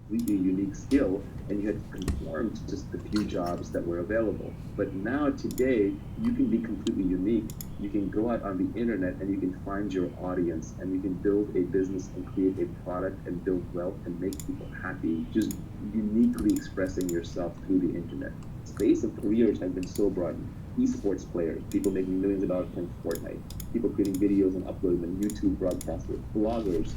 completely unique skill, and you had to conform to just the few jobs that were available. But now, today, you can be completely unique. You can go out on the internet and you can find your audience, and you can build a business and create a product and build wealth and make people happy, just uniquely expressing yourself through the internet. Space of careers has been so broadened. Esports players, people making millions of dollars playing Fortnite, people creating videos and uploading them, YouTube broadcasters, bloggers,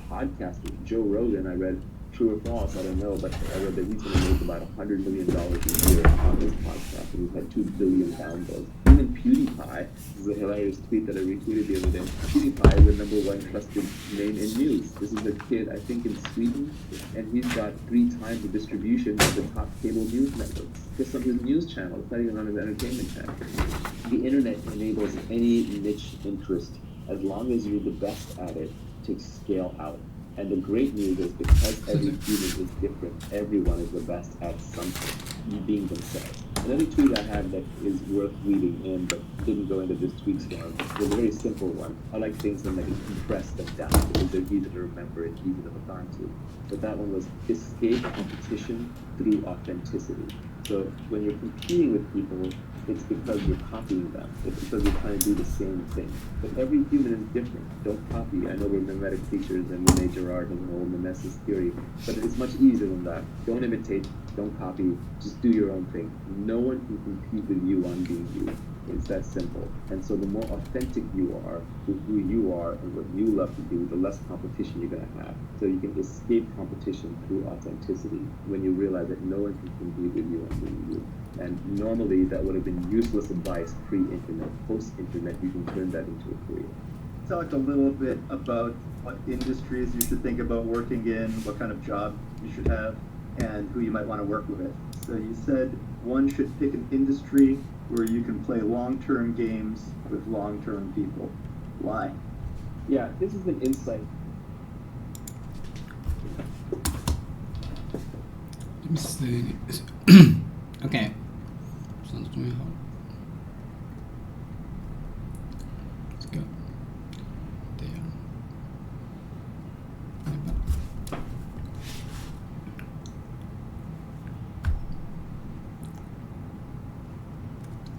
podcasters. Joe Rogan, I read, true or false, I don't know, but I read that he's going to make about $100 million a year on his podcast, and he's had 2 billion downloads. Even PewDiePie, this is a hilarious tweet that I retweeted the other day. PewDiePie is the #1 trusted name in news. This is a kid, I think, in Sweden, and he's got 3 times the distribution of the top cable news networks just on his news channel. It's not even on his entertainment channel. The internet enables any niche interest, as long as you're the best at it, to scale out. And the great news is, because every human is different, everyone is the best at something, being themselves. Another tweet I had that is worth reading in, but didn't go into this tweet storm, was a very simple one. I like things when I can compress them down because they're easy to remember and easy to hook on to. But that one was, escape competition through authenticity. So when you're competing with people, it's because you're copying them. It's because you're trying to do the same thing. But every human is different. Don't copy. I know we're mimetic teachers and Rene Girard has an old mimesis theory, but it's much easier than that. Don't imitate. Don't copy. Just do your own thing. No one can compete with you on being you. It's that simple. And so the more authentic you are with who you are and what you love to do, the less competition you're going to have. So you can escape competition through authenticity when you realize that no one can compete with you on being you. And normally that would have been useless advice pre-internet. Post-internet, you can turn that into a career. Talked a little bit about what industries you should think about working in, what kind of job you should have, and who you might want to work with. So you said one should pick an industry where you can play long-term games with long-term people. Why? Yeah, this is an insight. Let me see. Okay. 算是终于好了。Let's go. There.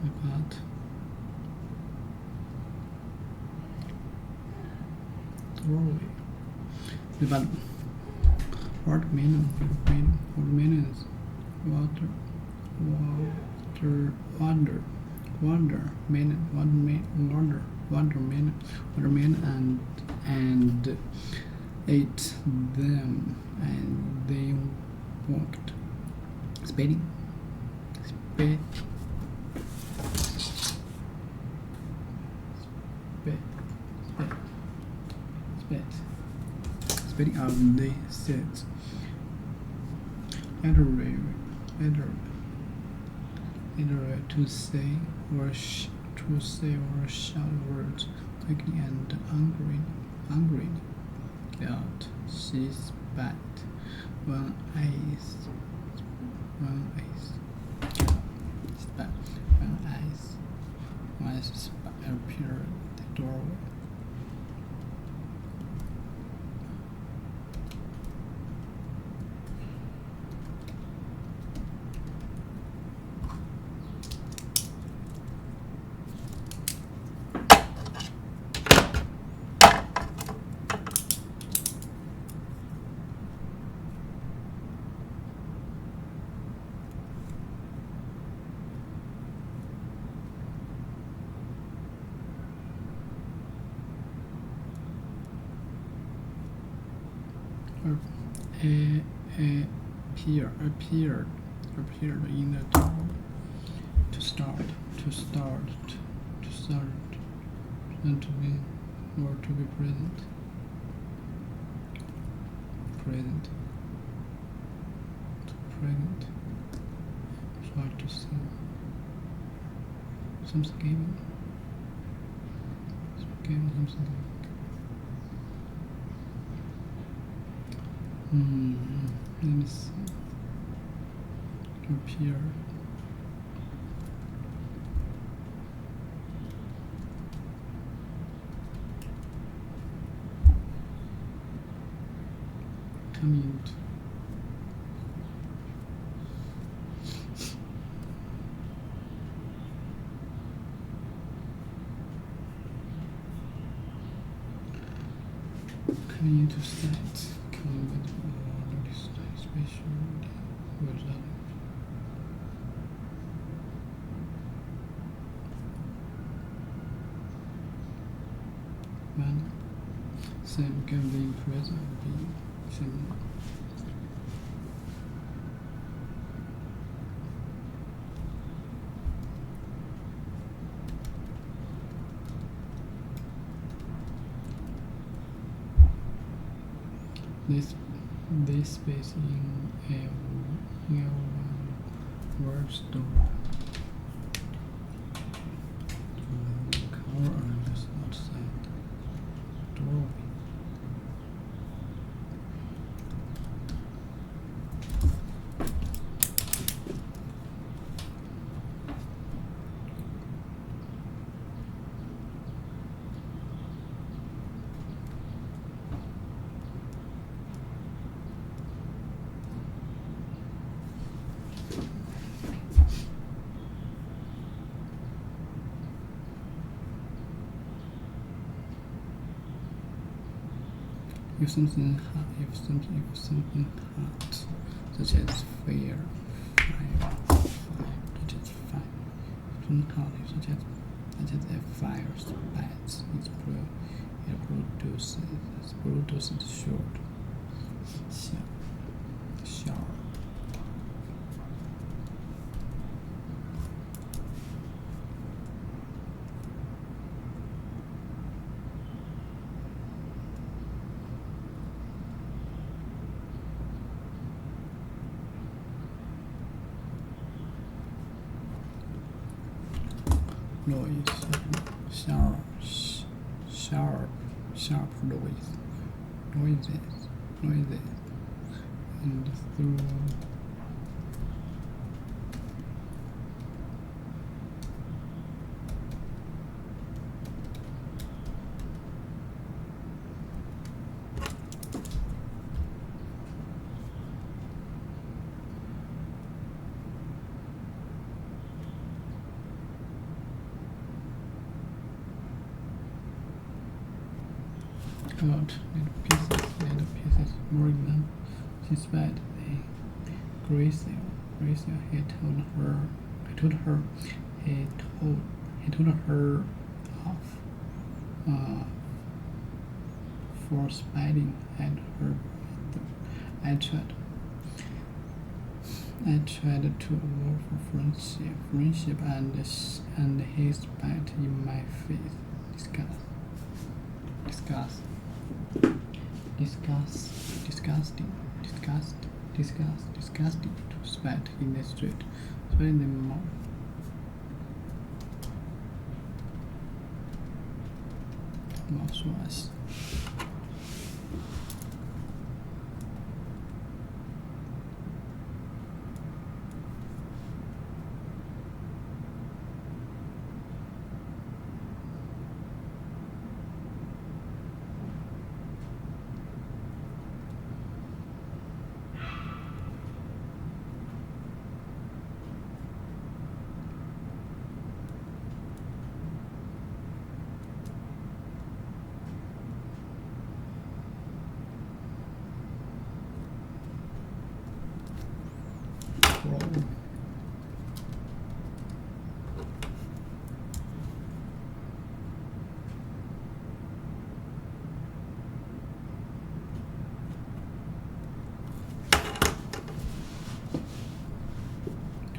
iPad. Throwaway. But what meaning is water meaning and ate them and they walked spitting out they said either to say or shout words quickly and angrily. Out she spat. One eye spat appeared at the doorway. Appeared in the door to start and to be or to be present. Try to see something given something. Let me see. Appear. Come Coming into sight, coming with notice special result. When same can be present, be same. This space in a word store. Cover on this outside doorway. If something hot, such as fire, such as fire, something hot, such as a fire spreads, it produces short, sharp. Noise, sharp noises, and through cut little pieces. More example, she spied a gray seal. He told her off for spying at her. I tried to offer friendship, and he spat in my face. Disgusting to spat in the street, spat in the mouth. Mouthwash.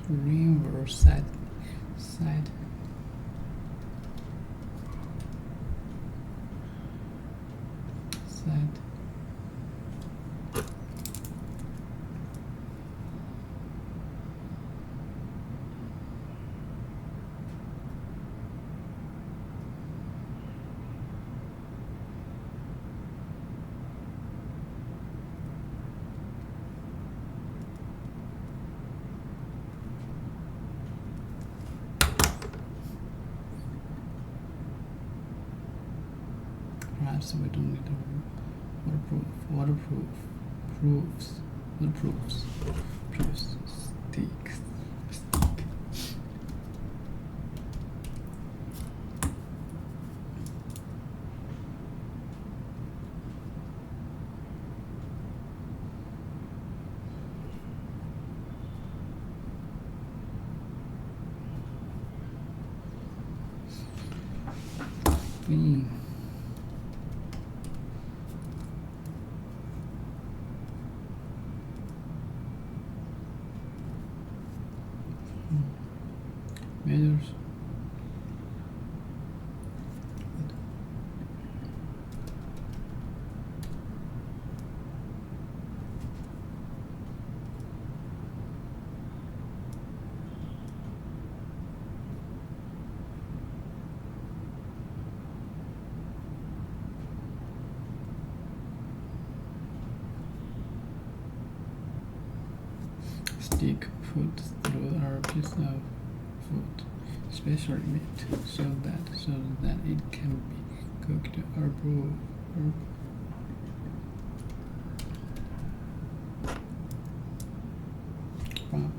Riverside. Perhaps we don't need waterproofs, sticks. clean. Measures. Stick food through a piece of food, especially meat, so that it can be cooked or brewed. Wow.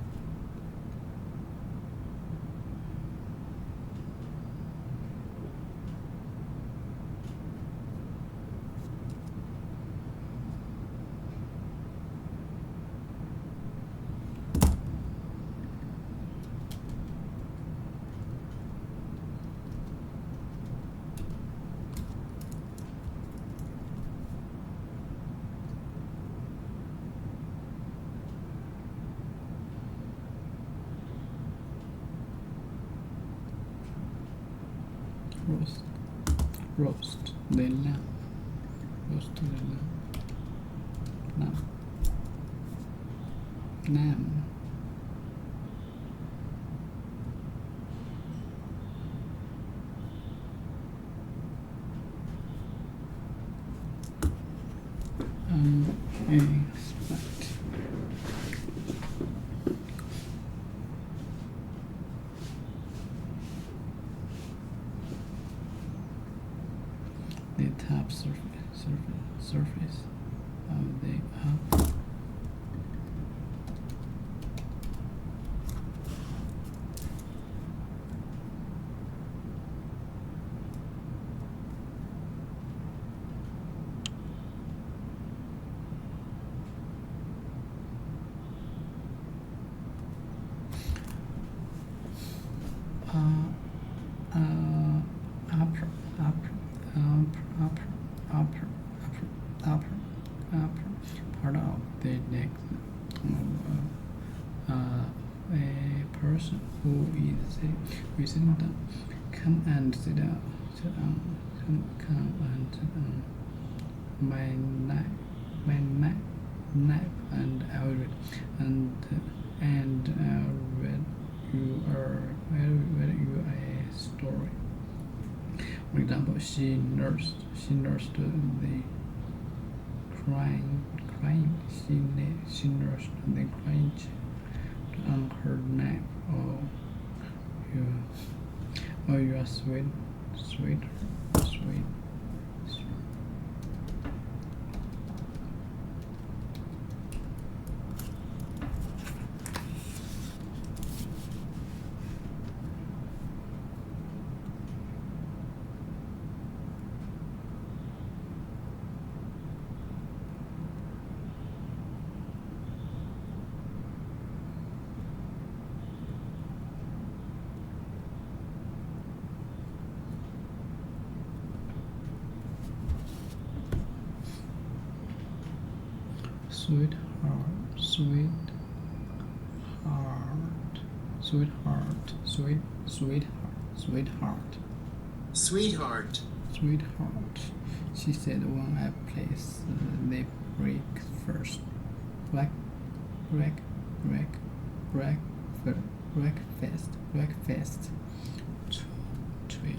Roast the lamb. Roast the lamb. Lamb. Expect. The top surface of the upper part of the neck of a person who is within them. Come and sit down. Come and sit down. My knife, and I will read. And I'll read you a story. For example, she nursed the crying. She nursed the crying child on her neck. Oh, you are sweet. Sweetheart, she said when I placed the brick first. Breakfast. Tree.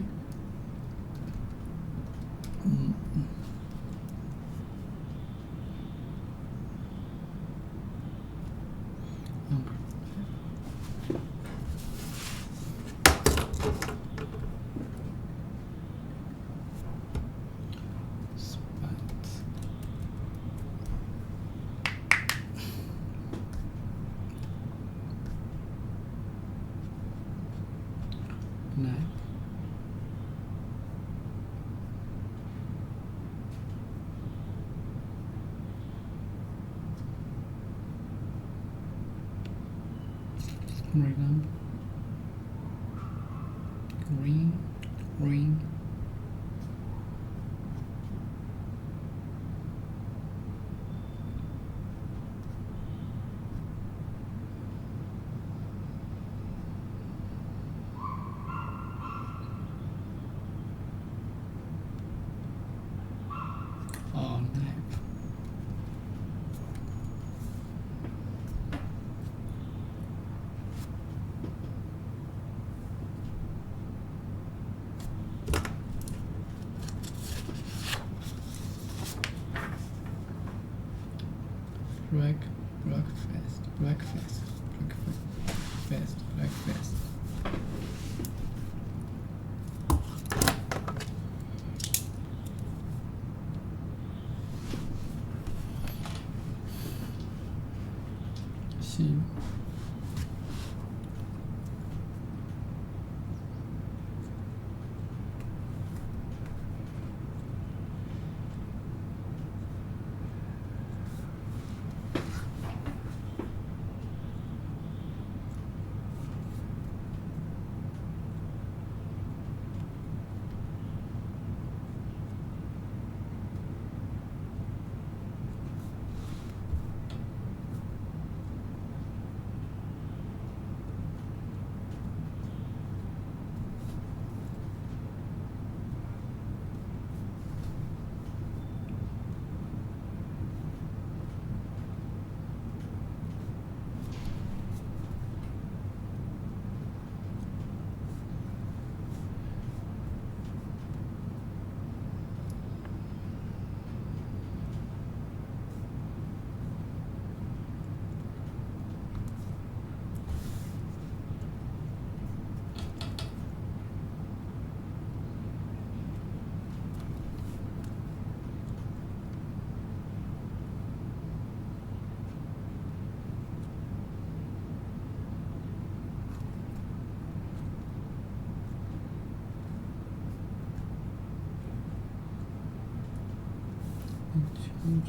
Green, breakfast, breakfast. She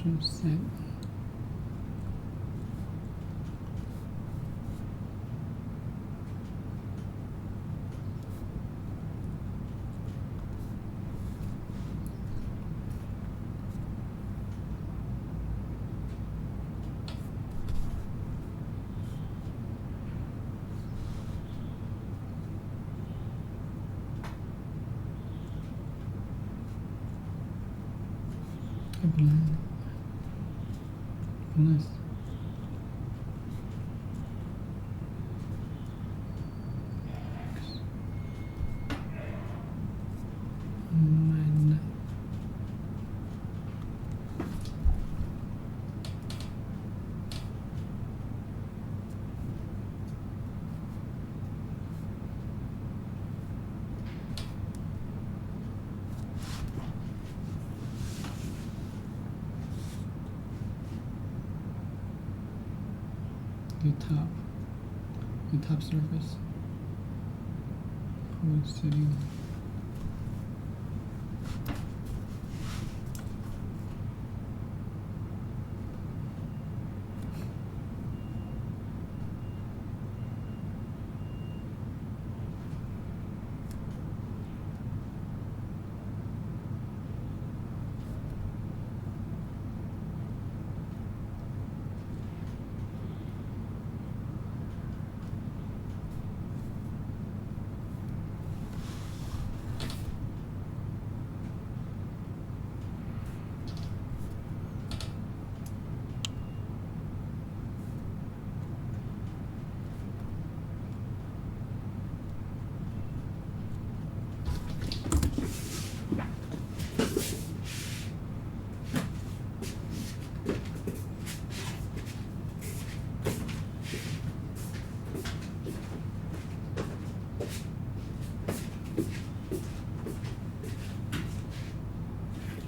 children said bonus. Minus. The top surface. Who is sitting?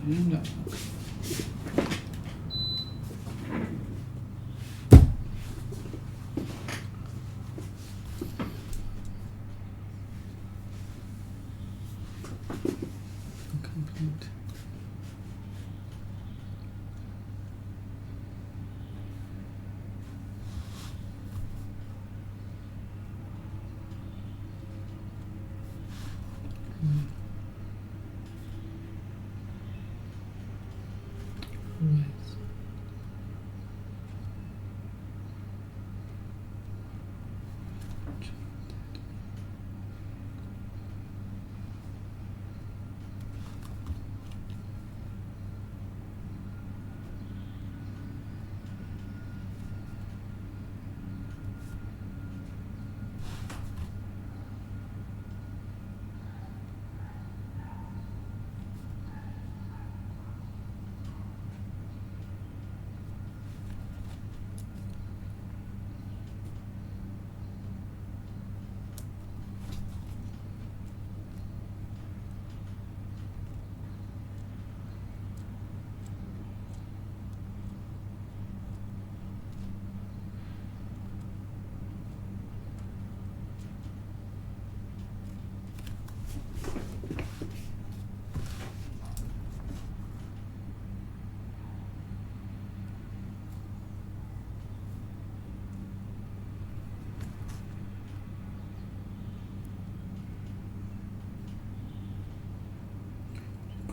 No. Complete.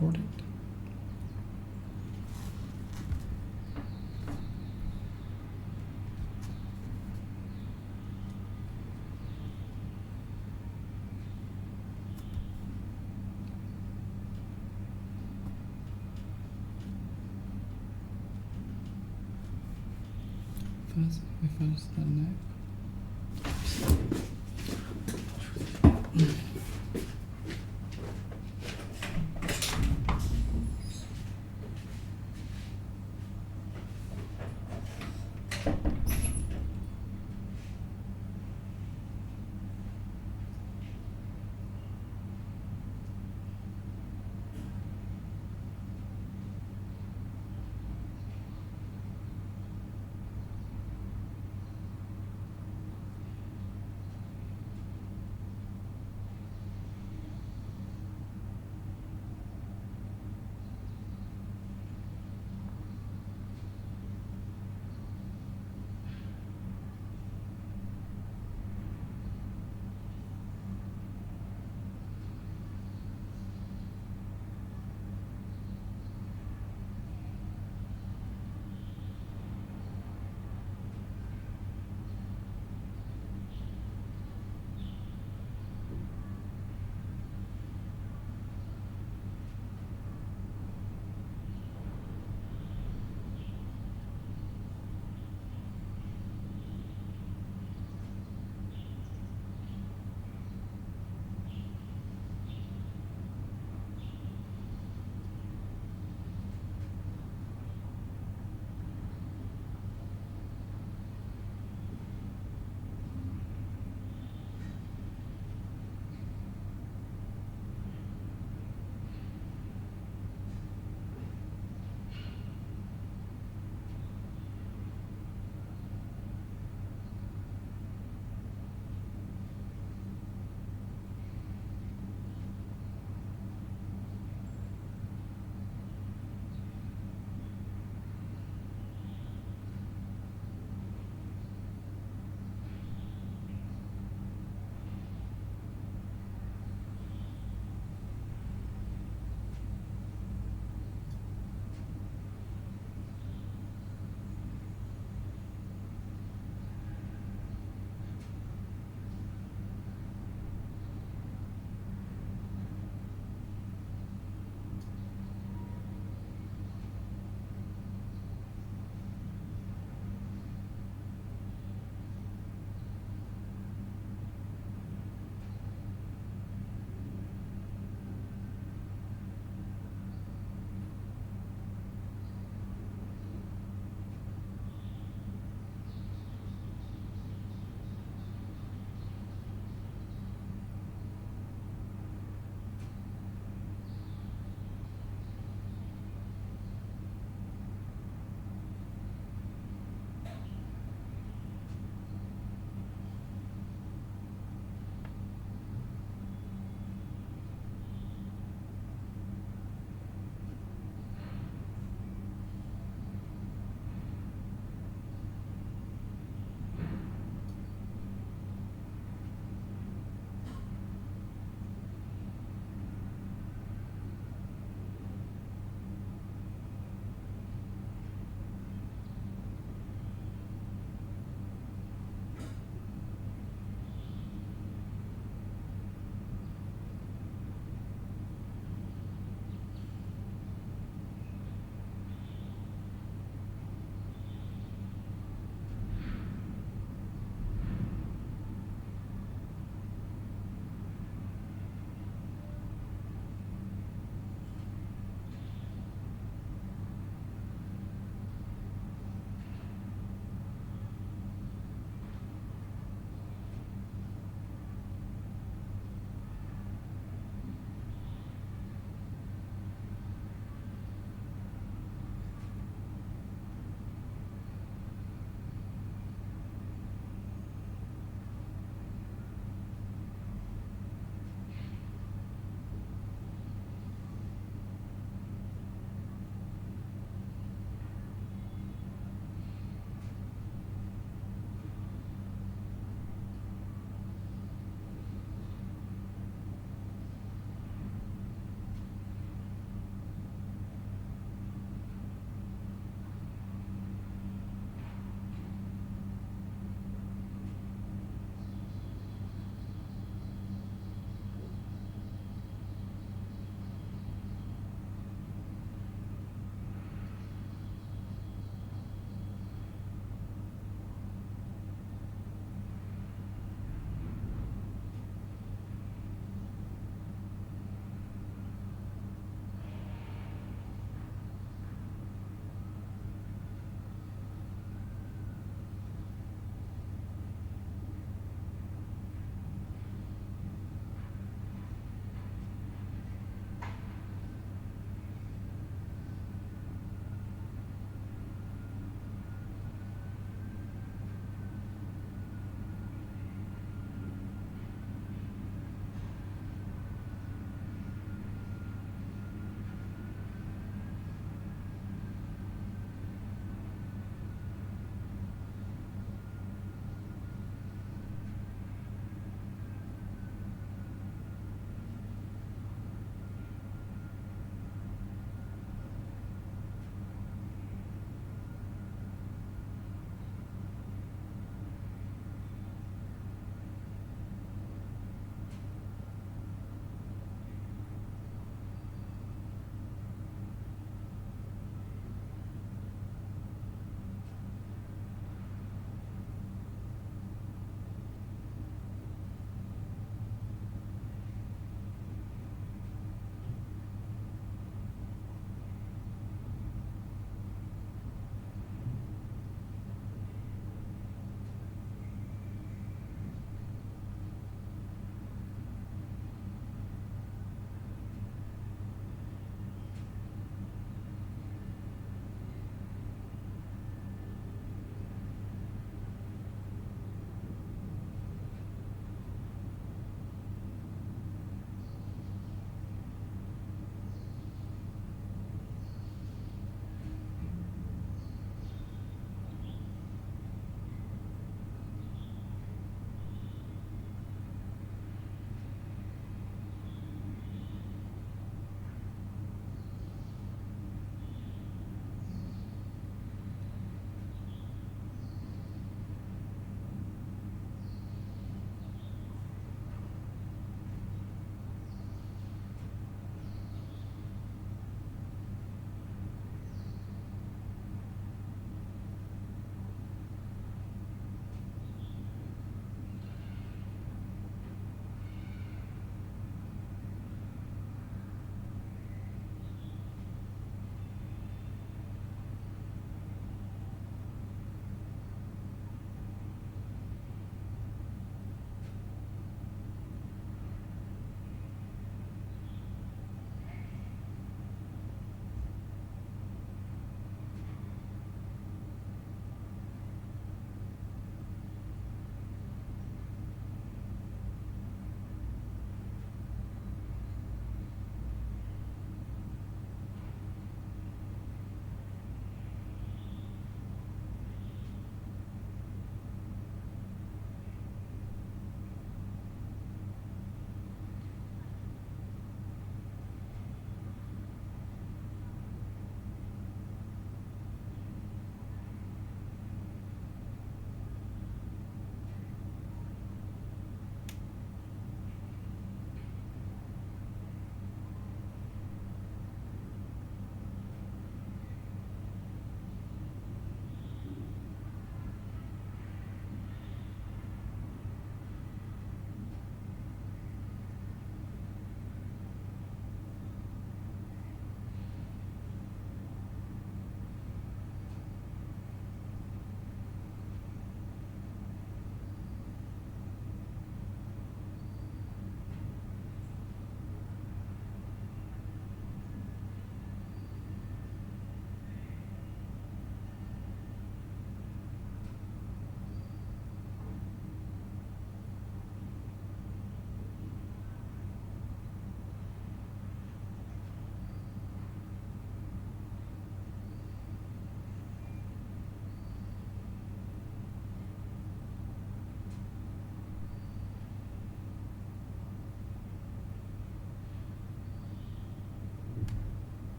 recorded. First, we first the neck.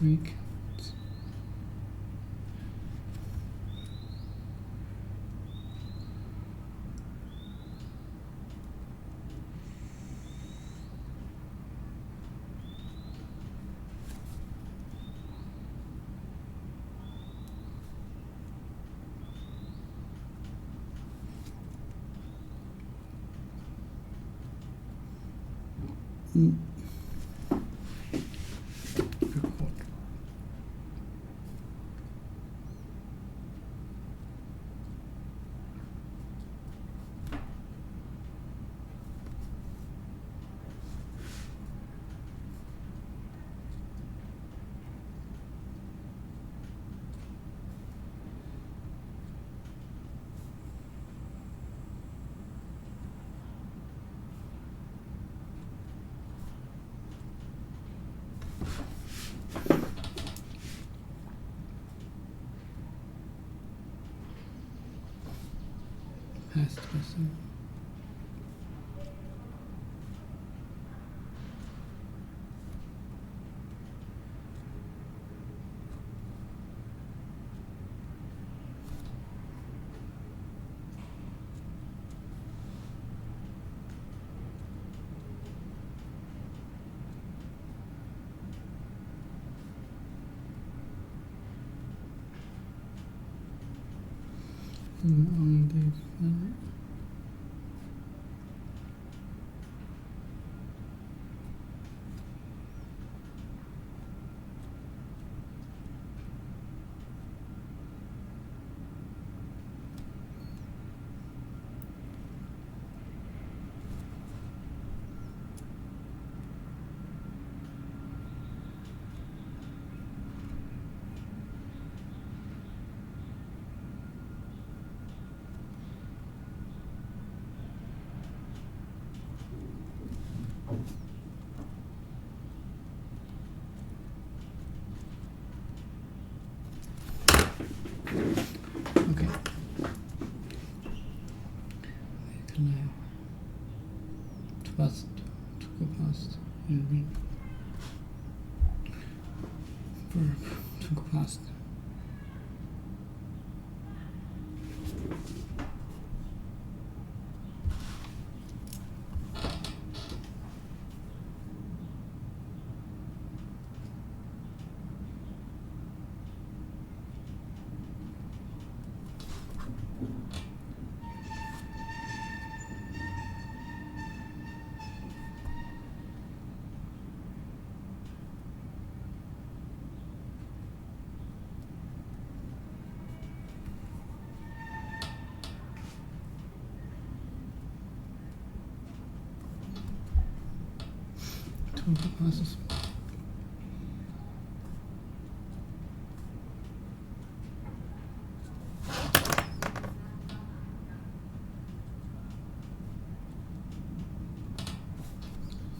weekends. Record. Past person. On the phone. Okay. Now, past, to go past, and verb to go past. To go past.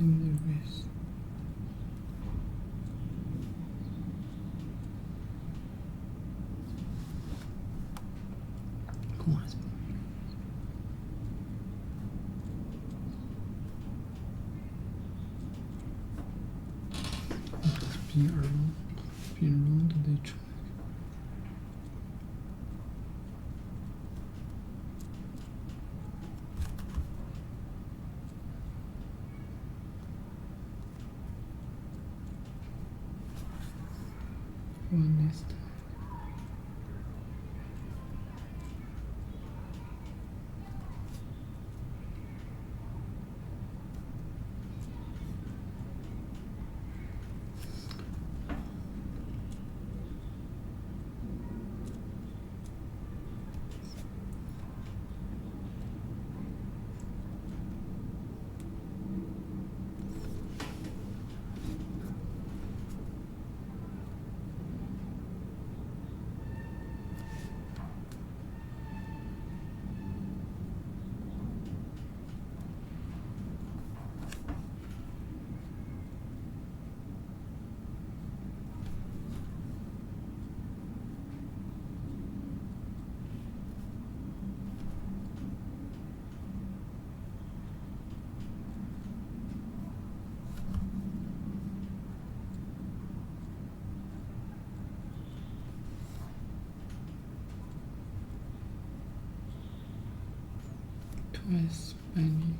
In the race. Correspond. Spin around the track. One is Hispanic.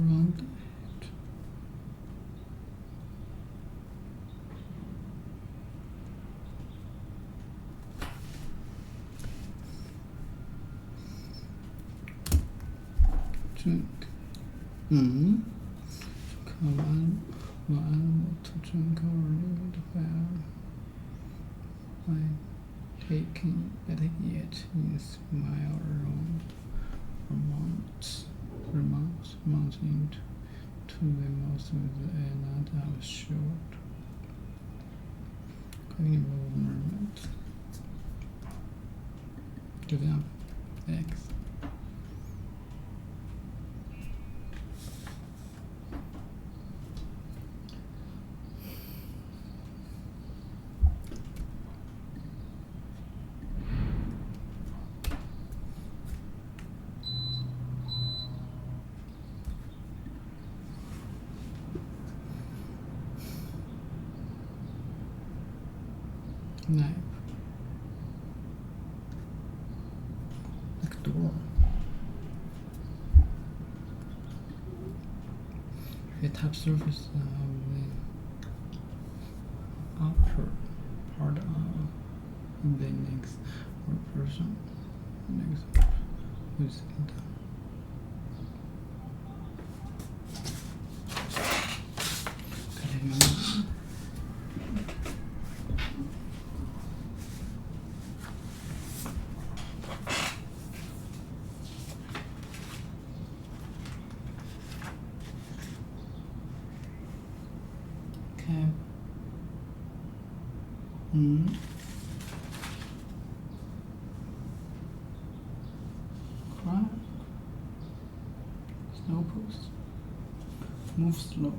Around it. Drink. Come on, to drink or leave it well by taking it yet in smile remote into the most with another short movement. Give up X. Knife. Like door. The top surface of the upper part of the next person who's in the Crack. Snow post. Move slow.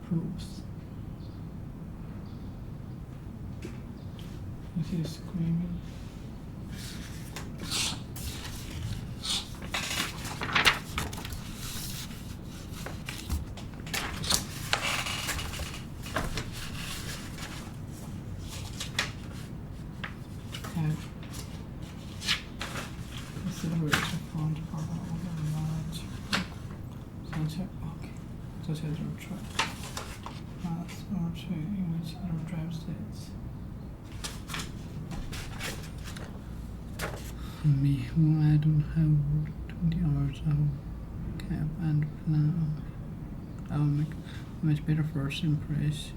Proofs. This is screaming. Consider it a font for all the large. Such as your truck. Paths or train in which your drive sits. For me, when I don't have 20 hours of cab and plan, I'll make a much better first impression.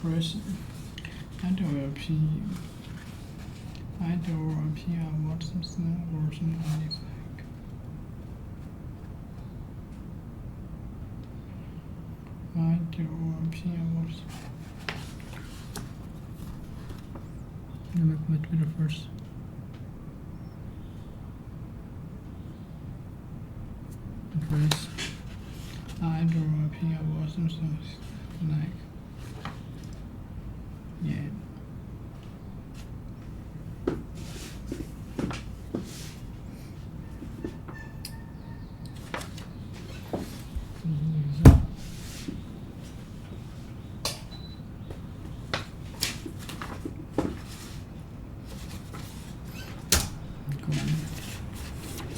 Person. I do a P. I do a P. I watch some small version on his back. I do a P. I watch. You make my Twitter first. First. I do a P. I watch some songs like. Yeah.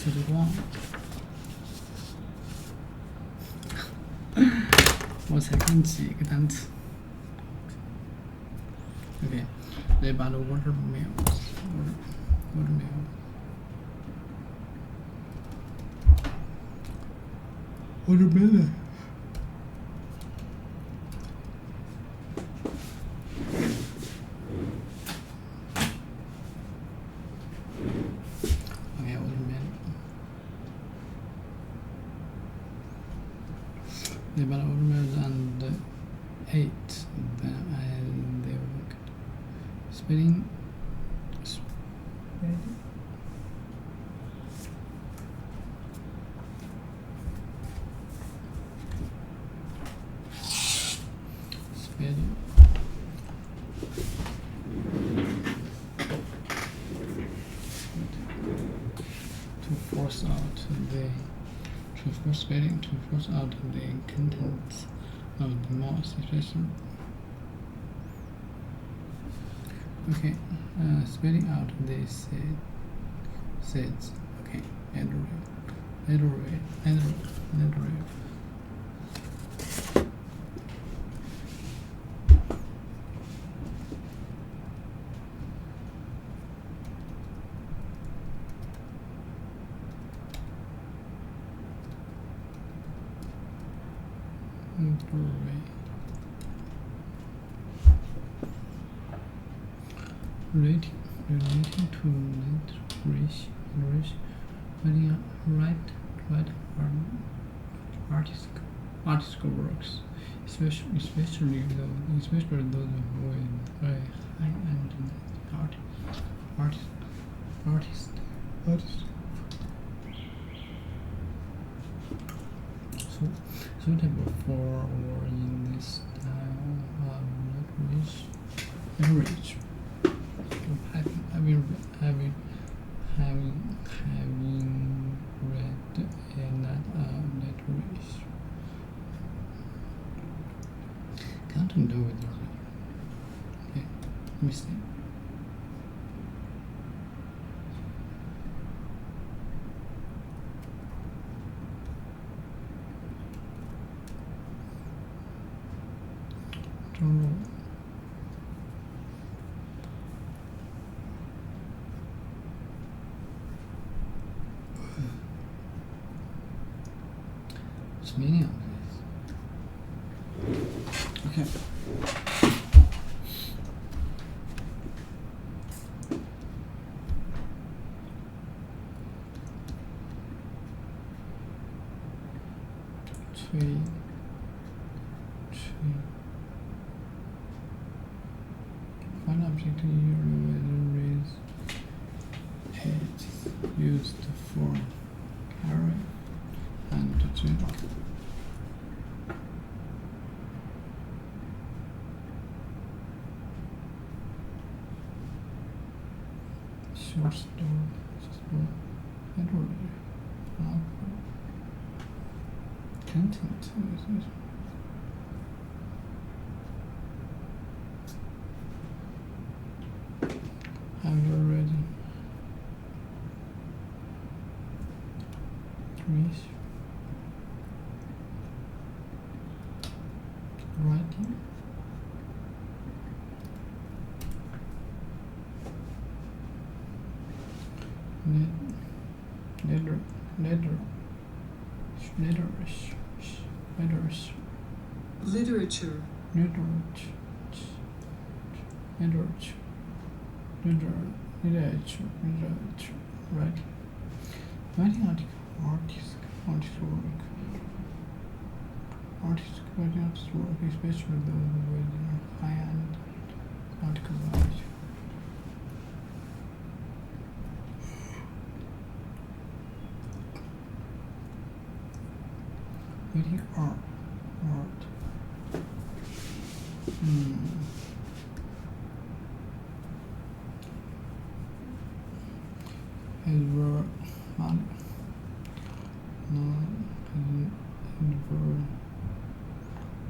这就忘了。我才看几个单词。Okay, they bought watermelons. Watermelon. Okay, watermelon. They bought watermelons and ate them, and they were spitting. To force out the contents of the mouth, especially. Okay, spitting out the seeds. Okay, elaborate. Relating to literature, write artistic works, especially those with very high-end artist. So suitable for or in this style of literature. Having read a lot of literature. Can't do it. Okay, let me see. What's the meaning of this? Okay. One object usually is used for carry and drink. Short story, content. Have you already reached writing? Literature, right? Writing artist work, especially those with high-end article value. Writing art.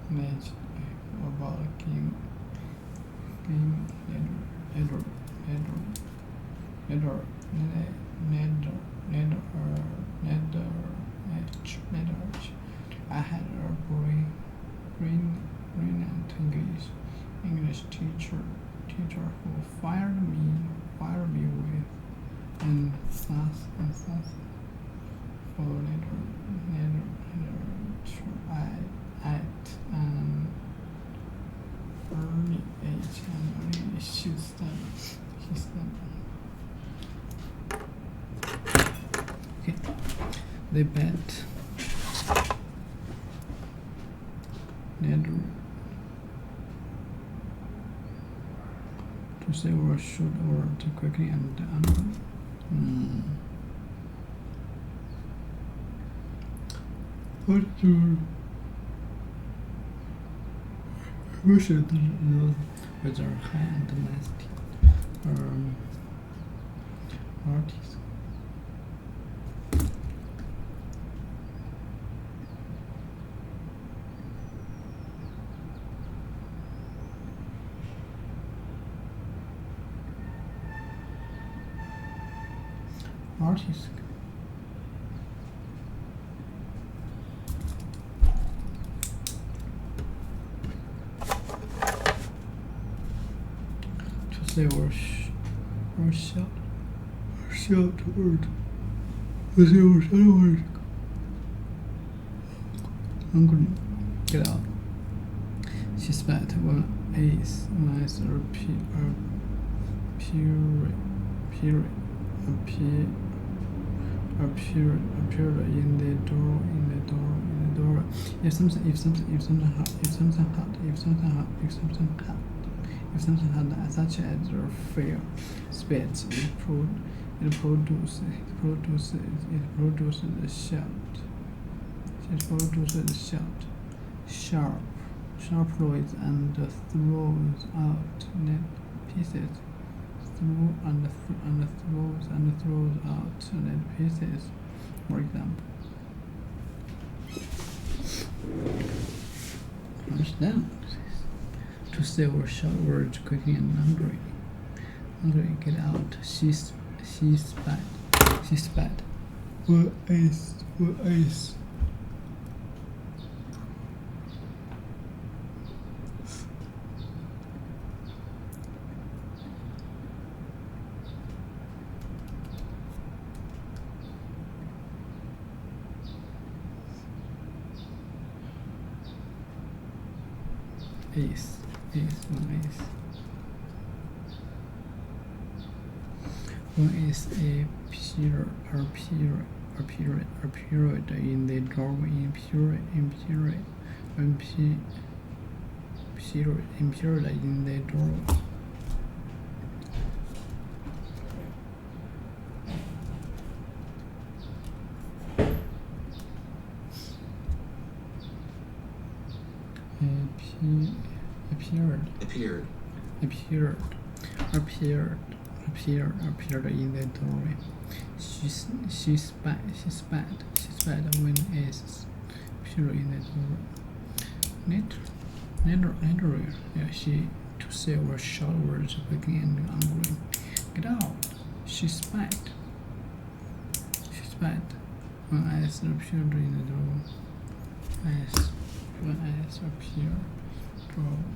Matched about game editor and thus for later to act an early age and really shoots them. Okay, they bet later to say or shoot or too quickly and what to should whether high and nasty artists. Artist. To say or shout word. To say or shout word. Hungry. Get out. She spat one ace or appeared in the door. If something hot, such as fear, spits, it produces a shout. Sharp noise and throws out net pieces. Throws out net pieces. For example. Understand? To say or shout words quickly and angry. Get out. She spat. What is? One is appeared in the doorway. Appeared in the doorway. Appeared in the doorway. She spat when is appeared in the doorway. She to say or shout words quickly and angry. Get out. She spat when eyes appeared in the doorway. When eyes appeared doorway.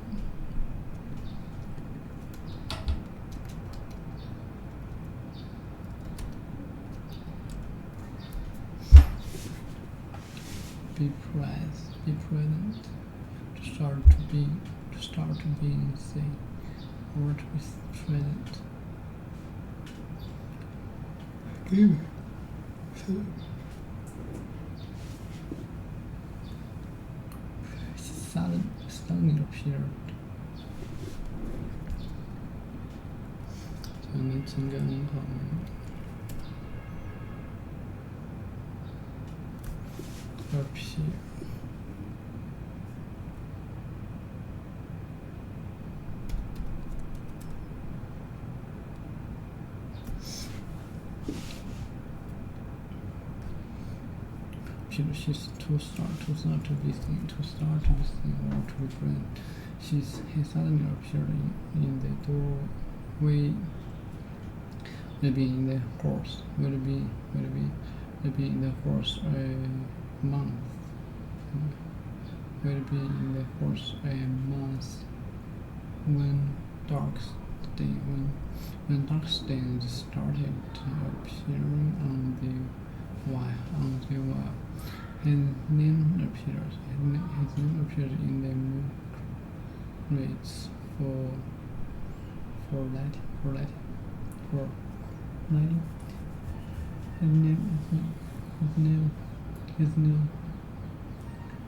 Be present. To start to being say or to be present. Give suddenly appeared. 저는 진경인 appear. She's to start to be seen or to be present. He suddenly appeared in the doorway. Maybe in the course. Maybe in the course a month. Maybe in the course a month when dogs when dark stains started appearing on the wall, his name appeared in the milk crates for lighting.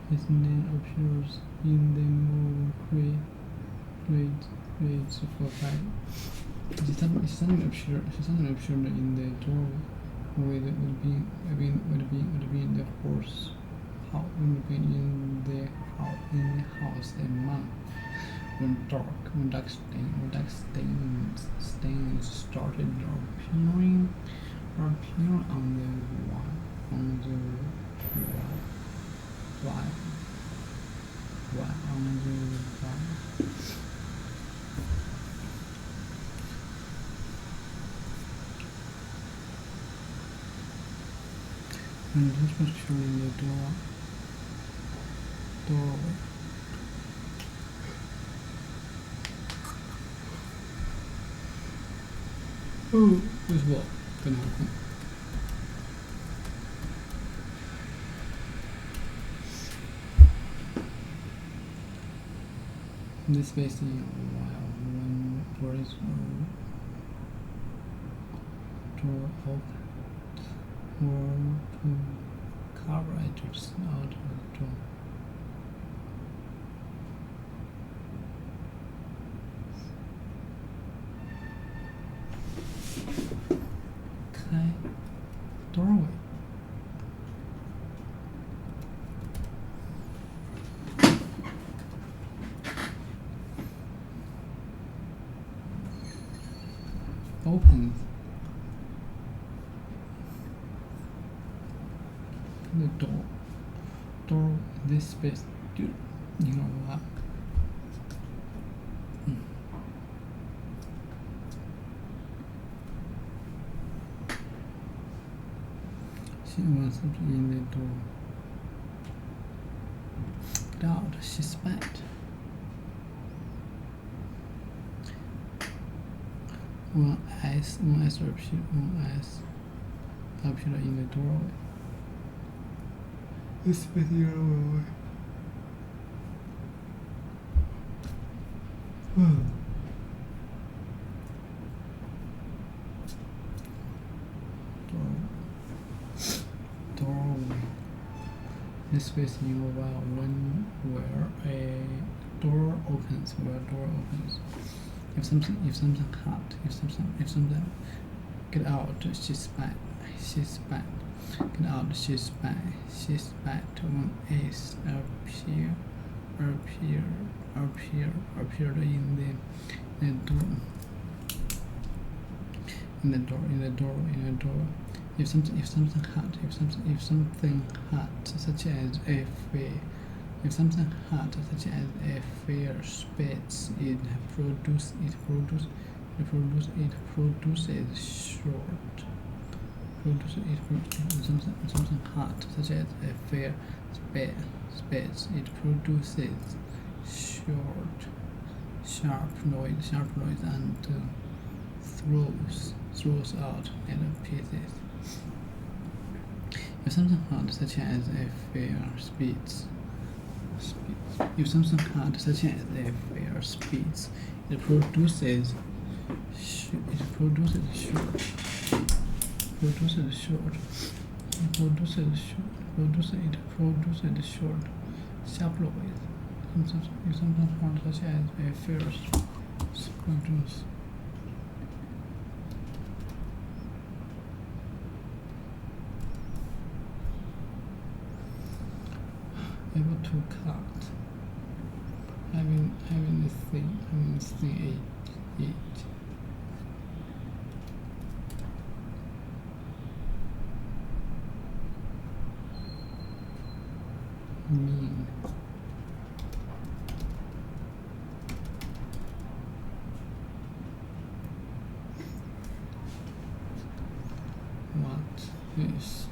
His name appears in the milk crates for lighting. He suddenly appeared in the doorway with the horse. How would be in the house a month when dark stains started appearing on the wall. When this was showing the doorway.为什么跟他看？This facing a while when doors door open or to cover it out of the door. Doorway. Opens the door this space, dude, you know what? She was in the door. Get out, she spat. One eyes appeared in the doorway. This video away. Doorway. This space in a while where a door opens. If something hot, if something get out, she spat. Get out, she spat. One ace appeared in the door. If something hot, such as a fire. If something hot, such as a fire spreads, it produces short. Something hot, such as a fire spreads, it produces sharp noise, and throws out little pieces. If something hot, such as a fire speeds. If something hot, such as a fire speeds, it produces short sharp noise. If something hot, such as a fire produce. Able to cut. Having this thing eight. Mean. What is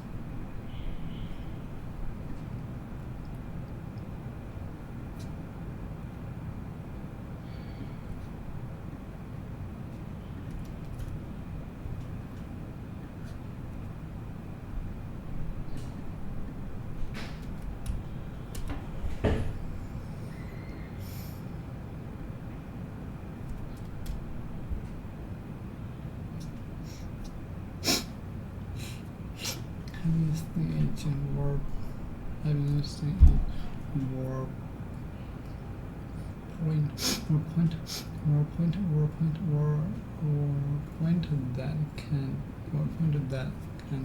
having stage verb, having stage verb point that can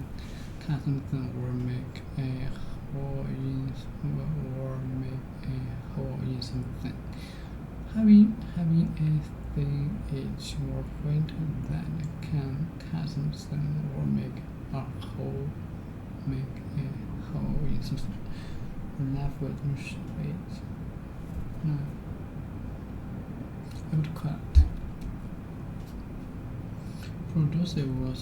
something or make a hole in something. Having a thing each more point that can cast something or make a hole in something. Language page. No. Cut. Producer was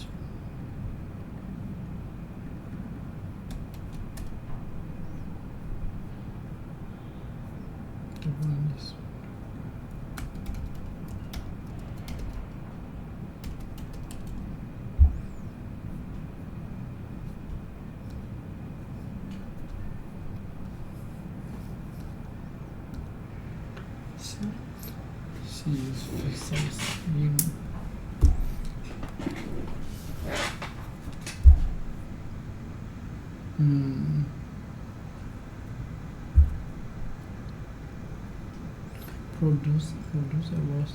the one is she is facing producer was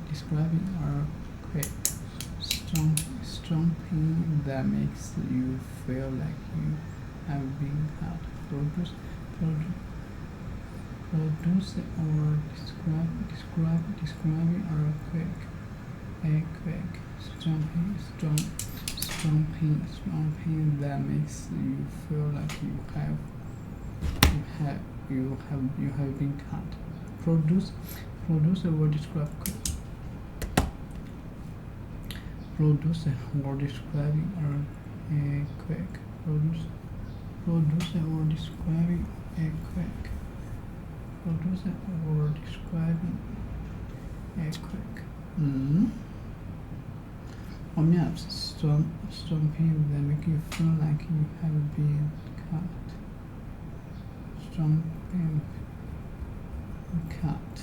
describing a quick, strong pain that makes you feel like you have been cut. Producer or describing a quick, strong pain that makes you feel like you have been cut. Producer will describe producer or describing a quick. Producer or describing a quick. Producer or describing a quick. Or maps strong pain that make you feel like you have been cut. Strong pain cut.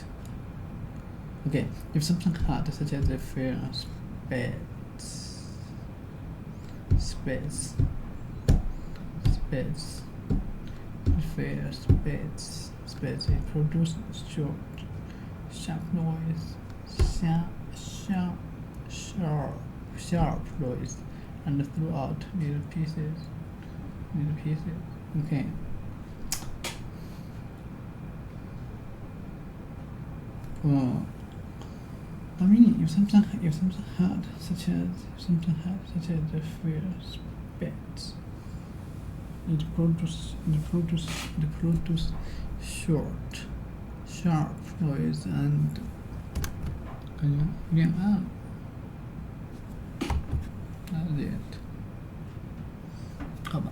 Okay, if something hard such as a fair space, it produces short, sharp noise, sharp noise, and throughout little pieces. Okay. I mean, if something hard such as the fair space, it produces short, sharp noise and that's it. 好吧。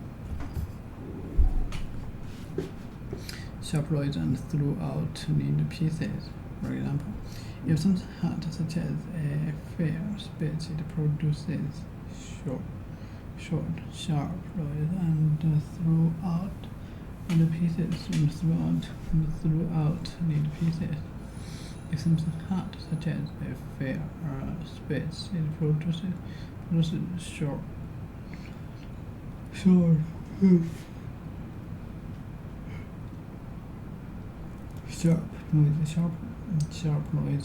Sharp noise and throughout little pieces. For example, if something hard such as a fair space, it produces short, sharp noise and throughout little pieces. If something hard such as a fair space, it produces short, sharp noise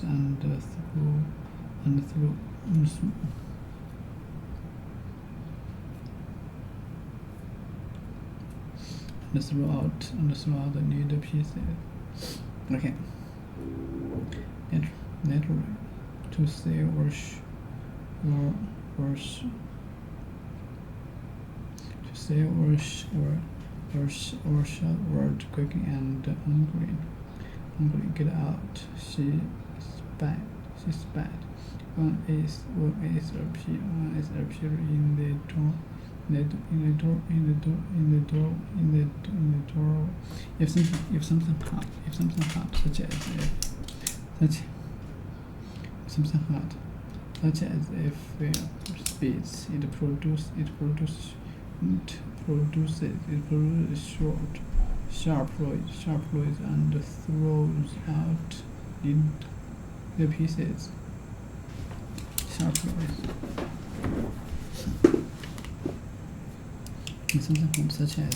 and throughout the little pieces. Okay. Naturally, to say or shout word quickly and angry. Get out. She spat. One is appear in the door. If something hot such as a fair space, it produces short, sharp noise and throws out the pieces. Sharp noise. If something home such as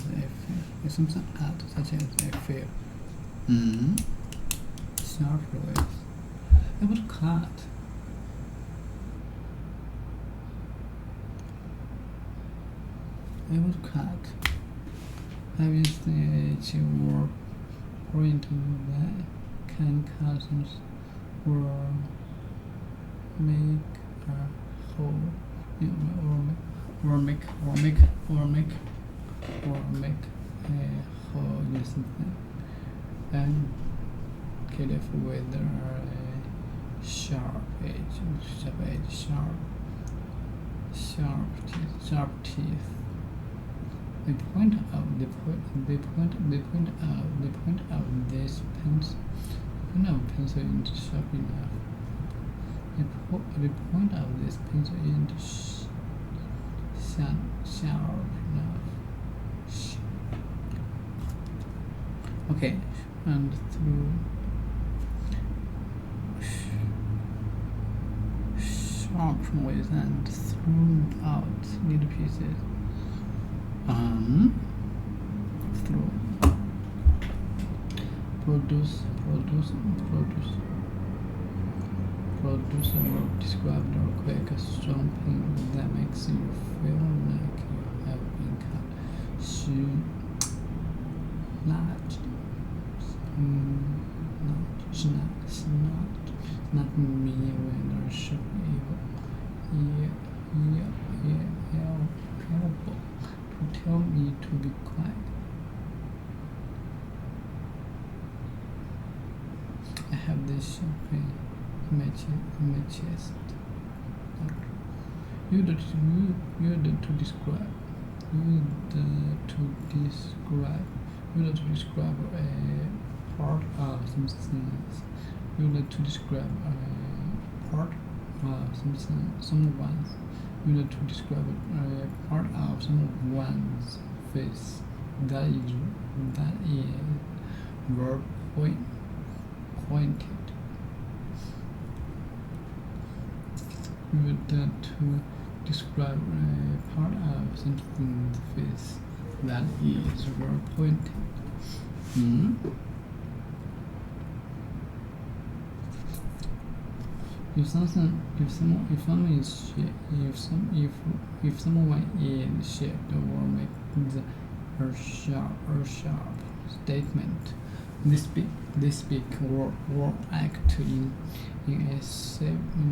if something hot such as I feel. Sharp voice. I would cut. I would cut. Having stage or point that can cousins or make a hole, or make a hole in something, and kill it with a sharp edge, sharp teeth. The point of this pencil isn't sharp enough. The point of this pencil isn't sharp enough. Okay, and through sharp noise and thrown out little pieces. Through produce or describe or quick something that makes you feel like you have been cut. Not me when I should helpful to tell me to be quiet. I have this pain in my chest. You to describe a part of some things. You need to describe a part of someone's. You need to describe a part of someone's face that is verb pointed. You need to describe a part of something's face that is verb pointed. If someone is shaped or makes a sharp statement, they speak or act in a severe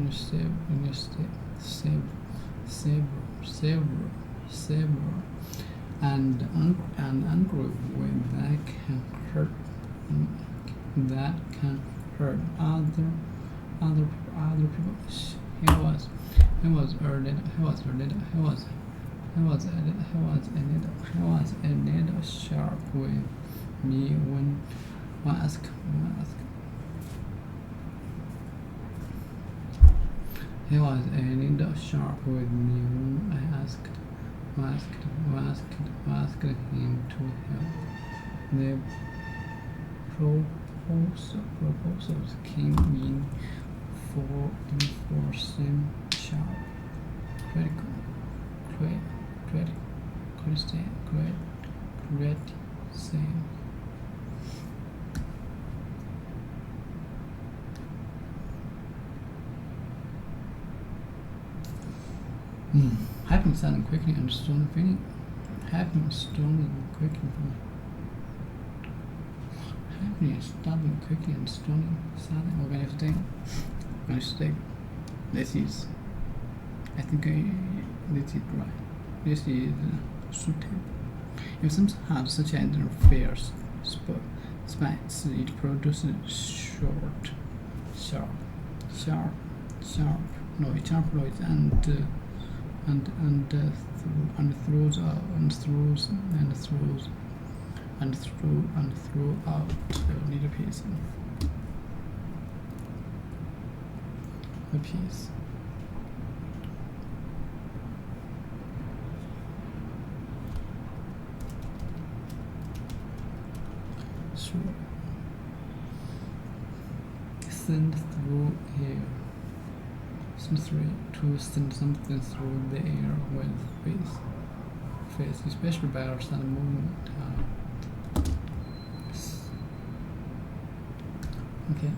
and angry way that can hurt other people. He was a little sharp with me when asked. He was a little sharp with me when I asked him to help. The proposals came in for some sharp, criticism. Happening suddenly, quickly, and strong feeling. Happening strongly, quickly. Happening suddenly, quickly, and strongly. Suddenly, we're going to stay. This is. I think this is right. This is suitable. If something has such as fierce spines, it produces sharp noise, and throughout little piece. A piece. Sure. Send through air. To send something through the air with face, especially by our sun movement. Okay.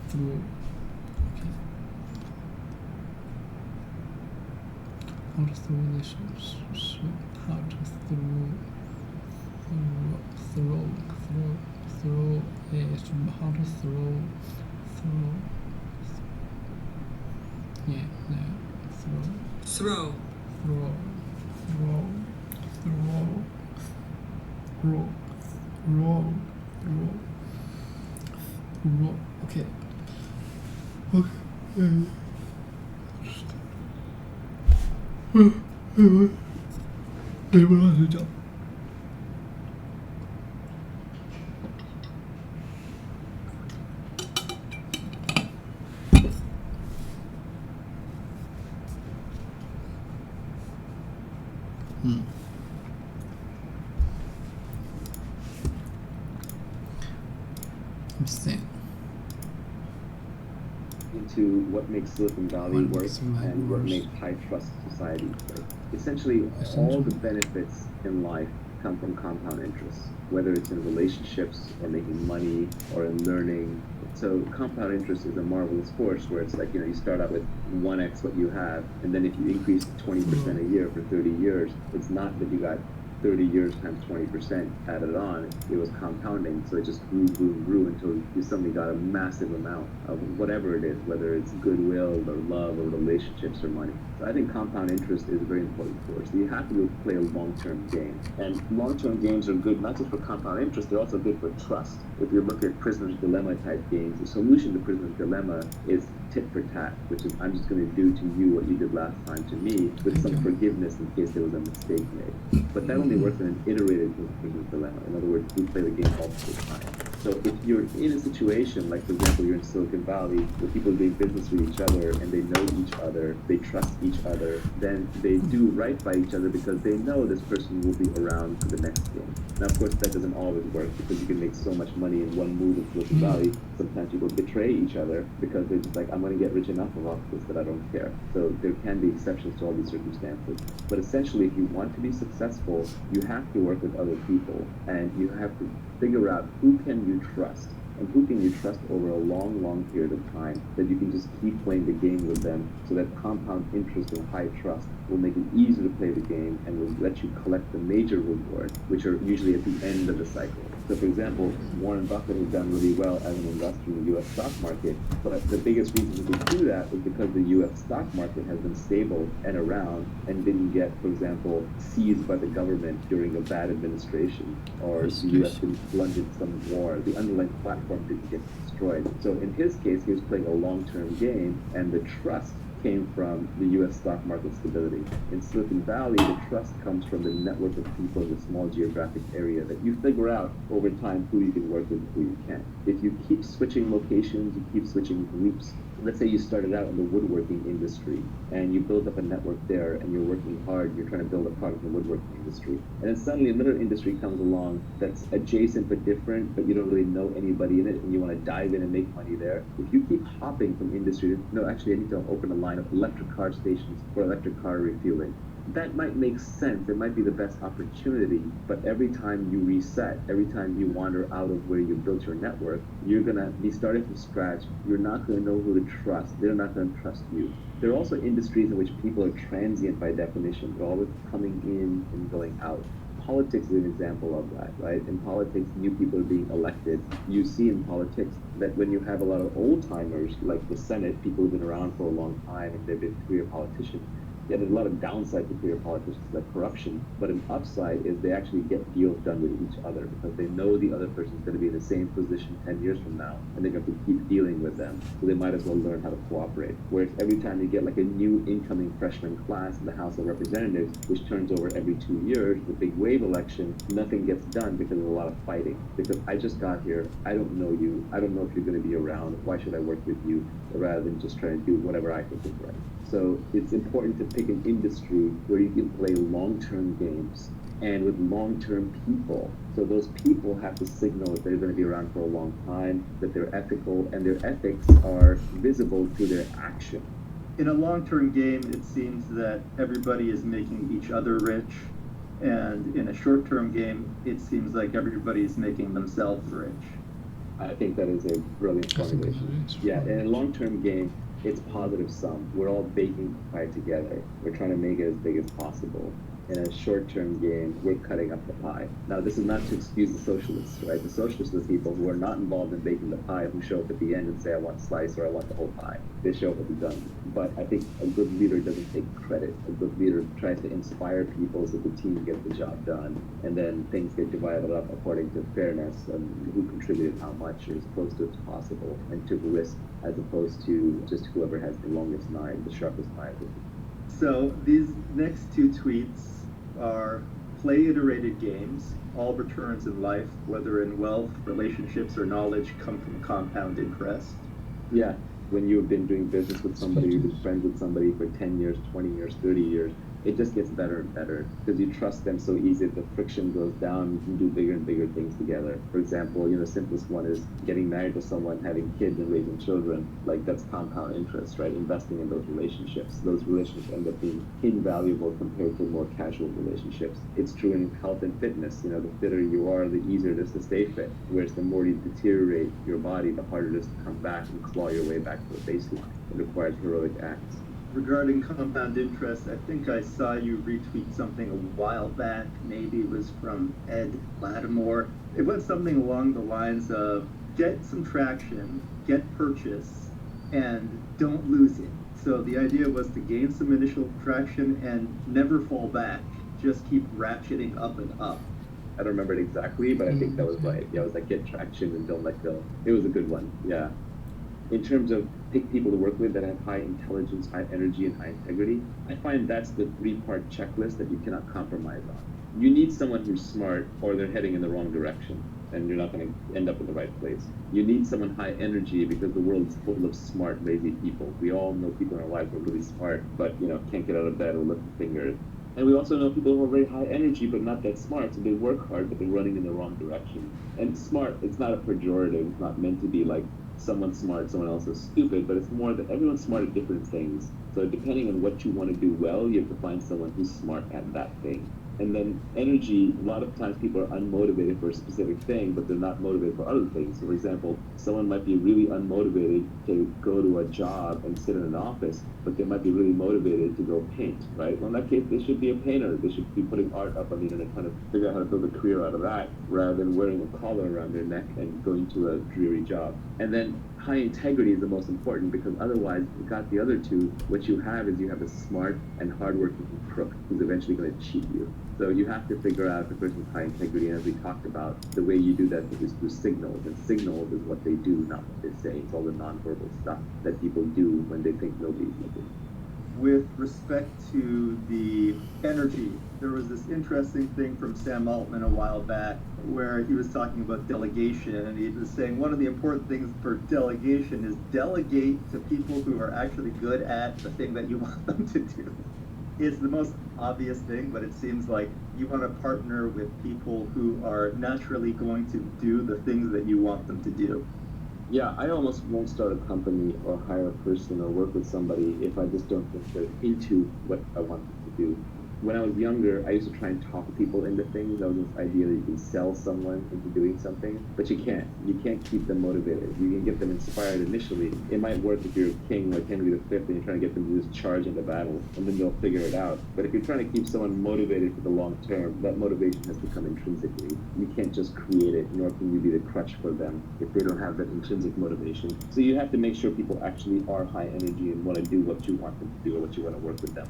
Through. Okay. How to throw this? How to throw how to throw. Yeah, no, throw. Roll. Okay. I'm saying. Into what makes Silicon Valley What work makes Silicon Valley and what works. makes high trust society work. Essentially, all the benefits in life come from compound interest, whether it's in relationships or making money or in learning. So compound interest is a marvelous force where it's like, you start out with 1x what you have, and then if you increase 20% a year for 30 years, it's not that you got 30 years times 20% added on, it was compounding. So it just grew until you suddenly got a massive amount of whatever it is, whether it's goodwill or love or relationships or money. So I think compound interest is a very important for us. So you have to play a long-term game. And long-term games are good not just for compound interest, they're also good for trust. If you look at prisoner's dilemma type games, the solution to prisoner's dilemma is tit for tat, which is I'm just going to do to you what you did last time to me with some forgiveness in case there was a mistake made. But that only works in an iterated prisoner's dilemma. In other words, we play the game multiple times. So if you're in a situation, like for example, you're in Silicon Valley, where people are doing business with each other and they know each other, they trust each other, then they do right by each other because they know this person will be around for the next game. Now, of course, that doesn't always work because you can make so much money in one move in Silicon Valley. Sometimes people betray each other because they're just like, I'm going to get rich enough off this that I don't care. So there can be exceptions to all these circumstances. But essentially, if you want to be successful, you have to work with other people and you have to figure out who can you trust and who can you trust over a long period of time that you can just keep playing the game with them so that compound interest and high trust will make it easier to play the game and will let you collect the major rewards, which are usually at the end of the cycle. So for example, Warren Buffett has done really well as an investor in the U.S. stock market, but the biggest reason he could do that is because the U.S. stock market has been stable and around and didn't get, for example, seized by the government during a bad administration, or the U.S. didn't plunge into some war. The underlying platform didn't get destroyed. So in his case, he was playing a long-term game, and the trust came from the U.S. stock market stability. In Silicon Valley, the trust comes from the network of people in the small geographic area that you figure out over time who you can work with and who you can't. If you keep switching locations, you keep switching groups. Let's say you started out in the woodworking industry and you build up a network there and you're working hard, you're trying to build a product in the woodworking industry. And then suddenly another industry comes along that's adjacent but different, but you don't really know anybody in it and you want to dive in and make money there. If you keep hopping from industry to, no, actually I need to open a line of electric car stations for electric car refueling. That might make sense. It might be the best opportunity, but every time you reset, every time you wander out of where you built your network, you're going to be starting from scratch. You're not going to know who to trust. They're not going to trust you. There are also industries in which people are transient by definition. They're always coming in and going out. Politics is an example of that, right? In politics, new people are being elected. You see in politics that when you have a lot of old-timers, like the Senate, people who've been around for a long time and they've been career politicians, yeah, there's a lot of downside to career politicians like corruption, but an upside is they actually get deals done with each other because they know the other person's going to be in the same position 10 years from now, and they're going to keep dealing with them, so they might as well learn how to cooperate. Whereas every time you get like a new incoming freshman class in the House of Representatives, which turns over every 2 years, the big wave election, nothing gets done because there's a lot of fighting. Because I just got here, I don't know you, I don't know if you're going to be around, why should I work with you, rather than just trying to do whatever I think is right. So it's important to pick an industry where you can play long-term games and with long-term people. So those people have to signal that they're going to be around for a long time, that they're ethical, and their ethics are visible through their action. In a long-term game, it seems that everybody is making each other rich, and in a short-term game, it seems like everybody is making themselves rich. I think that is a brilliant formulation. Yeah, in a long-term game, it's positive sum. We're all baking the pie together. We're trying to make it as big as possible. In a short-term game, we're cutting up the pie. Now, this is not to excuse the socialists, right? The socialists are the people who are not involved in baking the pie, who show up at the end and say, I want a slice or I want the whole pie. They show up at the done. But I think a good leader doesn't take credit. A good leader tries to inspire people so the team gets the job done, and then things get divided up according to fairness and who contributed how much as close to as possible and took risk as opposed to just whoever has the longest knife, the sharpest knife. So these next two tweets are play iterated games. All returns in life, whether in wealth, relationships, or knowledge, come from compound interest. Yeah, when you've been doing business with somebody, you've been friends with somebody for 10 years, 20 years, 30 years, it just gets better and better because you trust them so easy. The friction goes down. You can do bigger and bigger things together. For example, the simplest one is getting married to someone, having kids, and raising children. Like, that's compound interest, right? Investing in those relationships. Those relationships end up being invaluable compared to more casual relationships. It's true in health and fitness. The fitter you are, the easier it is to stay fit. Whereas the more you deteriorate your body, the harder it is to come back and claw your way back to the baseline. It requires heroic acts. Regarding compound interest, I think I saw you retweet something a while back. Maybe it was from Ed Lattimore. It went something along the lines of get some traction, get purchase, and don't lose it. So the idea was to gain some initial traction and never fall back. Just keep ratcheting up and up. I don't remember it exactly, but I think that was right. Yeah, it was like get traction and don't let go. It was a good one. Yeah. In terms of pick people to work with that have high intelligence, high energy, and high integrity, I find that's the three-part checklist that you cannot compromise on. You need someone who's smart or they're heading in the wrong direction and you're not going to end up in the right place. You need someone high energy because the world is full of smart, lazy people. We all know people in our lives who are really smart, but can't get out of bed or lift a finger. And we also know people who are very high energy but not that smart, so they work hard but they're running in the wrong direction. And smart, it's not a pejorative. It's not meant to be like someone's smart, someone else is stupid, but it's more that everyone's smart at different things. So depending on what you want to do well, you have to find someone who's smart at that thing. And then energy, a lot of times people are unmotivated for a specific thing, but they're not motivated for other things. So for example, someone might be really unmotivated to go to a job and sit in an office, but they might be really motivated to go paint, right? Well, in that case, they should be a painter. They should be putting art up on the internet, trying to figure out how to build a career out of that, rather than wearing a collar around their neck and going to a dreary job. And then high integrity is the most important, because otherwise, if you got the other two, what you have is you have a smart and hardworking crook who's eventually going to cheat you. So you have to figure out if the person's high integrity, and as we talked about, the way you do that is through signals, and signals is what they do, not what they say. It's all the nonverbal stuff that people do when they think nobody's looking. With respect to the energy, there was this interesting thing from Sam Altman a while back where he was talking about delegation, and he was saying one of the important things for delegation is delegate to people who are actually good at the thing that you want them to do. It's the most obvious thing, but it seems like you want to partner with people who are naturally going to do the things that you want them to do. Yeah, I almost won't start a company or hire a person or work with somebody if I just don't think they're into what I want them to do. When I was younger, I used to try and talk people into things. That was this idea that you can sell someone into doing something, but you can't. You can't keep them motivated. You can get them inspired initially. It might work if you're a king like Henry V and you're trying to get them to just charge into battle, and then they'll figure it out. But if you're trying to keep someone motivated for the long term, that motivation has to come intrinsically. You can't just create it, nor can you be the crutch for them if they don't have that intrinsic motivation. So you have to make sure people actually are high energy and want to do what you want them to do or what you want to work with them.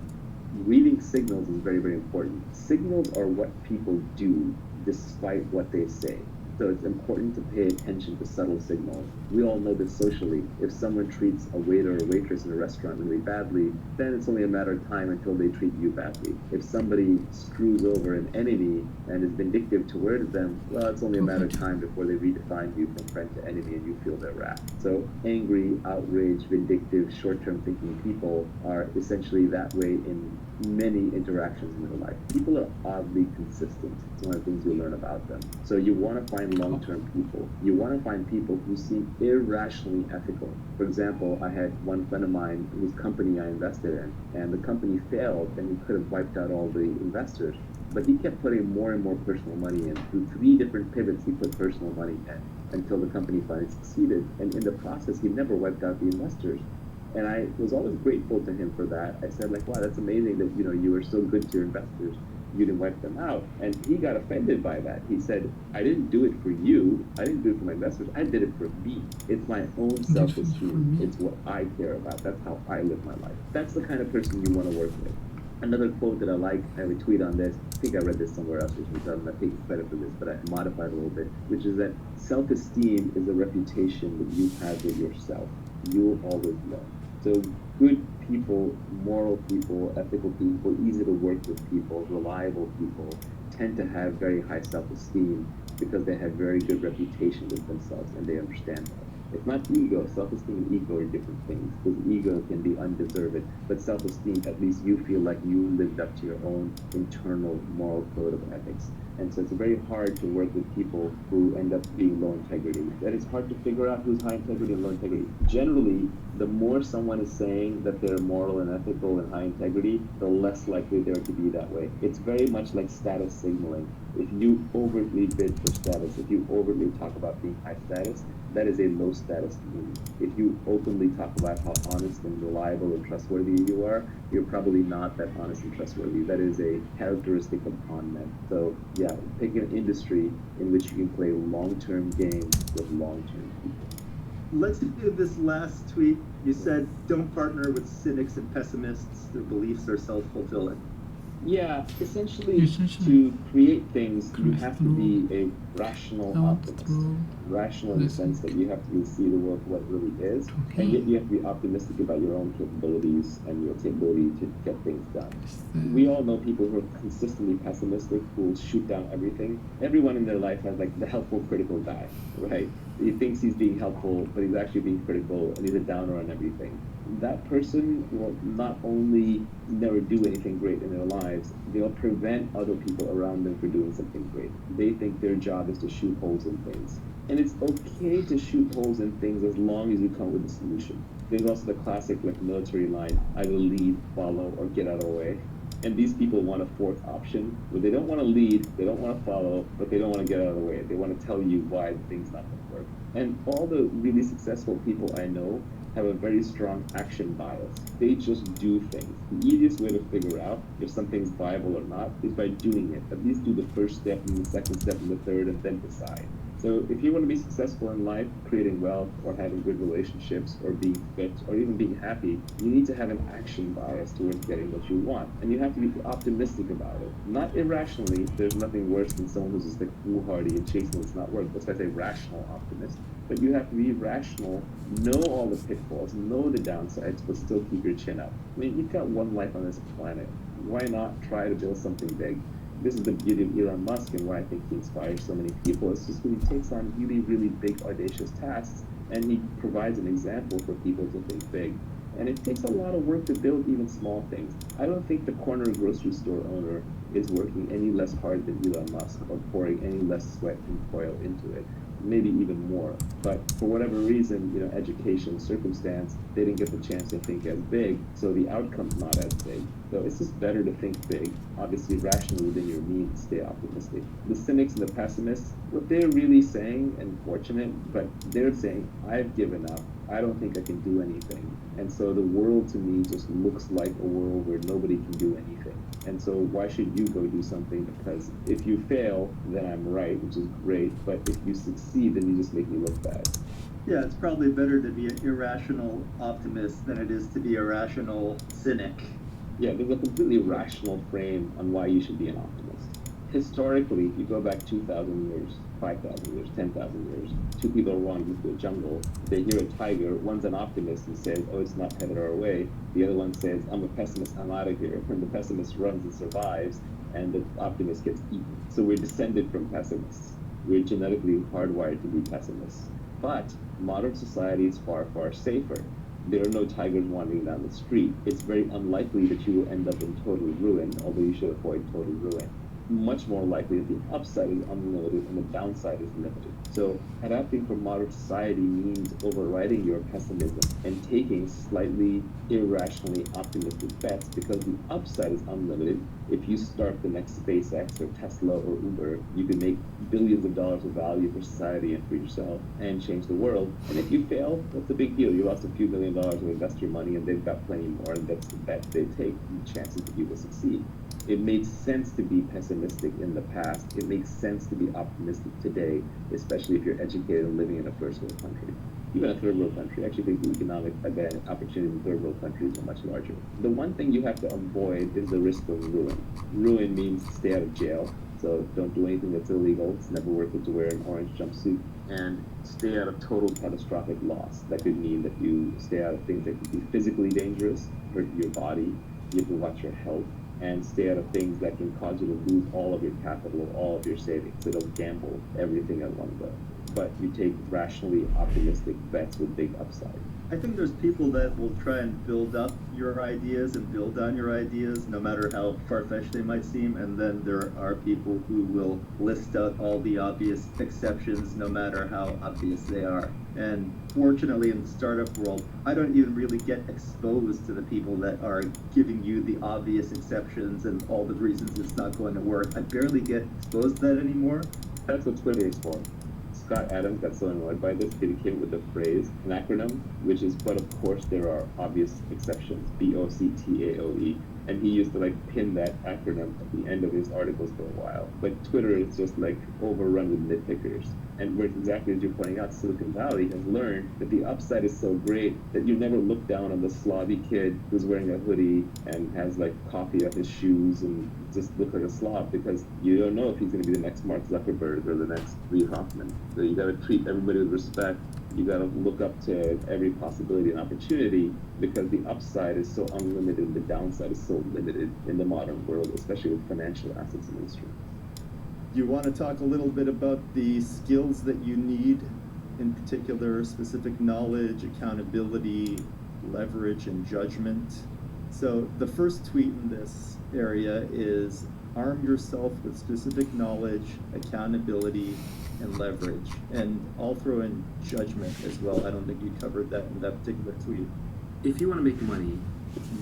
Reading signals is very, very important. Signals are what people do despite what they say. So it's important to pay attention to subtle signals. We all know that socially, if someone treats a waiter or waitress in a restaurant really badly, then it's only a matter of time until they treat you badly. If somebody screws over an enemy and is vindictive towards them, well, it's only a matter of time before they redefine you from friend to enemy and you feel their wrath. So angry, outraged, vindictive, short-term thinking people are essentially that way in many interactions in their life. People are oddly consistent. It's one of the things you learn about them. So you want to find long-term people. You want to find people who seem irrationally ethical. For example, I had one friend of mine whose company I invested in, and the company failed, and he could have wiped out all the investors. But he kept putting more and more personal money in. Through 3 different pivots, he put personal money in until the company finally succeeded. And in the process, he never wiped out the investors. And I was always grateful to him for that. I said, like, wow, that's amazing that, you were so good to your investors. You didn't wipe them out. And he got offended by that. He said, I didn't do it for you. I didn't do it for my investors. I did it for me. It's my own self-esteem. It's what I care about. That's how I live my life. That's the kind of person you want to work with. Another quote that I like, I have a tweet on this. I think I read this somewhere else, which is I'm not taking credit for this, but I modified it a little bit, which is that self-esteem is a reputation that you have with yourself. You will always know. So good people, moral people, ethical people, easy to work with people, reliable people tend to have very high self-esteem because they have very good reputation with themselves and they understand that. It's not ego. Self-esteem and ego are different things, because ego can be undeserved, but self-esteem, at least you feel like you lived up to your own internal moral code of ethics. And so it's very hard to work with people who end up being low integrity. That it's hard to figure out who's high integrity and low integrity. Generally, the more someone is saying that they're moral and ethical and high integrity, the less likely they are to be that way. It's very much like status signaling. If you overtly bid for status, if you overtly talk about being high status, that is a low status community. If you openly talk about how honest and reliable and trustworthy you are, you're probably not that honest and trustworthy. That is a characteristic of con men. So yeah, pick an industry in which you can play long-term games with long-term people. Let's do this last tweet. You said, don't partner with cynics and pessimists. Their beliefs are self-fulfilling. Yeah, essentially, to create things, you have to be a rational optimist. Rational in the sense that you have to see the world for what it really is, and yet you have to be optimistic about your own capabilities and your ability to get things done. We all know people who are consistently pessimistic, who will shoot down everything. Everyone in their life has like the helpful, critical guy, right? He thinks he's being helpful, but he's actually being critical, and he's a downer on everything. That person will not only never do anything great in their lives, they'll prevent other people around them from doing something great. They think their job is to shoot holes in things. And it's okay to shoot holes in things as long as you come with a solution. There's also the classic like military line, I will lead, follow, or get out of the way. And these people want a fourth option where they don't want to lead, they don't want to follow, but they don't want to get out of the way. They want to tell you why the thing's not going to work. And all the really successful people I know have a very strong action bias. They just do things. The easiest way to figure out if something's viable or not is by doing it. At least do the first step and the second step and the third and then decide. So if you want to be successful in life, creating wealth or having good relationships or being fit or even being happy, you need to have an action bias towards getting what you want. And you have to be optimistic about it. Not irrationally. There's nothing worse than someone who's just like foolhardy and chasing what's not work. That's why I say rational optimist. But you have to be rational, know all the pitfalls, know the downsides, but still keep your chin up. I mean, you've got one life on this planet. Why not try to build something big? This is the beauty of Elon Musk and why I think he inspires so many people. It's just when he takes on really, really big, audacious tasks, and he provides an example for people to think big. And it takes a lot of work to build even small things. I don't think the corner grocery store owner is working any less hard than Elon Musk or pouring any less sweat and toil into it. Maybe even more. But for whatever reason, education, circumstance, they didn't get the chance to think as big, so the outcome's not as big. So it's just better to think big, obviously rationally within your means, stay optimistic. The cynics and the pessimists, what they're really saying, and fortunate, but they're saying, I've given up. I don't think I can do anything. And so the world to me just looks like a world where nobody can do anything. And so why should you go do something? Because if you fail, then I'm right, which is great. But if you succeed, then you just make me look bad. Yeah, it's probably better to be an irrational optimist than it is to be a rational cynic. Yeah, there's a completely rational frame on why you should be an optimist. Historically, if you go back 2,000 years, 5,000 years, 10,000 years, two people are wandering through a jungle. They hear a tiger. One's an optimist and says, "Oh, it's not headed our way." The other one says, "I'm a pessimist. I'm out of here." And the pessimist runs and survives, and the optimist gets eaten. So we're descended from pessimists. We're genetically hardwired to be pessimists. But modern society is far, far safer. There are no tigers wandering down the street. It's very unlikely that you will end up in total ruin, although you should avoid total ruin. Much more likely that the upside is unlimited and the downside is limited. So adapting for modern society means overriding your pessimism and taking slightly irrationally optimistic bets because the upside is unlimited. If you start the next SpaceX or Tesla or Uber, you can make billions of dollars of value for society and for yourself and change the world. And if you fail, that's a big deal. You lost a few $1 million of investor money and they've got plenty more, and that's the bet they take, the chances that you will succeed. It made sense to be pessimistic in the past. It makes sense to be optimistic today, especially if you're educated and living in a first world country. Even a third world country, I actually think the economic opportunity in third world countries are much larger. The one thing you have to avoid is the risk of ruin. Ruin means stay out of jail, so don't do anything that's illegal. It's never worth it to wear an orange jumpsuit. And stay out of total catastrophic loss. That could mean that you stay out of things that could be physically dangerous, hurt your body. You have to watch your health. And stay out of things that can cause you to lose all of your capital or all of your savings. So don't gamble everything at one go. But you take rationally optimistic bets with big upside. I think there's people that will try and build up your ideas and build on your ideas, no matter how far-fetched they might seem. And then there are people who will list out all the obvious exceptions, no matter how obvious they are. And fortunately, in the startup world, I don't even really get exposed to the people that are giving you the obvious exceptions and all the reasons it's not going to work. I barely get exposed to that anymore. That's what Twitter is for. Scott Adams got so annoyed by this, he came with the phrase, an acronym, which is, but of course there are obvious exceptions, BOCTAOE. And he used to pin that acronym at the end of his articles for a while. But Twitter is just overrun with nitpickers. And where exactly as you're pointing out, Silicon Valley has learned that the upside is so great that you never look down on the slobby kid who's wearing a hoodie and has coffee up his shoes and just look like a slob, because you don't know if he's going to be the next Mark Zuckerberg or the next Reid Hoffman. So you got to treat everybody with respect. You got to look up to every possibility and opportunity, because the upside is so unlimited and the downside is so limited in the modern world, especially with financial assets and instruments. Do you want to talk a little bit about the skills that you need, in particular specific knowledge, accountability, leverage, and judgment? So the first tweet in this area is arm yourself with specific knowledge, accountability, and leverage. And I'll throw in judgment as well. I don't think you covered that in that particular tweet. If you want to make money,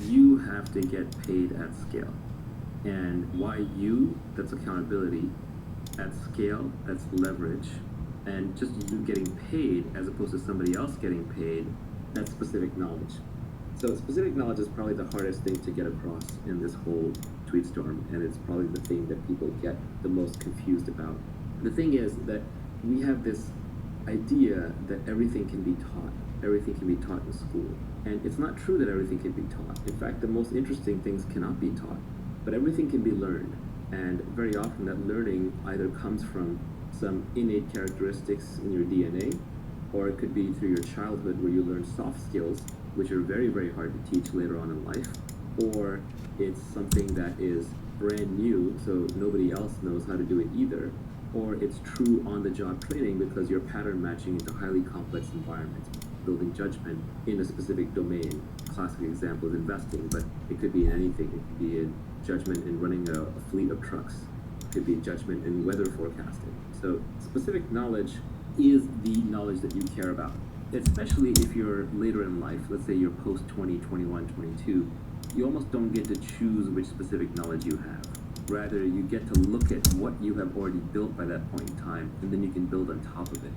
you have to get paid at scale. And why you, that's accountability. At scale, that's leverage. And just you getting paid as opposed to somebody else getting paid, that's specific knowledge. So specific knowledge is probably the hardest thing to get across in this whole tweet storm, and it's probably the thing that people get the most confused about. The thing is that we have this idea that everything can be taught. Everything can be taught in school. And it's not true that everything can be taught. In fact, the most interesting things cannot be taught. But everything can be learned. And very often that learning either comes from some innate characteristics in your DNA, or it could be through your childhood where you learn soft skills, which are very, very hard to teach later on in life, or it's something that is brand new, so nobody else knows how to do it either, or it's true on-the-job training because you're pattern matching into highly complex environments, building judgment in a specific domain. Classic example is investing, but it could be in anything. It could be in judgment in running a fleet of trucks. It could be judgment in weather forecasting. So specific knowledge is the knowledge that you care about, especially if you're later in life. Let's say you're post 20, 21, 22. You almost don't get to choose which specific knowledge you have. Rather, you get to look at what you have already built by that point in time, and then you can build on top of it.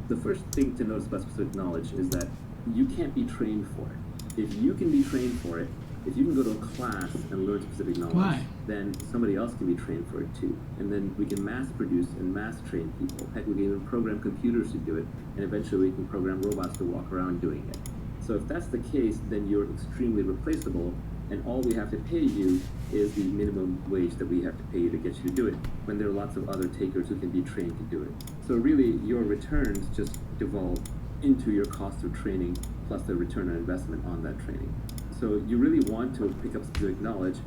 The first thing to notice about specific knowledge is that you can't be trained for it. If you can be trained for it, if you can go to a class and learn specific knowledge, then somebody else can be trained for it too. And then we can mass produce and mass train people. Heck, we can even program computers to do it, and eventually we can program robots to walk around doing it. So if that's the case, then you're extremely replaceable, and all we have to pay you is the minimum wage that we have to pay you to get you to do it, when there are lots of other takers who can be trained to do it. So really, your returns just devolve into your cost of training plus the return on investment on that training. So you really want to pick up specific knowledge.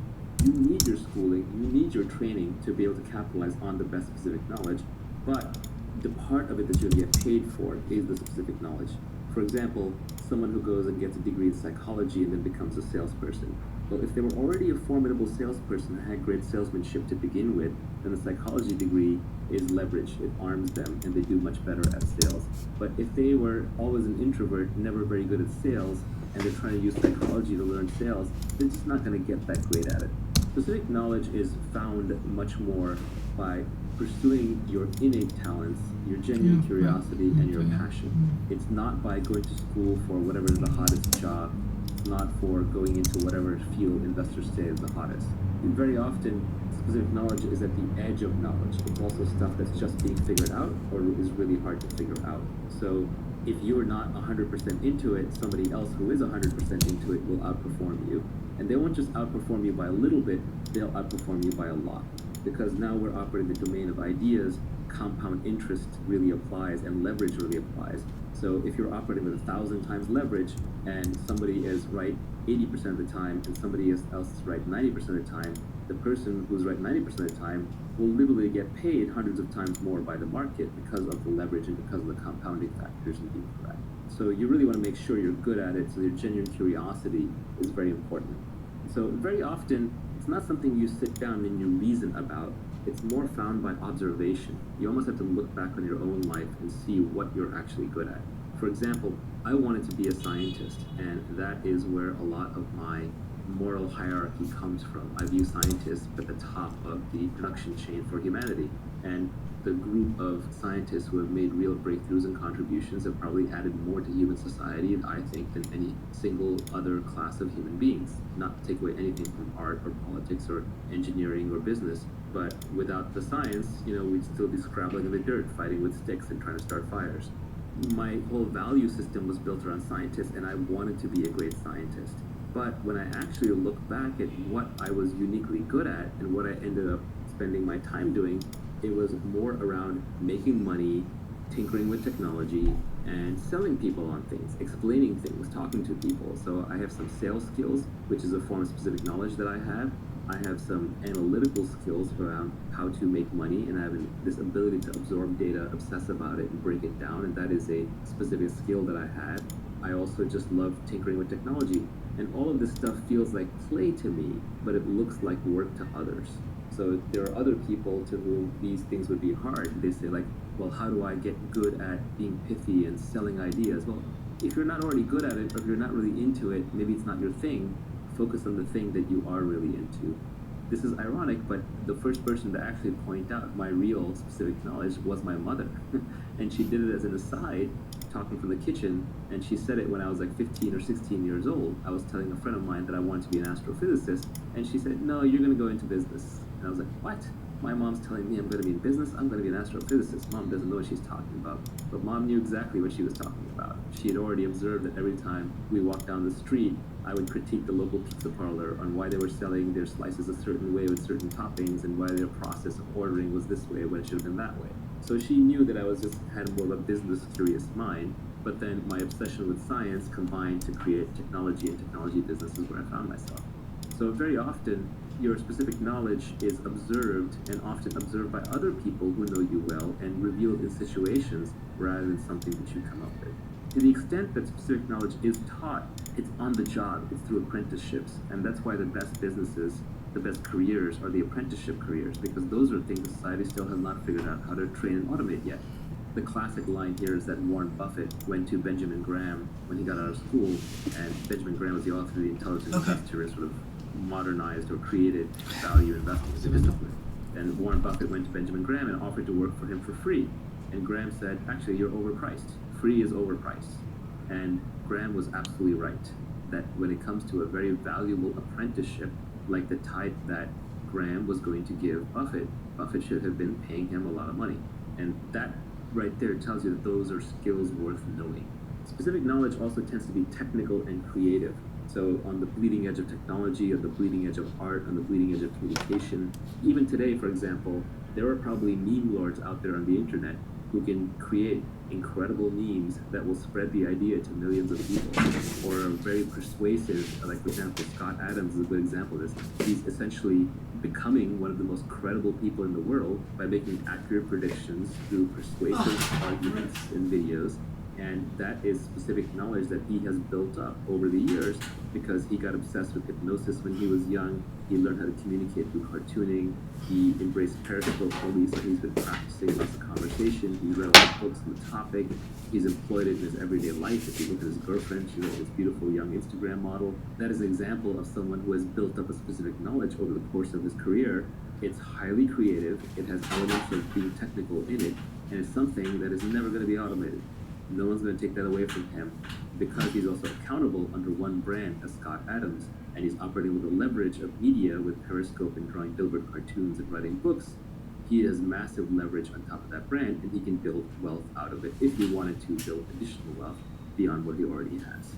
You need your schooling, you need your training to be able to capitalize on the best specific knowledge, but the part of it that you'll get paid for is the specific knowledge. For example, someone who goes and gets a degree in psychology and then becomes a salesperson. Well, if they were already a formidable salesperson and had great salesmanship to begin with, then the psychology degree is leverage. It arms them and they do much better at sales. But if they were always an introvert, never very good at sales, and they're trying to use psychology to learn sales, they're just not going to get that great at it. Specific knowledge is found much more by pursuing your innate talents, your genuine curiosity, and your passion. It's not by going to school for whatever is the hottest job. It's not for going into whatever field investors say is the hottest. And very often, specific knowledge is at the edge of knowledge. It's also stuff that's just being figured out or is really hard to figure out. So if you're not 100% into it, somebody else who is 100% into it will outperform you. And they won't just outperform you by a little bit, they'll outperform you by a lot. Because now we're operating the domain of ideas, compound interest really applies and leverage really applies. So if you're operating with 1,000 times leverage and somebody is right 80% of the time and somebody else is right 90% of the time, the person who's right 90% of the time will literally get paid hundreds of times more by the market because of the leverage and because of the compounding factors and being correct. So you really want to make sure you're good at it, so your genuine curiosity is very important. So very often, it's not something you sit down and you reason about. It's more found by observation. You almost have to look back on your own life and see what you're actually good at. For example, I wanted to be a scientist, and that is where a lot of my moral hierarchy comes from. I view scientists at the top of the production chain for humanity, and the group of scientists who have made real breakthroughs and contributions have probably added more to human society, I think, than any single other class of human beings. Not to take away anything from art or politics or engineering or business, but without the science, we'd still be scrabbling in the dirt, fighting with sticks and trying to start fires. My whole value system was built around scientists, and I wanted to be a great scientist. But when I actually look back at what I was uniquely good at and what I ended up spending my time doing, it was more around making money, tinkering with technology, and selling people on things, explaining things, talking to people. So I have some sales skills, which is a form of specific knowledge that I have. I have some analytical skills around how to make money, and I have this ability to absorb data, obsess about it, and break it down, and that is a specific skill that I had. I also just love tinkering with technology, and all of this stuff feels like play to me, but it looks like work to others. So there are other people to whom these things would be hard. They say like, well, how do I get good at being pithy and selling ideas? Well, if you're not already good at it, or if you're not really into it, maybe it's not your thing. Focus on the thing that you are really into. This is ironic, but the first person to actually point out my real specific knowledge was my mother. And she did it as an aside, talking from the kitchen, and she said it when I was like 15 or 16 years old. I was telling a friend of mine that I wanted to be an astrophysicist, and she said, no, you're going to go into business. And I was like, what? My mom's telling me I'm going to be in business? I'm going to be an astrophysicist. Mom doesn't know what she's talking about. But Mom knew exactly what she was talking about. She had already observed that every time we walked down the street, I would critique the local pizza parlor on why they were selling their slices a certain way with certain toppings and why their process of ordering was this way when it should have been that way. So she knew that I had more of a business curious mind, but then my obsession with science combined to create technology and technology businesses where I found myself. So very often, your specific knowledge is observed and often observed by other people who know you well and revealed in situations rather than something that you come up with. To the extent that specific knowledge is taught, it's on the job, it's through apprenticeships, and that's why the best businesses, the best careers are the apprenticeship careers, because those are things society still has not figured out how to train and automate yet. The classic line here is that Warren Buffett went to Benjamin Graham when he got out of school, and Benjamin Graham was the author of The Intelligent Investor, and sort of modernized or created value investing as a discipline. And Warren Buffett went to Benjamin Graham and offered to work for him for free. And Graham said, actually, you're overpriced. Free is overpriced. And Graham was absolutely right, that when it comes to a very valuable apprenticeship, like the type that Graham was going to give Buffett, Buffett should have been paying him a lot of money. And that right there tells you that those are skills worth knowing. Specific knowledge also tends to be technical and creative. So on the bleeding edge of technology, on the bleeding edge of art, on the bleeding edge of communication. Even today, for example, there are probably meme lords out there on the internet who can create incredible memes that will spread the idea to millions of people, or are very persuasive. Like, for example, Scott Adams is a good example of this. He's essentially becoming one of the most credible people in the world by making accurate predictions through persuasive arguments and videos. And that is specific knowledge that he has built up over the years because he got obsessed with hypnosis when he was young. He learned how to communicate through cartooning. He embraced Periscope fully, so he's been practicing lots of conversation. He's read a lot of books on the topic. He's employed it in his everyday life. If you look at his girlfriend, she's this beautiful young Instagram model. That is an example of someone who has built up a specific knowledge over the course of his career. It's highly creative. It has elements of being technical in it, and it's something that is never going to be automated. No one's going to take that away from him because he's also accountable under one brand as Scott Adams, and he's operating with the leverage of media with Periscope and drawing billboard cartoons and writing books. He has massive leverage on top of that brand, and he can build wealth out of it if he wanted to build additional wealth beyond what he already has.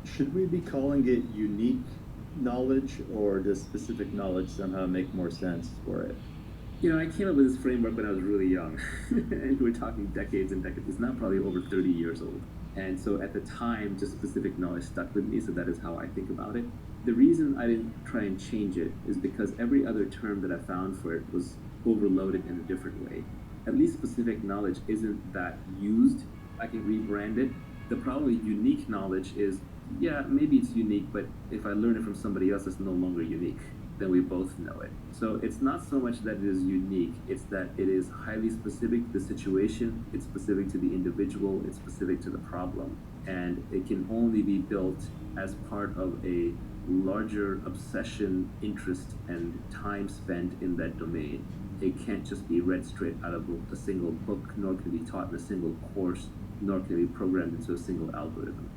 Should we be calling it unique knowledge, or does specific knowledge somehow make more sense for it? You know, I came up with this framework when I was really young, and we're talking decades and decades. It's now probably over 30 years old. And so at the time, just specific knowledge stuck with me, so that is how I think about it. The reason I didn't try and change it is because every other term that I found for it was overloaded in a different way. At least specific knowledge isn't that used. I can rebrand it. The problem with unique knowledge is, yeah, maybe it's unique, but if I learn it from somebody else, it's no longer unique. Then we both know it. So it's not so much that it is unique, it's that it is highly specific to the situation, it's specific to the individual, it's specific to the problem. And it can only be built as part of a larger obsession, interest, and time spent in that domain. It can't just be read straight out of a single book, nor can it be taught in a single course, nor can it be programmed into a single algorithm.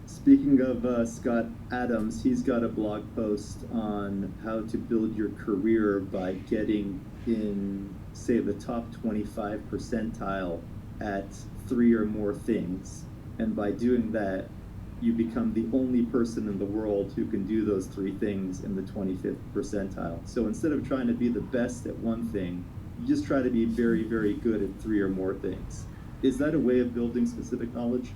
Speaking of Scott Adams, he's got a blog post on how to build your career by getting in, say, the top 25 percentile at 3 or more things. And by doing that, you become the only person in the world who can do those 3 things in the 25th percentile. So instead of trying to be the best at one thing, you just try to be very, very good at 3 or more things. Is that a way of building specific knowledge?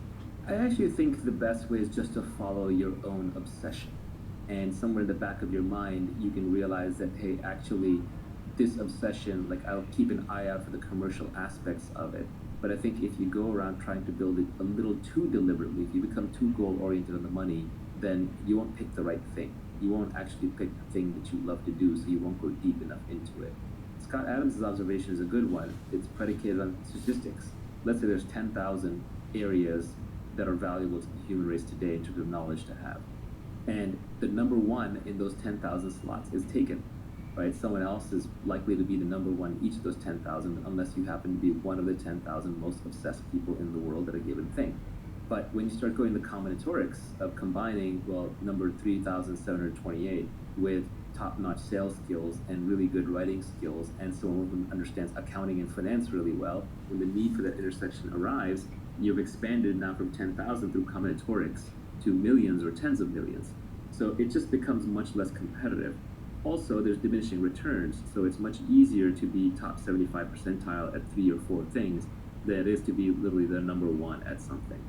I actually think the best way is just to follow your own obsession. And somewhere in the back of your mind, you can realize that, hey, actually, this obsession, like, I'll keep an eye out for the commercial aspects of it. But I think if you go around trying to build it a little too deliberately, if you become too goal-oriented on the money, then you won't pick the right thing. You won't actually pick the thing that you love to do, so you won't go deep enough into it. Scott Adams' observation is a good one. It's predicated on statistics. Let's say there's 10,000 areas that are valuable to the human race today in terms of knowledge to have. And the number one in those 10,000 slots is taken, right? Someone else is likely to be the number one in each of those 10,000 unless you happen to be one of the 10,000 most obsessed people in the world at a given thing. But when you start going the combinatorics of combining, well, number 3,728 with top-notch sales skills and really good writing skills and someone who understands accounting and finance really well, when the need for that intersection arrives, you've expanded now from 10,000 through combinatorics to millions or tens of millions. So it just becomes much less competitive. Also, there's diminishing returns, so it's much easier to be top 75 percentile at 3 or 4 things than it is to be literally the number one at something.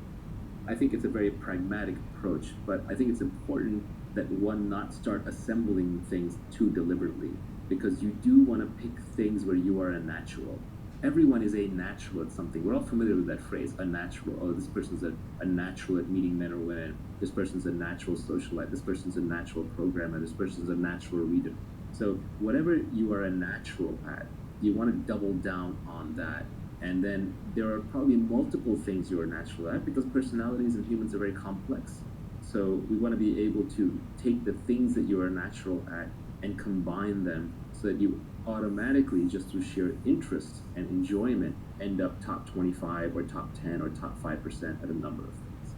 I think it's a very pragmatic approach, but I think it's important that one not start assembling things too deliberately, because you do want to pick things where you are a natural. Everyone is a natural at something. We're all familiar with that phrase, a natural. Oh, this person's a natural at meeting men or women. This person's a natural socialite. This person's a natural programmer. This person's a natural reader. So whatever you are a natural at, you want to double down on that. And then there are probably multiple things you're natural at, because personalities and humans are very complex. So we want to be able to take the things that you are natural at and combine them so that you automatically, just through sheer interest and enjoyment, end up top 25 or top 10 or top 5% at a number of things.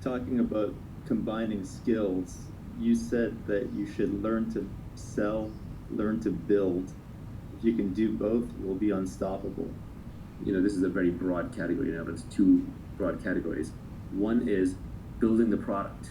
Talking about combining skills, you said that you should learn to sell, learn to build. If you can do both, you'll be unstoppable. You know, this is a very broad category now, but it's 2 broad categories. One is building the product,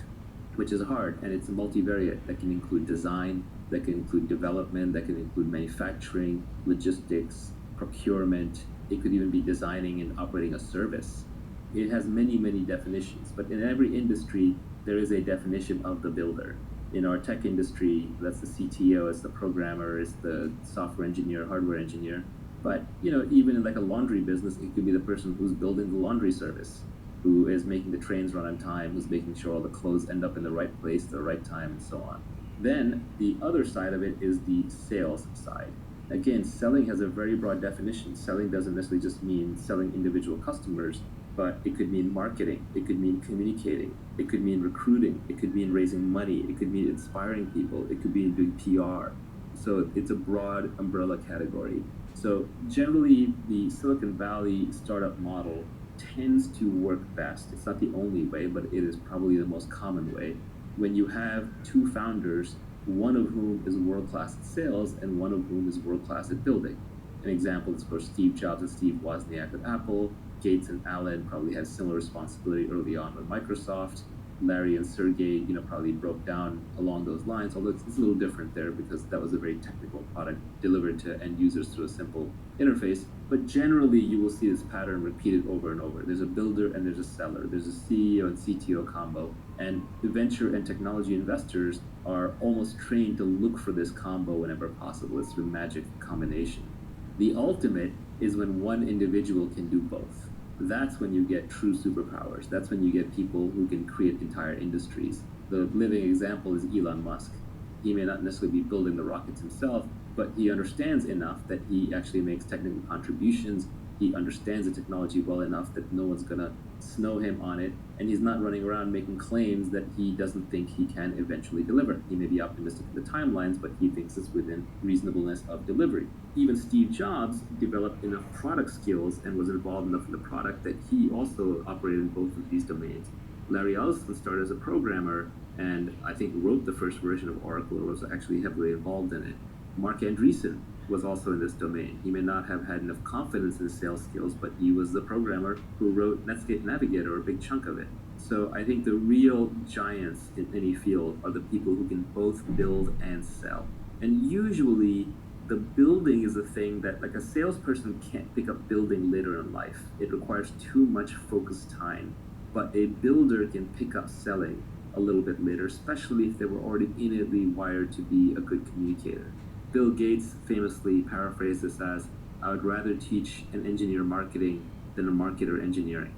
which is hard, and it's multivariate. That can include design, that can include development, that can include manufacturing, logistics, procurement. It could even be designing and operating a service. It has many, many definitions, but in every industry, there is a definition of the builder. In our tech industry, that's the CTO, it's the programmer, it's the software engineer, hardware engineer. But even in like a laundry business, it could be the person who's building the laundry service, who is making the trains run on time, who's making sure all the clothes end up in the right place at the right time, and so on. Then the other side of it is the sales side. Again, selling has a very broad definition. Selling doesn't necessarily just mean selling individual customers, but it could mean marketing, it could mean communicating, it could mean recruiting, it could mean raising money, it could mean inspiring people, it could be doing PR. So it's a broad umbrella category. So generally, the Silicon Valley startup model tends to work best. It's not the only way, but it is probably the most common way. When you have two founders, one of whom is world-class at sales and one of whom is world-class at building. An example is, of course, Steve Jobs and Steve Wozniak at Apple. Gates and Allen probably had similar responsibility early on with Microsoft. Larry and Sergey, probably broke down along those lines, although it's a little different there because that was a very technical product delivered to end users through a simple interface. But generally, you will see this pattern repeated over and over. There's a builder and there's a seller. There's a CEO and CTO combo. And the venture and technology investors are almost trained to look for this combo whenever possible. It's the magic combination. The ultimate is when one individual can do both. That's when you get true superpowers. That's when you get people who can create entire industries. The living example is Elon Musk. He may not necessarily be building the rockets himself, but he understands enough that he actually makes technical contributions. He understands the technology well enough that no one's going to snow him on it, and he's not running around making claims that he doesn't think he can eventually deliver. He may be optimistic in the timelines, but he thinks it's within reasonableness of delivery. Even Steve Jobs developed enough product skills and was involved enough in the product that he also operated in both of these domains. Larry Ellison started as a programmer and I think wrote the first version of Oracle or was actually heavily involved in it. Mark Andreessen was also in this domain. He may not have had enough confidence in his sales skills, but he was the programmer who wrote Netscape Navigator, a big chunk of it. So I think the real giants in any field are the people who can both build and sell. And usually the building is a thing that like a salesperson can't pick up building later in life. It requires too much focused time. But a builder can pick up selling a little bit later, especially if they were already innately wired to be a good communicator. Bill Gates famously paraphrased this as, I would rather teach an engineer marketing than a marketer engineering.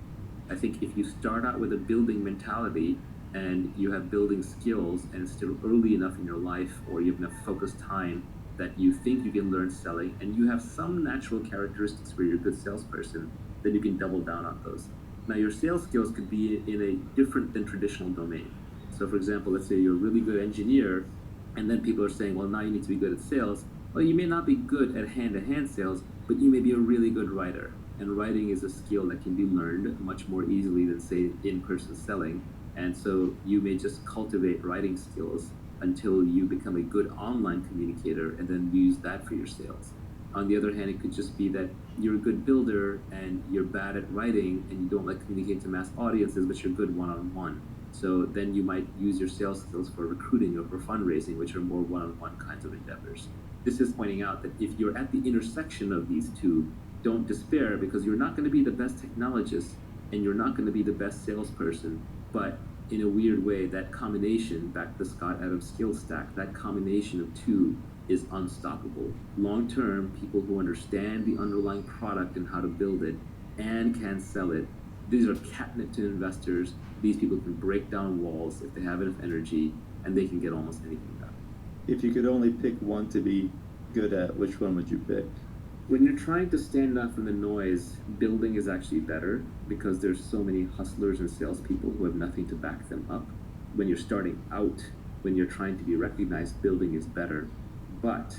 I think if you start out with a building mentality and you have building skills and it's still early enough in your life or you have enough focused time that you think you can learn selling and you have some natural characteristics where you're a good salesperson, then you can double down on those. Now your sales skills could be in a different than traditional domain. So for example, let's say you're a really good engineer and then people are saying, well, now you need to be good at sales. Well, you may not be good at hand-to-hand sales, but you may be a really good writer. And writing is a skill that can be learned much more easily than, say, in-person selling. And so you may just cultivate writing skills until you become a good online communicator and then use that for your sales. On the other hand, it could just be that you're a good builder and you're bad at writing and you don't like communicate to mass audiences, but you're good one-on-one. So then you might use your sales skills for recruiting or for fundraising, which are more one-on-one kinds of endeavors. This is pointing out that if you're at the intersection of these two, don't despair because you're not going to be the best technologist and you're not going to be the best salesperson, but in a weird way, that combination, back to Scott Adams' skill stack, that combination of two is unstoppable. Long-term, people who understand the underlying product and how to build it and can sell it, these are catnip to investors. These people can break down walls if they have enough energy, and they can get almost anything done. If you could only pick one to be good at, which one would you pick? When you're trying to stand out from the noise, building is actually better because there's so many hustlers and salespeople who have nothing to back them up. When you're starting out, when you're trying to be recognized, building is better. But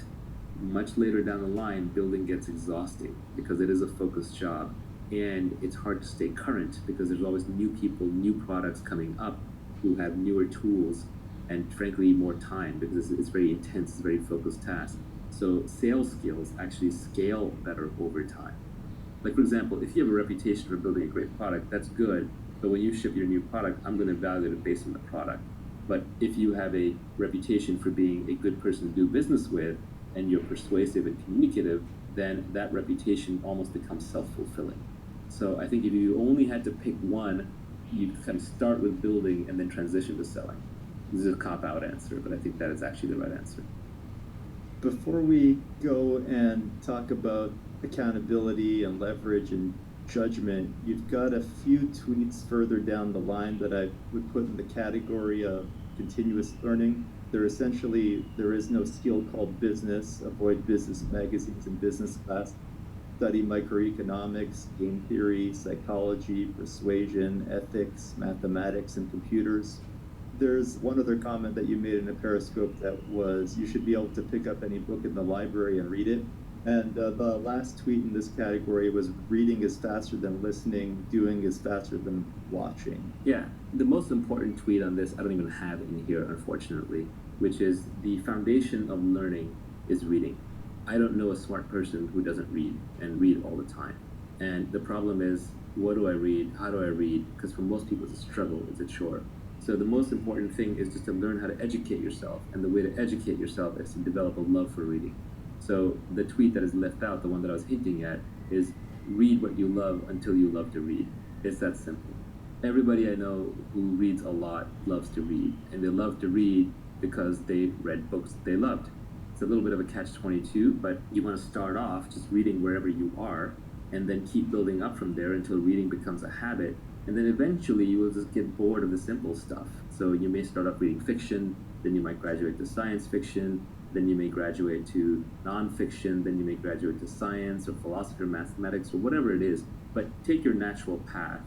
much later down the line, building gets exhausting because it is a focused job. And it's hard to stay current because there's always new people, new products coming up who have newer tools and frankly more time because it's very intense, it's a very focused task. So sales skills actually scale better over time. Like for example, if you have a reputation for building a great product, that's good, But when you ship your new product, I'm going to evaluate it based on the product. But if you have a reputation for being a good person to do business with, and you're persuasive and communicative, then that reputation almost becomes self-fulfilling. So I think if you only had to pick one, you'd kind of start with building and then transition to selling. This is a cop-out answer, but I think that is actually the right answer. Before we go and talk about accountability and leverage and judgment, you've got a few tweets further down the line that I would put in the category of continuous learning. There is no skill called business. Avoid business magazines and business class. Study microeconomics, game theory, psychology, persuasion, ethics, mathematics, and computers. There's one other comment that you made in a Periscope that was you should be able to pick up any book in the library and read it. And the last tweet in this category was reading is faster than listening, doing is faster than watching. Yeah, the most important tweet on this, I don't even have in here, unfortunately, which is the foundation of learning is reading. I don't know a smart person who doesn't read and read all the time. And the problem is, what do I read? How do I read? Because for most people, it's a struggle, it's a chore. So the most important thing is just to learn how to educate yourself. And the way to educate yourself is to develop a love for reading. So the tweet that is left out, the one that I was hinting at, is read what you love until you love to read. It's that simple. Everybody I know who reads a lot loves to read. And they love to read because they read books that they loved. It's a little bit of a catch-22, but you want to start off just reading wherever you are and then keep building up from there until reading becomes a habit. And then eventually you will just get bored of the simple stuff. So you may start off reading fiction, then you might graduate to science fiction, then you may graduate to nonfiction, then you may graduate to science or philosophy or mathematics or whatever it is. But take your natural path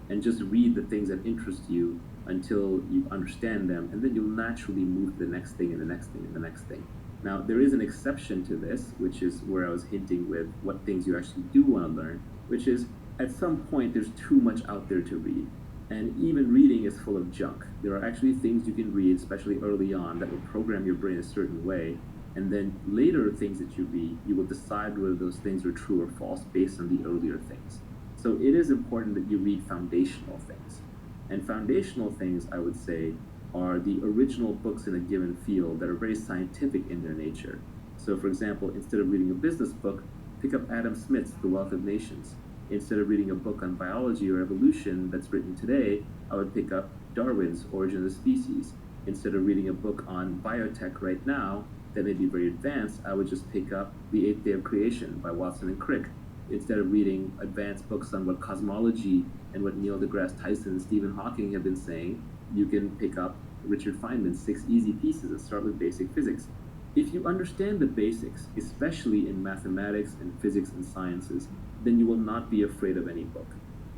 and just read the things that interest you until you understand them, and then you'll naturally move to the next thing and the next thing and the next thing. Now, there is an exception to this, which is where I was hinting with what things you actually do want to learn, which is at some point there's too much out there to read. And even reading is full of junk. There are actually things you can read, especially early on, that will program your brain a certain way. And then later things that you read, you will decide whether those things are true or false based on the earlier things. So it is important that you read foundational things. And foundational things, I would say, are the original books in a given field that are very scientific in their nature. So for example, instead of reading a business book, pick up Adam Smith's The Wealth of Nations. Instead of reading a book on biology or evolution that's written today, I would pick up Darwin's Origin of the Species. Instead of reading a book on biotech right now that may be very advanced, I would just pick up The Eighth Day of Creation by Watson and Crick. Instead of reading advanced books on what cosmology and what Neil deGrasse Tyson and Stephen Hawking have been saying, you can pick up Richard Feynman's 6 Easy Pieces that start with basic physics. If you understand the basics, especially in mathematics and physics and sciences, then you will not be afraid of any book.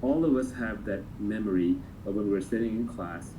All of us have that memory of when we're sitting in class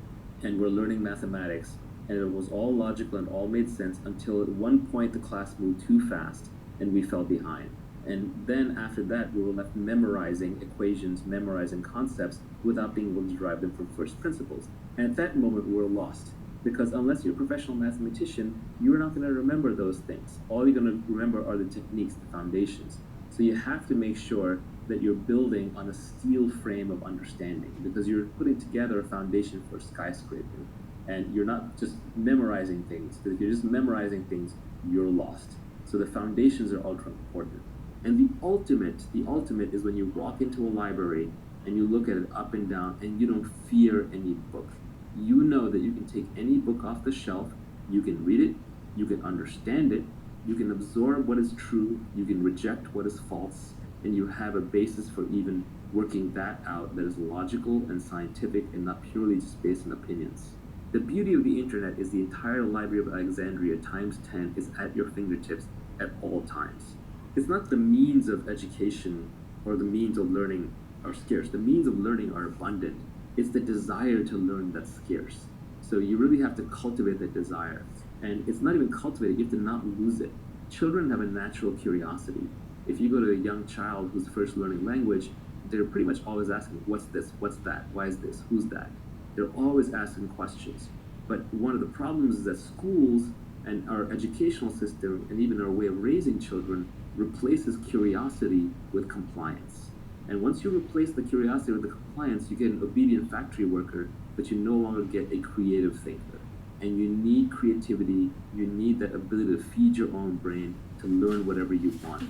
and we're learning mathematics, and it was all logical and all made sense until at one point the class moved too fast and we fell behind. And then after that, we were left memorizing equations, memorizing concepts without being able to derive them from first principles. And at that moment, we were lost. Because unless you're a professional mathematician, you're not going to remember those things. All you're going to remember are the techniques, the foundations. So you have to make sure that you're building on a steel frame of understanding, because you're putting together a foundation for a skyscraper. And you're not just memorizing things, because if you're just memorizing things, you're lost. So the foundations are ultra important. And the ultimate is when you walk into a library and you look at it up and down and you don't fear any book. You know that you can take any book off the shelf, you can read it, you can understand it, you can absorb what is true, you can reject what is false, and you have a basis for even working that out that is logical and scientific and not purely just based on opinions. The beauty of the internet is the entire Library of Alexandria times 10 is at your fingertips at all times. It's not the means of education or the means of learning are scarce. The means of learning are abundant. It's the desire to learn that's scarce. So you really have to cultivate that desire. And it's not even cultivated, you have to not lose it. Children have a natural curiosity. If you go to a young child who's first learning language, they're pretty much always asking, what's this, what's that, why is this, who's that? They're always asking questions. But one of the problems is that schools and our educational system and even our way of raising children replaces curiosity with compliance. And once you replace the curiosity with the compliance, you get an obedient factory worker, but you no longer get a creative thinker. And you need creativity, you need that ability to feed your own brain to learn whatever you want.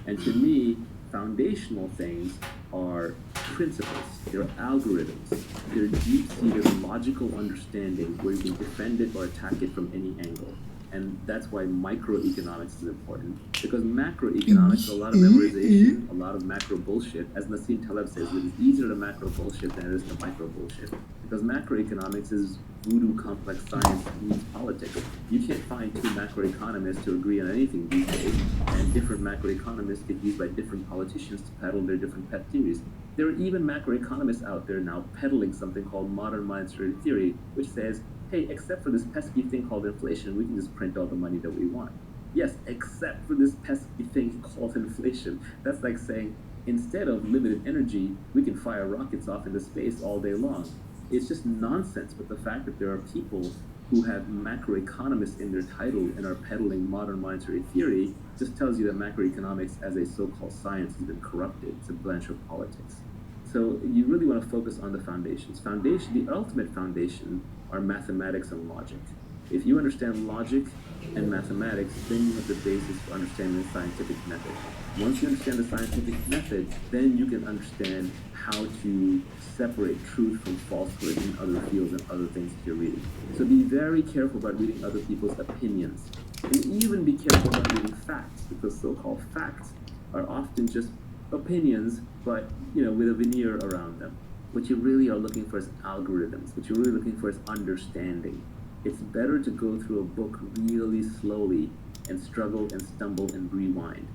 And to me, foundational things are principles, they're algorithms, they're deep-seated logical understanding where you can defend it or attack it from any angle. And that's why microeconomics is important, because macroeconomics, a lot of memorization, a lot of macro bullshit. As Nassim Taleb says, it is easier to macro bullshit than it is to micro bullshit. Because macroeconomics is voodoo complex science meets politics. You can't find two macroeconomists to agree on anything these days, and different macroeconomists get used by different politicians to peddle their different pet theories. There are even macroeconomists out there now peddling something called modern monetary theory, which says, hey, except for this pesky thing called inflation, we can just print all the money that we want. Yes, except for this pesky thing called inflation. That's like saying, instead of limited energy, we can fire rockets off into space all day long. It's just nonsense, but the fact that there are people who have macroeconomists in their title and are peddling modern monetary theory just tells you that macroeconomics as a so-called science has been corrupted. It's a branch of politics. So you really want to focus on the foundations. The ultimate foundation are mathematics and logic. If you understand logic and mathematics, then you have the basis for understanding the scientific method. Once you understand the scientific method, then you can understand how to separate truth from falsehood in other fields and other things that you're reading. So be very careful about reading other people's opinions. And even be careful about reading facts, because so-called facts are often just opinions, but with a veneer around them. What you really are looking for is algorithms. What you're really looking for is understanding. It's better to go through a book really slowly and struggle and stumble and rewind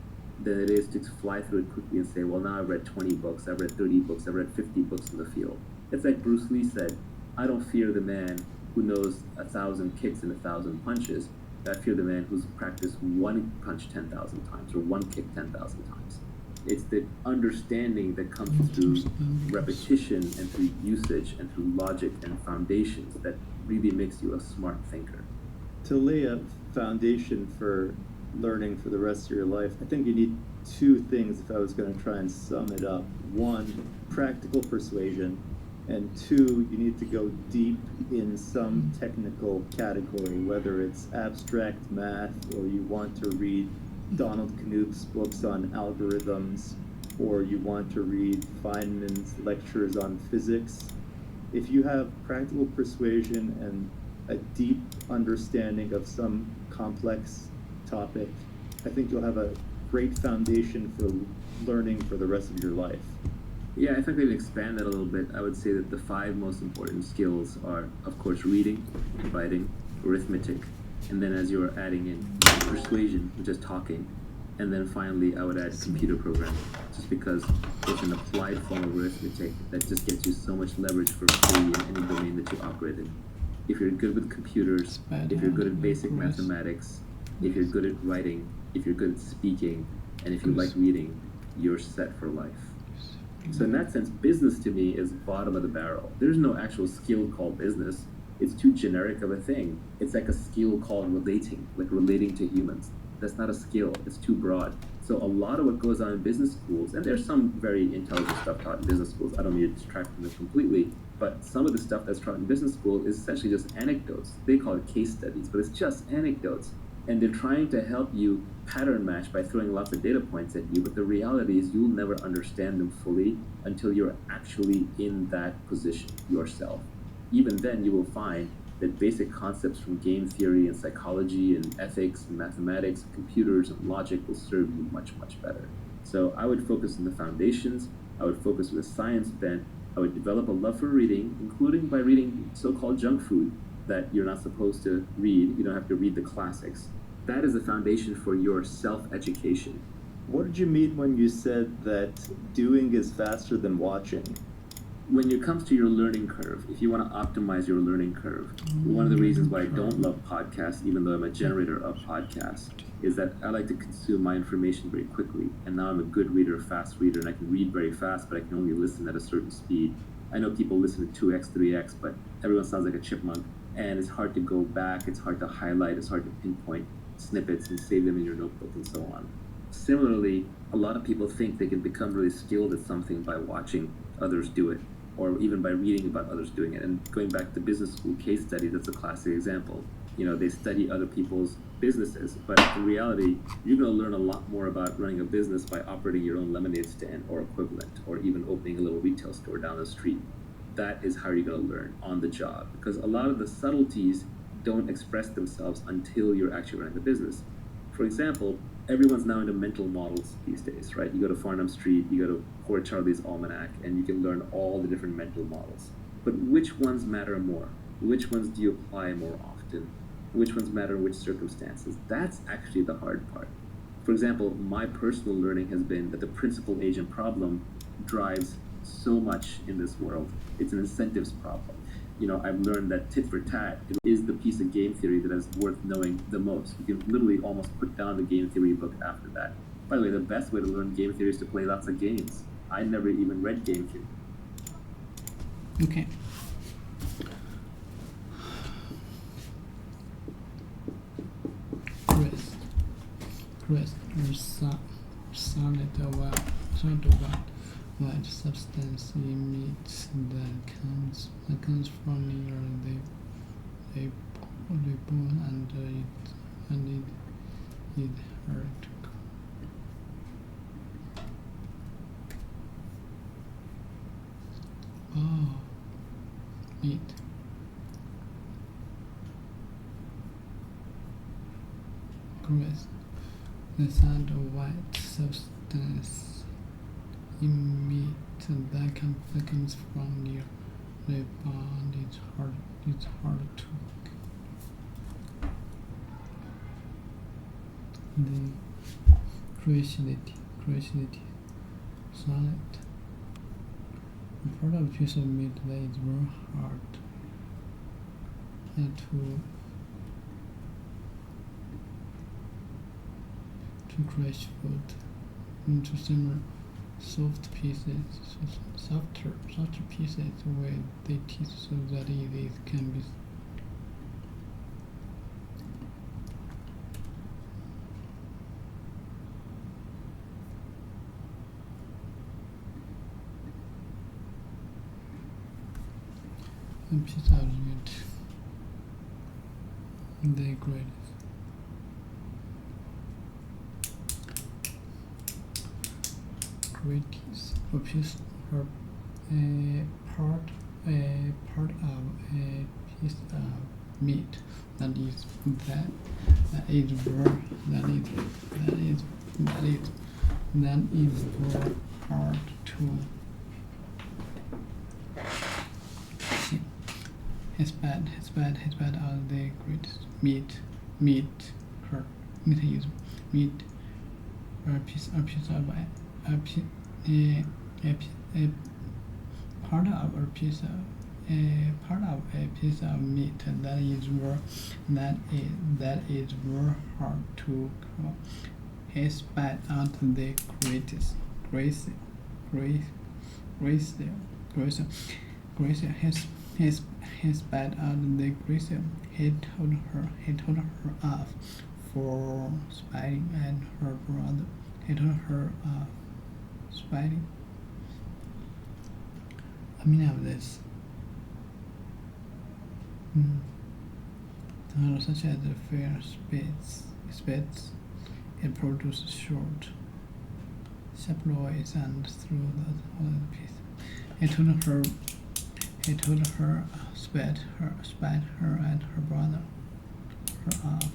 than it is to fly through it quickly and say, well, now I've read 20 books, I've read 30 books, I've read 50 books in the field. It's like Bruce Lee said, I don't fear the man who knows 1,000 kicks and 1,000 punches. I fear the man who's practiced one punch 10,000 times or one kick 10,000 times. It's the understanding that comes through repetition and through usage and through logic and foundations that really makes you a smart thinker. To lay a foundation for learning for the rest of your life, I think you need two things if I was going to try and sum it up. One, practical persuasion, and two, you need to go deep in some technical category, whether it's abstract math or you want to read Donald Knuth's books on algorithms, or you want to read Feynman's lectures on physics. If you have practical persuasion and a deep understanding of some complex topic, I think you'll have a great foundation for learning for the rest of your life. Yeah, if I could expand that a little bit, I would say that the 5 most important skills are, of course, reading, writing, arithmetic, and then as you are adding in persuasion, which is talking, and then finally I would add computer programming, just because it's an applied form of arithmetic that just gets you so much leverage for free in any domain that you operate in. If you're good with computers, if you're good at basic mathematics, if you're good at writing, if you're good at speaking, and if you like reading, you're set for life. So in that sense, business to me is bottom of the barrel. There's no actual skill called business. It's too generic of a thing. It's like a skill called relating, like relating to humans. That's not a skill. It's too broad. So a lot of what goes on in business schools, and there's some very intelligent stuff taught in business schools. I don't mean to distract from it completely, but some of the stuff that's taught in business school is essentially just anecdotes. They call it case studies, but it's just anecdotes. And they're trying to help you pattern match by throwing lots of data points at you, but the reality is you'll never understand them fully until you're actually in that position yourself. Even then, you will find that basic concepts from game theory and psychology and ethics and mathematics, computers and logic will serve you much, much better. So I would focus on the foundations. I would focus with a science bent. I would develop a love for reading, including by reading so-called junk food that you're not supposed to read. You don't have to read the classics. That is the foundation for your self-education. What did you mean when you said that doing is faster than watching? When it comes to your learning curve, if you want to optimize your learning curve, one of the reasons why I don't love podcasts, even though I'm a generator of podcasts, is that I like to consume my information very quickly. And now I'm a good reader, a fast reader, and I can read very fast, but I can only listen at a certain speed. I know people listen at 2x, 3x, but everyone sounds like a chipmunk. And it's hard to go back, it's hard to highlight, it's hard to pinpoint snippets and save them in your notebook and so on. Similarly, a lot of people think they can become really skilled at something by watching others do it, or even by reading about others doing it. And going back to business school case study, that's a classic example. They study other people's businesses, but in reality, you're going to learn a lot more about running a business by operating your own lemonade stand or equivalent, or even opening a little retail store down the street. That is how you're going to learn on the job, because a lot of the subtleties don't express themselves until you're actually running the business. For example, everyone's now into mental models these days, right? You go to Farnham Street, you go to Poor Charlie's Almanac, and you can learn all the different mental models. But which ones matter more? Which ones do you apply more often? Which ones matter in which circumstances? That's actually the hard part. For example, my personal learning has been that the principal agent problem drives so much in this world. It's an incentives problem. I've learned that tit for tat is the piece of game theory that is worth knowing the most. You can literally almost put down the game theory book after that. By the way, the best way to learn game theory is to play lots of games. I never even read game theory. Okay. Crest solid white substance emits that comes from near the bone and it hurt. Meat. Crest. The sound of white substance emit that comes from near the bone. It's hard to the cruciality solid. A part of a piece of meat that is very hard and to crush food into similar softer pieces with the teeth so that it can be a piece of meat. The greatest. Critics a piece of a part of a piece of meat that is very hard to see. His bad are the greatest meat a piece of a part of a piece of meat that is very hard to cut. He spat out the greatest. Grace. He spat out the grace. He told her off for spitting at her brother. He told her off spitting. I mean, of this. Such as the fair spits, it produces short, saploids and through the other piece. He told her spat her and her brother her off.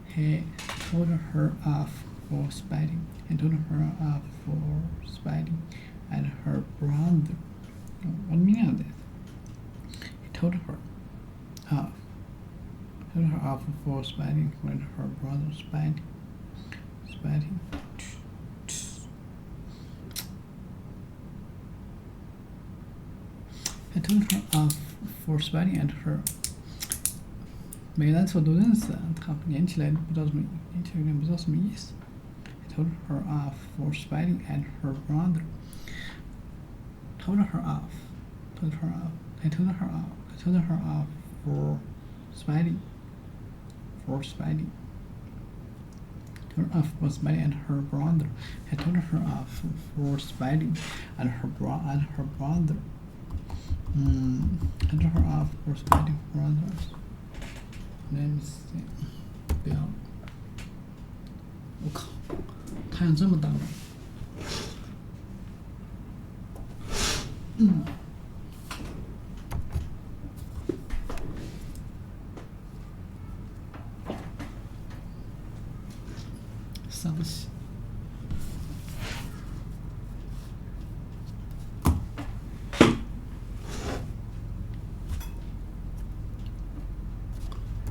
He told her off for spitting. He told her off for spitting at her brother. What meaning of this? He told her off. Told her off for spitting when her brother spitting. I told her off for spitting at her. 每个单词我都认识，它连起来不知道什么，连起来有点不知道什么意思。I told her off for spitting at her brother. Told her off. I told her off for spitting. told her off for spelling and her brother. I told her off for spelling and her brother. I told her off for spelling brothers. Let me see. 不要，我靠，太阳这么大吗？伤心。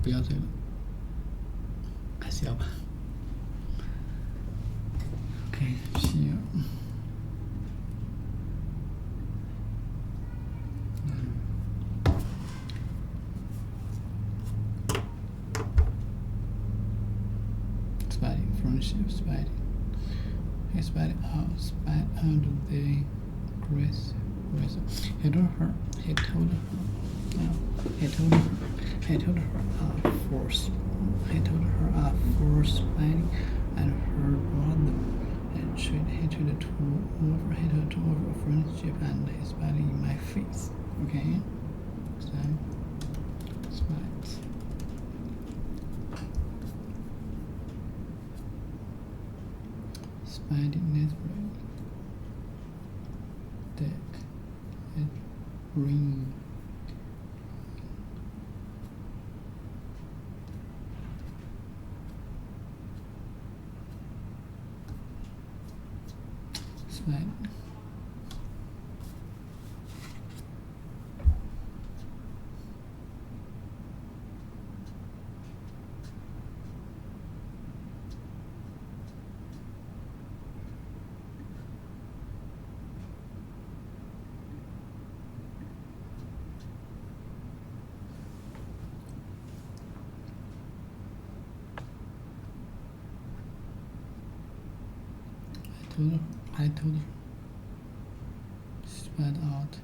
不要这个，还是要吧。OK， here。Spiding, friendship, spiding. He spied out the grace. He told her off for spiding and her brother. And he tried to offer friendship and he spiding in my face. Okay? So, spides. Spiding network. Deck. And ring. Spide. I told her. Spread out.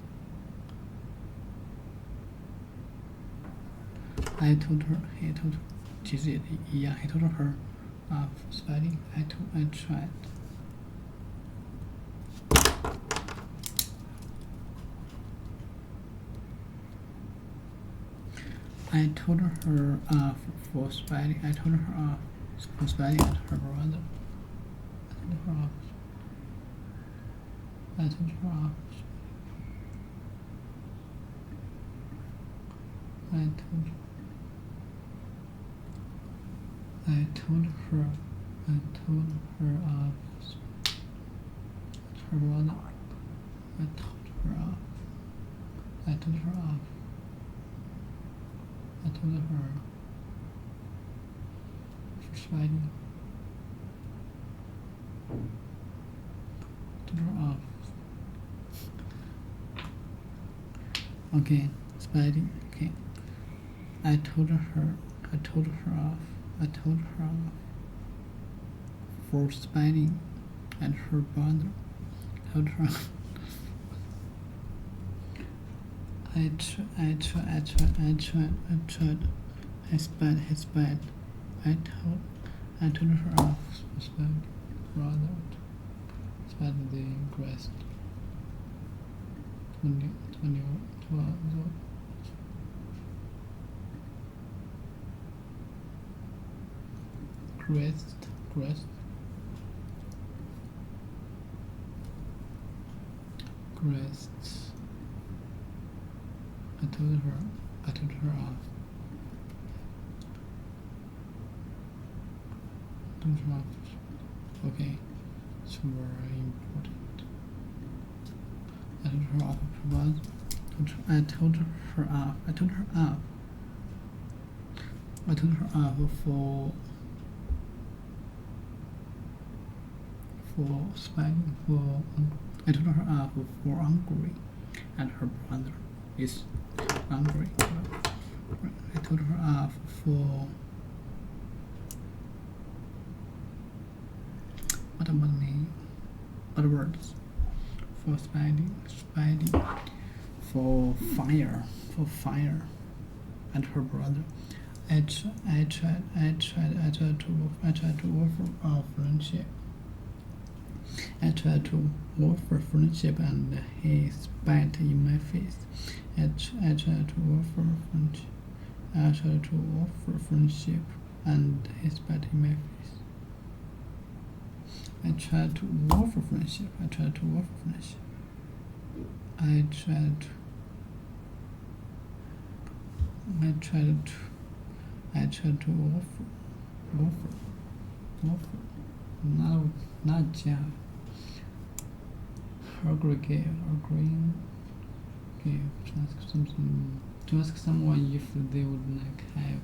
I told her. He told her. 其实也一样。He told her off spelling. I tried. I told her off for spelling. I told her off for spelling and her brother. I told her off. I told her off. I told her off. Her brother. I told her off. I told her off. I told her for spiding. Told her off. Okay, spiding. Okay. I told her off. I told her off for spiding and her brother. Told her off. I tried. I spied. I told her off for spiding brother. Spiding the grass. 20. Crest. I told her off. Told her off. Okay, it's very important. I told her off. I told her off for spying for. I told her off for hungry, and her brother is hungry. I told her off for. What about me? Other words for spidey. For fire, and her brother. I tried to offer our friendship. I tried to offer friendship and he spat in my face. I tried to offer friendship. I tried to offer friendship and he spat in my face. I tried to offer friendship. I tried to offer friendship. I tried to offer. Not just agreeing to ask someone if they would like have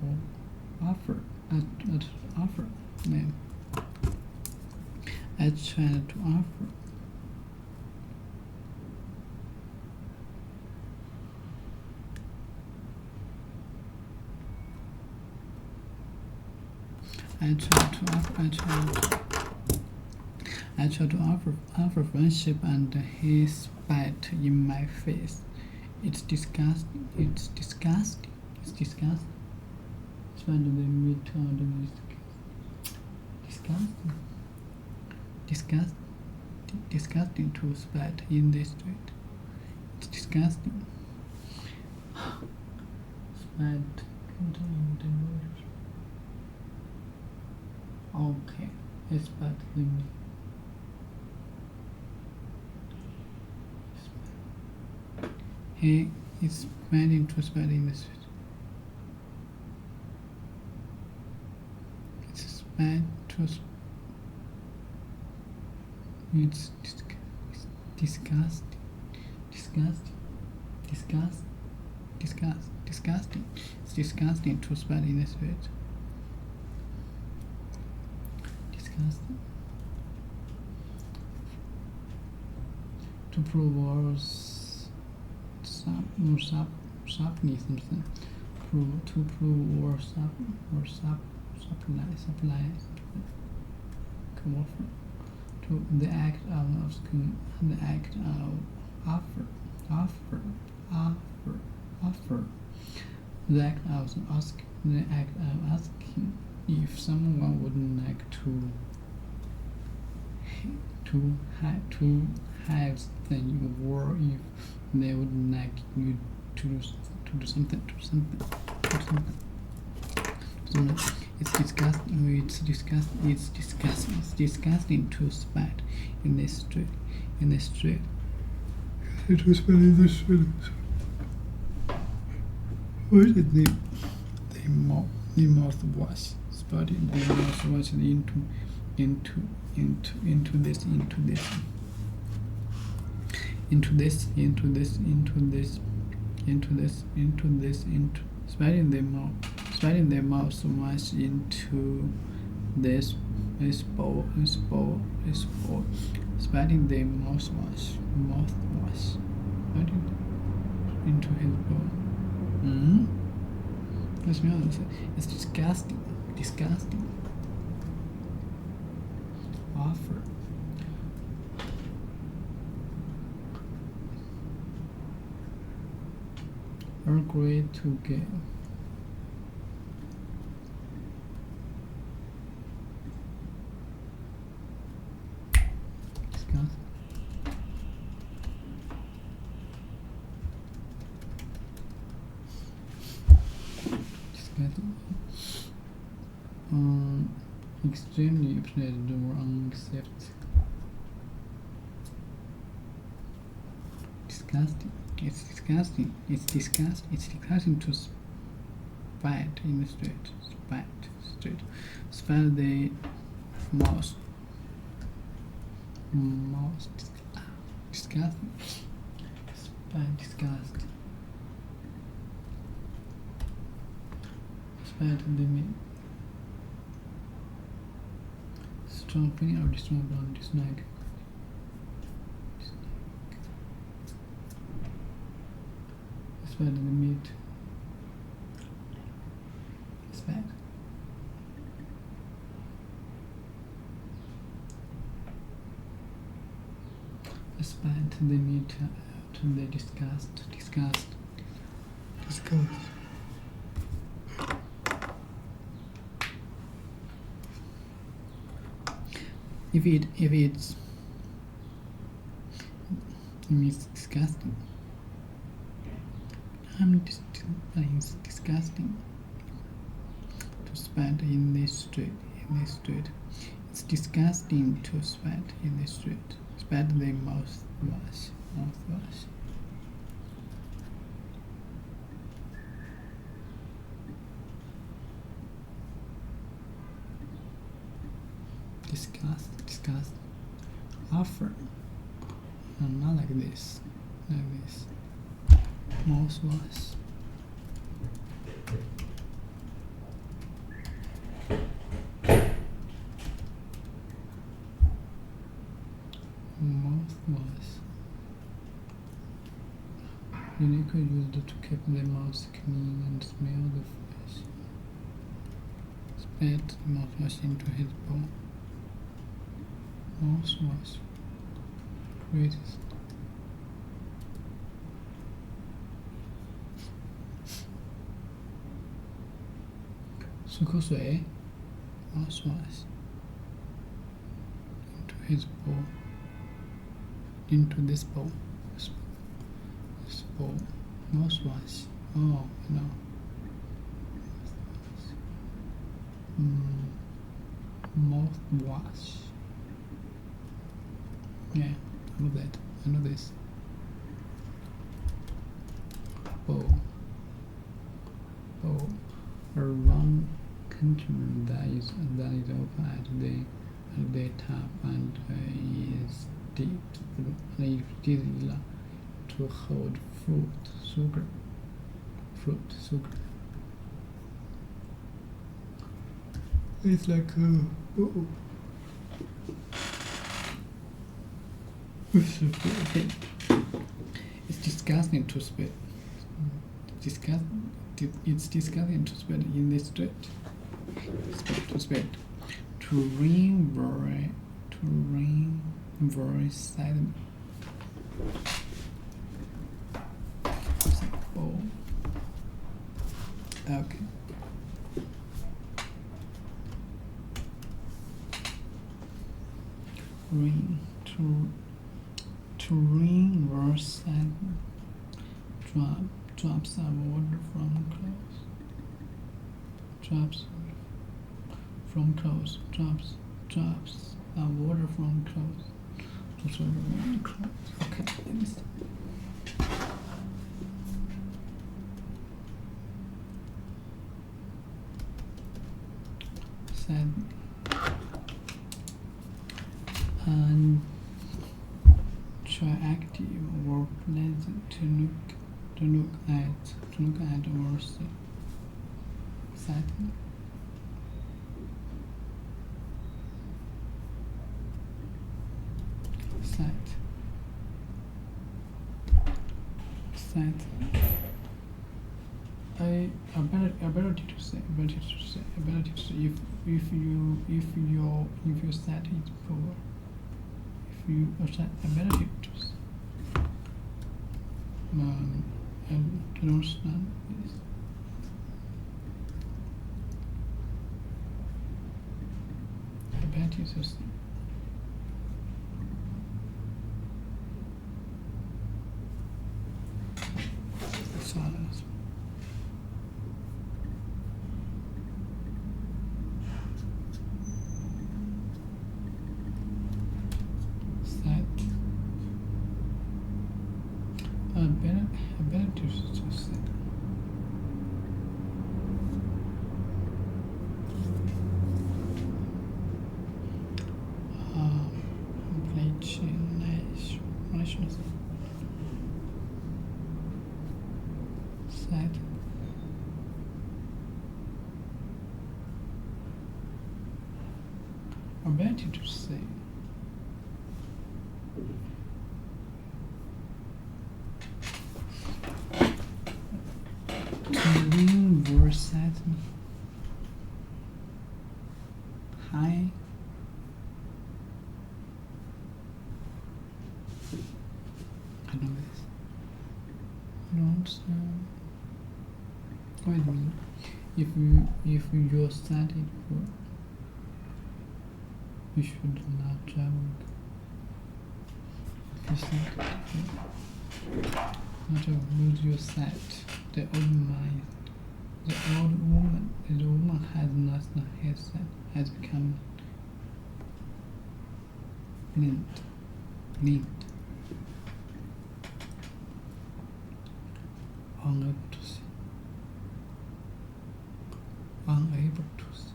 or offer. Yeah. I tried to offer. I tried to offer friendship and he spat in my face. It's disgusting. Spat in the meat on the disgusting to spat in the street. It's disgusting. Spat in the meat. Okay, it's bad in he is planning to spread in the street. It's bad to it's disgusting. It's disgusting to spread in the street. To prove our sharpness, to prove our supply, to the act of asking, the act of offer, the act of asking if someone would like to have something, or if they would like you to do something. It's disgusting to spat in the street. It was spat in the street. What is the mouthwash? Spotting the mouthwash into this, spreading the mouthwash into this bowl, spreading the mouthwash into his bowl. Let's be honest, it's disgusting. Offer. Agree to give. Discuss. Extremely upset or unacceptable. Disgusting. It's disgusting to spat in the street. Spat the mouse. Disgusting. Spat disgust. Spat the meat. Strong feeling or dislike. Spat the meat. Spat. Spat the meat to the disgust. if it's means disgusting. It's disgusting to sweat in this street. It's disgusting to sweat in the street. Sweat the mouthwash. Disgust. Offer. Not like this. Mouthwash. Mouthwash. Uniquely used to keep the mouth clean and smell the fresh. Spat mouthwash into his bowl. Mouthwash. Greatest.漱口水 mouthwash into his bowl. Into this bowl. This bowl. Mouthwash. Oh no. Mouthwash. Yeah, I know that. I know this. Bowl. A round container that is open at the top and is dipped to hold fruit sugar. It's like okay. It's disgusting to spit. It's disgusting to spit in the street. To rain very suddenly. Oh. Okay. Rain to rain very suddenly. Drops of water from clouds. Drops of water from clouds. Okay. Sad and attractive or pleasant to look at or see. Sad. Ability to say. If your sight is poor, if you ability to say. And to understand this. Ability to say. Silence. Ability to say. Sad. Ability to say. To ring very sadly. Hi. I know this. Don't wait a minute. If you're sad, You should not travel. If you think not to lose your sight. The old woman has lost her sight, has become blind. Unable to see. Unable to see.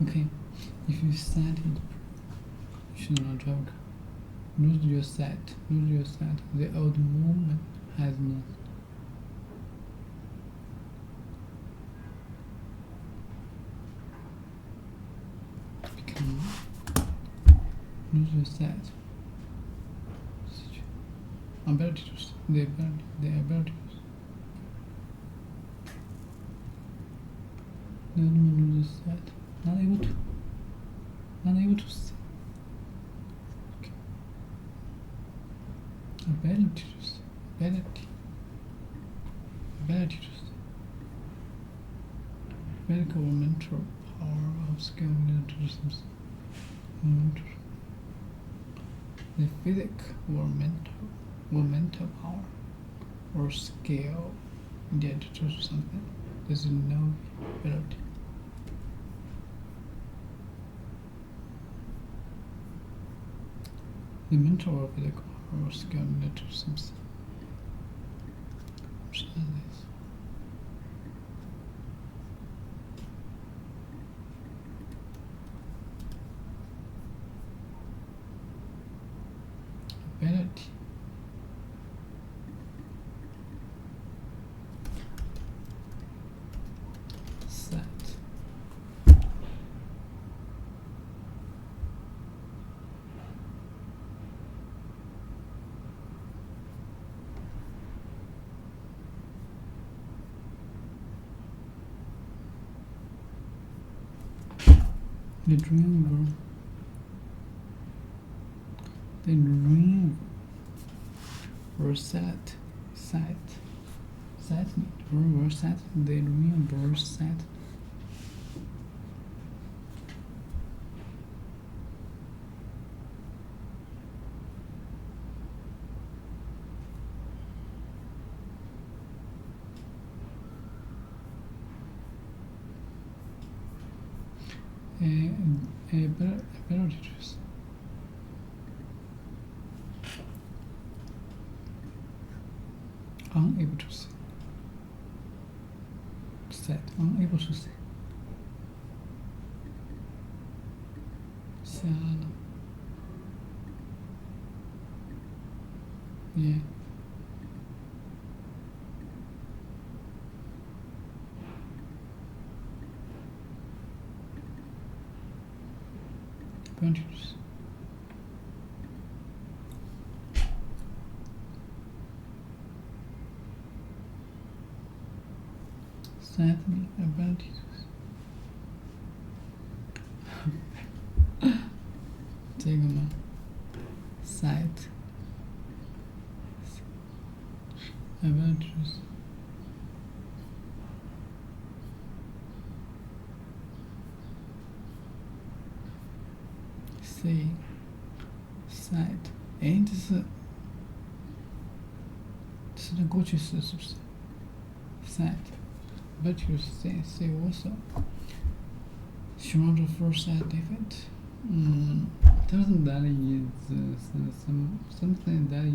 Okay, if you sight is you should not drive a car. Lose your sight. The old woman has not. Lose your sight. Ability to see. The ability to see. The old woman loses sight. Not able to see. Okay. Ability to see. Ability to see. Medical or mental power of skill needed to do something. The physical or mental power or skill needed to do something. There is no ability. The mental or physical power or skill needed to do something. Understand this. Ability. Set. The dream were set. The dream were set. Ability to see. Unable to see. Set. Unable to see. 瞎了。Yeah. Advantages. Sadly, advantages. 这个吗 ？Sight. Advantages. See. Sight. 哎，这是过去式是不是 ？Sight。Advantages. See also. 形容这 first sight defect. Something that is something that is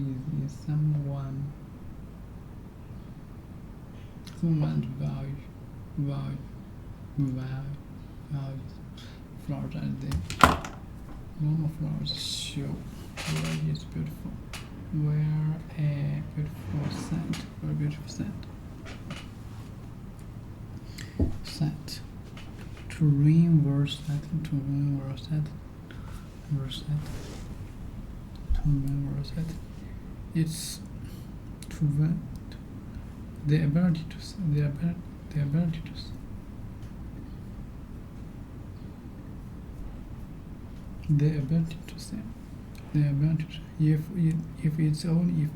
someone's values. Flowers are the normal flowers show where is beautiful. Where a beautiful scent. Scent. To reverse that. It's to the ability to see. The ability to see. The ability to see. the advantage if it's only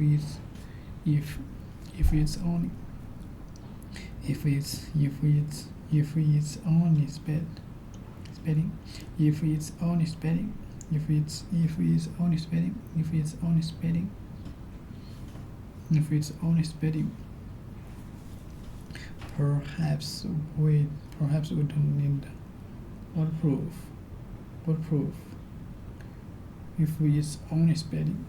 spelling if it's only spelling perhaps we don't need waterproof if it's only spelling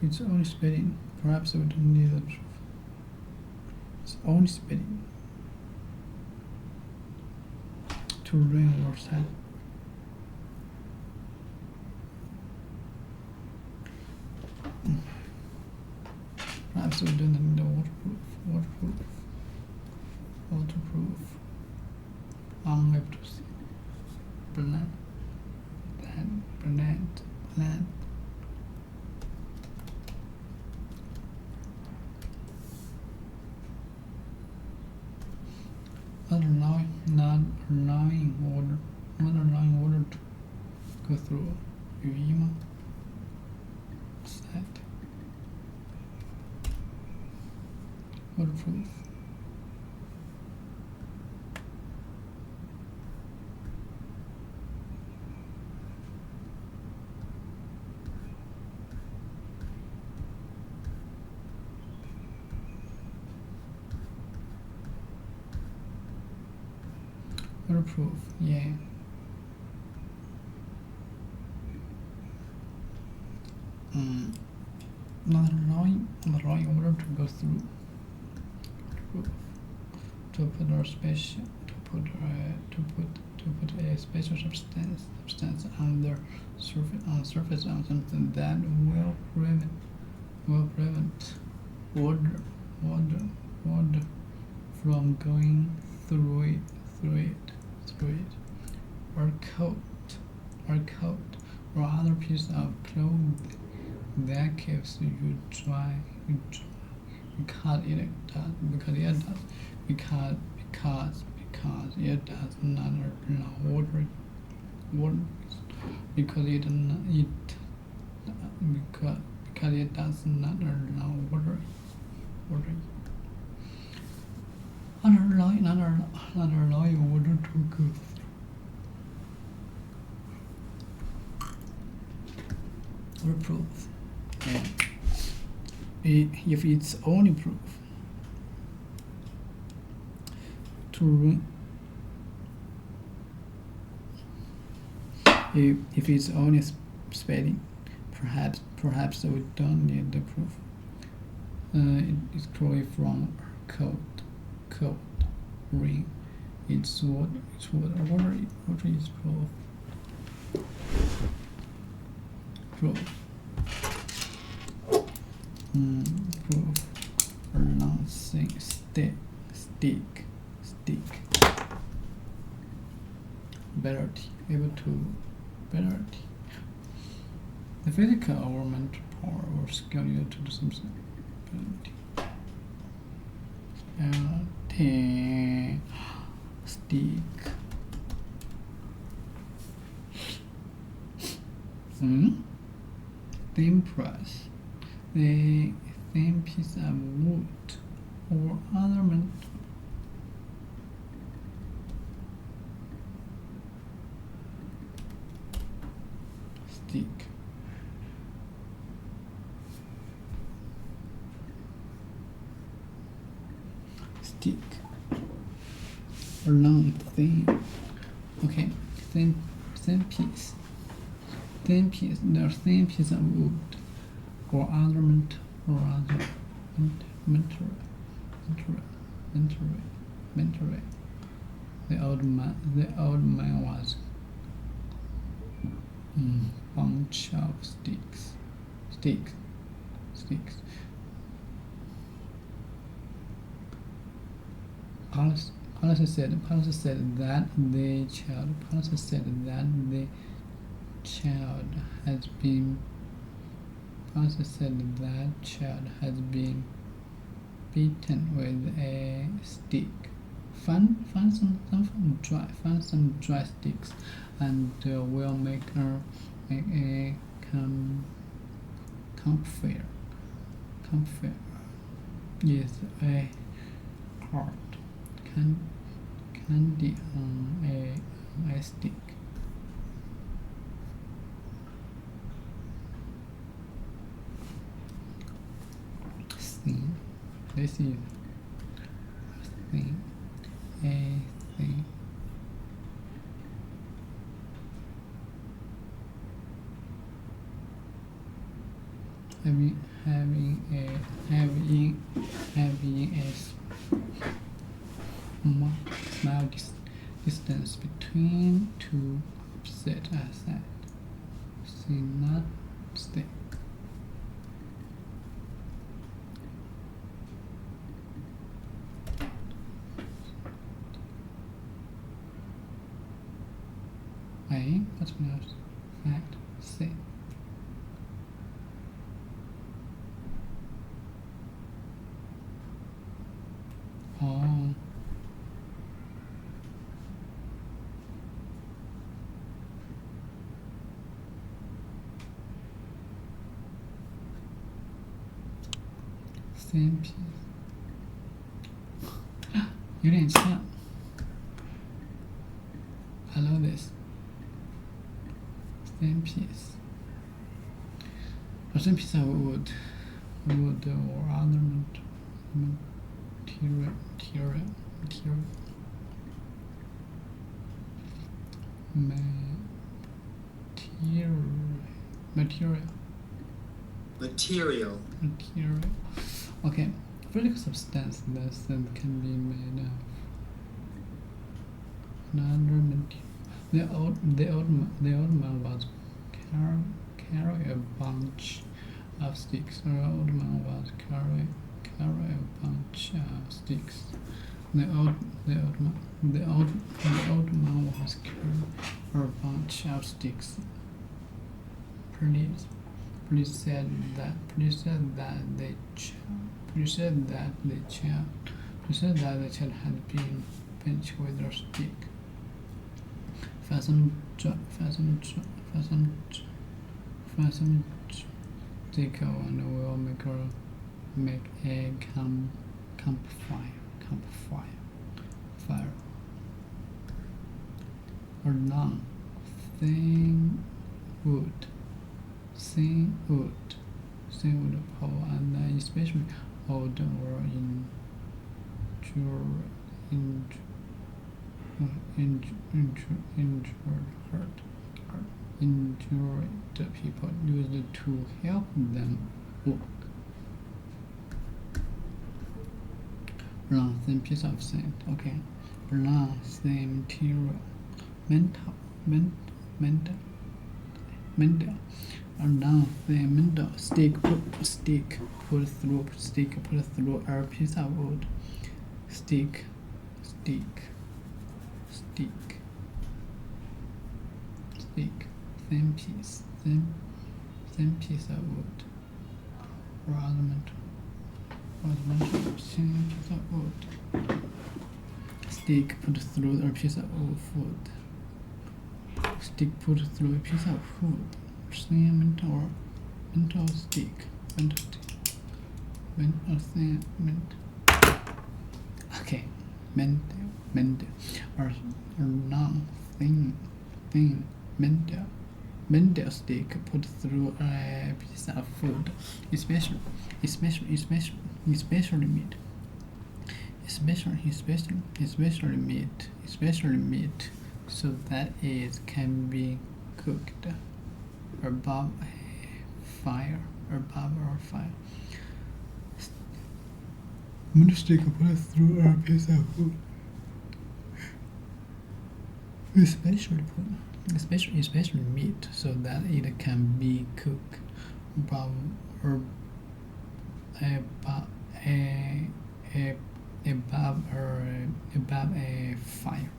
if it's only spelling perhaps we don't need the proof. It's only spelling to ring or set. Perhaps we don't need the waterproof. Unable to see. Bland. Not allowing water to go through. 语义吗 ？Set. Waterproof. Waterproof, yeah. Not allowing water to go through. To put a special substance on the surface on something that will prevent water from going through it. Or coat or other piece of clothing that keeps you dry because it does not allow water because it does not allow water. Not allowing water to go through. Waterproof. If it's only proof if it's only spelling, perhaps we don't need the proof. It's clearly from coat, ring. It's what water is proof. Proof pronouncing stick ability the physical or mental power or skill needed to do something ability stick thin press the thin piece of wood or other metal stick or long thin okay thin piece the thin piece of wood or other material. The old man was bunch of sticks. Policy said that the child has been beaten with a stick find some dry sticks, and we'll make a campfire. Campfire is a hard candy on a stick. Thing. This is thing. A thing. Having a small distance between two opposite sides. See, not stick. A continuous fact C. Oh. Same piece. 有点像 I love this. Same piece. A same piece of wood or other material. Okay, physical substance that can be made of another material. The old man was carry a bunch of sticks. The old man was carry a bunch of sticks. The old man was carry a bunch of sticks. Police said that the child had been pinched with a stick. Fasten stick and we'll make a campfire. Fire. Or long, thin wood pole, and especially old or injured people used to help them walk. Long thin piece of sand. Okay. Long thin material. Mental. A long thin mental stick put through a piece of wood. Stick. Thin piece of wood. Or ornamental. Thin piece of wood. Stick put through a piece of wood. Stick put through a piece of wood. Thin mental stick. Okay. Mental. Or long thin mental stick put through a piece of food, especially meat, so that it can be cooked above a fire. Mental stick put through a piece of food, especially meat, so that it can be cooked above a fire.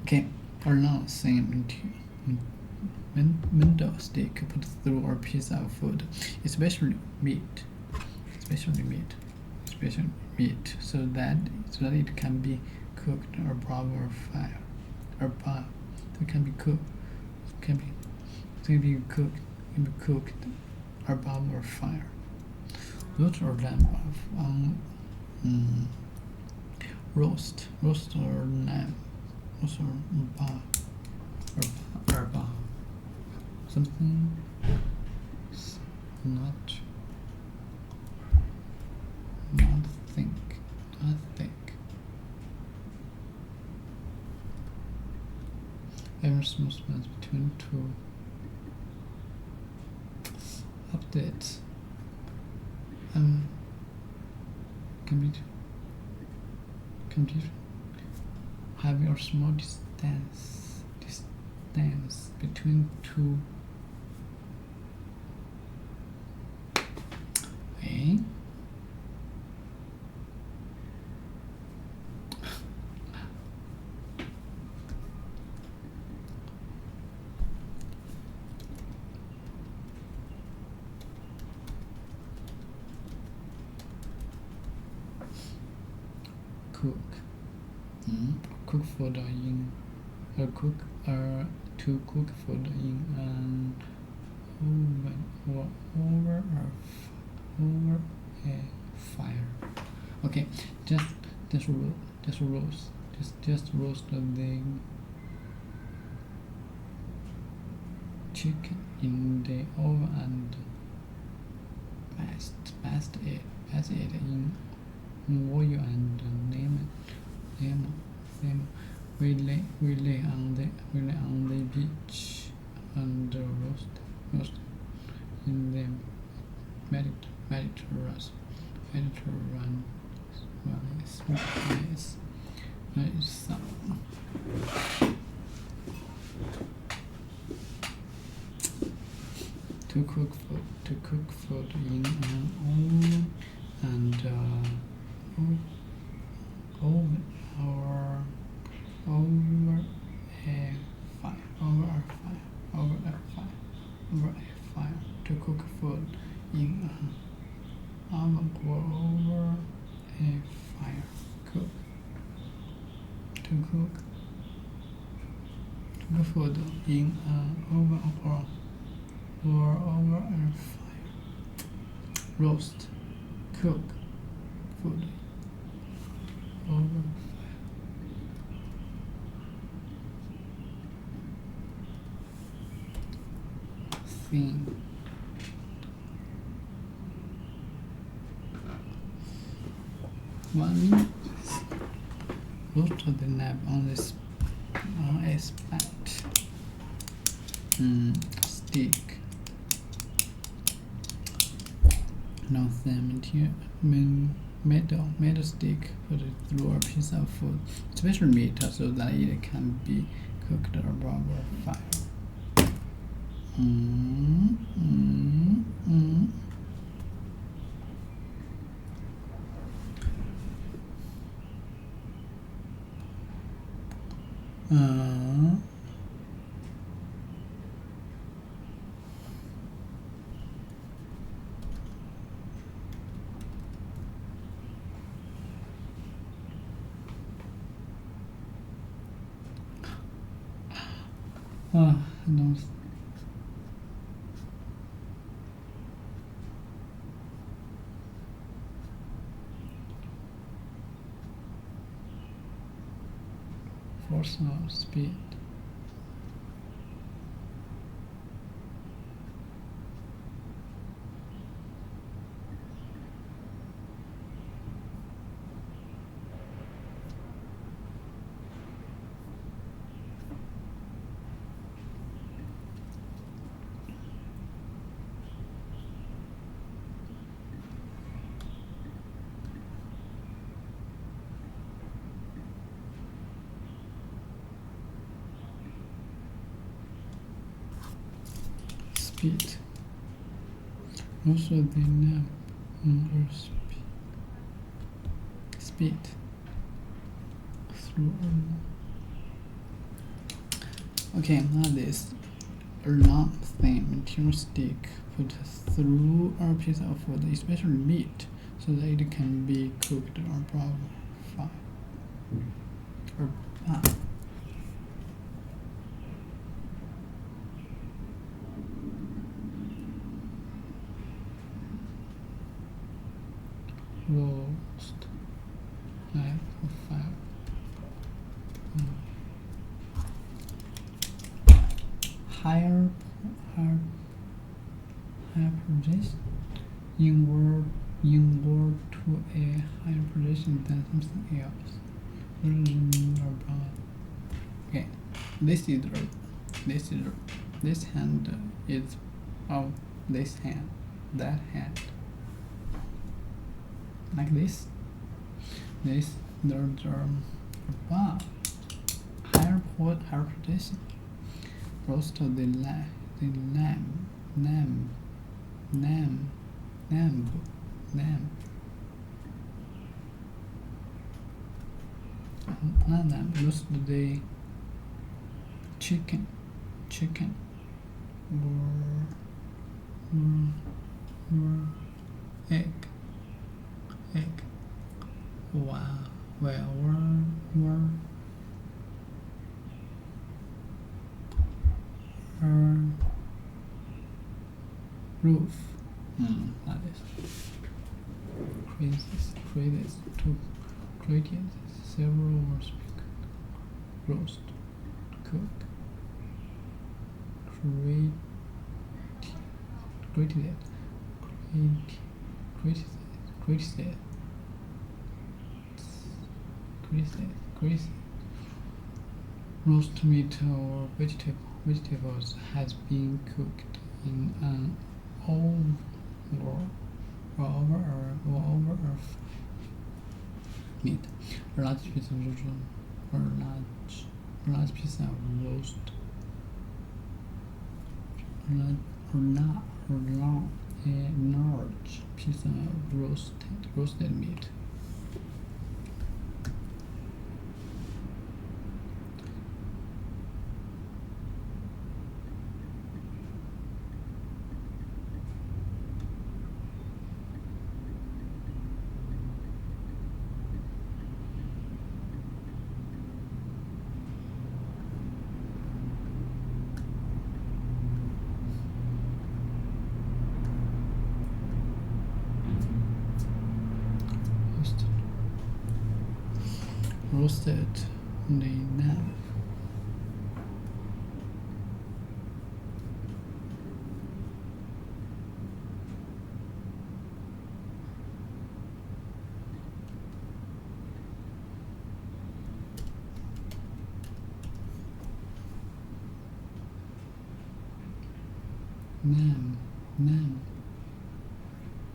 Okay, or not saying mental stick put through a piece of food, especially meat, so that it can be cooked above a fire. Above. It can be cooked. Can be cooked above a fire. Roast or lamb roast or lamb. Roast or above. Something not thick. Ever small space between two updates. Computer having a small distance between two. Okay. Cook food in to cook food in an oven or over a fire. Okay, just roast the chicken in the oven and mash it in oil and lemon. We lay on the beach and roast in the Mediterranean sun. To cook food in an oven and oven or over a fire. To cook food in an oven or over a fire. To cook food in an oven or over a fire. Roast. Cook food over thin. One minute. Roast the nab on a stick. Now metal stick, put it through a piece of food, special meat, so that it can be cooked above a fire. No. Force or speed. Speed. Also the nap or speed through. Okay, now this long thin material stick put through a piece of food, especially meat, so that it can be cooked above fire. roast like five. Higher position in word to a higher position than something else. Okay, this hand is of this hand, that hand. Like this, there's above higher position. Roast the lamb. Roast the chicken, or egg. Wow, well, roof. That is created to create several words. Roast, cook, created. Roast meat or vegetables has been cooked in an over meat. A large piece of roast. A large piece of roasted meat. Roasted the lamb.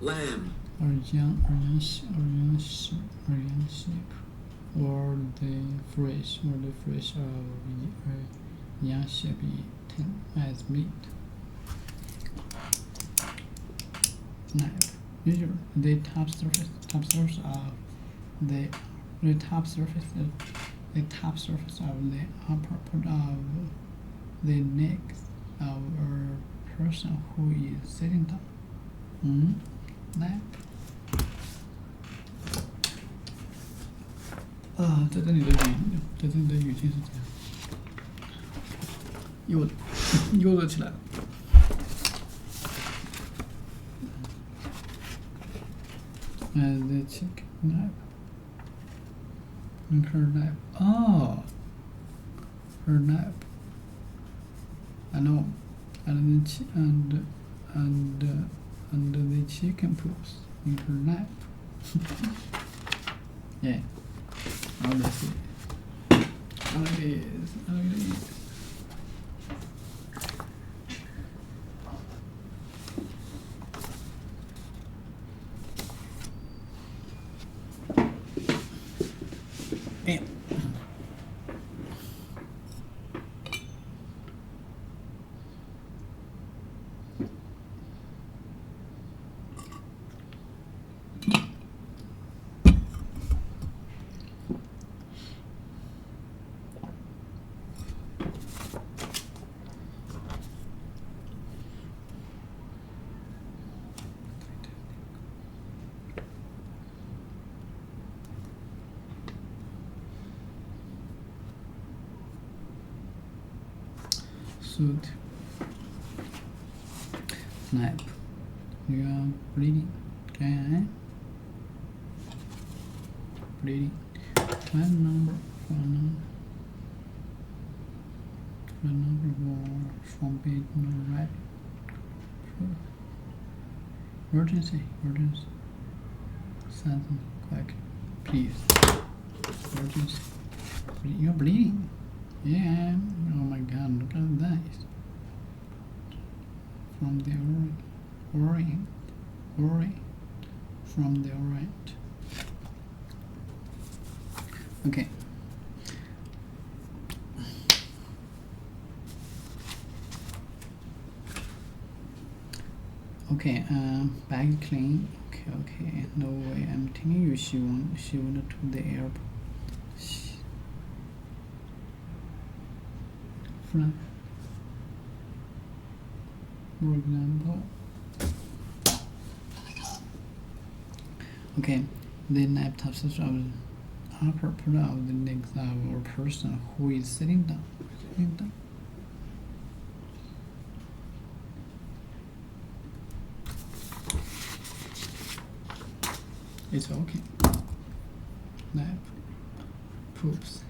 Lamb. Young sheep, or the flesh of young sheep eaten as meat. Knife. Usually, the top surface of the top surface of the upper part of the neck of a person who is sitting down. Knife. 在这里的语境是这样，又热起来了。And the chicken knife. And her knife. Oh, her knife. I know. And the chicken poops in her knife. Yeah. How this is. How it is. suit. Snap. You are bleeding. Okay. Bleeding. Phone number. Phone number from page right. Emergency. Something quick, please. Emergency. You're bleeding. Yeah. Oh my God! Look at that. From the orient. From the orient. Okay. Okay, bag clean. Okay, no way. I'm telling you, she went to the airport. For example, okay, the laptop of the upper part of the legs of a person who is sitting down. It's okay. Snap. Poops.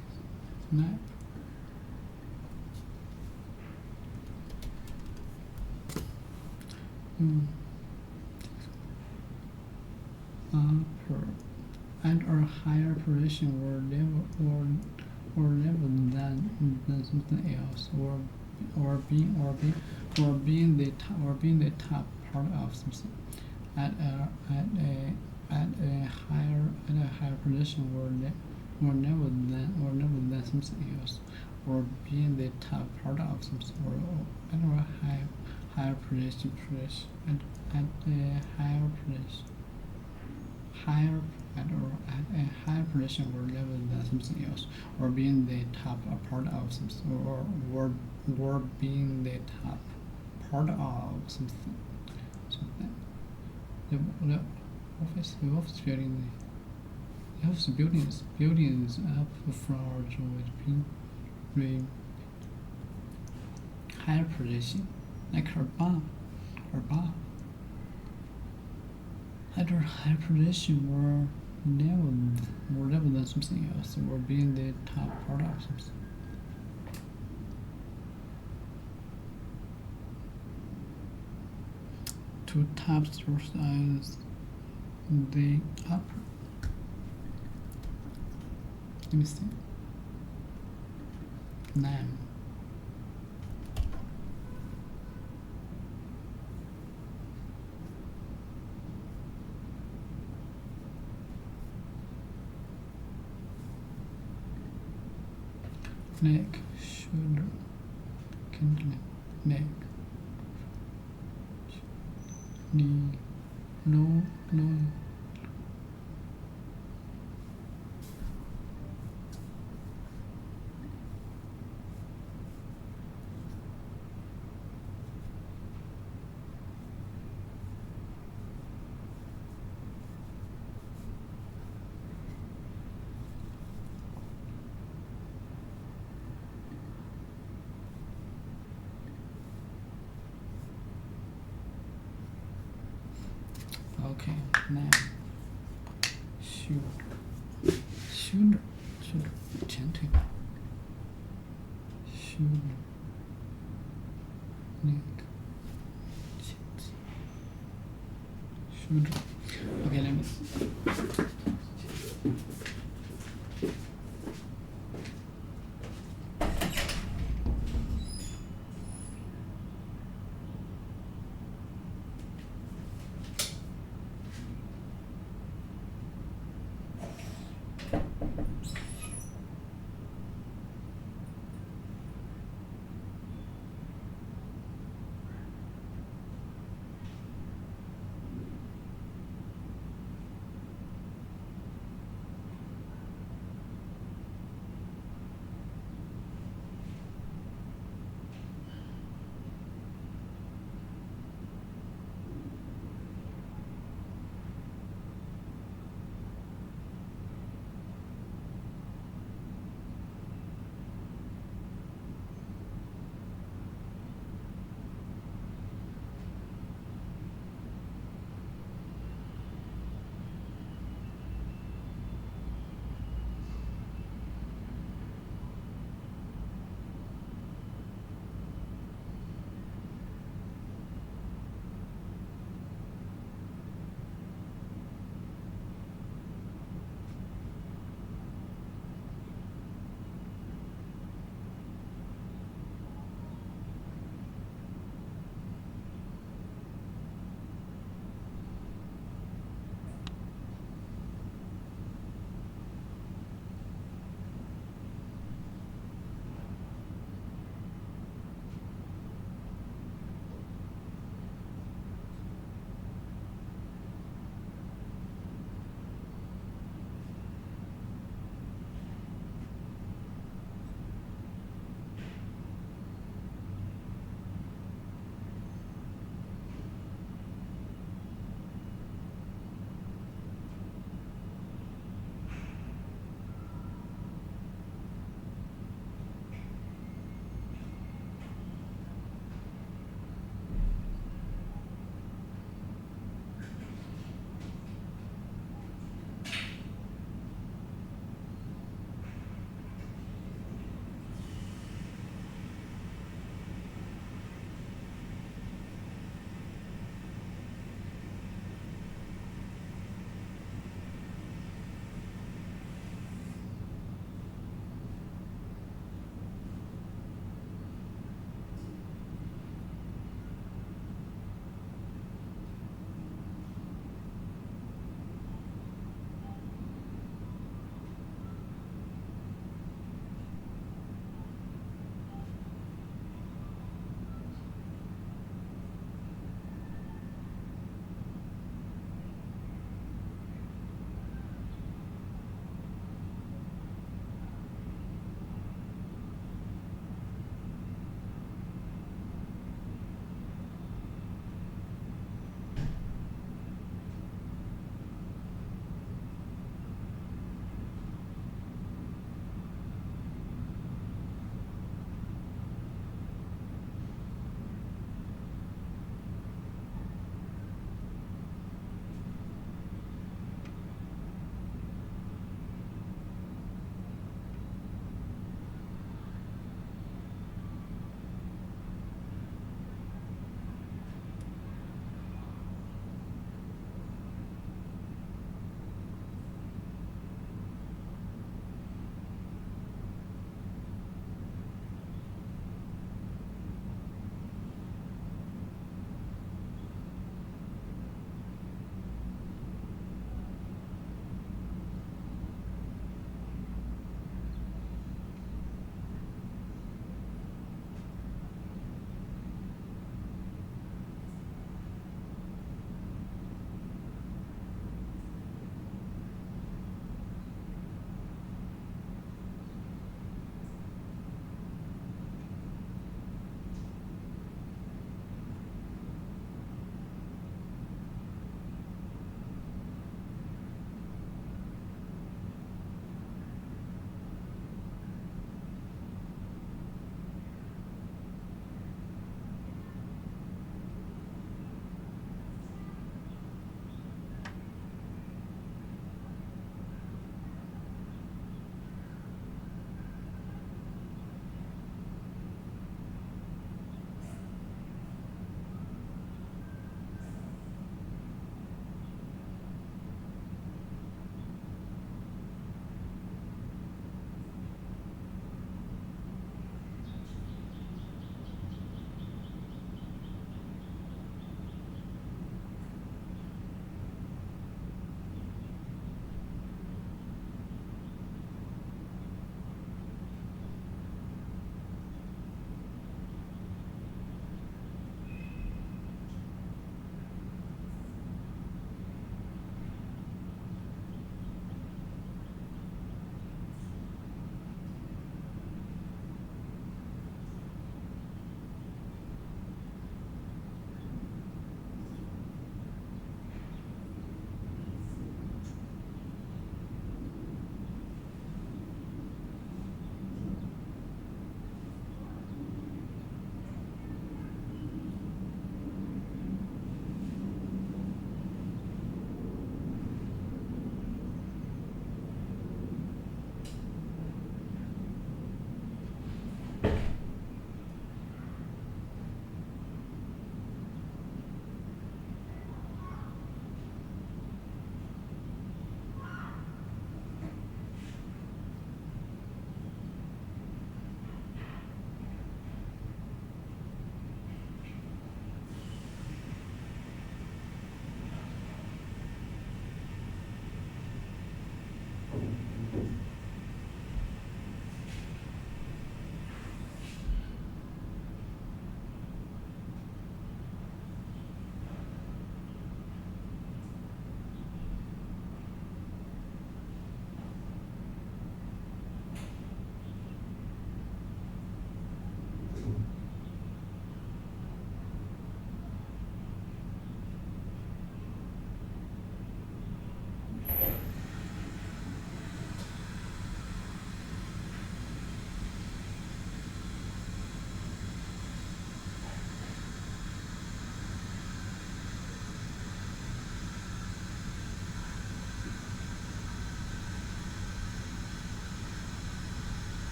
Snap. Upper and or higher position or level than something else, or being the top part of something at a higher position or level than something else, or being the top part of something, or at a higher position at a higher position. At a higher position or level than something else, or being the top part of something, or being the top part of something. The office building. The office buildings up floors with higher position, like her bar. At her higher position or level than something else, or being the top part of something. Two tops as the upper. Let me see. Nine. Neck, shoulder, kindling, neck, knee, no. Okay, now shoulder, gentle, shoulder, neck, chest, shoulder. Okay, let me see.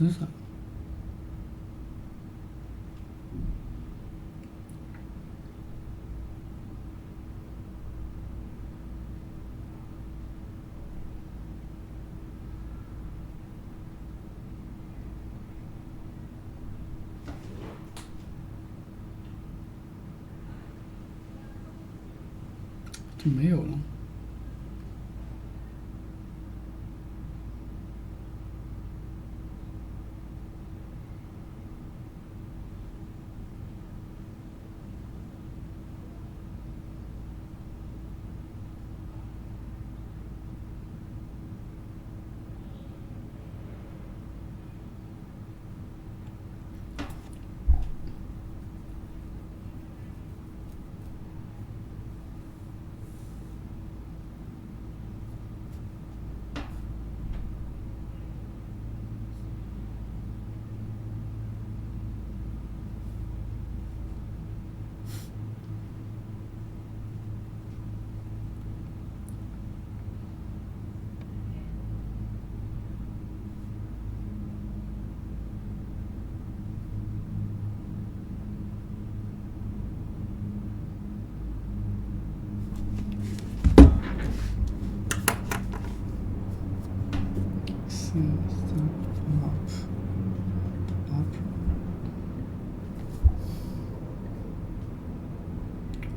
思想。就没有了。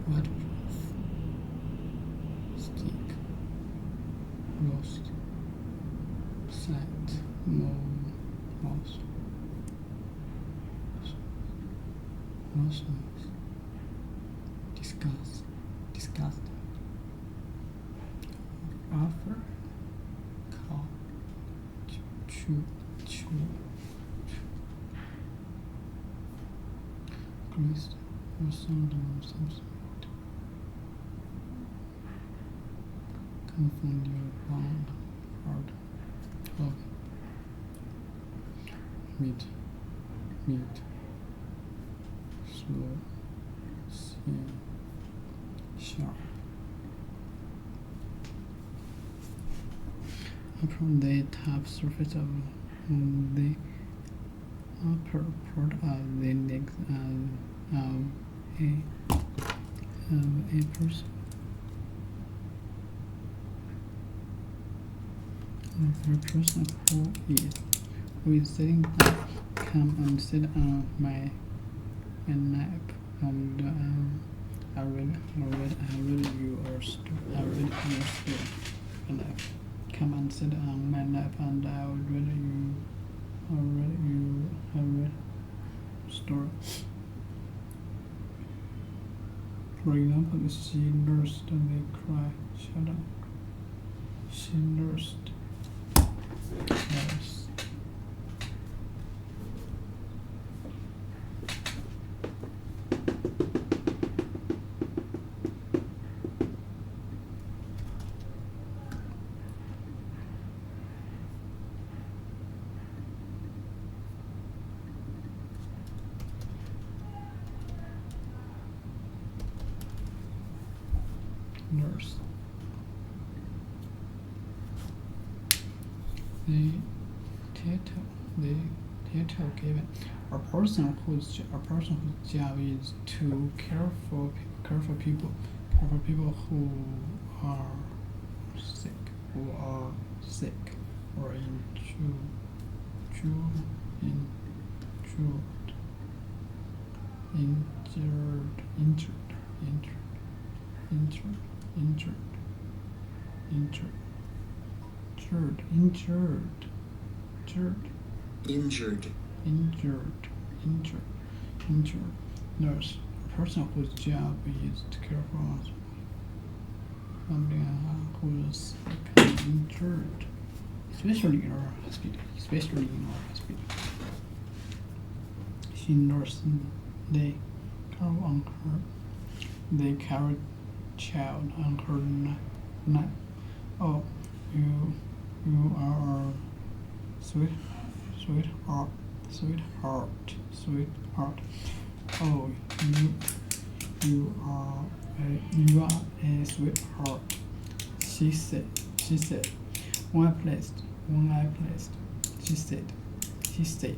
What stick roast set mouse discussed offer call chew Christ or something confund your bound hard hog meat slow sharp upon the top surface of the upper part of the neck of a person. A person who is sitting down, come and sit on my lap, and I read your story. Come and sit on my lap, and I will read you story. For example, she nursed the cry. Shut up. She nursed. Yes. Nurse. The title given a person whose job is to care for people who are sick or injured nurse, a person whose job is to care for somebody who is sick and injured, especially in our hospital. She nursed the carried child on her lap. Oh, you are a sweetheart. Oh, you are a sweetheart. She said. When I placed. She said. he said.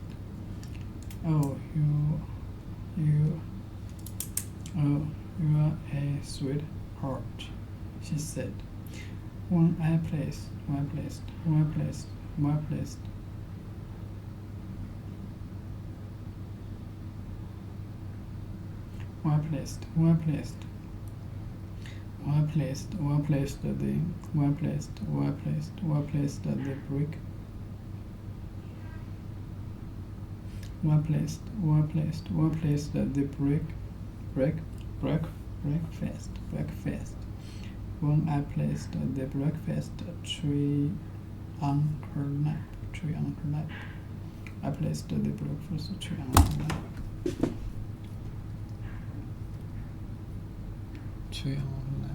Oh, you are a sweetheart, she said. When I placed. Breakfast. When I placed the breakfast tray on her lap. I placed the breakfast tray on her lap. Tray on her lap.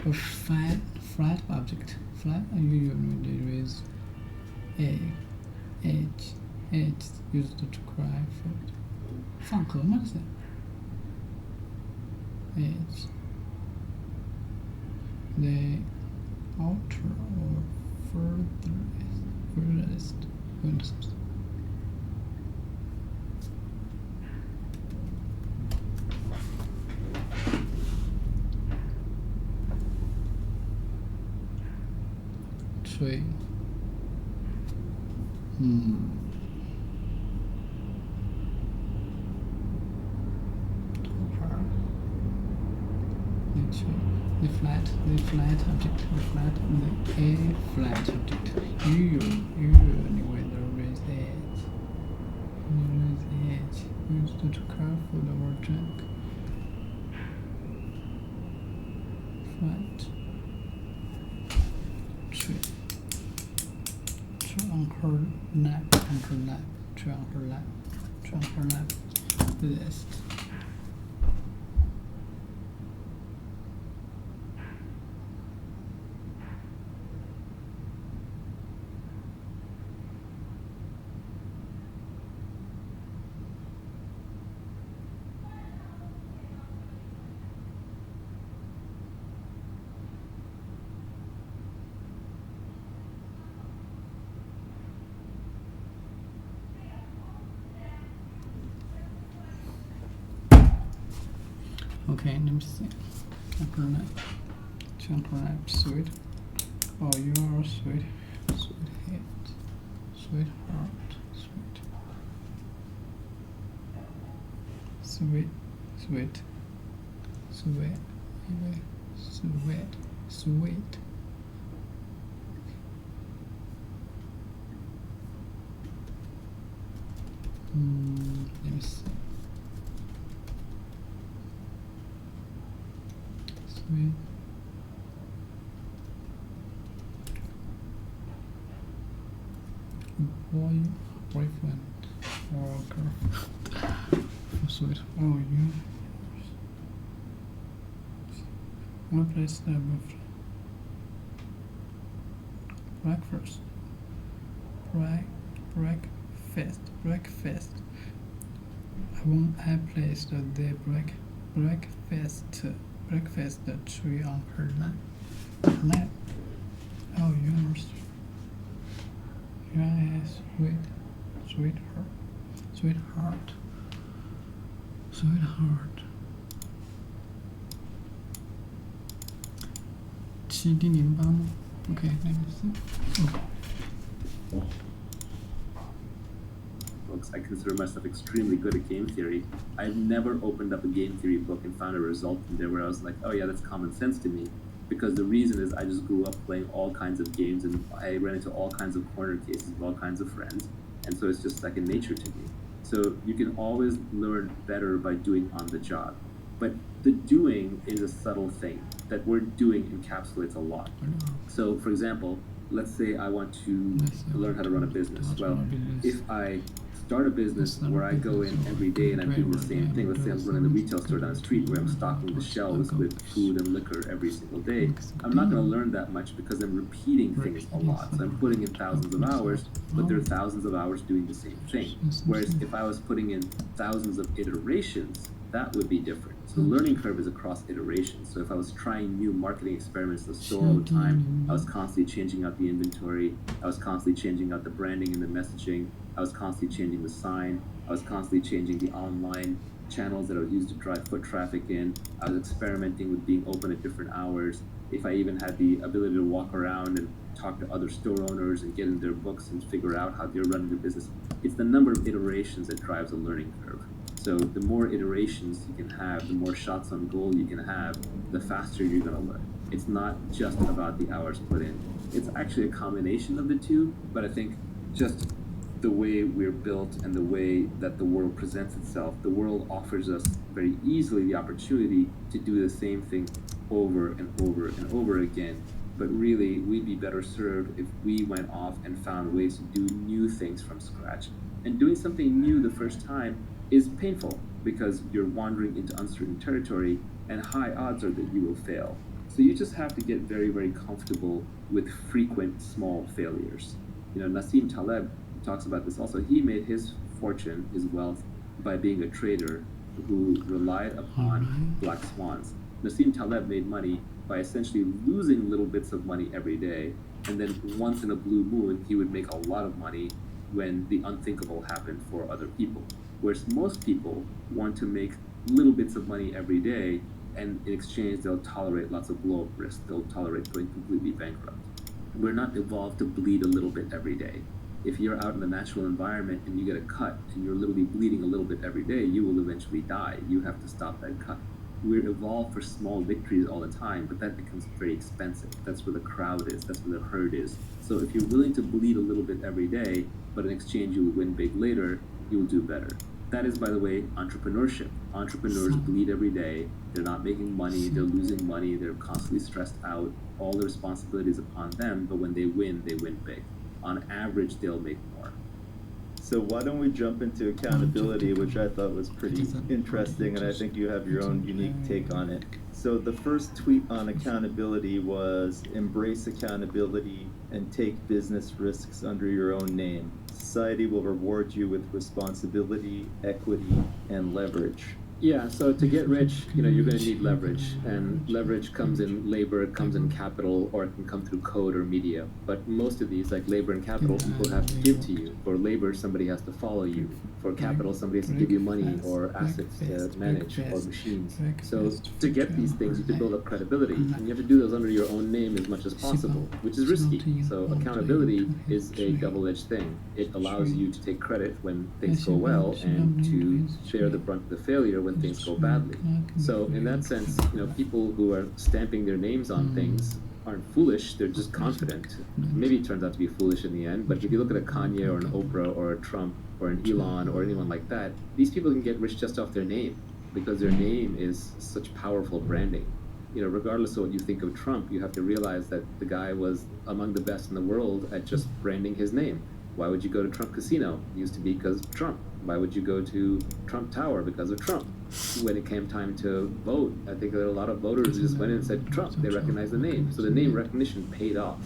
A flat object. Flat usually with H used to cry food. 放和吗？这是 H the outer or furthest. Tree. The flat object, a flat object, usually whether with edge, used to care food or drink. Flat tree on her lap, list. Okay, let me see. Chocolate, sweet. Oh, you are sweet, sweetheart, sweet. Let me see. Sweet. Boyfriend or girlfriend. Sweet. Oh, you. One place there with breakfast. When I placed the breakfast tree on her lap. Oh, yours. You're a sweetheart.第08吗 ？Okay, let me see. Folks, I consider myself extremely good at game theory. I've never opened up a game theory book and found a result in there where I was like, oh yeah, that's common sense to me. Because the reason is I just grew up playing all kinds of games and I ran into all kinds of corner cases with all kinds of friends. And so it's just second nature to me. So you can always learn better by doing on the job. But the doing is a subtle thing. That word doing encapsulates a lot. So for example, let's say I want to learn how to run a business. Well, if I start a business where I go in every day and I'm doing the same thing, let's say I'm running a retail store down the street where I'm stocking the shelves with food and liquor every single day, I'm not going to learn that much because I'm repeating things a lot. So I'm putting in thousands of hours, but there are thousands of hours doing the same thing. Whereas if I was putting in thousands of iterations, that would be different. So the learning curve is across iterations. So if I was trying new marketing experiments in the store all the time, I was constantly changing out the inventory, I was constantly changing out the branding and the messaging, I was constantly changing the sign, I was constantly changing the online channels that I would use to drive foot traffic in, I was experimenting with being open at different hours. If I even had the ability to walk around and talk to other store owners and get in their books and figure out how they're running their business, it's the number of iterations that drives a learning curve. So the more iterations you can have, the more shots on goal you can have, the faster you're going to learn. It's not just about the hours put in. It's actually a combination of the two, but I think just the way we're built and the way that the world presents itself, the world offers us very easily the opportunity to do the same thing over and over and over again. But really, we'd be better served if we went off and found ways to do new things from scratch. And doing something new the first time is painful because you're wandering into uncertain territory and high odds are that you will fail. So you just have to get very, very comfortable with frequent small failures. You know, Nassim Taleb talks about this also. He made his fortune, his wealth, by being a trader who relied upon black swans. Nassim Taleb made money by essentially losing little bits of money every day, and then once in a blue moon, he would make a lot of money when the unthinkable happened for other people. Whereas most people want to make little bits of money every day, and in exchange, they'll tolerate lots of blow-up risk. They'll tolerate going completely bankrupt. We're not evolved to bleed a little bit every day. If you're out in the natural environment and you get a cut and you're literally bleeding a little bit every day, you will eventually die. You have to stop that cut. We're evolved for small victories all the time, but that becomes very expensive. That's where the crowd is. That's where the herd is. So if you're willing to bleed a little bit every day, but in exchange you will win big later, you'll do better. That is, by the way, entrepreneurship. Entrepreneurs bleed every day. They're not making money. They're losing money. They're constantly stressed out. All the responsibility is upon them, but when they win big. On average, they'll make more. So why don't we jump into accountability, which I thought was pretty interesting, and I think you have your own unique take on it. So the first tweet on accountability was, embrace accountability and take business risks under your own name. Society will reward you with responsibility, equity, and leverage. Yeah, so to get rich, you know, you're going to need leverage, and leverage comes in labor, it comes in capital, or it can come through code or media. But most of these, like labor and capital, people have to give to you. For labor, somebody has to follow you. For capital, somebody has to give you money or assets to manage or machines. So to get these things, you have to build up credibility, and you have to do those under your own name as much as possible, which is risky. So accountability is a double-edged thing. It allows you to take credit when things go well and to share the brunt of the failure when things go badly. So in that sense, you know, people who are stamping their names on things aren't foolish, they're just confident. Maybe it turns out to be foolish in the end, but if you look at a Kanye or an Oprah or a Trump or an Elon or anyone like that, these people can get rich just off their name because their name is such powerful branding. You know, regardless of what you think of Trump, you have to realize that the guy was among the best in the world at just branding his name. Why would you go to Trump Casino? It used to be because of Trump. Why would you go to Trump Tower? Because of Trump. When it came time to vote, I think there were a lot of voters who just went in and said Trump. They recognized the name. So the name recognition paid off.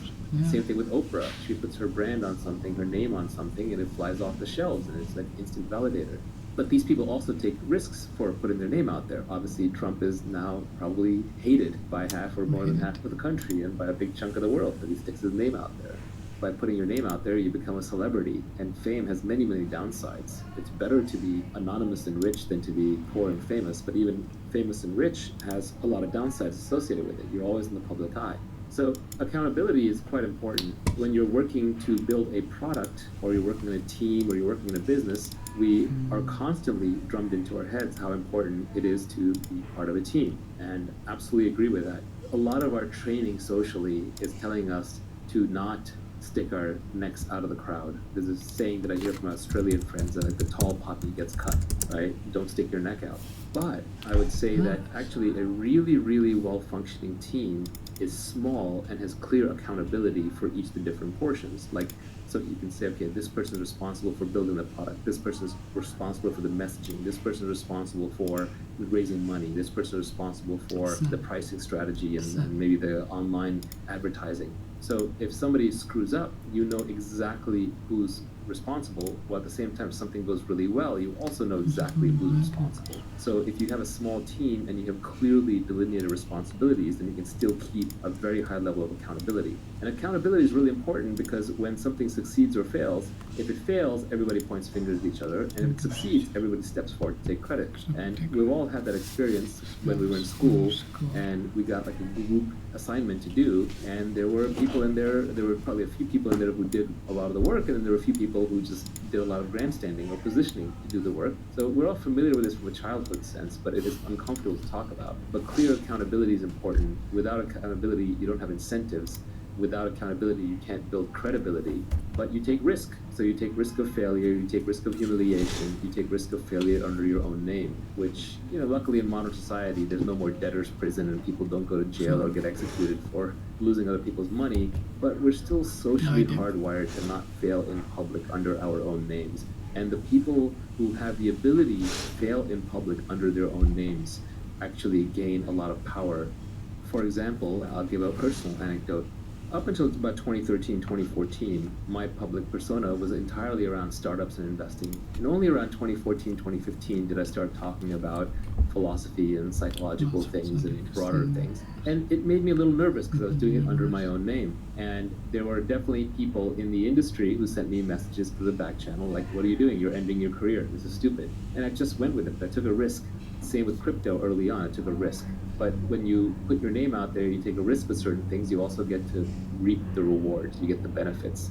Same thing with Oprah. She puts her brand on something, her name on something, and it flies off the shelves, and it's like instant validator. But these people also take risks for putting their name out there. Obviously, Trump is now probably hated by half or more than half of the country and by a big chunk of the world that he sticks his name out there. By putting your name out there, you become a celebrity, and fame has many, many downsides. It's better to be anonymous and rich than to be poor and famous, but even famous and rich has a lot of downsides associated with it. You're always in the public eye. So accountability is quite important. When you're working to build a product, or you're working in a team, or you're working in a business, we are constantly drummed into our heads how important it is to be part of a team, and absolutely agree with that. A lot of our training socially is telling us to not stick our necks out of the crowd. There's a saying that I hear from Australian friends that like the tall poppy gets cut, right? Don't stick your neck out. But I would say that actually a really, really well-functioning team is small and has clear accountability for each of the different portions. Like, so you can say, okay, this person is responsible for building the product. This person is responsible for the messaging. This person is responsible for with raising money. This person is responsible for the pricing strategy and maybe the online advertising. So if somebody screws up, you know exactly who's responsible, while at the same time, if something goes really well, you also know exactly who's responsible. So if you have a small team and you have clearly delineated responsibilities, then you can still keep a very high level of accountability. And accountability is really important because when something succeeds or fails, if it fails, everybody points fingers at each other, and if it succeeds, everybody steps forward to take credit. And we've all had that experience when we were in school and we got like a group assignment to do, and there were people in there were probably a few people in there who did a lot of the work, and then there were a few people who just did a lot of grandstanding or positioning to do the work. So we're all familiar with this from a childhood sense, but it is uncomfortable to talk about. But clear accountability is important. Without accountability, you don't have incentives. Without accountability, you can't build credibility, but you take risk. So you take risk of failure, you take risk of humiliation, you take risk of failure under your own name, which, luckily in modern society, there's no more debtor's prison and people don't go to jail or get executed for losing other people's money, but we're still socially hardwired to not fail in public under our own names. And the people who have the ability to fail in public under their own names actually gain a lot of power. For example, I'll give a personal anecdote. Up until about 2013, 2014, my public persona was entirely around startups and investing. And only around 2014, 2015 did I start talking about philosophy and psychological things and broader things. And it made me a little nervous because I was doing it under my own name. And there were definitely people in the industry who sent me messages through the back channel like, what are you doing? You're ending your career. This is stupid. And I just went with it. I took a risk. Same with crypto early on. I took a risk. But when you put your name out there, you take a risk with certain things, you also get to reap the rewards, you get the benefits.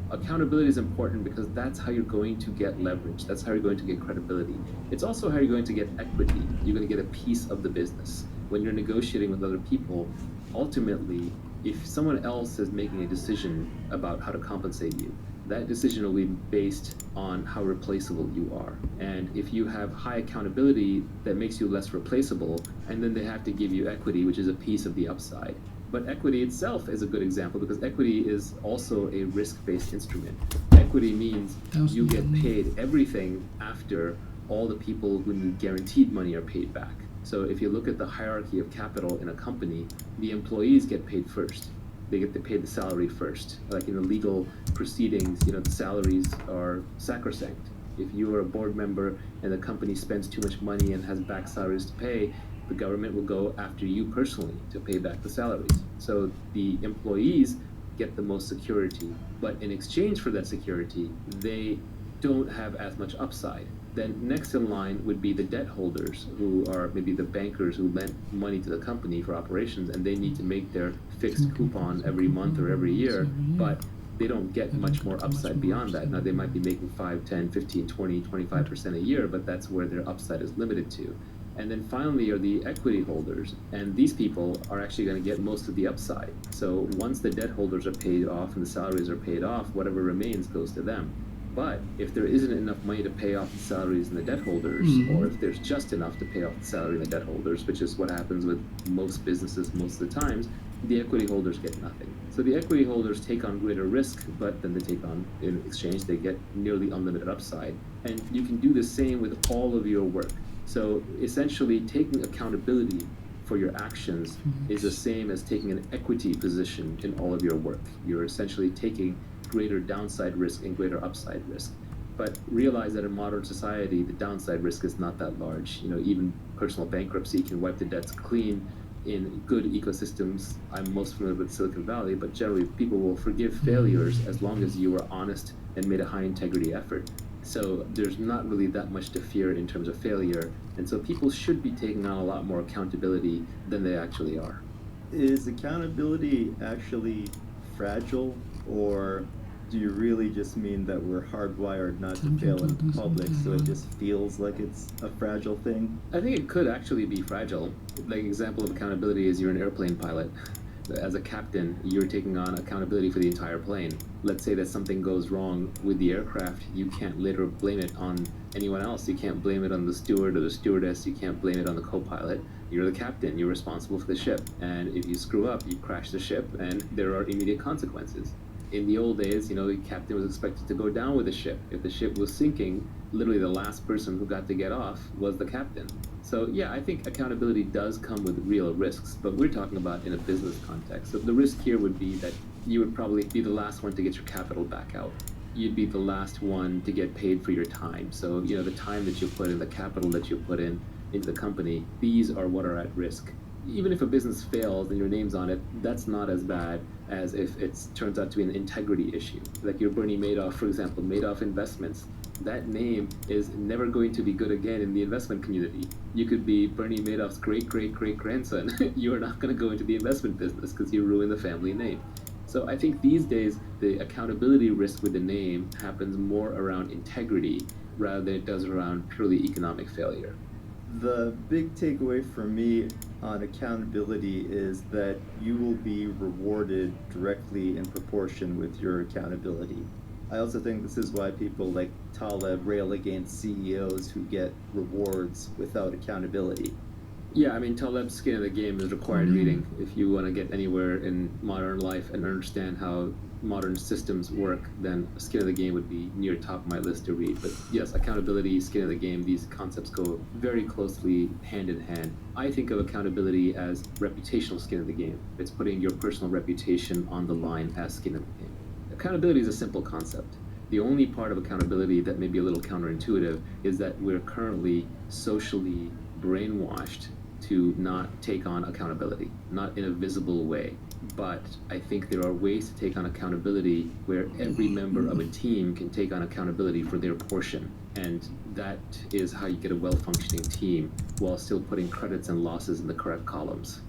Accountability is important because that's how you're going to get leverage. That's how you're going to get credibility. It's also how you're going to get equity. You're going to get a piece of the business. When you're negotiating with other people, ultimately, if someone else is making a decision about how to compensate you, that decision will be based on how replaceable you are. And if you have high accountability, that makes you less replaceable, and then they have to give you equity, which is a piece of the upside. But equity itself is a good example because equity is also a risk-based instrument. Equity means you get paid everything after all the people who need guaranteed money are paid back. So if you look at the hierarchy of capital in a company, the employees get paid first. They get to pay the salary first. Like in the legal proceedings, the salaries are sacrosanct. If you are a board member and the company spends too much money and has back salaries to pay, the government will go after you personally to pay back the salaries. So the employees get the most security, but in exchange for that security, they don't have as much upside. Then next in line would be the debt holders, who are maybe the bankers who lent money to the company for operations, and they need to make their fixed coupon every month or every year, but they don't get much more upside beyond that. Now they might be making 5, 10, 15, 20, 25% a year, but that's where their upside is limited to. And then finally are the equity holders, and these people are actually going to get most of the upside. So once the debt holders are paid off and the salaries are paid off, whatever remains goes to them. But if there isn't enough money to pay off the salaries and the debt holders, or if there's just enough to pay off the salary and the debt holders, which is what happens with most businesses most of the times, the equity holders get nothing. So the equity holders take on greater risk, but then they take on, in exchange, they get nearly unlimited upside. And you can do the same with all of your work. So essentially, taking accountability for your actions is the same as taking an equity position in all of your work. You're essentially taking greater downside risk and greater upside risk. But realize that in modern society, the downside risk is not that large. Even personal bankruptcy can wipe the debts clean. In good ecosystems, I'm most familiar with Silicon Valley, but generally people will forgive failures as long as you were honest and made a high integrity effort. So there's not really that much to fear in terms of failure. And so people should be taking on a lot more accountability than they actually are. Is accountability actually fragile, or do you really just mean that we're hardwired not to fail in public, so it just feels like it's a fragile thing? I think it could actually be fragile. Like, example of accountability is you're an airplane pilot. As a captain, you're taking on accountability for the entire plane. Let's say that something goes wrong with the aircraft, you can't later blame it on anyone else. You can't blame it on the steward or the stewardess. You can't blame it on the co-pilot. You're the captain. You're responsible for the ship. And if you screw up, you crash the ship, and there are immediate consequences. In the old days, the captain was expected to go down with the ship. If the ship was sinking, literally the last person who got to get off was the captain. So yeah, I think accountability does come with real risks, but we're talking about in a business context. So the risk here would be that you would probably be the last one to get your capital back out. You'd be the last one to get paid for your time. So, the time that you put in, the capital that you put in into the company, these are what are at risk. Even if a business fails and your name's on it, that's not as bad as if it turns out to be an integrity issue. Like your Bernie Madoff, for example, Madoff Investments. That name is never going to be good again in the investment community. You could be Bernie Madoff's great-great-great-grandson. You are not going to go into the investment business because you ruin the family name. So I think these days, the accountability risk with the name happens more around integrity rather than it does around purely economic failure. The big takeaway for me on accountability is that you will be rewarded directly in proportion with your accountability. I also think this is why people like Taleb rail against CEOs who get rewards without accountability. Yeah, Taleb's Skin in the Game is required reading if you want to get anywhere in modern life and understand how modern systems work. Then Skin in the Game would be near top of my list to read. But yes, accountability, Skin in the Game, these concepts go very closely hand in hand. I think of accountability as reputational skin in the game. It's putting your personal reputation on the line as skin in the game. Accountability is a simple concept. The only part of accountability that may be a little counterintuitive is that we're currently socially brainwashed to not take on accountability, not in a visible way. But I think there are ways to take on accountability where every member of a team can take on accountability for their portion. And that is how you get a well-functioning team while still putting credits and losses in the correct columns.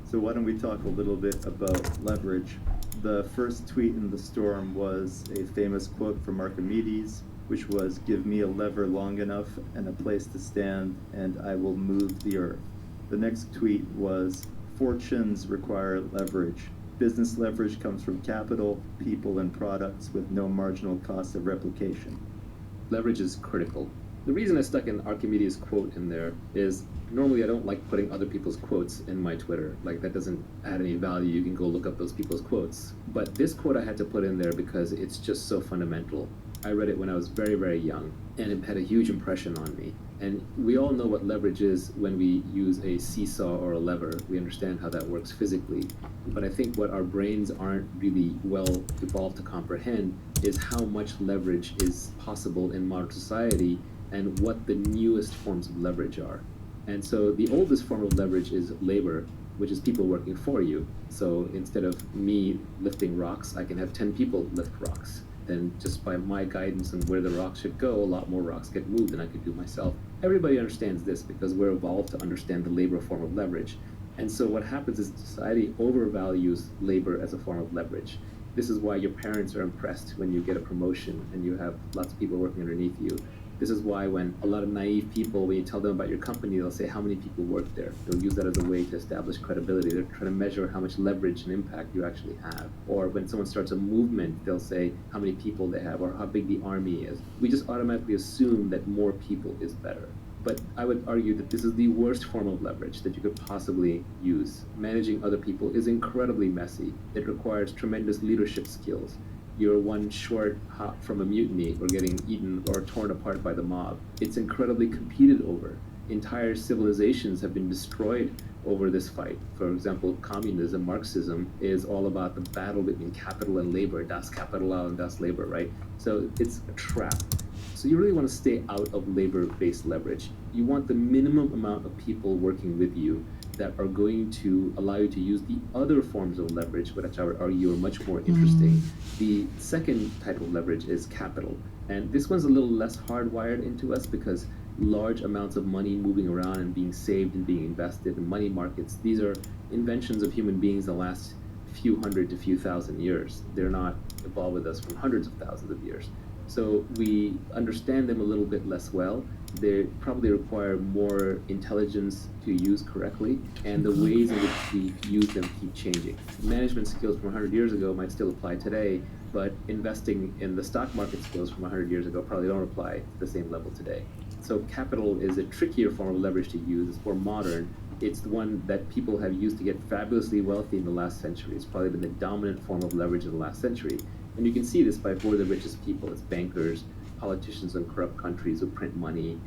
So why don't we talk a little bit about leverage? The first tweet in the storm was a famous quote from Archimedes, which was, "Give me a lever long enough and a place to stand, and I will move the earth." The next tweet was, "Fortunes require leverage. Business leverage comes from capital, people, and products with no marginal cost of replication." Leverage is critical. The reason I stuck an Archimedes quote in there is normally I don't like putting other people's quotes in my Twitter. Like, that doesn't add any value. You can go look up those people's quotes. But this quote I had to put in there because it's just so fundamental. I read it when I was very, very young, and it had a huge impression on me. And we all know what leverage is when we use a seesaw or a lever. We understand how that works physically. But I think what our brains aren't really well evolved to comprehend is how much leverage is possible in modern society and what the newest forms of leverage are. And so the oldest form of leverage is labor, which is people working for you. So instead of me lifting rocks, I can have 10 people lift rocks. Then just by my guidance on where the rocks should go, a lot more rocks get moved than I could do myself. Everybody understands this because we're evolved to understand the labor form of leverage. And so what happens is society overvalues labor as a form of leverage. This is why your parents are impressed when you get a promotion and you have lots of people working underneath you. This is why when a lot of naive people, when you tell them about your company, they'll say how many people work there. They'll use that as a way to establish credibility. They're trying to measure how much leverage and impact you actually have. Or when someone starts a movement, they'll say how many people they have or how big the army is. We just automatically assume that more people is better. But I would argue that this is the worst form of leverage that you could possibly use. Managing other people is incredibly messy. It requires tremendous leadership skills. You're one short hop from a mutiny or getting eaten or torn apart by the mob. It's incredibly competed over. Entire civilizations have been destroyed over this fight. For example, communism, Marxism, is all about the battle between capital and labor, das Kapital and das Labor, right? So it's a trap. So you really want to stay out of labor-based leverage. You want the minimum amount of people working with you that are going to allow you to use the other forms of leverage, which I would argue are much more interesting. The second type of leverage is capital. And this one's a little less hardwired into us because large amounts of money moving around and being saved and being invested in money markets, these are inventions of human beings the last few hundred to few thousand years. They're not evolved with us from hundreds of thousands of years. So we understand them a little bit less well. They probably require more intelligence to use correctly, and the ways in which we use them keep changing. Management skills from 100 years ago might still apply today, but investing in the stock market skills from 100 years ago probably don't apply to the same level today. So capital is a trickier form of leverage to use. It's more modern, It's the one that people have used to get fabulously wealthy in the last century. It's probably been the dominant form of leverage in the last century. And you can see this by who are the richest people. It's bankers, politicians in corrupt countries who print money,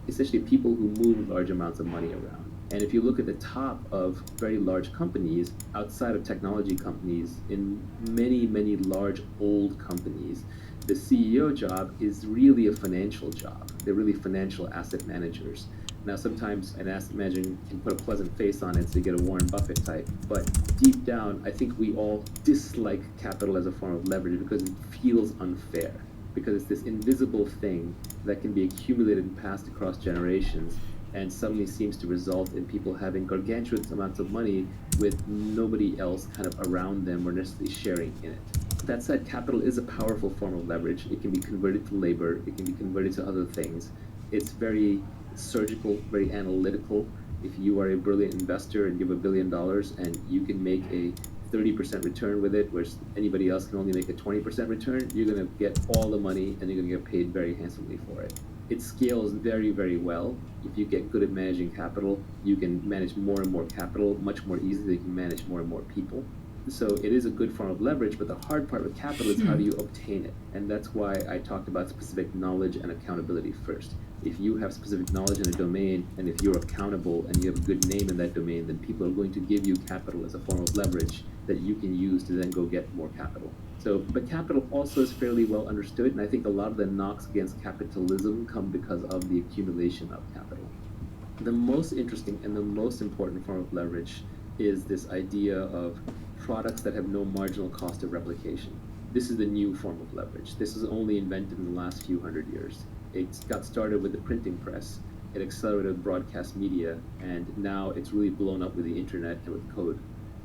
essentially people who move large amounts of money around. And if you look at the top of very large companies, outside of technology companies, in many, many large old companies, the CEO job is really a financial job. They're really financial asset managers. Now, sometimes an asset manager can put a pleasant face on it so you get a Warren Buffett type. But deep down, I think we all dislike capital as a form of leverage because it feels unfair. Because it's this invisible thing that can be accumulated and passed across generations and suddenly seems to result in people having gargantuan amounts of money with nobody else kind of around them or necessarily sharing in it. That said, capital is a powerful form of leverage. It can be converted to labor. It can be converted to other things. It's very surgical, very analytical. If you are a brilliant investor and you have $1 billion and you can make a 30% return with it, whereas anybody else can only make a 20% return, you're going to get all the money and you're going to get paid very handsomely for it. It scales very, very well. If you get good at managing capital, you can manage more and more capital much more easily. You can manage more and more people. So it is a good form of leverage, but the hard part with capital is how do you obtain it? And that's why I talked about specific knowledge and accountability first. If you have specific knowledge in a domain, and if you're accountable and you have a good name in that domain, then people are going to give you capital as a form of leverage that you can use to then go get more capital. So, but capital also is fairly well understood, and I think a lot of the knocks against capitalism come because of the accumulation of capital. The most interesting and the most important form of leverage is this idea of products that have no marginal cost of replication. This is the new form of leverage. This is only invented in the last few hundred years. It got started with the printing press. It accelerated broadcast media, and now it's really blown up with the internet and with code.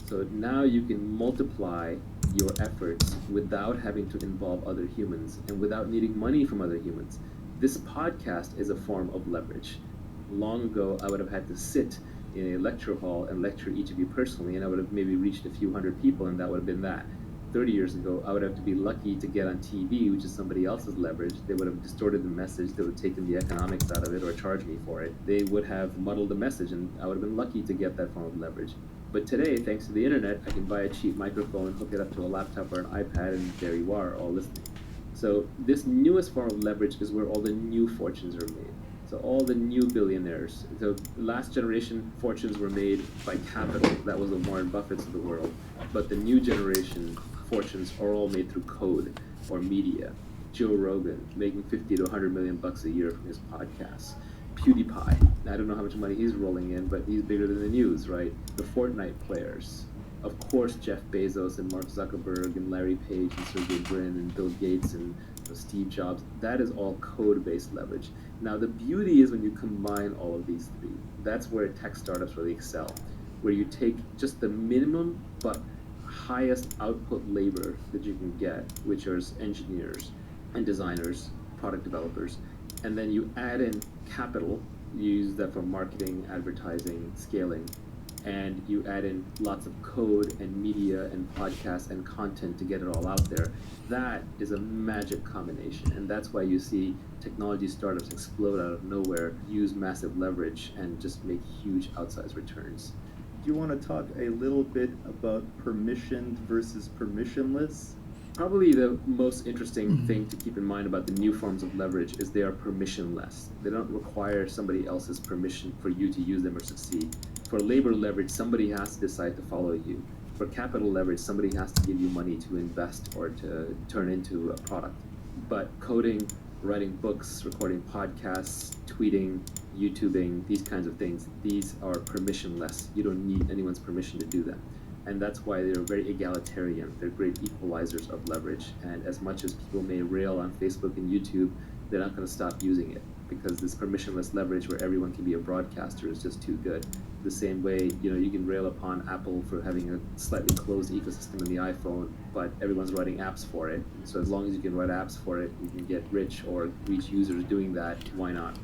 So now you can multiply your efforts without having to involve other humans and without needing money from other humans. This podcast is a form of leverage. Long ago, I would have had to sit in a lecture hall and lecture each of you personally, and I would have maybe reached a few hundred people, and that would have been that. 30 years ago, I would have to be lucky to get on TV, which is somebody else's leverage. They would have distorted the message, they would have taken the economics out of it or charged me for it. They would have muddled the message, and I would have been lucky to get that form of leverage. But today, thanks to the internet, I can buy a cheap microphone, hook it up to a laptop or an iPad, and there you are, all listening. So this newest form of leverage is where all the new fortunes are made. So all the new billionaires, so the last generation fortunes were made by capital. That was the Warren Buffetts of the world. But the new generation fortunes are all made through code or media. Joe Rogan making 50 to 100 million bucks a year from his podcasts. PewDiePie, I don't know how much money he's rolling in, but he's bigger than the news, right? The Fortnite players. Of course, Jeff Bezos and Mark Zuckerberg and Larry Page and Sergey Brin and Bill Gates and Steve Jobs. That is all code-based leverage. Now, the beauty is when you combine all of these three. That's where tech startups really excel, where you take just the minimum but highest output labor that you can get, which are engineers and designers, product developers, and then you add in capital. You use that for marketing, advertising, scaling, and you add in lots of code and media and podcasts and content to get it all out there. That is a magic combination, and that's why you see technology startups explode out of nowhere, use massive leverage, and just make huge outsized returns. Do you want to talk a little bit about permissioned versus permissionless? Probably the most interesting thing to keep in mind about the new forms of leverage is they are permissionless. They don't require somebody else's permission for you to use them or succeed. For labor leverage, somebody has to decide to follow you. For capital leverage, somebody has to give you money to invest or to turn into a product. But coding, writing books, recording podcasts, tweeting, YouTubing, these kinds of things, these are permissionless. You don't need anyone's permission to do them. And that's why they're very egalitarian. They're great equalizers of leverage. And as much as people may rail on Facebook and YouTube, they're not going to stop using it because this permissionless leverage where everyone can be a broadcaster is just too good. The same way, you can rail upon Apple for having a slightly closed ecosystem in the iPhone, but everyone's writing apps for it. So as long as you can write apps for it, you can get rich or reach users doing that, why not?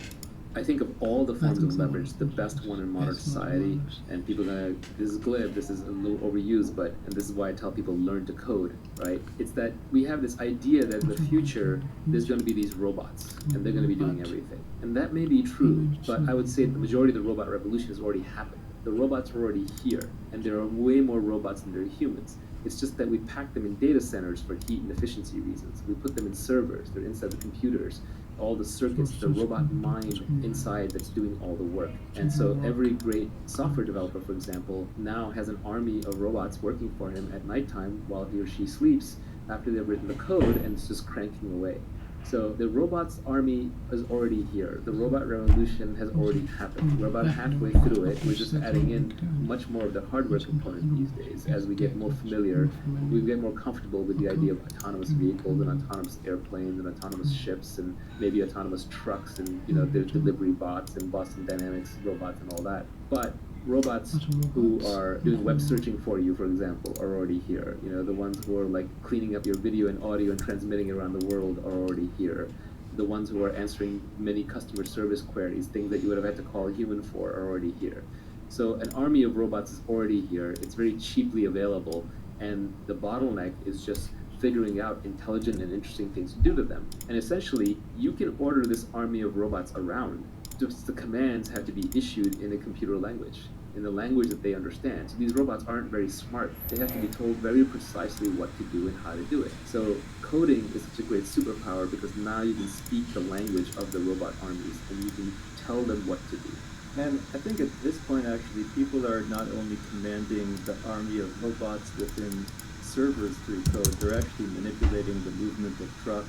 I think of all the forms of leverage, the best one in modern society, and people are gonna, this is glib, this is a little overused, and this is why I tell people learn to code, right? It's that we have this idea that in the future, there's gonna be these robots, and they're gonna be doing everything. And that may be true, but I would say the majority of the robot revolution has already happened. The robots are already here, and there are way more robots than there are humans. It's just that we pack them in data centers for heat and efficiency reasons. We put them in servers, they're inside the computers, all the circuits, the robot mind inside that's doing all the work. And so every great software developer, for example, now has an army of robots working for him at nighttime while he or she sleeps after they've written the code, and it's just cranking away. So the robots army is already here. The robot revolution has already happened. We're about halfway through it. We're just adding in much more of the hardware component these days. As we get more familiar, we get more comfortable with the idea of autonomous vehicles and autonomous airplanes and autonomous ships and maybe autonomous trucks and their delivery bots and Boston Dynamics robots and all that. But robots who are doing web searching for you, for example, are already here. The ones who are like cleaning up your video and audio and transmitting it around the world are already here. The ones who are answering many customer service queries, things that you would have had to call a human for, are already here. So an army of robots is already here. It's very cheaply available, and the bottleneck is just figuring out intelligent and interesting things to do to them. And essentially, you can order this army of robots around. Just the commands have to be issued in a computer language, in the language that they understand. So these robots aren't very smart. They have to be told very precisely what to do and how to do it. So coding is such a great superpower because now you can speak the language of the robot armies and you can tell them what to do. And I think at this point, actually, people are not only commanding the army of robots within servers through code, they're actually manipulating the movement of trucks,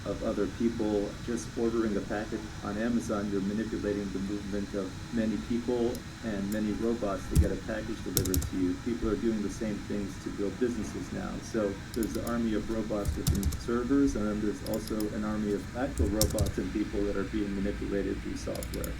of other people. Just ordering a package on Amazon, you're manipulating the movement of many people and many robots to get a package delivered to you. People are doing the same things to build businesses now. So there's the army of robots within servers, and then there's also an army of actual robots and people that are being manipulated through software.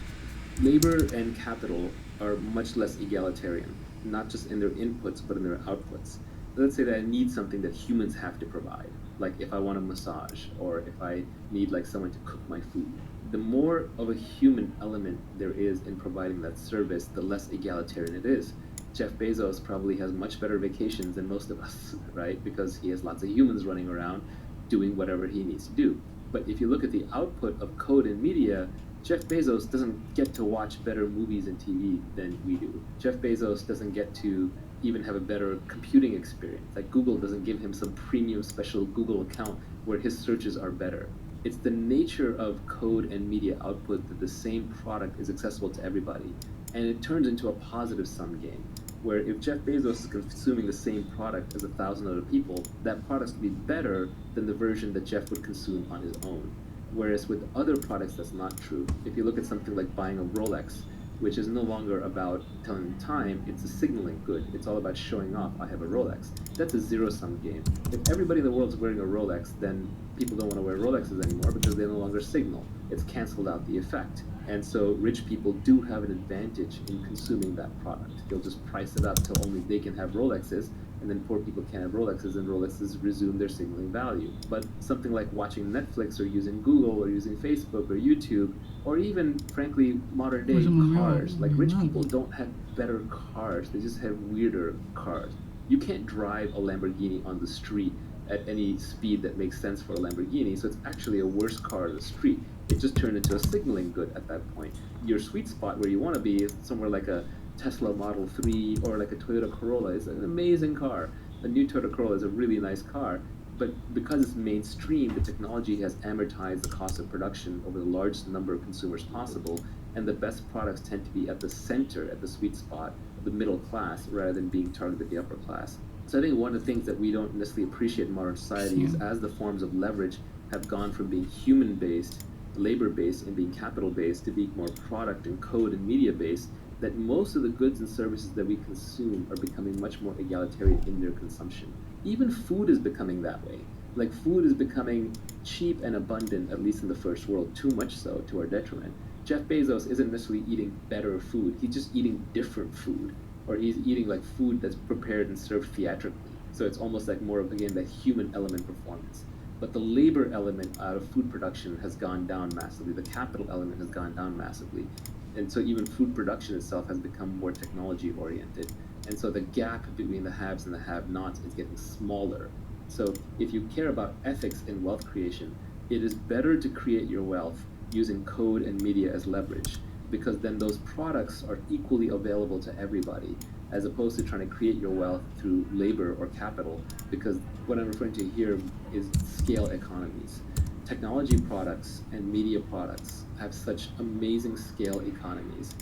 Labor and capital are much less egalitarian, not just in their inputs, but in their outputs. Let's say that I need something that humans have to provide, like if I want a massage, or if I need like someone to cook my food. The more of a human element there is in providing that service, the less egalitarian it is. Jeff Bezos probably has much better vacations than most of us, right? Because he has lots of humans running around doing whatever he needs to do. But if you look at the output of code and media, Jeff Bezos doesn't get to watch better movies and TV than we do. Jeff Bezos doesn't get to even have a better computing experience. Like Google doesn't give him some premium special Google account where his searches are better. It's the nature of code and media output that the same product is accessible to everybody. And it turns into a positive sum game, where if Jeff Bezos is consuming the same product as 1,000 other people, that product's will be better than the version that Jeff would consume on his own. Whereas with other products, that's not true. If you look at something like buying a Rolex, which is no longer about telling time, it's a signaling good. It's all about showing off, I have a Rolex. That's a zero-sum game. If everybody in the world is wearing a Rolex, then people don't want to wear Rolexes anymore because they no longer signal. It's canceled out the effect. And so rich people do have an advantage in consuming that product. They'll just price it up till only they can have Rolexes, and then poor people can't have Rolexes, and Rolexes resume their signaling value. But something like watching Netflix or using Google or using Facebook or YouTube, or even, frankly, modern day cars. Like rich people don't have better cars, they just have weirder cars. You can't drive a Lamborghini on the street at any speed that makes sense for a Lamborghini, so it's actually a worse car on the street. It just turned into a signaling good at that point. Your sweet spot where you want to be is somewhere like a Tesla Model 3 or like a Toyota Corolla. It's an amazing car. A new Toyota Corolla is a really nice car, but because it's mainstream, the technology has amortized the cost of production over the largest number of consumers possible, and the best products tend to be at the center, at the sweet spot of the middle class, rather than being targeted at the upper class. So I think one of the things that we don't necessarily appreciate in modern society is as the forms of leverage have gone from being human-based, labor-based, and being capital-based to being more product and code and media-based, that most of the goods and services that we consume are becoming much more egalitarian in their consumption. Even food is becoming that way. Like food is becoming cheap and abundant, at least in the first world, too much so to our detriment. Jeff Bezos isn't necessarily eating better food, he's just eating different food. Or he's eating like food that's prepared and served theatrically. So it's almost like more of, again, that human element performance. But the labor element out of food production has gone down massively. The capital element has gone down massively. And so even food production itself has become more technology oriented. And so the gap between the haves and the have-nots is getting smaller. So if you care about ethics in wealth creation, it is better to create your wealth using code and media as leverage because then those products are equally available to everybody, as opposed to trying to create your wealth through labor or capital, because what I'm referring to here is scale economies. Technology products and media products have such amazing scale economies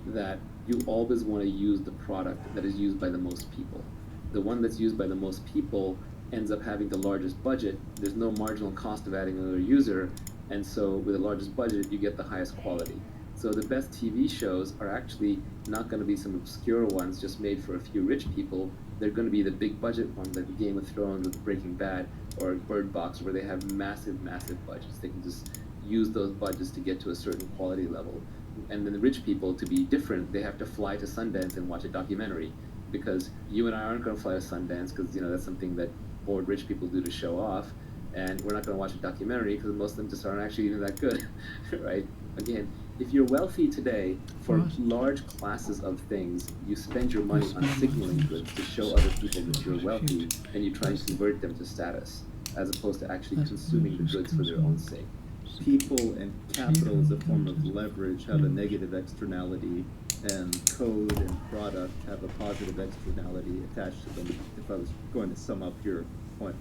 that you always want to use the product that is used by the most people. The one that's used by the most people ends up having the largest budget. There's no marginal cost of adding another user, and so with the largest budget, you get the highest quality. So the best TV shows are actually not going to be some obscure ones just made for a few rich people. They're going to be the big budget ones like Game of Thrones or Breaking Bad or Bird Box, where they have massive, massive budgets. They can just use those budgets to get to a certain quality level. And then the rich people, to be different, they have to fly to Sundance and watch a documentary, because you and I aren't going to fly to Sundance because, you know, that's something that bored rich people do to show off. And we're not going to watch a documentary because most of them just aren't actually even that good, right? Again, if you're wealthy today, for large classes of things, you spend your money on signaling goods to show other people that you're wealthy, and you try to convert them to status, as opposed to actually consuming the goods for their own sake. People and capital as a form of leverage have a negative externality, and code and product have a positive externality attached to them, if I was going to sum up your point.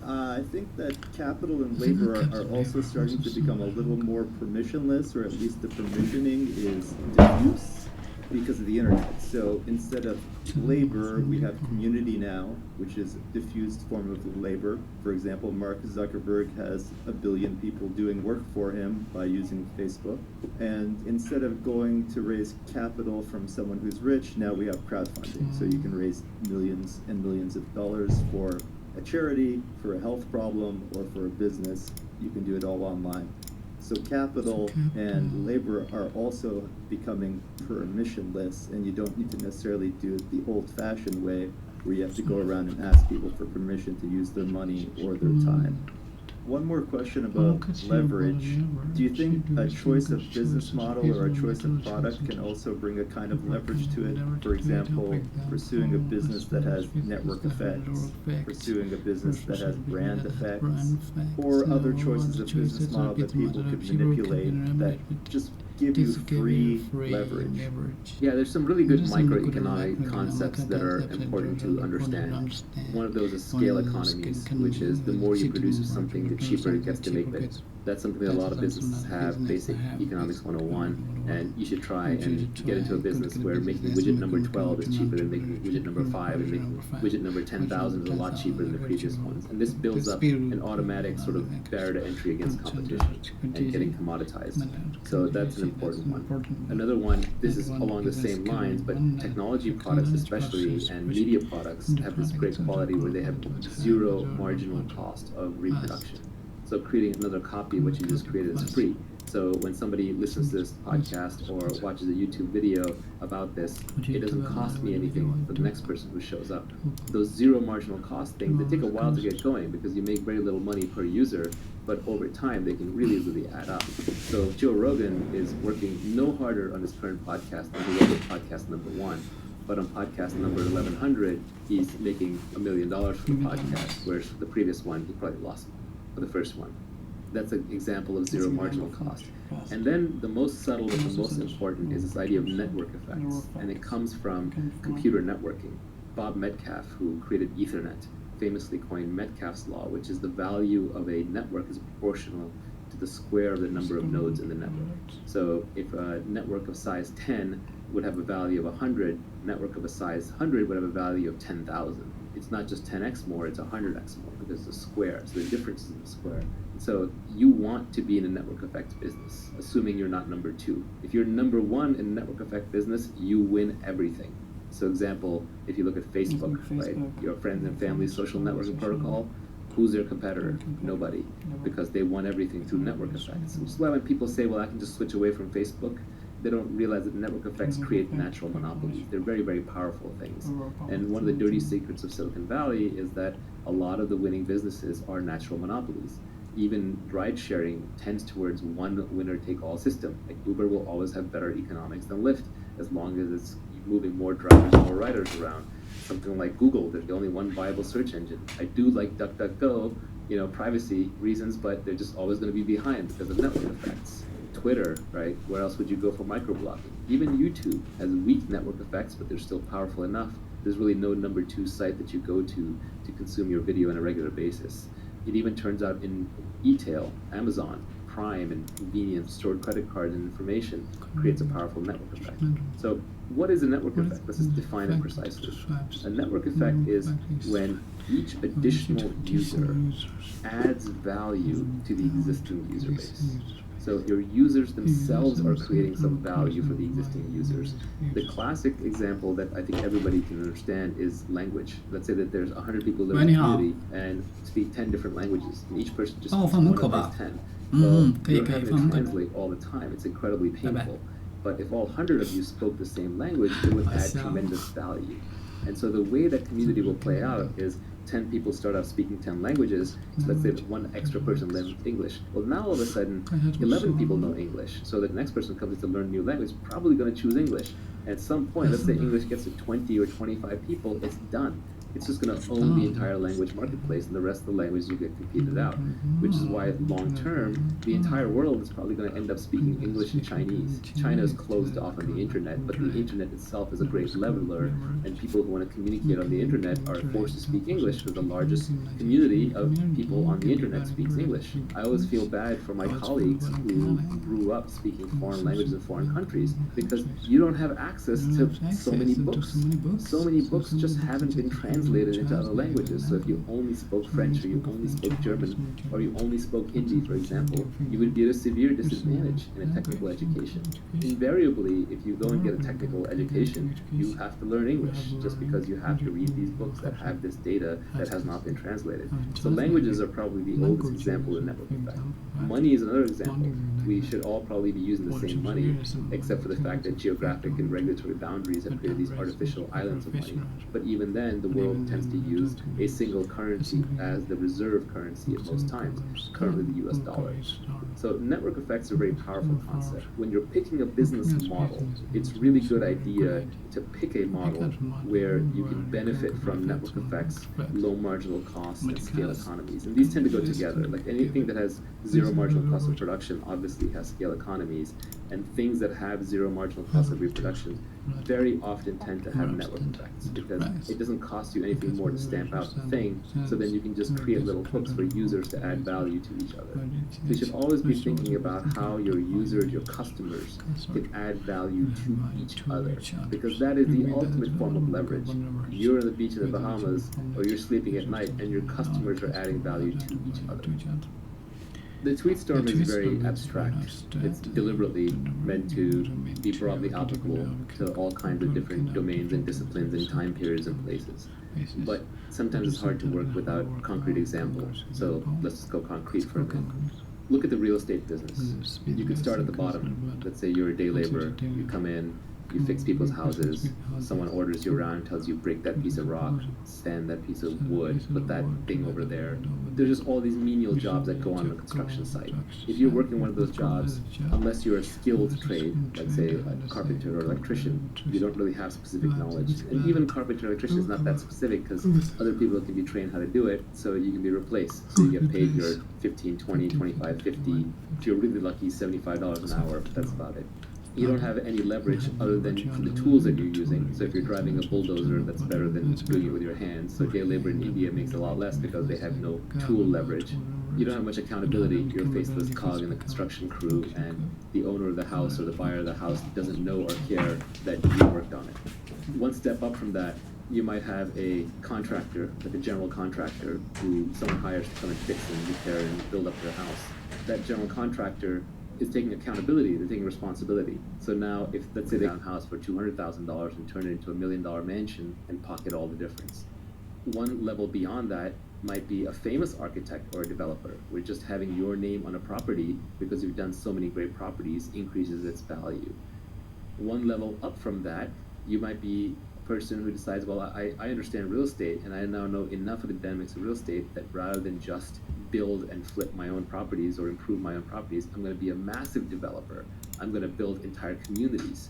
I think that capital and labor are also starting to become a little more permissionless, or at least the permissioning is diffuse because of the internet. So instead of labor, we have community now, which is a diffused form of labor. For example, Mark Zuckerberg has 1 billion people doing work for him by using Facebook. And instead of going to raise capital from someone who's rich, now we have crowdfunding. So you can raise millions and millions of dollars for a charity, for a health problem, or for a business. You can do it all online. So capital and labor are also becoming permissionless, and you don't need to necessarily do it the old-fashioned way, where you have to go around and ask people for permission to use their money or their time. One more question about leverage. Do you think a choice of business model or a choice of product can also bring a kind of leverage to it? For example, pursuing a business that has network effects, pursuing a business that has brand effects, or other choices of business model that people could manipulate that just give you free leverage. Yeah, there's some really good microeconomic concepts that are important to understand. One of those is scale economies, which is the more you produce of something, the cheaper it gets to make it. That's something that a lot of businesses have, basic economics 101, and you should try and get into a business where making widget number 12 is cheaper than making widget number 5, and making widget number 10,000 is a lot cheaper than the previous ones. And this builds up an automatic sort of barrier to entry against competition and getting commoditized. So that's an important one. Another one, this is along the same lines, but technology products especially and media products have this great quality where they have zero marginal cost of reproduction. So creating another copy of what you just created is free. So when somebody listens to this podcast or watches a YouTube video about this, it doesn't cost me anything for the next person who shows up. Those zero marginal cost things, they take a while to get going because you make very little money per user, but over time they can really, really add up. So Joe Rogan is working no harder on his current podcast than he was on podcast number 1. But on podcast number 1100, he's making $1 million from the podcast, whereas the previous one, he probably lost for the first one. That's an example of zero marginal cost. And then the most subtle but the most important is this idea of network effects, and it comes from computer networking. Bob Metcalfe, who created Ethernet, famously coined Metcalfe's law, which is the value of a network is proportional to the square of the number of nodes in the network. So if a network of size 10 would have a value of 100, network of a size 100 would have a value of 10,000. It's not just 10x more, it's 100x more because it's a square, so the difference is in the square. So you want to be in a network effects business, assuming you're not number 2. If you're number 1 in a network effect business, you win everything. So example, if you look at Facebook, right, your friends and family social networking protocol, who's their competitor? Nobody, because they won everything through network effects. Which is why when people say, well, I can just switch away from Facebook, they don't realize that network effects create natural monopolies. They're very, very powerful things. And one of the dirty secrets of Silicon Valley is that a lot of the winning businesses are natural monopolies. Even ride sharing tends towards one winner-take-all system. Like Uber will always have better economics than Lyft as long as it's moving more drivers and more riders around. Something like Google, there's only one viable search engine. I do like DuckDuckGo, privacy reasons, but they're just always going to be behind because of network effects. Twitter, right? Where else would you go for microblogging? Even YouTube has weak network effects, but they're still powerful enough. There's really no number two site that you go to consume your video on a regular basis. It even turns out in e-tail, Amazon, Prime, and convenience, stored credit cards and information creates a powerful network effect. So what is a network effect? Let's just define it precisely. A network effect is when each additional user adds value to the existing user base. So your users themselves are creating some value for the existing users. The classic example that I think everybody can understand is language. Let's say that there's 100 people living in a community and speak 10 different languages, and each person just speaks one of those 10. Well, you're having to translate all the time. It's incredibly painful. But if all 100 of you spoke the same language, it would add tremendous value. And so the way that community will play out is 10 people start out speaking 10 languages. So let's say that one extra person learns English. Well, now all of a sudden, 11 people know English. So the next person comes in to learn a new language, probably going to choose English. And at some point, let's say English gets to 20 or 25 people, it's done. It's just going to own the entire language marketplace, and the rest of the languages will get competed out. Which is why, long term, the entire world is probably going to end up speaking English and Chinese. China is closed off on the internet, but the internet itself is a great leveler, and people who want to communicate on the internet are forced to speak English because the largest community of people on the internet speaks English. I always feel bad for my colleagues who grew up speaking foreign languages in foreign countries because you don't have access to so many books. So many books just haven't been translated into other languages. So if you only spoke French, or you only spoke German, or you only spoke Hindi, for example, you would be at a severe disadvantage in a technical education. Invariably, if you go and get a technical education, you have to learn English just because you have to read these books that have this data that has not been translated. So languages are probably the oldest example of network effect. Money is another example. We should all probably be using the same money, except for the fact that geographic and regulatory boundaries have created these artificial islands of money. But even then, the world tends to use a single currency as the reserve currency at most times, currently the US dollar. So network effects are a very powerful concept. When you're picking a business model, it's a really good idea to pick a model where you can benefit from network effects, low marginal costs, and scale economies. And these tend to go together. Like anything that has zero marginal cost of production obviously has scale economies, and things that have zero marginal cost of reproduction very often tend to have network effects because it doesn't cost you anything more to stamp out the thing, so then you can just create little hooks for users to add value to each other. So you should always be thinking about how your users, your customers, can add value to each other, because that is the ultimate form of leverage. You're on the beach in the Bahamas, or you're sleeping at night, and your customers are adding value to each other. The tweet storm is very abstract. It's deliberately meant to be broadly applicable to all kinds of different domains and disciplines and time periods and places. But sometimes it's hard to work without concrete examples. So let's just go concrete for a minute. Look at the real estate business. You could start at the bottom. Let's say you're a day laborer. You come in, you fix people's houses, someone orders you around, tells you break that piece of rock, sand that piece of wood, put that thing over there. There's just all these menial jobs that go on a construction site. If you're working one of those jobs, unless you're a skilled trade, like say a carpenter or electrician, you don't really have specific knowledge. And even carpenter or electrician is not that specific because other people can be trained how to do it, so you can be replaced. So you get paid your 15, 20, 25, 50, if you're really lucky, $75 an hour, but that's about it. You don't have any leverage other than from the tools that you're using. So if you're driving a bulldozer, that's better than doing it with your hands. So day labor in India makes a lot less because they have no tool leverage. You don't have much accountability. You're a faceless cog in the construction crew, and the owner of the house or the buyer of the house doesn't know or care that you worked on it. One step up from that, you might have a contractor, like a general contractor, who someone hires to come and fix and repair and build up their house. That general contractor is taking accountability, they're taking responsibility. So now, if let's say they own a house for $200,000 and turn it into $1 million mansion and pocket all the difference. One level beyond that might be a famous architect or a developer, where just having your name on a property because you've done so many great properties increases its value. One level up from that, you might be a person who decides, well, I understand real estate and I now know enough of the dynamics of real estate that rather than just build and flip my own properties or improve my own properties, I'm going to be a massive developer. I'm going to build entire communities.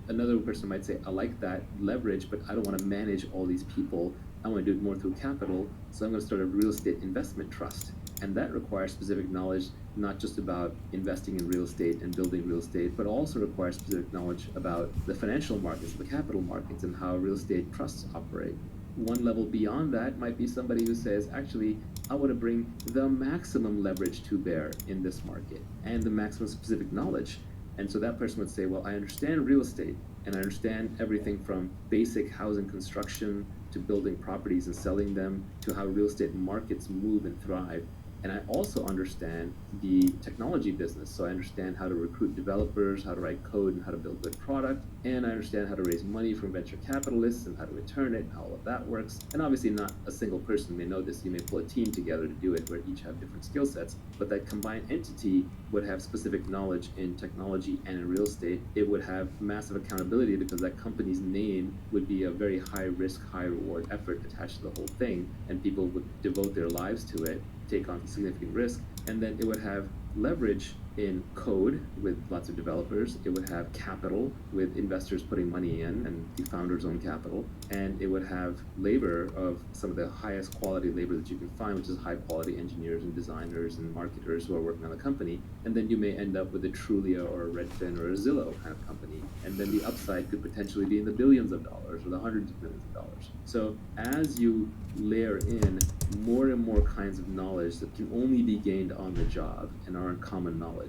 Another person might say, I like that leverage, but I don't want to manage all these people. I want to do it more through capital, so I'm going to start a real estate investment trust. And that requires specific knowledge, not just about investing in real estate and building real estate, but also requires specific knowledge about the financial markets, the capital markets, and how real estate trusts operate. One level beyond that might be somebody who says, actually, I want to bring the maximum leverage to bear in this market and the maximum specific knowledge. And so that person would say, well, I understand real estate, and I understand everything from basic housing construction to building properties and selling them to how real estate markets move and thrive. And I also understand the technology business. So I understand how to recruit developers, how to write code, and how to build good product. And I understand how to raise money from venture capitalists and how to return it, and how all of that works. And obviously not a single person may know this. You may pull a team together to do it where each have different skill sets. But that combined entity would have specific knowledge in technology and in real estate. It would have massive accountability because that company's name would be a very high risk, high reward effort attached to the whole thing. And people would devote their lives to it, take on significant risk, and then it would have leverage in code with lots of developers. It would have capital with investors putting money in and the founder's own capital. And it would have labor of some of the highest quality labor that you can find, which is high quality engineers and designers and marketers who are working on the company. And then you may end up with a Trulia or a Redfin or a Zillow kind of company. And then the upside could potentially be in the billions of dollars or the hundreds of millions of dollars. So as you layer in more and more kinds of knowledge that can only be gained on the job and aren't common knowledge,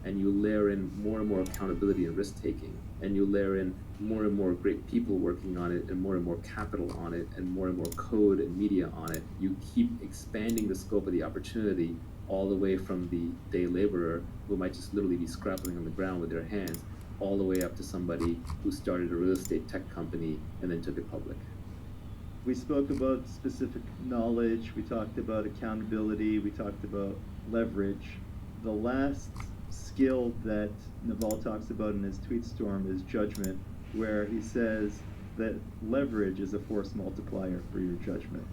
and you layer in more and more accountability and risk taking, and you layer in more and more great people working on it, and more capital on it, and more code and media on it, you keep expanding the scope of the opportunity all the way from the day laborer who might just literally be scrapping on the ground with their hands, all the way up to somebody who started a real estate tech company and then took it public. We spoke about specific knowledge, we talked about accountability, we talked about leverage. The last skill that Naval talks about in his tweet storm is judgment, where he says that leverage is a force multiplier for your judgment.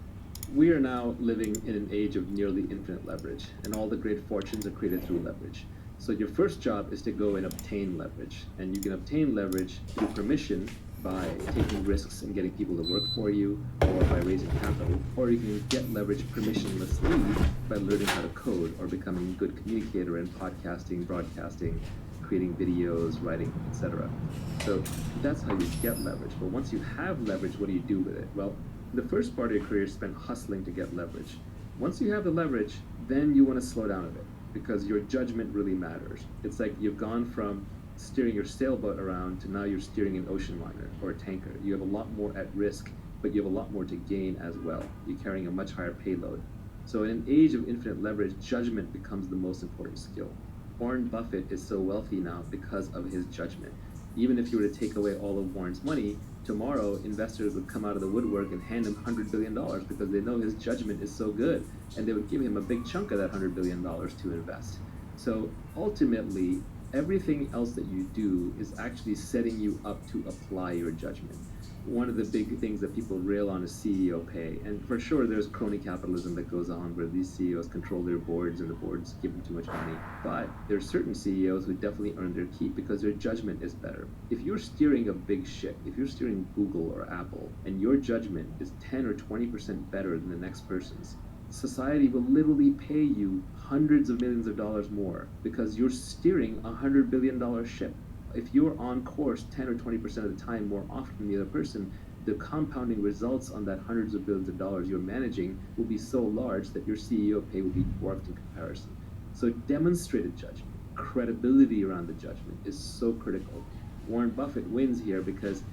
We are now living in an age of nearly infinite leverage, and all the great fortunes are created through leverage. So your first job is to go and obtain leverage, and you can obtain leverage through permission by taking risks and getting people to work for you, or by raising capital, or you can get leverage permissionlessly by learning how to code or becoming a good communicator in podcasting, broadcasting, creating videos, writing, etc. So that's how you get leverage. But once you have leverage, what do you do with it? Well, the first part of your career is spent hustling to get leverage. Once you have the leverage, then you want to slow down a bit because your judgment really matters. It's like you've gone from steering your sailboat around to now you're steering an ocean liner or a tanker. You have a lot more at risk, but you have a lot more to gain as well. You're carrying a much higher payload. So in an age of infinite leverage, judgment becomes the most important skill. Warren Buffett is so wealthy now because of his judgment. Even if you were to take away all of Warren's money, tomorrow investors would come out of the woodwork and hand him $100 billion because they know his judgment is so good, and they would give him a big chunk of that $100 billion to invest. So ultimately, everything else that you do is actually setting you up to apply your judgment. One of the big things that people rail on is CEO pay, and for sure there's crony capitalism that goes on where these CEOs control their boards and the boards give them too much money. But there's certain CEOs who definitely earn their keep because their judgment is better. If you're steering a big ship, if you're steering Google or Apple, and your judgment is 10 or 20% better than the next person's, society will literally pay you hundreds of millions of dollars more because you're steering $100 billion ship. If you're on course 10 or 20% of the time more often than the other person, the compounding results on that hundreds of billions of dollars you're managing will be so large that your CEO pay will be dwarfed in comparison. So demonstrated judgment, credibility around the judgment is so critical. Warren Buffett wins here because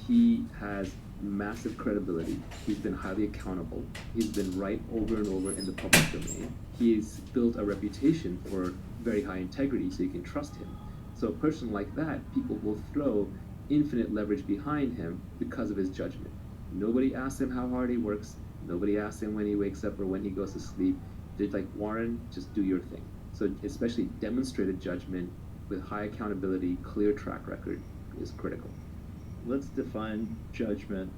he has massive credibility. He's been highly accountable. He's been right over and over in the public domain. He's built a reputation for very high integrity, so you can trust him. So a person like that, people will throw infinite leverage behind him because of his judgment. Nobody asks him how hard he works. Nobody asks him when he wakes up or when he goes to sleep. They're like, Warren, just do your thing. So especially demonstrated judgment with high accountability, clear track record is critical. Let's define judgment.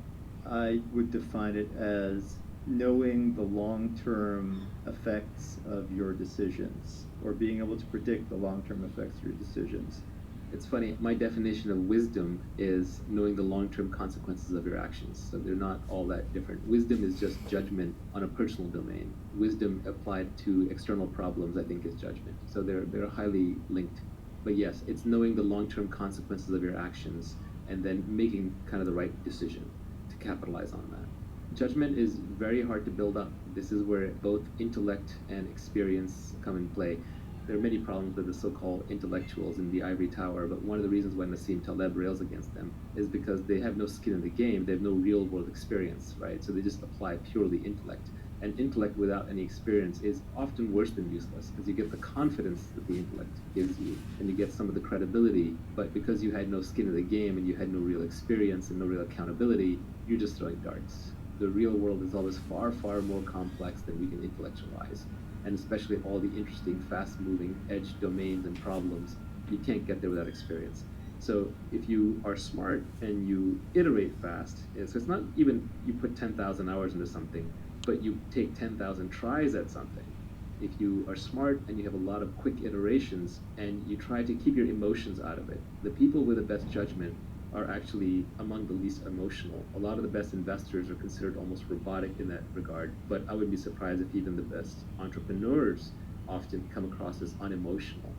I would define it as knowing the long-term effects of your decisions, or being able to predict the long-term effects of your decisions. It's funny, my definition of wisdom is knowing the long-term consequences of your actions. So they're not all that different. Wisdom is just judgment on a personal domain. Wisdom applied to external problems, I think, is judgment. So they're highly linked. But yes, it's knowing the long-term consequences of your actions and then making kind of the right decision to capitalize on that. Judgment is very hard to build up. This is where both intellect and experience come in play. There are many problems with the so-called intellectuals in the ivory tower, but one of the reasons why Nassim Taleb rails against them is because they have no skin in the game. They have no real-world experience, right? So they just apply purely intellect. And intellect without any experience is often worse than useless, because you get the confidence that the intellect gives you, and you get some of the credibility, but because you had no skin in the game and you had no real experience and no real accountability, you're just throwing darts. The real world is always far, far more complex than we can intellectualize. And especially all the interesting, fast-moving edge domains and problems, you can't get there without experience. So if you are smart and you iterate fast, so it's not even you put 10,000 hours into something, but you take 10,000 tries at something. If you are smart and you have a lot of quick iterations and you try to keep your emotions out of it, the people with the best judgment are actually among the least emotional. A lot of the best investors are considered almost robotic in that regard, but I wouldn't be surprised if even the best entrepreneurs often come across as unemotional.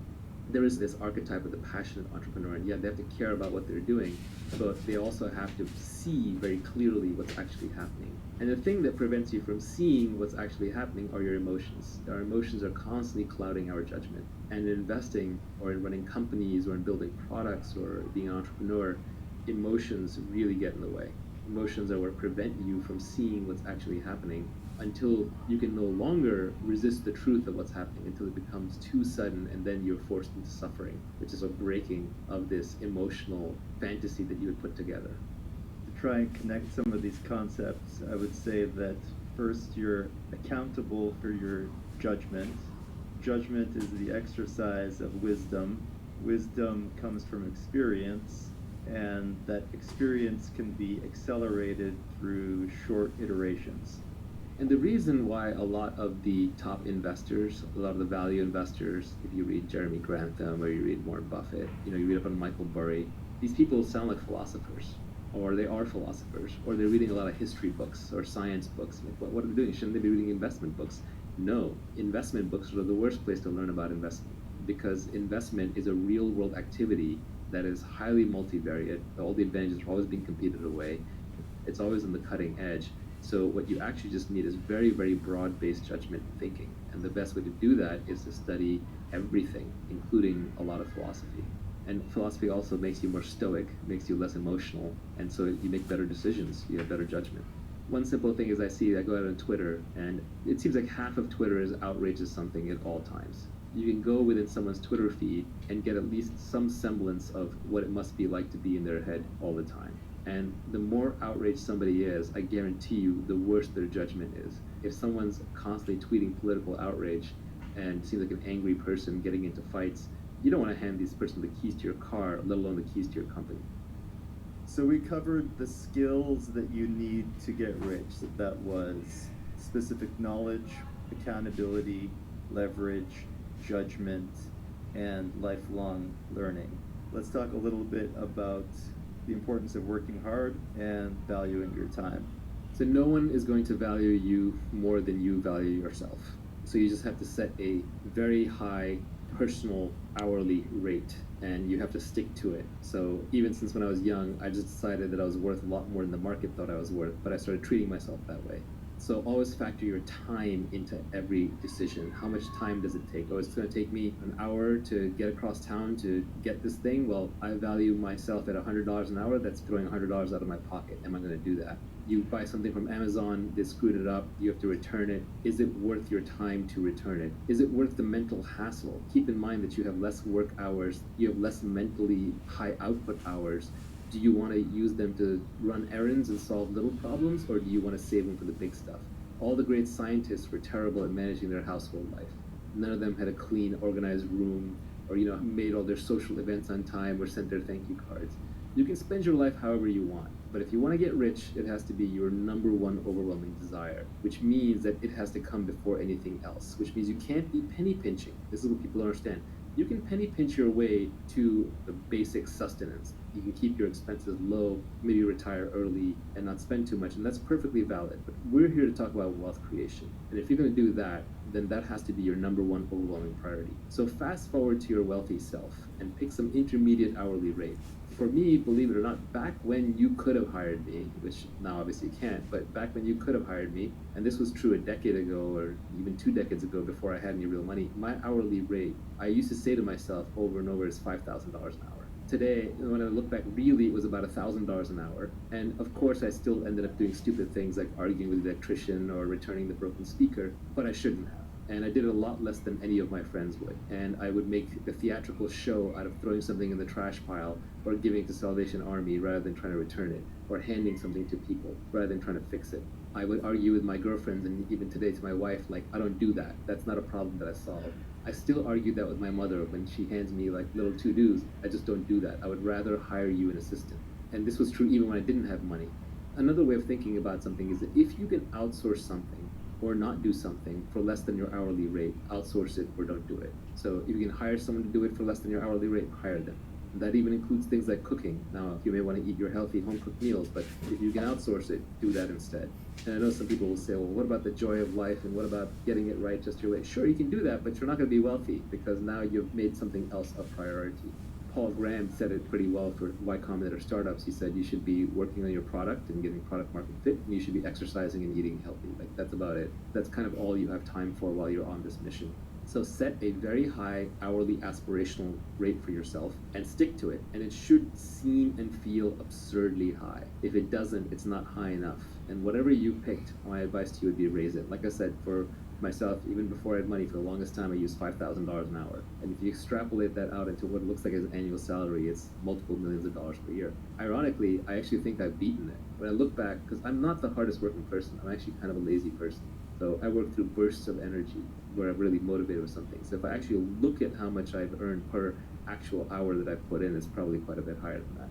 There is this archetype of the passionate entrepreneur, and yeah, they have to care about what they're doing, but they also have to see very clearly what's actually happening. And the thing that prevents you from seeing what's actually happening are your emotions. Our emotions are constantly clouding our judgment. And in investing or in running companies or in building products or being an entrepreneur, emotions really get in the way. Emotions are what prevent you from seeing what's actually happening until you can no longer resist the truth of what's happening, until it becomes too sudden, and then you're forced into suffering, which is a breaking of this emotional fantasy that you had put together. To try and connect some of these concepts, I would say that first, you're accountable for your judgment. Judgment is the exercise of wisdom. Wisdom comes from experience, and that experience can be accelerated through short iterations. And the reason why a lot of the top investors, a lot of the value investors, if you read Jeremy Grantham or you read Warren Buffett, you read up on Michael Burry, these people sound like philosophers, or they are philosophers, or they're reading a lot of history books or science books. Like, what are they doing? Shouldn't they be reading investment books? No, investment books are the worst place to learn about investment, because investment is a real world activity that is highly multivariate. All the advantages are always being competed away. It's always on the cutting edge. So what you actually just need is very, very broad-based judgment and thinking. And the best way to do that is to study everything, including a lot of philosophy. And philosophy also makes you more stoic, makes you less emotional, and so you make better decisions, you have better judgment. One simple thing is I go out on Twitter, and it seems like half of Twitter is outrageous something at all times. You can go within someone's Twitter feed and get at least some semblance of what it must be like to be in their head all the time. And the more outraged somebody is, I guarantee you, the worse their judgment is. If someone's constantly tweeting political outrage and seems like an angry person getting into fights, you don't want to hand this person the keys to your car, let alone the keys to your company. So we covered the skills that you need to get rich. That was specific knowledge, accountability, leverage, judgment, and lifelong learning. Let's talk a little bit about the importance of working hard and valuing your time. So no one is going to value you more than you value yourself. So you just have to set a very high personal hourly rate, and you have to stick to it. So even since when I was young, I just decided that I was worth a lot more than the market thought I was worth, but I started treating myself that way. So always factor your time into every decision. How much time does it take? Oh, it's going to take me an hour to get across town to get this thing. Well, I value myself at $100 an hour. That's throwing $100 out of my pocket. Am I going to do that? You buy something from Amazon, they screwed it up, you have to return it. Is it worth your time to return it? Is it worth the mental hassle? Keep in mind that you have less work hours, you have less mentally high output hours. Do you want to use them to run errands and solve little problems, or do you want to save them for the big stuff? All the great scientists were terrible at managing their household life. None of them had a clean, organized room, or made all their social events on time or sent their thank you cards. You can spend your life however you want, but if you want to get rich, it has to be your number one overwhelming desire, which means that it has to come before anything else, which means you can't be penny pinching. This is what people don't understand. you can penny pinch your way to the basic sustenance. You can keep your expenses low, maybe retire early and not spend too much, and that's perfectly valid. But we're here to talk about wealth creation. And if you're going to do that, then that has to be your number one overwhelming priority. So fast forward to your wealthy self and pick some intermediate hourly rate. For me, believe it or not, back when you could have hired me, which now obviously you can't, but back when you could have hired me, and this was true a decade ago or even 2 decades ago before I had any real money, my hourly rate, I used to say to myself over and over, is $5,000 an hour. Today, when I look back, really it was about $1,000 an hour. And of course, I still ended up doing stupid things like arguing with the electrician or returning the broken speaker, but I shouldn't have. And I did it a lot less than any of my friends would. And I would make a theatrical show out of throwing something in the trash pile or giving it to Salvation Army rather than trying to return it, or handing something to people rather than trying to fix it. I would argue with my girlfriends and even today to my wife, like, I don't do that. That's not a problem that I solve. I still argue that with my mother when she hands me like little to-dos. I just don't do that. I would rather hire you an assistant. And this was true even when I didn't have money. Another way of thinking about something is that if you can outsource something or not do something for less than your hourly rate, outsource it or don't do it. So if you can hire someone to do it for less than your hourly rate, hire them. That even includes things like cooking. Now, you may want to eat your healthy home-cooked meals, but if you can outsource it, do that instead. And I know some people will say, well, what about the joy of life and what about getting it right just your way? Sure, you can do that, but you're not going to be wealthy because now you've made something else a priority. Paul Graham said it pretty well for Y Combinator startups. He said you should be working on your product and getting product market fit, and you should be exercising and eating healthy. Like, that's about it. That's kind of all you have time for while you're on this mission. So set a very high hourly aspirational rate for yourself and stick to it. And it should seem and feel absurdly high. If it doesn't, it's not high enough. And whatever you picked, my advice to you would be raise it. Like I said, for myself, even before I had money, for the longest time, I used $5,000 an hour. And if you extrapolate that out into what it looks like as an annual salary, it's multiple millions of dollars per year. Ironically, I actually think I've beaten it. When I look back, because I'm not the hardest working person, I'm actually kind of a lazy person. So I work through bursts of energy where I'm really motivated with something. So if I actually look at how much I've earned per actual hour that I've put in, it's probably quite a bit higher than that.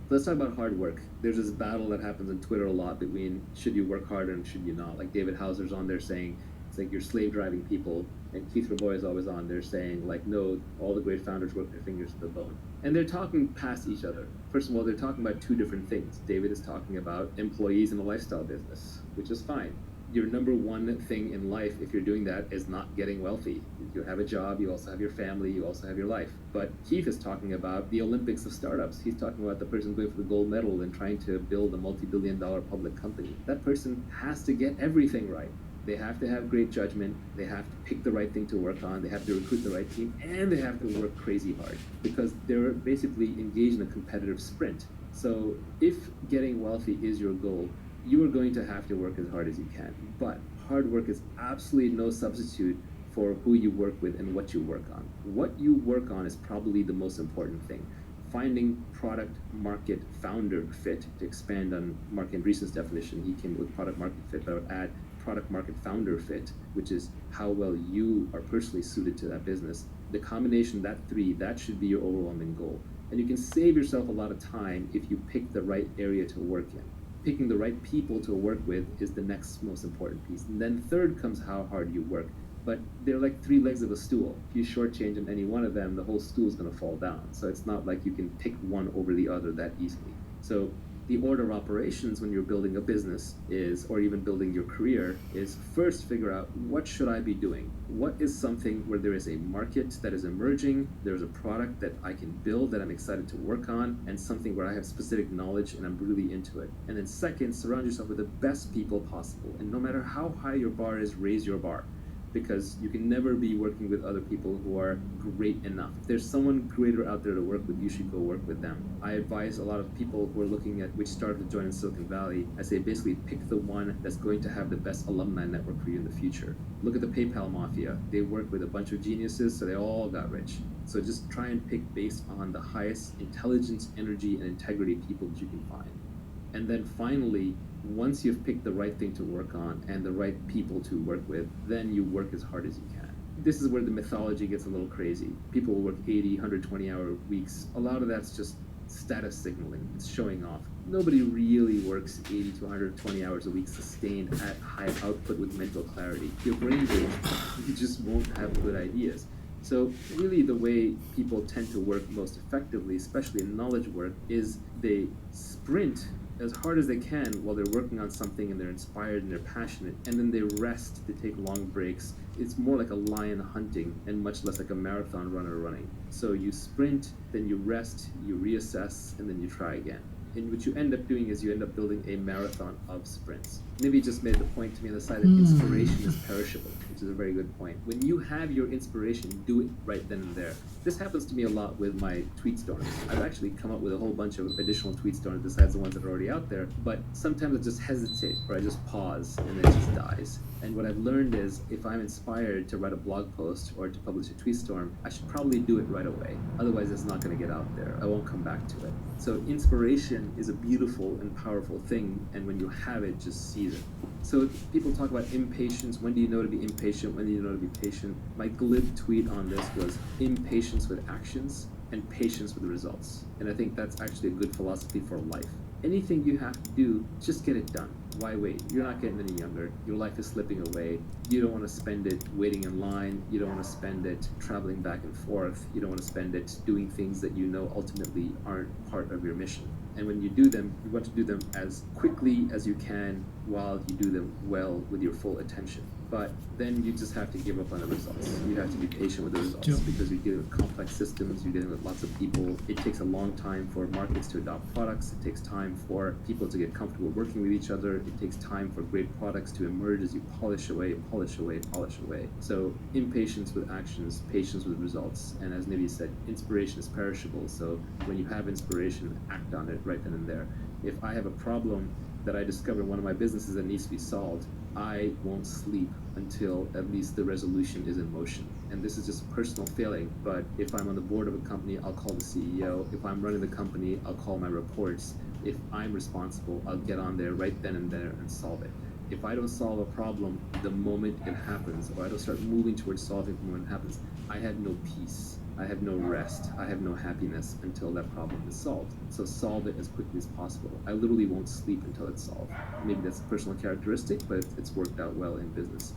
So let's talk about hard work. There's this battle that happens on Twitter a lot between should you work harder and should you not. Like David Hauser's on there saying it's like you're slave driving people, and Keith Rabois is always on there saying like, no, all the great founders work their fingers to the bone. And they're talking past each other. First of all, they're talking about two different things. David is talking about employees in a lifestyle business, which is fine. Your number one thing in life, if you're doing that, is not getting wealthy. You have a job, you also have your family, you also have your life. But Keith is talking about the Olympics of startups. He's talking about the person going for the gold medal and trying to build a multi-billion-dollar public company. That person has to get everything right. They have to have great judgment, they have to pick the right thing to work on, they have to recruit the right team, and they have to work crazy hard because they're basically engaged in a competitive sprint. So if getting wealthy is your goal, you are going to have to work as hard as you can. But hard work is absolutely no substitute for who you work with and what you work on. What you work on is probably the most important thing. Finding product market founder fit, to expand on Mark Andreessen's definition, he came with product market fit, but I would add product market founder fit, which is how well you are personally suited to that business. The combination, that three, that should be your overwhelming goal. And you can save yourself a lot of time if you pick the right area to work in. Picking the right people to work with is the next most important piece. And then third comes how hard you work. But they're like three legs of a stool. If you shortchange on any one of them, the whole stool is going to fall down. So it's not like you can pick one over the other that easily. So the order of operations when you're building a business is, or even building your career, is first figure out what should I be doing? What is something where there is a market that is emerging, there's a product that I can build that I'm excited to work on, and something where I have specific knowledge and I'm really into it. And then second, surround yourself with the best people possible. And no matter how high your bar is, raise your bar. Because you can never be working with other people who are great enough. If there's someone greater out there to work with, you should go work with them. I advise a lot of people who are looking at which startup to join in Silicon Valley, I say basically pick the one that's going to have the best alumni network for you in the future. Look at the PayPal mafia. They work with a bunch of geniuses, so they all got rich. So just try and pick based on the highest intelligence, energy, and integrity people that you can find. And then finally, once you've picked the right thing to work on and the right people to work with, then you work as hard as you can. This is where the mythology gets a little crazy. People will work 80, 120-hour weeks. A lot of that's just status signaling. It's showing off. Nobody really works 80 to 120 hours a week sustained at high output with mental clarity. Your brain drains, you just won't have good ideas. So really the way people tend to work most effectively, especially in knowledge work, is they sprint as hard as they can while they're working on something and they're inspired and they're passionate, and then they rest, they take long breaks. It's more like a lion hunting and much less like a marathon runner running. So you sprint, then you rest, you reassess, and then you try again. And what you end up doing is you end up building a marathon of sprints. Nivi just made the point to me on the side that inspiration is perishable, which is a very good point. When you have your inspiration, do it right then and there. This happens to me a lot with my tweet storms. I've actually come up with a whole bunch of additional tweet storms besides the ones that are already out there, but sometimes I just hesitate or I just pause and then it just dies. And what I've learned is if I'm inspired to write a blog post or to publish a tweet storm, I should probably do it right away. Otherwise, it's not going to get out there. I won't come back to it. So inspiration is a beautiful and powerful thing, and when you have it, just seize it. So people talk about impatience. When do you know to be impatient? When do you know to be patient? My glib tweet on this was impatience with actions and patience with results. And I think that's actually a good philosophy for life. Anything you have to do, just get it done. Why wait? You're not getting any younger. Your life is slipping away. You don't want to spend it waiting in line. You don't want to spend it traveling back and forth. You don't want to spend it doing things that you know ultimately aren't part of your mission. And when you do them, you want to do them as quickly as you can while you do them well with your full attention. But then you just have to give up on the results. You have to be patient with the results because you're dealing with complex systems, you're dealing with lots of people. It takes a long time for markets to adopt products. It takes time for people to get comfortable working with each other. It takes time for great products to emerge as you polish away, polish away, polish away. So impatience with actions, patience with results. And as Nivi said, inspiration is perishable. So when you have inspiration, act on it right then and there. If I have a problem that I discover in one of my businesses that needs to be solved, I won't sleep until at least the resolution is in motion. And this is just a personal feeling, but if I'm on the board of a company, I'll call the CEO. If I'm running the company, I'll call my reports. If I'm responsible, I'll get on there right then and there and solve it. If I don't solve a problem the moment it happens, or I don't start moving towards solving it when it happens, I have no peace. I have no rest, I have no happiness until that problem is solved. So solve it as quickly as possible. I literally won't sleep until it's solved. Maybe that's a personal characteristic, but it's worked out well in business.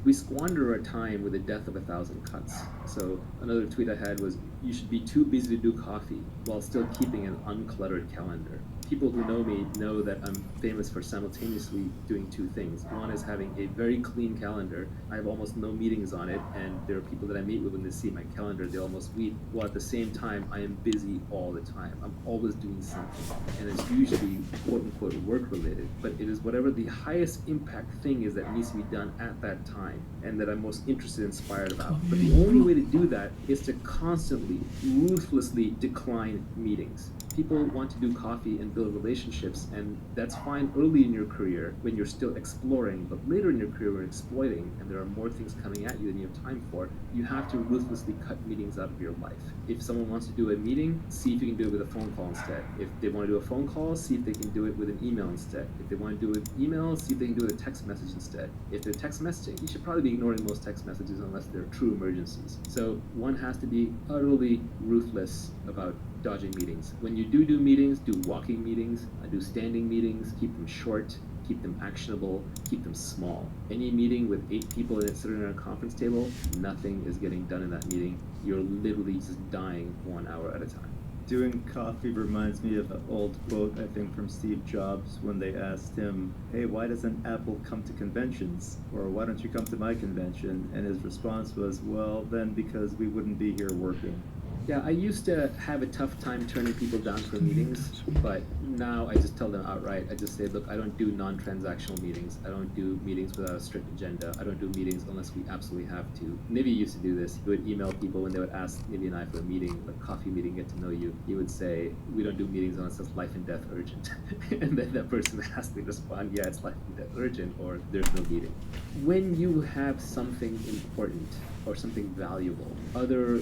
We squander our time with the death of 1,000 cuts. So another tweet I had was, you should be too busy to do coffee while still keeping an uncluttered calendar. People who know me know that I'm famous for simultaneously doing two things. One is having a very clean calendar. I have almost no meetings on it, and there are people that I meet with when they see my calendar, they almost weep. While at the same time, I am busy all the time. I'm always doing something, and it's usually quote-unquote work-related, but it is whatever the highest impact thing is that needs to be done at that time, and that I'm most interested and inspired about. But the only way to do that is to constantly, ruthlessly decline meetings. People want to do coffee and build relationships, and that's fine early in your career when you're still exploring, but later in your career when you're exploiting and there are more things coming at you than you have time for, you have to ruthlessly cut meetings out of your life. If someone wants to do a meeting, see if you can do it with a phone call instead. If they want to do a phone call, see if they can do it with an email instead. If they want to do it with email, see if they can do it with a text message instead. If they're text messaging, you should probably be ignoring most text messages unless they're true emergencies. So one has to be utterly ruthless about dodging meetings. When you do meetings, do walking meetings, do standing meetings, keep them short, keep them actionable, keep them small. Any meeting with 8 people in it sitting around a conference table, nothing is getting done in that meeting. You're literally just dying 1 hour at a time. Doing coffee reminds me of an old quote, I think, from Steve Jobs when they asked him, hey, why doesn't Apple come to conventions? Or why don't you come to my convention? And his response was, well, then because we wouldn't be here working. Yeah, I used to have a tough time turning people down for meetings, but now I just tell them outright. I just say, look, I don't do non-transactional meetings. I don't do meetings without a strict agenda. I don't do meetings unless we absolutely have to. Nivi used to do this. He would email people when they would ask Nivi and I for a meeting, a coffee meeting, get to know you. He would say, we don't do meetings unless it's life and death urgent. And then that person has to respond, yeah, it's life and death urgent, or there's no meeting. When you have something important or something valuable, other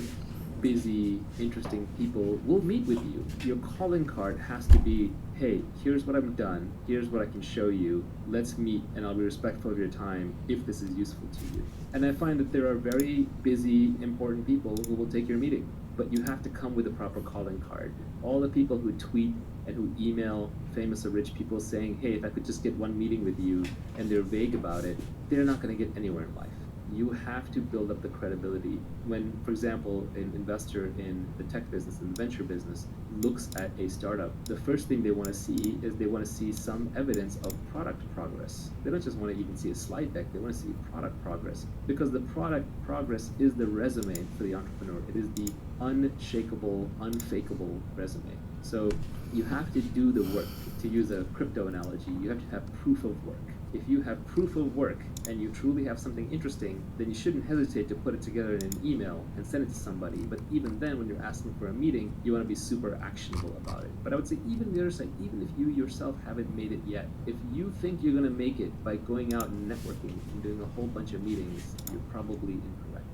busy, interesting people will meet with you. Your calling card has to be, hey, here's what I've done, here's what I can show you, let's meet and I'll be respectful of your time if this is useful to you. And I find that there are very busy, important people who will take your meeting, but you have to come with a proper calling card. All the people who tweet and who email famous or rich people saying, hey, if I could just get one meeting with you, and they're vague about it, they're not going to get anywhere in life. you have to build up the credibility. When, for example, an investor in the tech business, in the venture business, looks at a startup, the first thing they want to see is they want to see some evidence of product progress. They don't just want to even see a slide deck, they want to see product progress. Because the product progress is the resume for the entrepreneur. It is the unshakable, unfakeable resume. So you have to do the work. To use a crypto analogy, you have to have proof of work. If you have proof of work and you truly have something interesting, then you shouldn't hesitate to put it together in an email and send it to somebody. But even then, when you're asking for a meeting, you want to be super actionable about it. But I would say even the other side, even if you yourself haven't made it yet, if you think you're going to make it by going out and networking and doing a whole bunch of meetings, you're probably incorrect.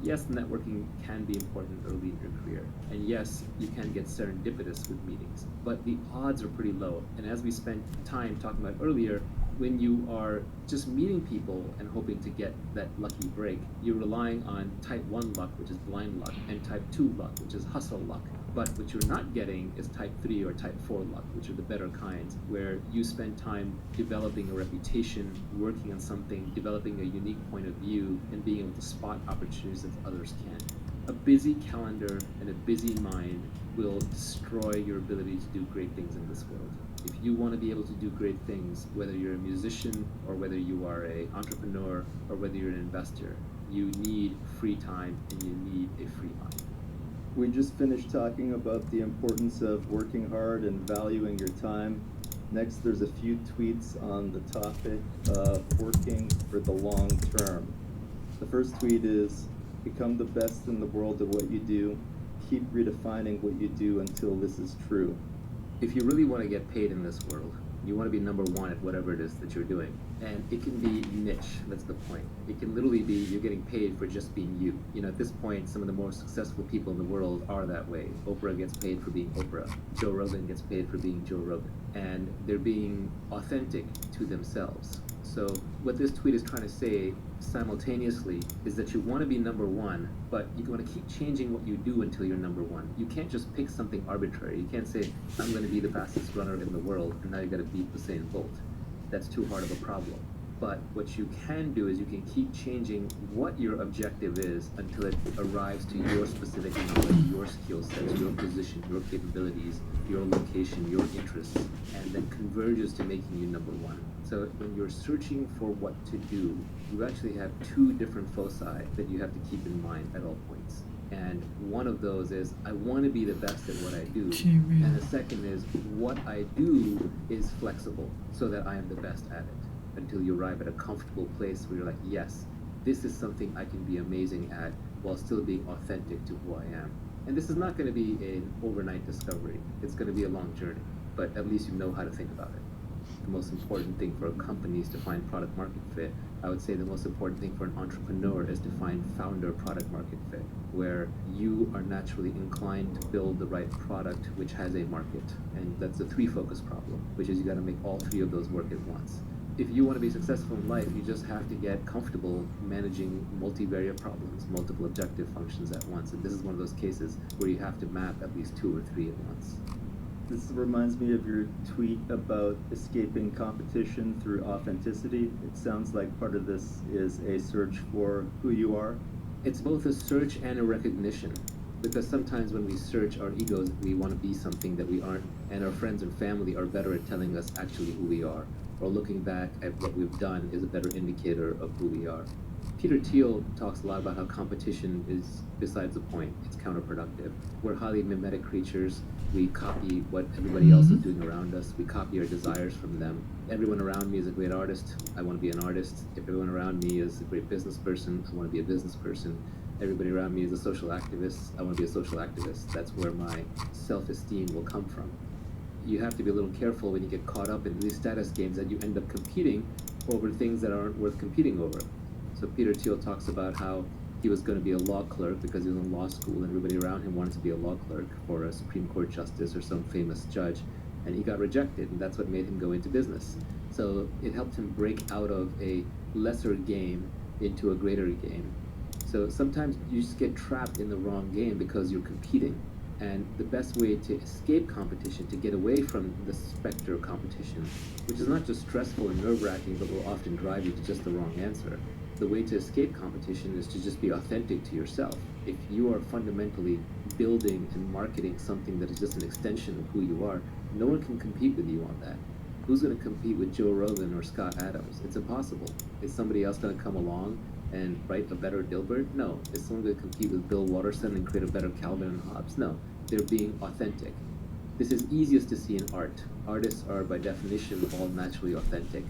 Yes, networking can be important early in your career. And yes, you can get serendipitous with meetings, but the odds are pretty low. And as we spent time talking about earlier, when you are just meeting people and hoping to get that lucky break, you're relying on type 1 luck, which is blind luck, and type 2 luck, which is hustle luck. But what you're not getting is type 3 or type 4 luck, which are the better kinds, where you spend time developing a reputation, working on something, developing a unique point of view, and being able to spot opportunities that others can't. A busy calendar and a busy mind will destroy your ability to do great things in this world. If you want to be able to do great things, whether you're a musician or whether you are an entrepreneur or whether you're an investor, you need free time and you need a free mind. We just finished talking about the importance of working hard and valuing your time. Next, there's a few tweets on the topic of working for the long term. The first tweet is, become the best in the world at what you do. Keep redefining what you do until this is true. If you really want to get paid in this world, you want to be number one at whatever it is that you're doing. And it can be niche, that's the point. It can literally be you're getting paid for just being you. You know, at this point, some of the more successful people in the world are that way. Oprah gets paid for being Oprah. Joe Rogan gets paid for being Joe Rogan. And they're being authentic to themselves. So what this tweet is trying to say simultaneously is that you want to be number one, but you want to keep changing what you do until you're number one. You can't just pick something arbitrary. You can't say, I'm going to be the fastest runner in the world, and now you got to beat Usain Bolt. That's too hard of a problem. But what you can do is you can keep changing what your objective is until it arrives to your specific knowledge, your skill sets, your position, your capabilities, your location, your interests, and then converges to making you number one. So when you're searching for what to do, you actually have two different foci that you have to keep in mind at all points. And one of those is, I want to be the best at what I do. And the second is, what I do is flexible so that I am the best at it, until you arrive at a comfortable place where you're like, yes, this is something I can be amazing at while still being authentic to who I am. And this is not going to be an overnight discovery. It's going to be a long journey, but at least you know how to think about it. The most important thing for companies to find product market fit, I would say the most important thing for an entrepreneur is to find founder product market fit, where you are naturally inclined to build the right product which has a market. And that's the three focus problem, which is you got to make all three of those work at once. If you want to be successful in life, you just have to get comfortable managing multivariate problems, multiple objective functions at once. And this is one of those cases where you have to map at least two or three at once. This reminds me of your tweet about escaping competition through authenticity. It sounds like part of this is a search for who you are. It's both a search and a recognition. Because sometimes when we search our egos, we want to be something that we aren't, and our friends and family are better at telling us actually who we are. Or looking back at what we've done is a better indicator of who we are. Peter Thiel talks a lot about how competition is besides the point. It's counterproductive. We're highly mimetic creatures. We copy what everybody else is doing around us. We copy our desires from them. Everyone around me is a great artist. I want to be an artist. If everyone around me is a great business person, I want to be a business person. Everybody around me is a social activist. I want to be a social activist. That's where my self-esteem will come from. You have to be a little careful when you get caught up in these status games that you end up competing over things that aren't worth competing over. So Peter Thiel talks about how he was going to be a law clerk because he was in law school and everybody around him wanted to be a law clerk for a Supreme Court justice or some famous judge, and he got rejected, and that's what made him go into business. So it helped him break out of a lesser game into a greater game. So sometimes you just get trapped in the wrong game because you're competing. And the best way to escape competition, to get away from the specter of competition, which is not just stressful and nerve-wracking, but will often drive you to just the wrong answer, the way to escape competition is to just be authentic to yourself. If you are fundamentally building and marketing something that is just an extension of who you are, no one can compete with you on that. Who's going to compete with Joe Rogan or Scott Adams? It's impossible. Is somebody else going to come along and write a better Dilbert? No. Is someone going to compete with Bill Watterson and create a better Calvin and Hobbes? No. They're being authentic. This is easiest to see in art. Artists are, by definition, all naturally authentic.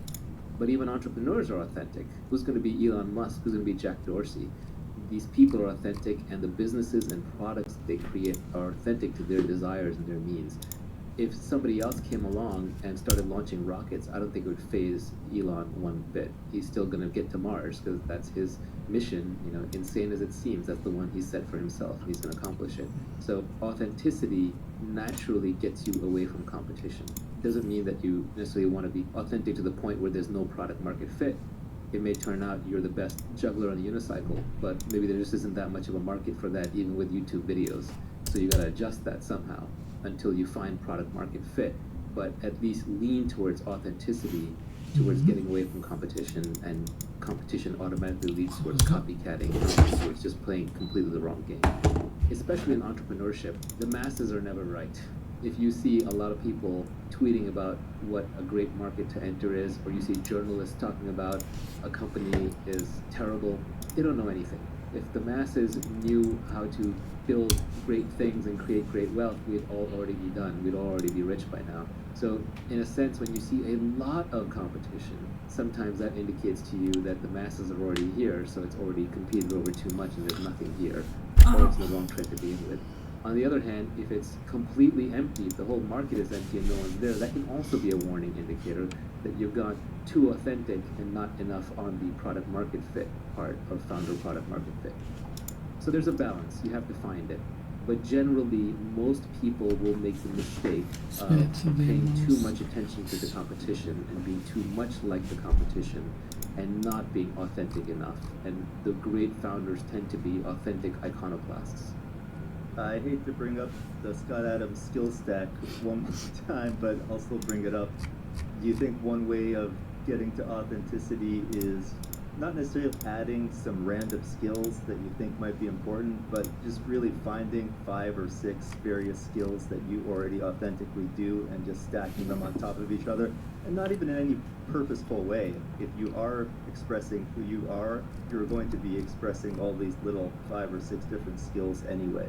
But even entrepreneurs are authentic. Who's going to be Elon Musk? Who's going to be Jack Dorsey? These people are authentic, and the businesses and products they create are authentic to their desires and their means. If somebody else came along and started launching rockets, I don't think it would faze Elon one bit. He's still going to get to Mars because that's his mission. Insane as it seems, that's the one he set for himself. He's going to accomplish it. So authenticity naturally gets you away from competition. It doesn't mean that you necessarily want to be authentic to the point where there's no product market fit. It may turn out you're the best juggler on the unicycle, but maybe there just isn't that much of a market for that even with YouTube videos. So you got to adjust that somehow until you find product market fit, but at least lean towards authenticity, towards getting away from competition, and competition automatically leads towards copycatting, towards just playing completely the wrong game. Especially in entrepreneurship, the masses are never right. If you see a lot of people tweeting about what a great market to enter is, or you see journalists talking about a company is terrible, they don't know anything. If the masses knew how to build great things and create great wealth, we'd all already be done. We'd all already be rich by now. So in a sense, when you see a lot of competition, sometimes that indicates to you that the masses are already here, so it's already competed over too much and there's nothing here, or it's the wrong trend to begin with. On the other hand, if it's completely empty, if the whole market is empty and no one's there, that can also be a warning indicator that you've gone too authentic and not enough on the product market fit part of founder product market fit. So there's a balance. You have to find it. But generally, most people will make the mistake of paying too much attention to the competition and being too much like the competition and not being authentic enough. And the great founders tend to be authentic iconoclasts. I hate to bring up the Scott Adams skill stack one more time, but I'll still bring it up. Do you think one way of getting to authenticity is not necessarily adding some random skills that you think might be important, but just really finding 5 or 6 various skills that you already authentically do and just stacking them on top of each other, and not even in any purposeful way. If you are expressing who you are, you're going to be expressing all these little 5 or 6 different skills anyway.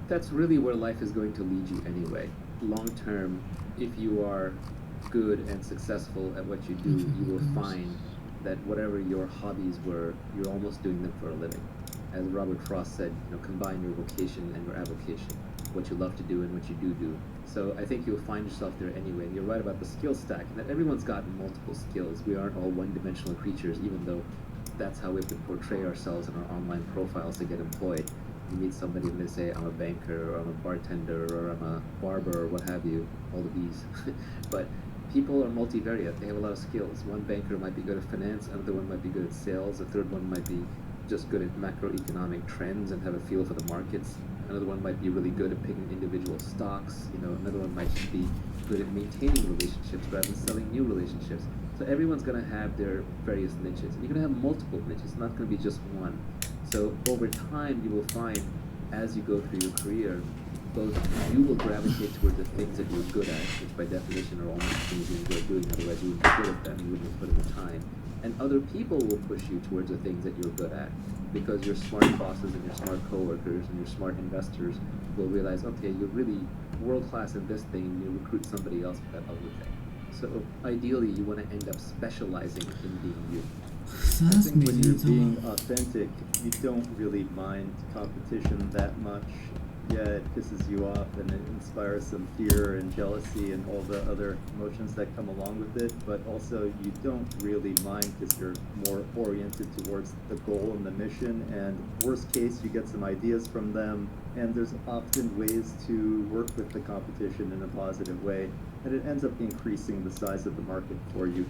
That's really where life is going to lead you anyway. Long term, if you are good and successful at what you do, you will find that whatever your hobbies were, you're almost doing them for a living. As Robert Frost said, combine your vocation and your avocation, what you love to do and what you do. So I think you'll find yourself there anyway. And you're right about the skill stack, and that everyone's got multiple skills. We aren't all one-dimensional creatures, even though that's how we have to portray ourselves in our online profiles to get employed. You meet somebody and they say, I'm a banker, or I'm a bartender, or I'm a barber, or what have you, all of these. But people are multivariate. They have a lot of skills. One banker might be good at finance, another one might be good at sales, a third one might be just good at macroeconomic trends and have a feel for the markets. Another one might be really good at picking individual stocks. Another one might just be good at maintaining relationships rather than selling new relationships. So everyone's going to have their various niches. And you're going to have multiple niches. It's not going to be just one. So over time, you will find, as you go through your career, both you will gravitate towards the things that you're good at, which by definition are almost things you enjoy doing, otherwise you wouldn't be good at them, you wouldn't have put in the time. And other people will push you towards the things that you're good at, because your smart bosses and your smart coworkers and your smart investors will realize, okay, you're really world-class in this thing, and you recruit somebody else for that other thing. So ideally, you want to end up specializing in being you. I think when you're being authentic, you don't really mind competition that much. Yeah, it pisses you off and it inspires some fear and jealousy and all the other emotions that come along with it, but also you don't really mind because you're more oriented towards the goal and the mission, and worst case, you get some ideas from them, and there's often ways to work with the competition in a positive way, and it ends up increasing the size of the market for you.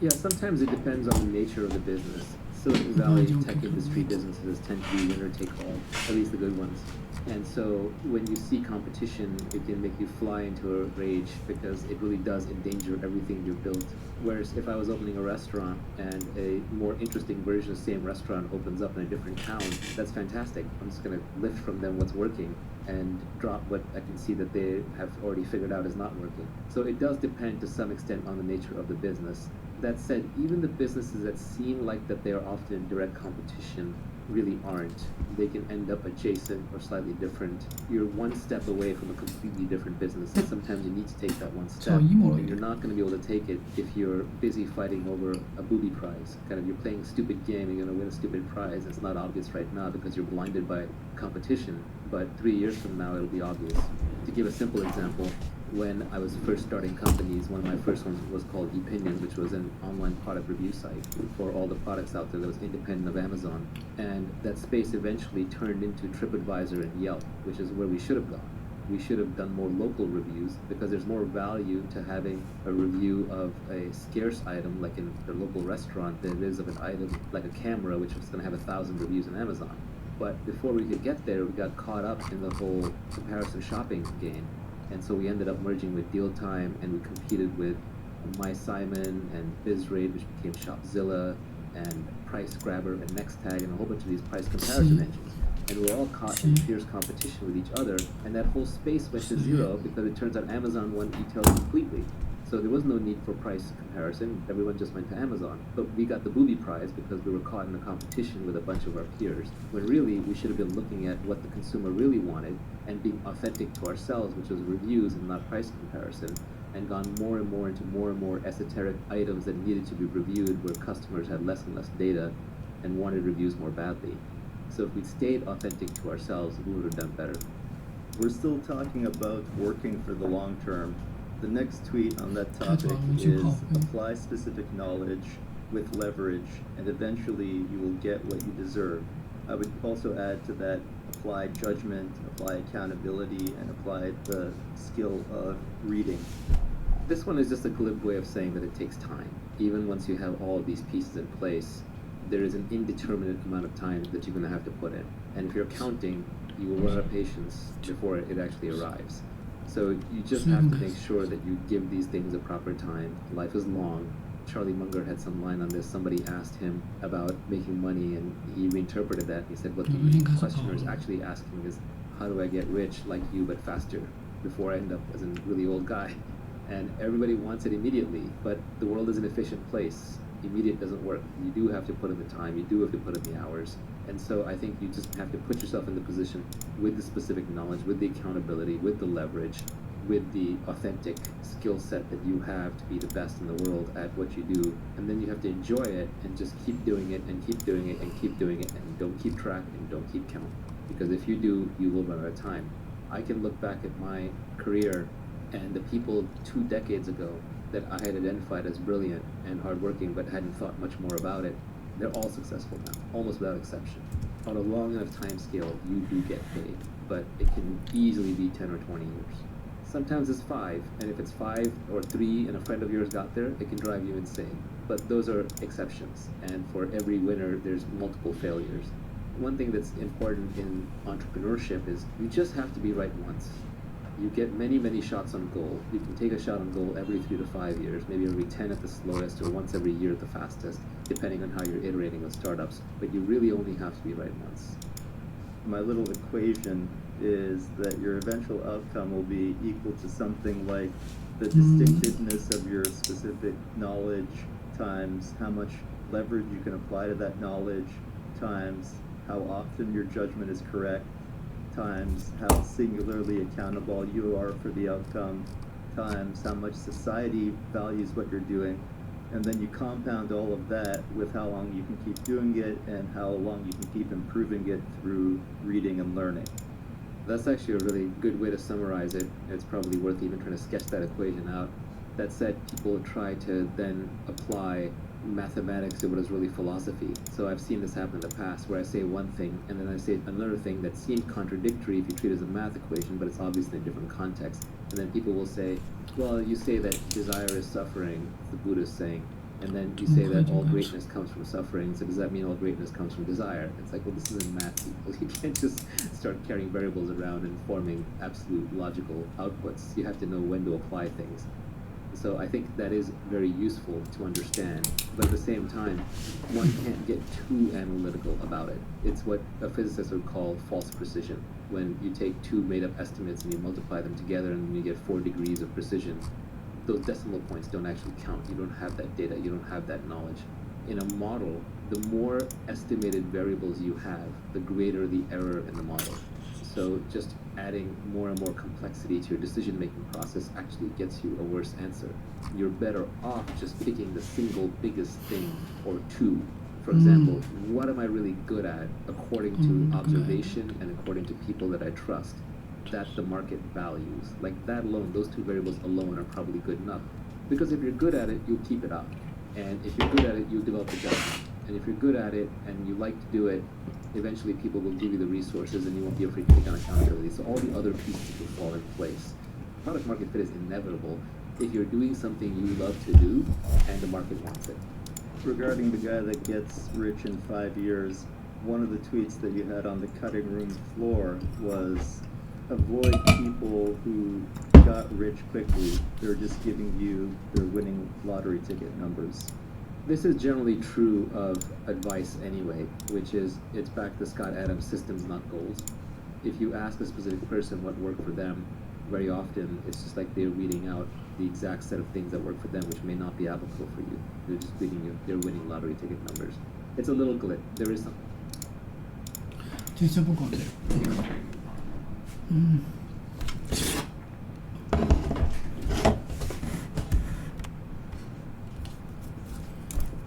Yeah, sometimes it depends on the nature of the business. Silicon Valley tech industry businesses tend to be winner take all, at least the good ones. And so when you see competition, it can make you fly into a rage because it really does endanger everything you've built. Whereas if I was opening a restaurant and a more interesting version of the same restaurant opens up in a different town, that's fantastic. I'm just going to lift from them what's working and drop what I can see that they have already figured out is not working. So it does depend to some extent on the nature of the business. That said, even the businesses that seem like that they are often in direct competition really aren't. They can end up adjacent or slightly different. You're one step away from a completely different business, and sometimes you need to take that one step. And you're not going to be able to take it if you're busy fighting over a booby prize. Kind of, you're playing a stupid game and you're going to win a stupid prize. It's not obvious right now because you're blinded by competition, but 3 years from now it'll be obvious. To give a simple example, when I was first starting companies, one of my first ones was called Opinion, which was an online product review site for all the products out there that was independent of Amazon. And that space eventually turned into TripAdvisor and Yelp, which is where we should have gone. We should have done more local reviews because there's more value to having a review of a scarce item like in the local restaurant than it is of an item like a camera, which is going to have 1,000 reviews on Amazon. But before we could get there, we got caught up in the whole comparison shopping game. And so we ended up merging with Deal Time, and we competed with MySimon and BizRate, which became Shopzilla, and Price Grabber and NextTag, and a whole bunch of these price comparison engines. And we were all caught in fierce competition with each other, and that whole space went to zero because it turns out Amazon won e-tail completely. So there was no need for price comparison. Everyone just went to Amazon. But we got the booby prize because we were caught in a competition with a bunch of our peers, when really we should have been looking at what the consumer really wanted and being authentic to ourselves, which was reviews and not price comparison, and gone more and more into more and more esoteric items that needed to be reviewed where customers had less and less data and wanted reviews more badly. So if we'd stayed authentic to ourselves, we would have done better. We're still talking about working for the long term. The next tweet on that topic is apply specific knowledge with leverage, and eventually you will get what you deserve. I would also add to that, apply judgment, apply accountability, and apply the skill of reading. This one is just a glib way of saying that it takes time. Even once you have all of these pieces in place, there is an indeterminate amount of time that you're going to have to put in. And if you're counting, you will run out of patience before it actually arrives. So you just have to make sure that you give these things a proper time. Life is long. Charlie Munger had some line on this. Somebody asked him about making money, and he reinterpreted that. He said, what the questioner is actually asking is, how do I get rich like you but faster before I end up as a really old guy? And everybody wants it immediately, but the world is an efficient place. Immediate doesn't work. You do have to put in the time. You do have to put in the hours. And so I think you just have to put yourself in the position with the specific knowledge, with the accountability, with the leverage, with the authentic skill set that you have to be the best in the world at what you do. And then you have to enjoy it and just keep doing it and keep doing it and keep doing it, and don't keep track and don't keep count. Because if you do, you will run out of time. I can look back at my career and the people 2 decades ago that I had identified as brilliant and hardworking but hadn't thought much more about it, they're all successful now, almost without exception. On a long enough time scale, you do get paid, but it can easily be 10 or 20 years. Sometimes it's 5, and if it's 5 or 3 and a friend of yours got there, it can drive you insane. But those are exceptions, and for every winner, there's multiple failures. One thing that's important in entrepreneurship is you just have to be right once. You get many, many shots on goal. You can take a shot on goal every 3 to 5 years, maybe every 10 at the slowest, or once every year at the fastest, depending on how you're iterating with startups. But you really only have to be right once. My little equation is that your eventual outcome will be equal to something like the distinctiveness of your specific knowledge times how much leverage you can apply to that knowledge times how often your judgment is correct times how singularly accountable you are for the outcome times how much society values what you're doing, and then you compound all of that with how long you can keep doing it and how long you can keep improving it through reading and learning. That's actually a really good way to summarize it. It's probably worth even trying to sketch that equation out. That said, people try to then apply mathematics to what is really philosophy. So I've seen this happen in the past where I say one thing and then I say another thing that seems contradictory if you treat it as a math equation, but it's obviously in a different context. And then people will say, well, you say that desire is suffering, the Buddha is saying, And then you say that all greatness comes from suffering, so does that mean all greatness comes from desire? It's like, well, this isn't math, people. You can't just start carrying variables around and forming absolute logical outputs. You have to know when to apply things. So I think that is very useful to understand, but at the same time, one can't get too analytical about it. It's what a physicist would call false precision. When you take two made-up estimates and you multiply them together and you get 4 degrees of precision, those decimal points don't actually count. You don't have that data, you don't have that knowledge. In a model, the more estimated variables you have, the greater the error in the model. So just adding more and more complexity to your decision-making process actually gets you a worse answer. You're better off just picking the single biggest thing or two. For example, what am I really good at according to observation and according to people that I trust? That the market values. Like that alone, those 2 variables alone are probably good enough. Because if you're good at it, you'll keep it up. And if you're good at it, you'll develop a judgment. And if you're good at it and you like to do it, eventually people will give you the resources and you won't be afraid to take on accountability. So all the other pieces will fall in place. Product market fit is inevitable if you're doing something you love to do and the market wants it. Regarding the guy that gets rich in 5 years, one of the tweets that you had on the cutting room floor was, avoid people who got rich quickly. They're just giving you their winning lottery ticket numbers. This is generally true of advice anyway, which is, it's back to Scott Adams' systems, not goals. If you ask a specific person what worked for them, very often it's just like they're reading out the exact set of things that work for them, which may not be applicable for you. They're just reading you their winning lottery ticket numbers. It's a little glib. There is something. 这些不搞这个。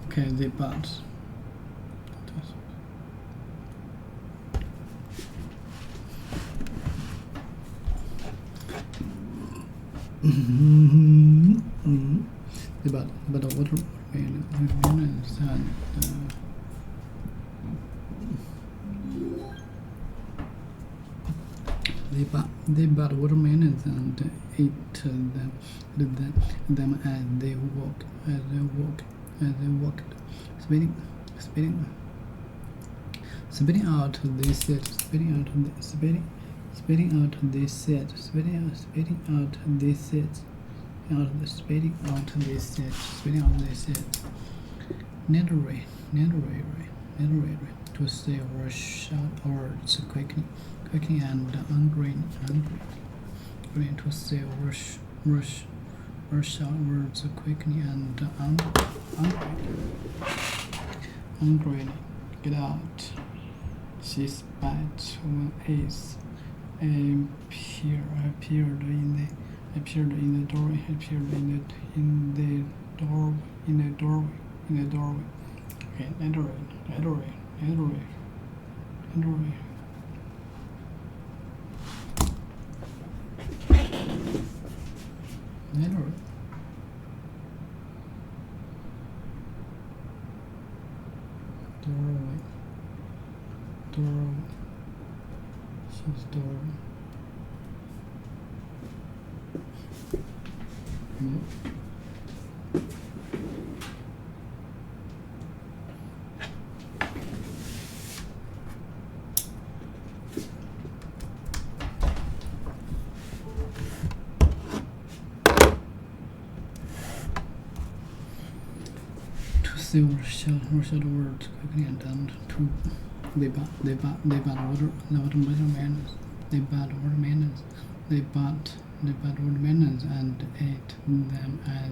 Okay, the but. But what watermelons and they bought watermelons and ate them as they walked, spitting out they said, spitting out they said, narrate, to say or shout words quickly and angry, to say or shout words quickly and angry. Get out. She spat when Ace appeared in the doorway. Okay, narrate. Doorway. She's doorway. They were shot words quickly and down to they bought watermelons. They bought watermelons and ate them as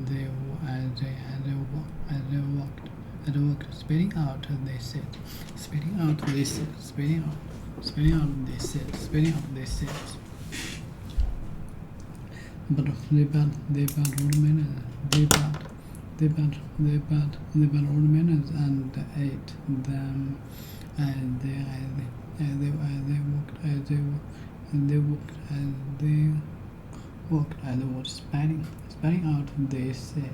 they walked. Spitting out they said. But they bought watermelons. They bought watermelons and ate them as they walked as they were spitting out they said.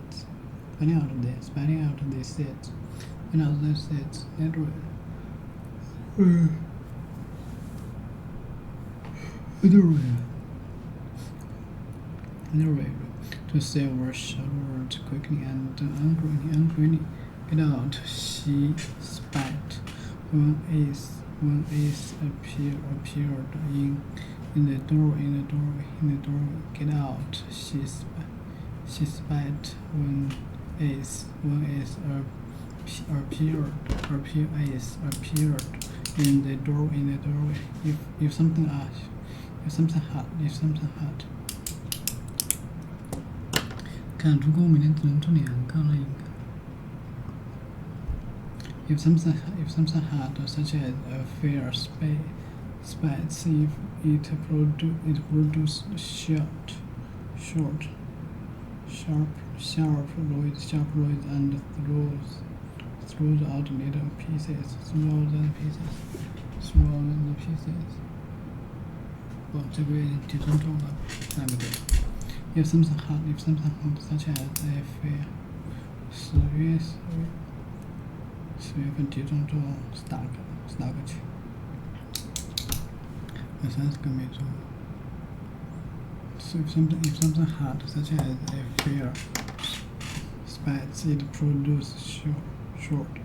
Narrator. To to say short words quickly and angrily. Get out, she spat. When Ace appeared in the doorway. Get out, she spat. When Ace appeared in the doorway. If something hot. 看，如果我每天只能做2个了，应该。If something hot, such as a fair spice, if it produces sharp noise and throws out little pieces. 哦，这个题中中了，那不对。If something hot, such as a fair. 4月份题中中，stock 去，30个没中。So if something hot, such as a fair spice, it produces sharp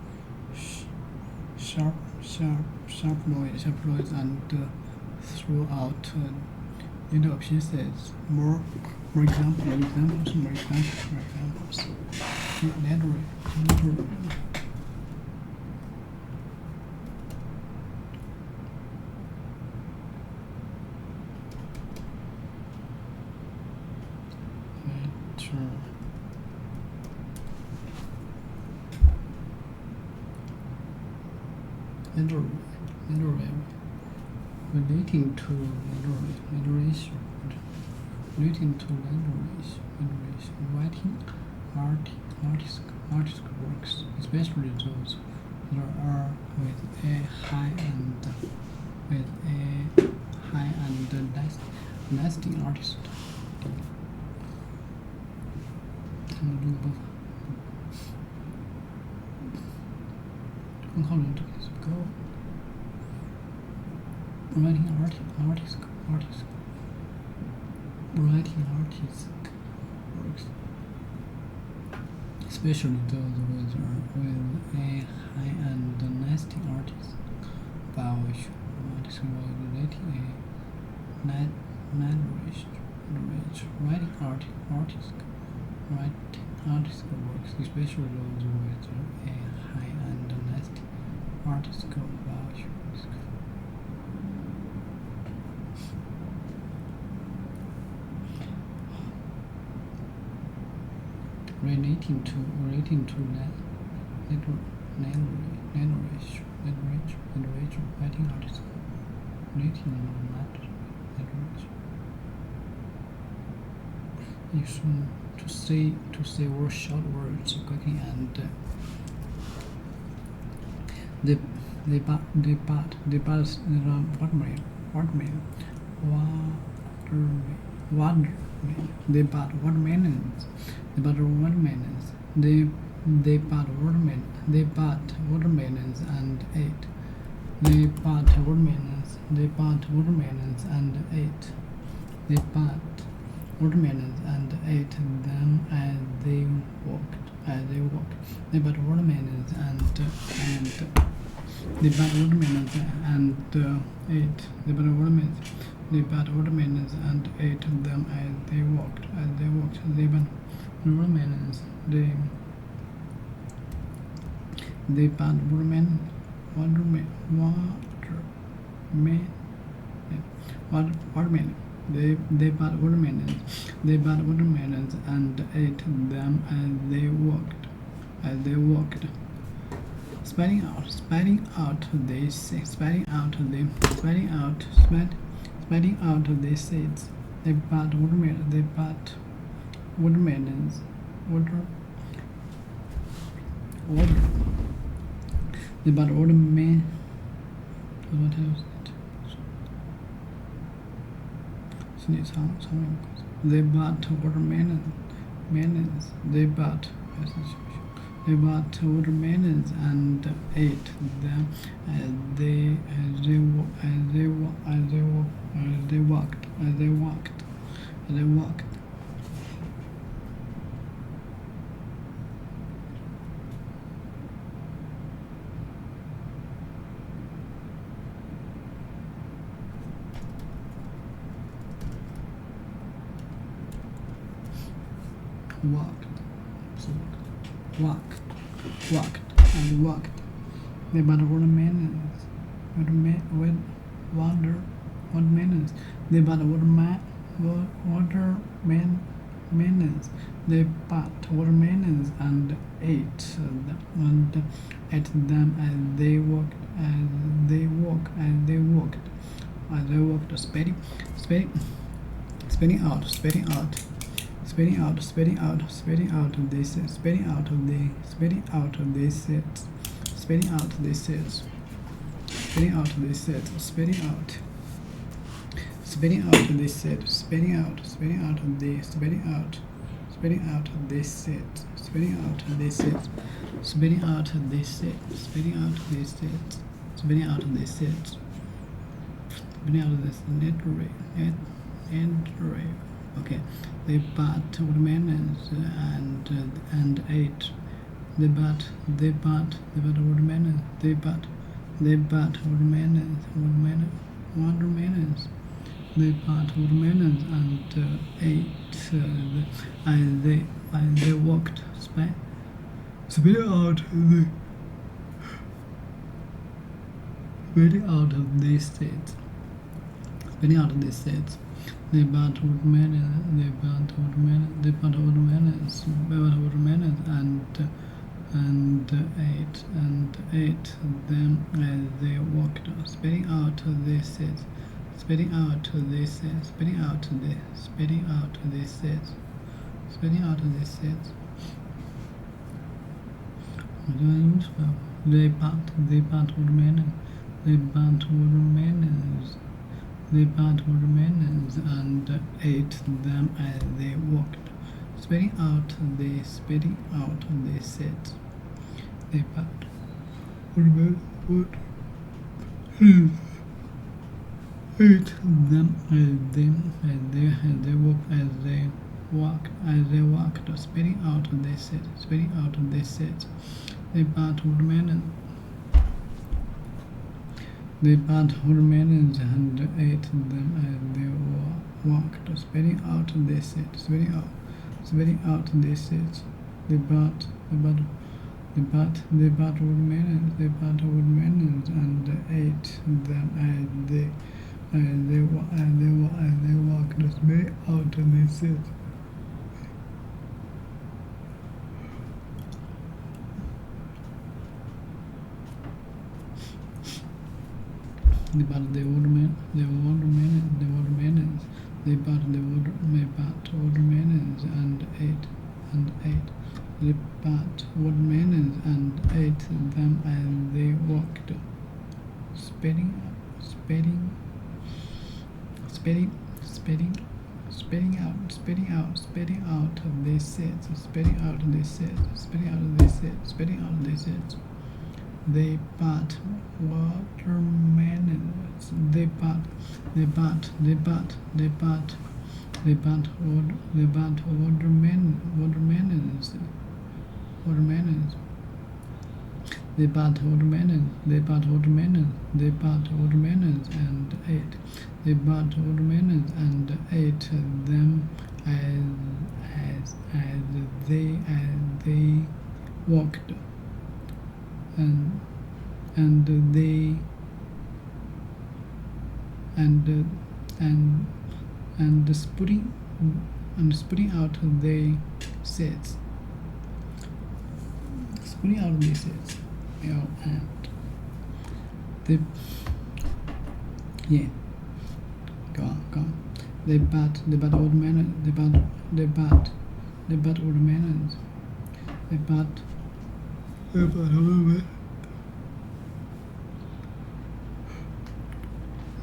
noise and throw out little pieces. More examples. Literally. Relating to literation. Writing artist works, especially those that are with a high and lasting artist. 看了录播法，很好用这个是高。Writing artist works, especially those with a high and lasting artist. Vowels artist relating a narration. Writing artist works, especially those with a high and lasting artist. Vowels. Relating to narration, writing artist, relating narration. To say short words quickly and They bought watermelons. They bought watermelons and ate. They bought watermelons and ate. They bought watermelons and ate them as they walked. They bought watermelons and they bought watermelons and ate. They bought watermelons and ate them as they walked. They bought watermelons. They bought watermelon. They bought watermelons and ate them as they walked. Spelling out. They say. Spelling out. They said. They bought watermelons. They bought watermelons. They bought watermelons. What else? They bought watermelons. They bought watermelons and ate them as they walked. walked, and walked. They bought watermelons, watermelons. They bought watermelons. They bought watermelons and ate them as they walked. Spitting out. They said. Spitting out. They said. Spitting out. They said. Spitting out. They said. Spitting out. Spitting out. They said. Spitting out. Spitting out. They. Spitting out. Spitting out. They said. Spitting out. They said. Spitting out. They said. Spitting out. They said. Spitting out. They said. Spitting out. This entry. Okay. They bought watermelons and ate. They bought watermelons. They bought watermelons. They bought watermelons and ate as they walked. Spitting out. Spitting out of these seeds. Spitting out of these seeds. They bought watermelons. They bought watermelons and ate them as they walked. Spitting out of these seeds. Spitting out of these seeds. Spitting out of these seeds. Spitting out of these seeds. They bought watermelons. They bought watermelons. They bought watermelons and ate them as they walked. Spitting out the seeds. They bought watermelons. Ate them as they walked. Spitting out the seeds. They bought watermelons. They bought watermelons and ate them as they walked. Spitting out the seeds. Spitting out the seeds. They bought watermelons. They bought watermelons and ate them as they walked. Spitting out the seeds. They bought watermelons. They bought watermelons and ate. They bought watermelons and ate them as they walked. Spitting out of these seeds. Spitting out of these seeds. They bought watermelons. They bought watermelons. They bought watermelons and ate. They bought watermelons and ate them as they walked. Spitting out the seeds. Spitting out the seeds. And they, yeah. Go on. They bought watermelons. They bought watermelons. They bought watermelons. They bought watermelons.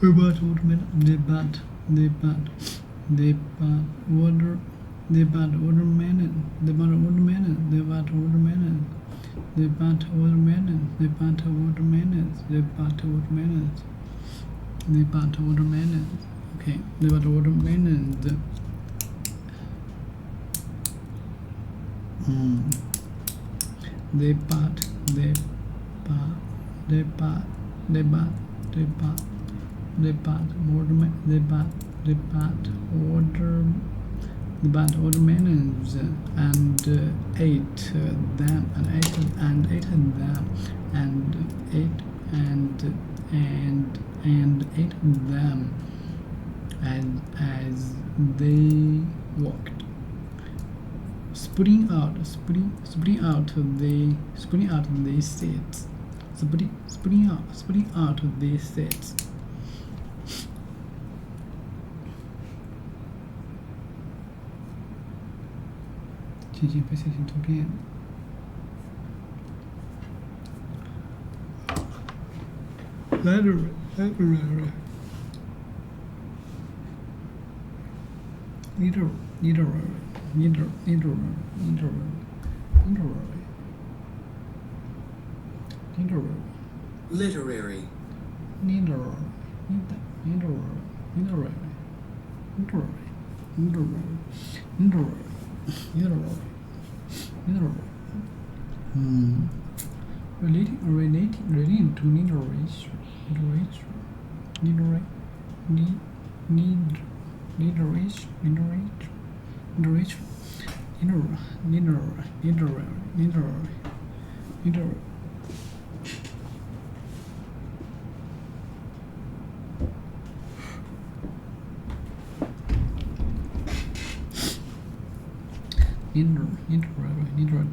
They bought watermelons. They bought watermelons. They bought watermelons. They bought watermelons. They bought watermelons. They bought watermelons. They bought watermelons. They bought watermelons. Okay, they bought watermelons. They bought the bad old melons and ate them and ate them and ate them as they walked. Spreading out the seeds. Spreading out the seeds. 进行非线性突变。Literary. Relating to literature.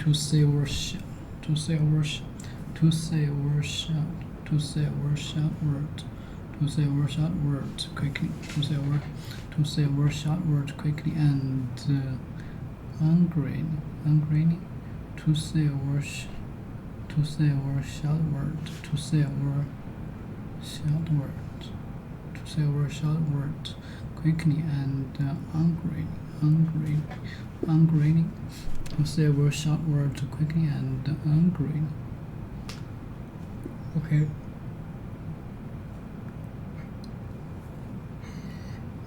To say or shout words quickly. To say or shout words quickly and ungraining. To say or shout words. To say or shout words quickly and ungraining. To say or shout words quickly and ungraining. Okay.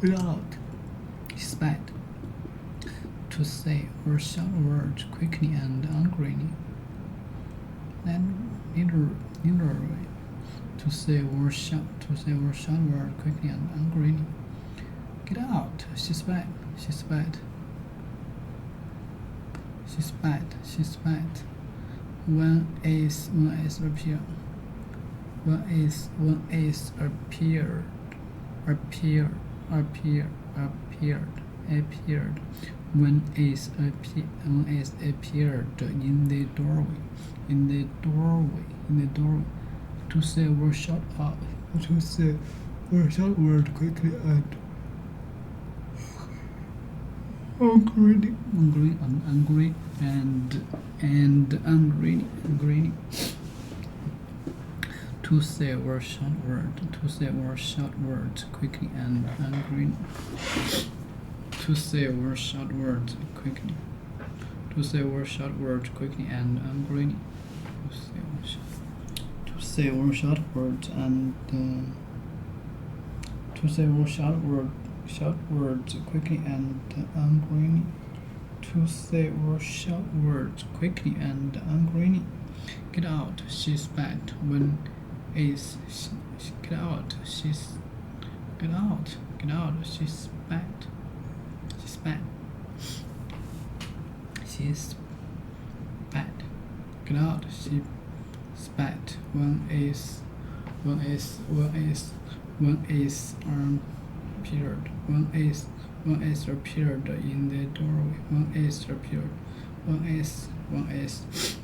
Loud. Spat. To say or shout words quickly and ungraining. Then literally. To say or shout words quickly and ungraining. Get out. She spat. When is appear. When is appeared. When is appeared in the doorway. To say or shout out. To say or shout word quickly and angry and ungraining. To say or shout words quickly and ungraining. To say or shout words quickly. To say or shout words quickly and ungraining. To say or shout words and to say or shout words quickly and ungraining. To say or shout words quickly and ungraining. Get out, she spat. When is get out, she spat. Get out, she spat. She spat. Get out, she spat. When is appeared. When is appeared in the doorway. When is appeared. When is appeared.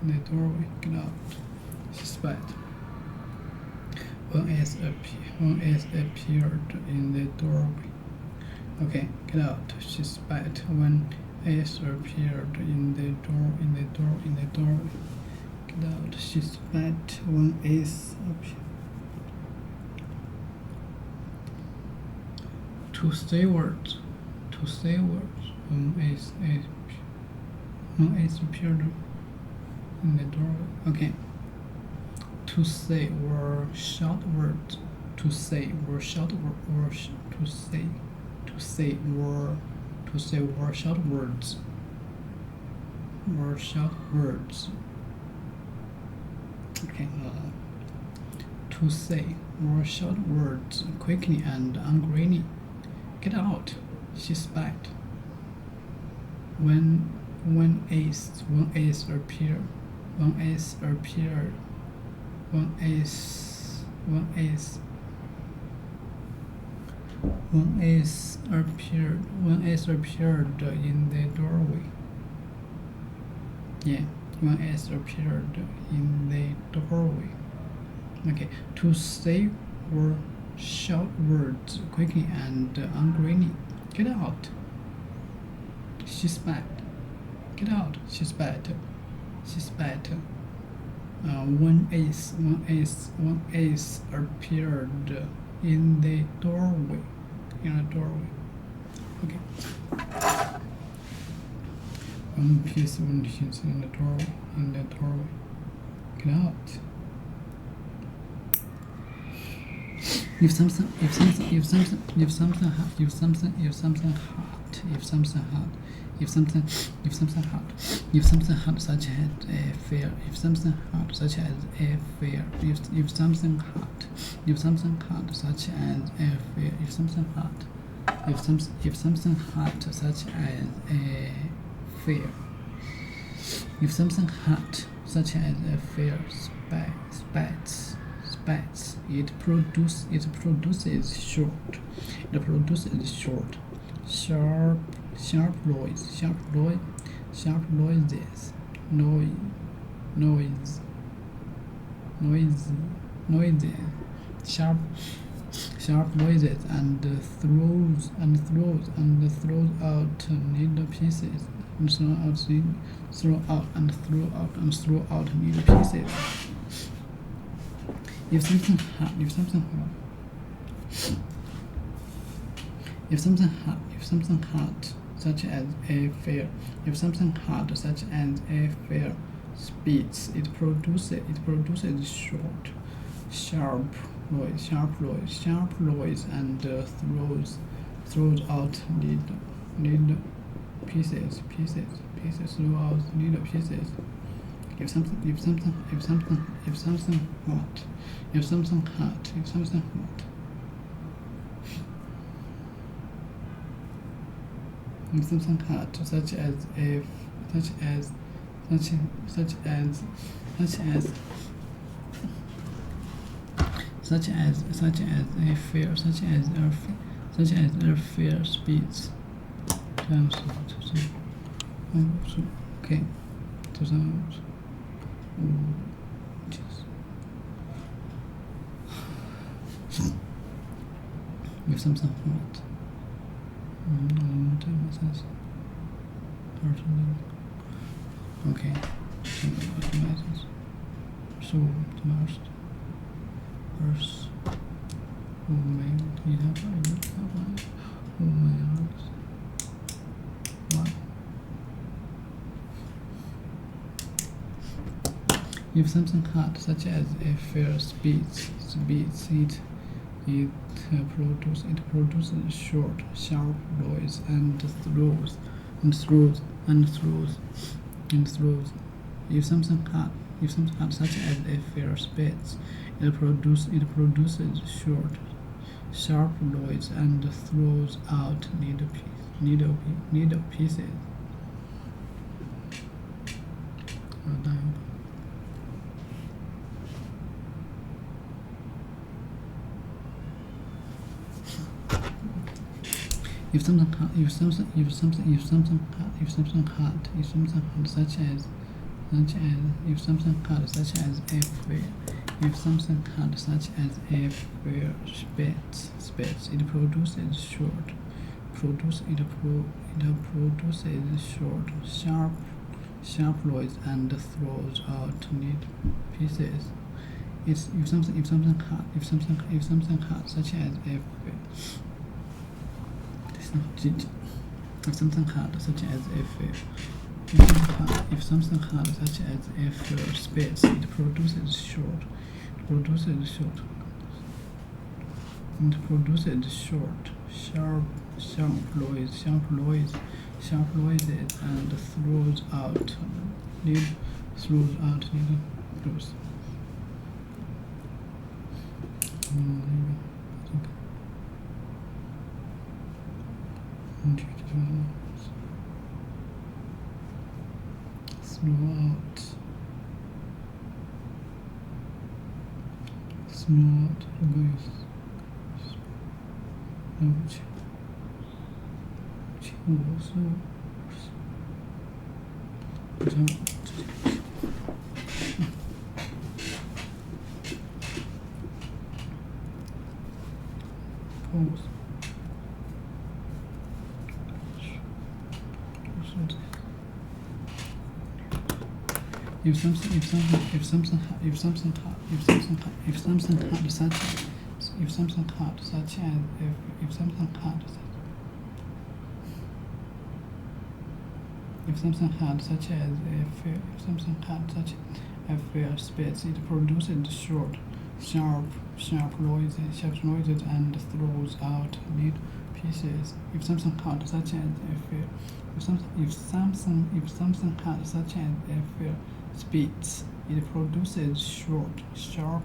in the doorway. Get out. She spat. One is appeared in the doorway. Okay, get out. She spat. One is appeared in the doorway. Get out. She spat. One is appeared. To say words. One is appeared in the doorway. Okay. To say or shout words. to say or short or to say or short words okay to say or short words quickly and angrily. Get out, she spat. When ace appeared in the doorway. Yeah, when ace appeared in the doorway. Okay, to say or shout words quickly and angrily. Get out, she spat. Get out, she spat. When ace appeared in the doorway. Okay. One piece when he's in the doorway. Get out. If something hot such as a fair, if something hot such as a fair, if something hot such as a fair, if something hot such as a fair, if something hot such as a fair spats, it produces sharp noises, sharp noises and throws out little pieces and throw out little pieces. If something hot such as a fair, if something hot such as a fair spits, it produces sharp noise and throws out little pieces. Throw out little pieces. If something hot. If something hot such as a fair speeds. Okay. If something hot. Okay. So the first if something hot such as a fair speeds it produces short, sharp noise and throws. If something hot such as a fair speeds, it produces short, sharp noise and throws out little pieces. If something hot such as a fair spits, it produces short, sharp noise and throws out little pieces. If something hot such as a fair spits, it produces short. It produces short, sharp noises, and throws out little clues. Throughout noise. ，If something hard, such as if something hard, such as a fair space, it produces short, sharp noises, and throws out little pieces. If something hard, such as if something hard, such as a fair speeds, it produces short, sharp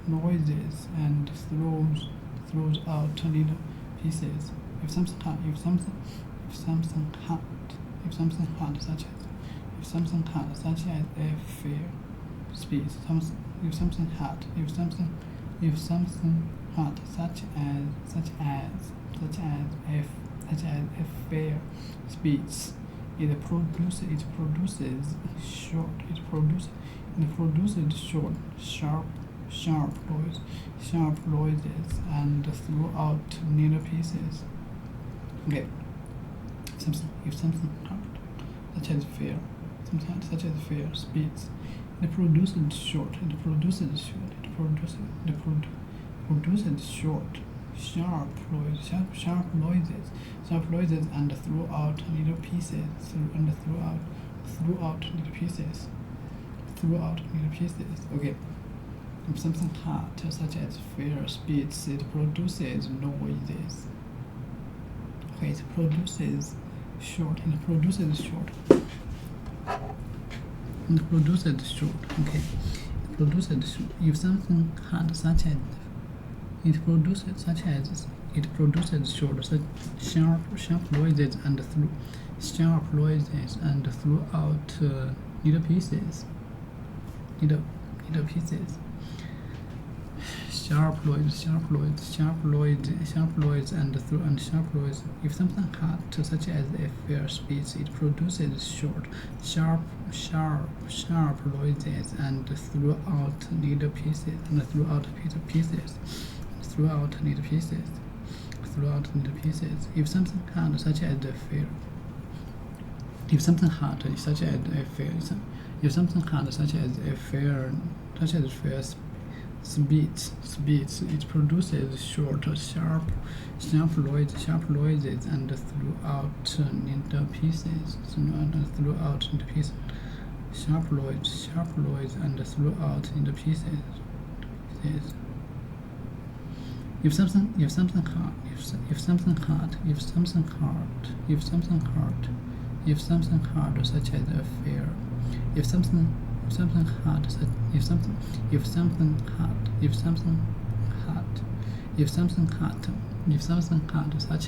noises and throws out little pieces. If something hard, such as a fair speeds, if something hard, such as a fair speeds, it produces short, sharp noises and throw out little pieces. Okay. If something hard, such as fair speeds, it produces short, sharp noises and throw out little pieces. Okay. If something hard, such as fair speeds, it produces noises. Okay, it produces short. Okay. It produces short. If something hard, such as it produces short, sharp noises and throw out little pieces. Sharp noise and sharp noise. If something hard, such as a fair speeds, it produces short, sharp noises and throw out little pieces. If something hard, such as a fair speeds, it produces short, sharp noises and throw out little pieces. Sharp noise and throw out little pieces. If something hard, such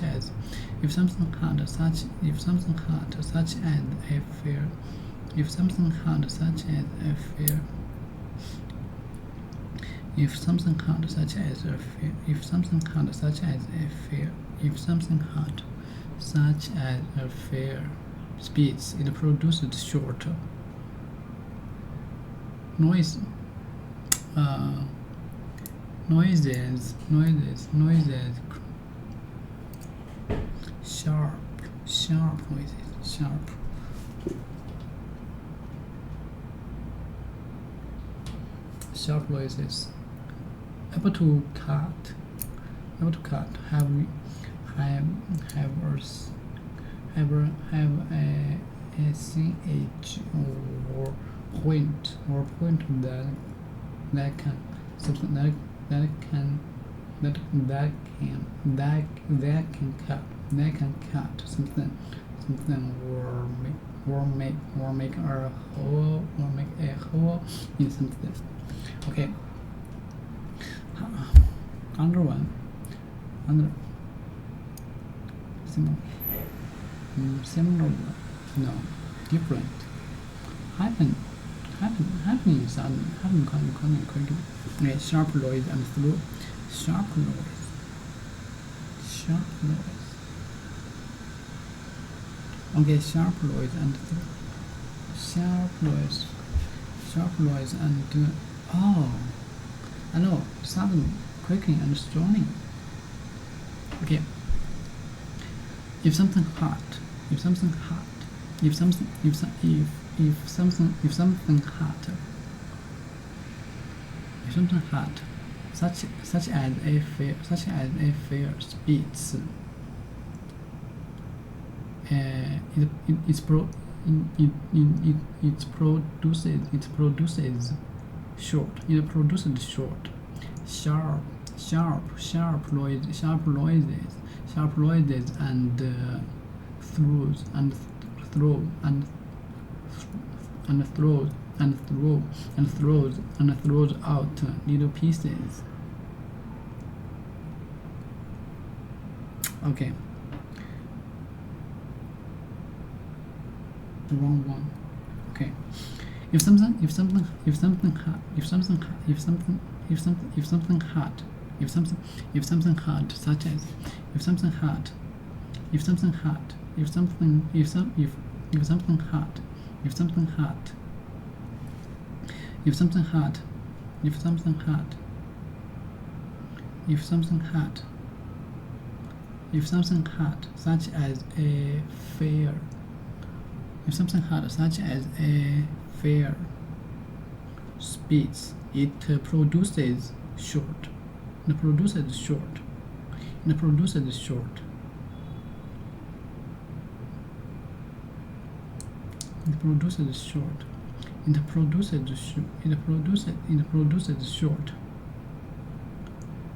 as a fair. If something hard, such as a fair. If something hard, such as a fair. If something hard, such as a fair speeds, it produces short noises, sharp noises, sharp noises. Able to cut. Have a ch or point that can can cut something or make a hole in something. Okay. Under similar, no, different. Happening sudden, happen quickly. Okay, sharp noise and through. Sharp noise. Okay, sharp noise and oh, I know, sudden, quickly and strong. Okay. If something hot, something hot, such as a fire speeds, it produces short, sharp noises and throws out little pieces. Okay. Wrong one. Okay. If something hot, such as if something hot, such as a fire. If something hot, such as a fire speeds, it produces short. It produces short.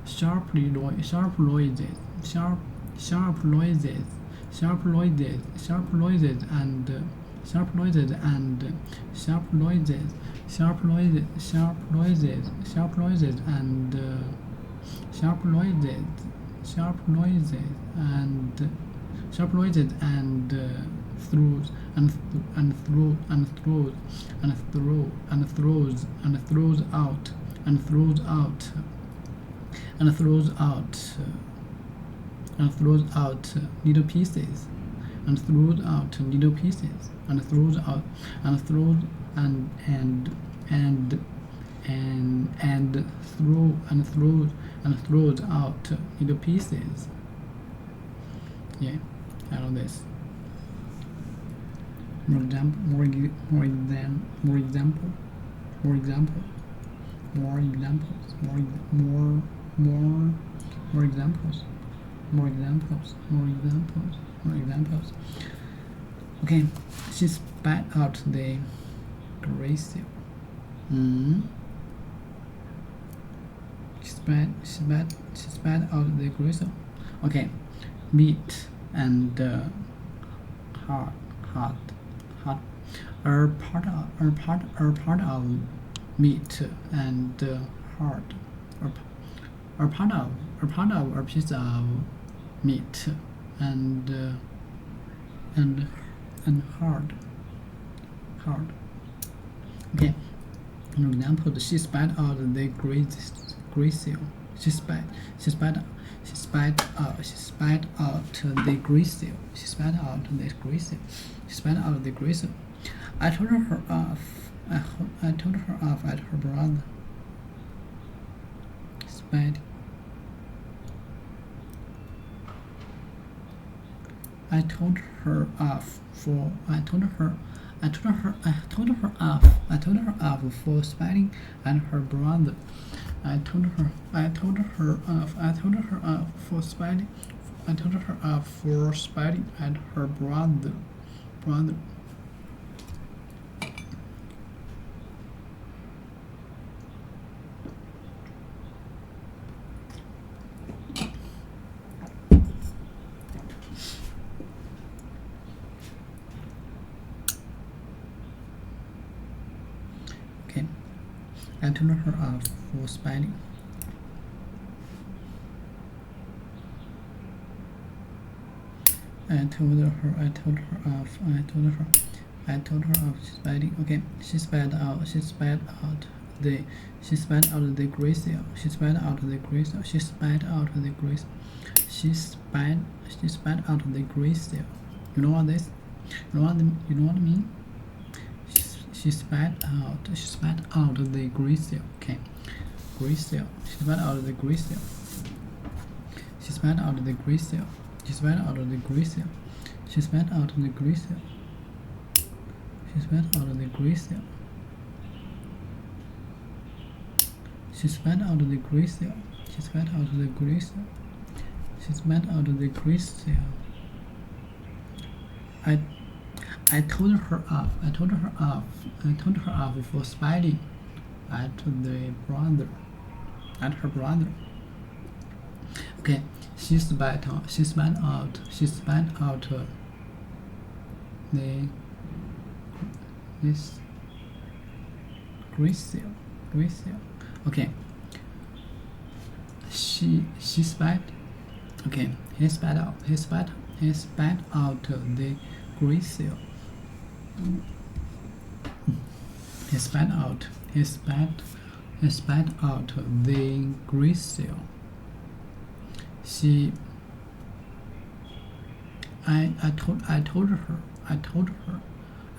Sharp noises throws out little pieces, throws out little pieces. Yeah, I know this. More examples. Okay, she spat out the gristle. She spat out the gristle. Okay, meat and heart are part of meat and heart are part of a piece of meat and hard. Okay, an example: she spat out the gristle. She spat out the gristle. I told her off at her brother. I told her off for spitting at her brother. I told her off for spitting at her brother. I told her off for spelling. I told her off spelling. Okay, she spelled out the gray cell. She spelled out the gray cell. She spelled out the gray cell. You know what this? You know what I mean? She spelled out the gray cell. Okay, gray cell. She spelled out the gray cell. She spelled out the gray cell. She spelled out the gray cell. She spelled out the gray cell. She spelled out the gray cell. She spelled out the gray cell. She spelled out the gray cell. She spelled out the gray cell. I told her off. I told her off for spelling at her brother. Okay, she spelled out this gray cell. Okay, she spelled. Okay, he spelled out the gray cell. He spelled out the gray cell. I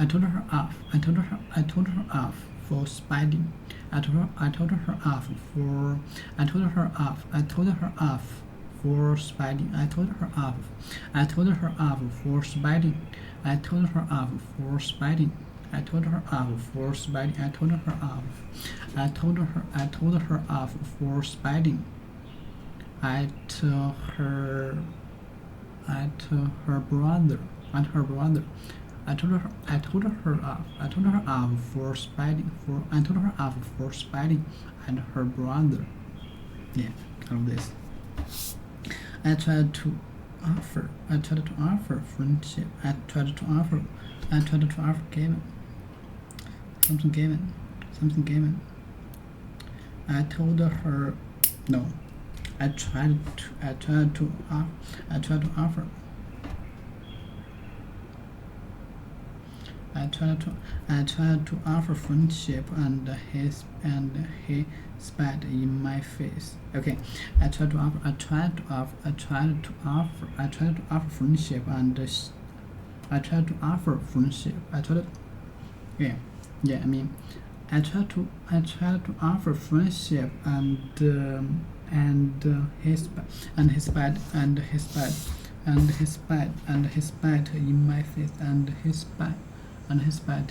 told her off for spelling. I told her off for spelling. I told her off for spelling. I told her off for spelling. I told her off for spelling. I told her off. I told her off for spelling at her brother. I told her off for spelling. I told her off for spelling and her brother. Yeah, all of this. I tried to offer friendship. I tried to offer something given. I told her no. I tried to offer. I tried to offer friendship, and he spat in my face. Okay, I tried to offer friendship, and I tried to offer friendship. I tried to offer friendship, and he spat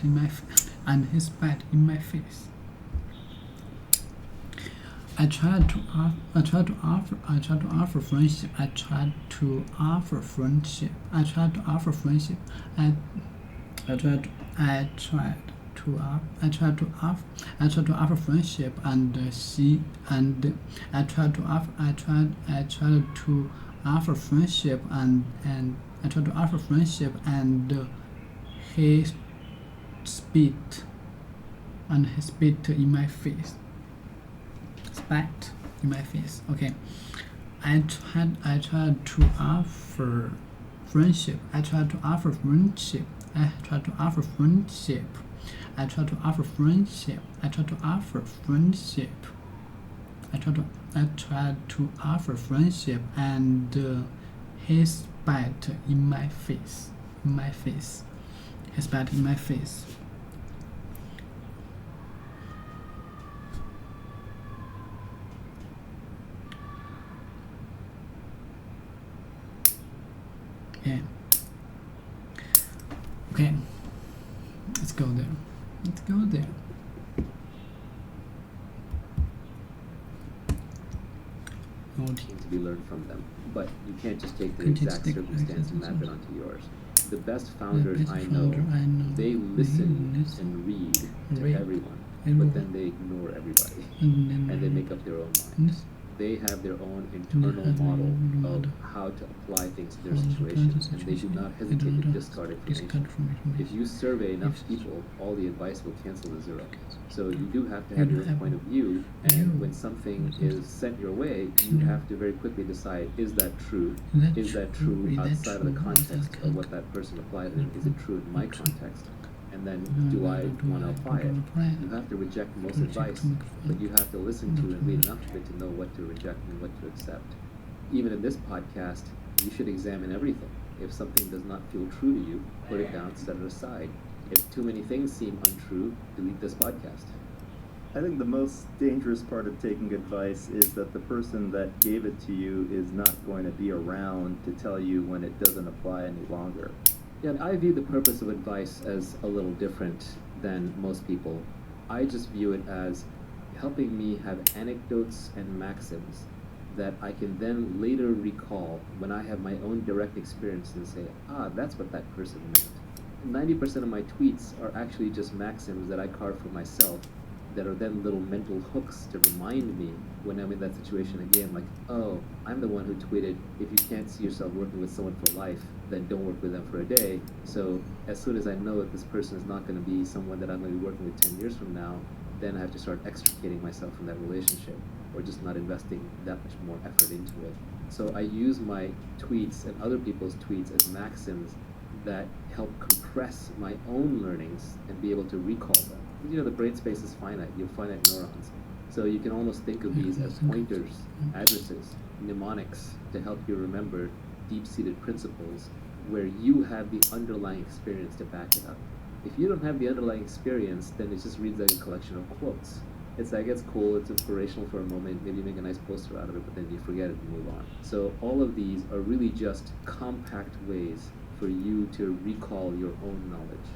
in my face, and he spat in my face. I tried to offer friendship. I tried to offer friendship. I tried to offer friendship. I tried to offer friendship, and I tried to offer friendship, and I tried to offer friendship, and he spit in my face. Spat in my face. Okay, I tried to offer friendship. I tried to offer friendship. I tried to offer friendship. I tried to offer friendship. I tried to offer friendship. I tried to offer friendship, and he spat in my face. He spat in my face. Yeah. Okay. Let's go there. To be learned from them, but you can't just take the exact circumstance and map it onto yours. The best founders I know, they listen and read to everyone, but then they ignore everybody, and they make up their own minds. they have their own internal model of how to apply things to their situation, and they do not hesitate to discard information. If you survey enough people, all the advice will cancel to zero. So you do have to have your own point of view, and when something is sent your way, you have to very quickly decide, is that true? Is that true outside of the context of what that person applied in? Is it true in my context? And then, do I want to apply it? You have to reject most advice, but you have to listen to and read enough of it to know what to reject and what to accept. Even in this podcast, you should examine everything. If something does not feel true to you, put it down, set it aside. If too many things seem untrue, delete this podcast. I think the most dangerous part of taking advice is that the person that gave it to you is not going to be around to tell you when it doesn't apply any longer. Yeah, I view the purpose of advice as a little different than most people. I just view it as helping me have anecdotes and maxims that I can then later recall when I have my own direct experience and say, that's what that person meant. 90% of my tweets are actually just maxims that I carve for myself that are then little mental hooks to remind me when I'm in that situation again, like, I'm the one who tweeted, if you can't see yourself working with someone for life, then don't work with them for a day. So as soon as I know that this person is not going to be someone that I'm going to be working with 10 years from now, then I have to start extricating myself from that relationship, or just not investing that much more effort into it. So I use my tweets and other people's tweets as maxims that help compress my own learnings and be able to recall them. The brain space is finite. You have finite neurons. So you can almost think of these as pointers, addresses, mnemonics to help you remember deep-seated principles where you have the underlying experience to back it up. If you don't have the underlying experience, then it just reads like a collection of quotes. It's like, it's cool, it's inspirational for a moment, maybe you make a nice poster out of it, but then you forget it and move on. So all of these are really just compact ways for you to recall your own knowledge.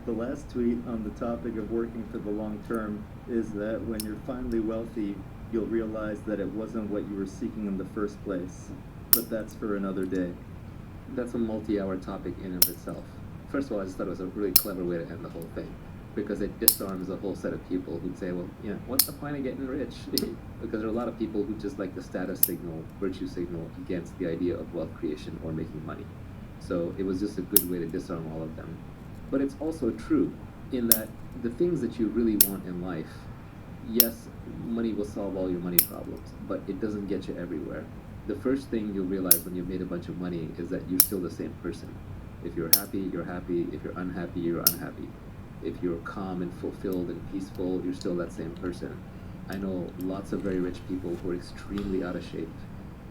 The last tweet on the topic of working for the long term is that when you're finally wealthy, you'll realize that it wasn't what you were seeking in the first place. But that's for another day. That's a multi-hour topic in and of itself. First of all, I just thought it was a really clever way to end the whole thing, because it disarms a whole set of people who'd say, well, what's the point of getting rich? Because there are a lot of people who just like the status signal, virtue signal against the idea of wealth creation or making money. So it was just a good way to disarm all of them. But it's also true in that the things that you really want in life, yes, money will solve all your money problems, but it doesn't get you everywhere. The first thing you'll realize when you've made a bunch of money is that you're still the same person. If you're happy, you're happy. If you're unhappy, you're unhappy. If you're calm and fulfilled and peaceful, you're still that same person. I know lots of very rich people who are extremely out of shape.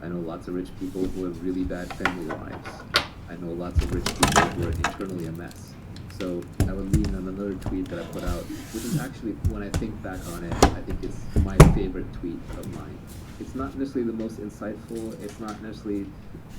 I know lots of rich people who have really bad family lives. I know lots of rich people who are internally a mess. So I would lean on another tweet that I put out, which is actually, when I think back on it, I think it's my favorite tweet of mine. It's not necessarily the most insightful, it's not necessarily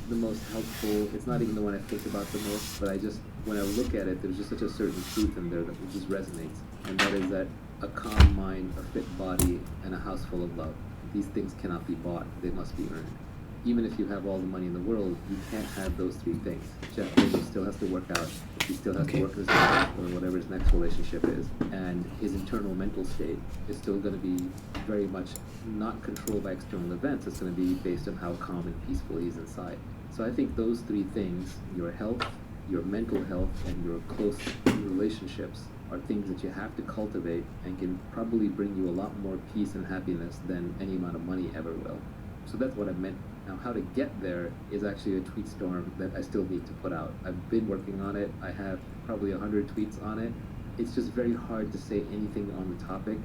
the most helpful, it's not even the one I think about the most, but when I look at it, there's just such a certain truth in there that just resonates. And that is that a calm mind, a fit body, and a house full of love. These things cannot be bought, they must be earned. Even if you have all the money in the world, you can't have those three things. Jeff Bezos still has to work out. He still has to work his life or whatever his next relationship is. And his internal mental state is still going to be very much not controlled by external events. It's going to be based on how calm and peaceful he is inside. So I think those three things, your health, your mental health, and your close relationships, are things that you have to cultivate and can probably bring you a lot more peace and happiness than any amount of money ever will. So that's what I meant. Now, how to get there is actually a tweet storm that I still need to put out. I've been working on it. I have probably 100 tweets on it. It's just very hard to say anything on the topic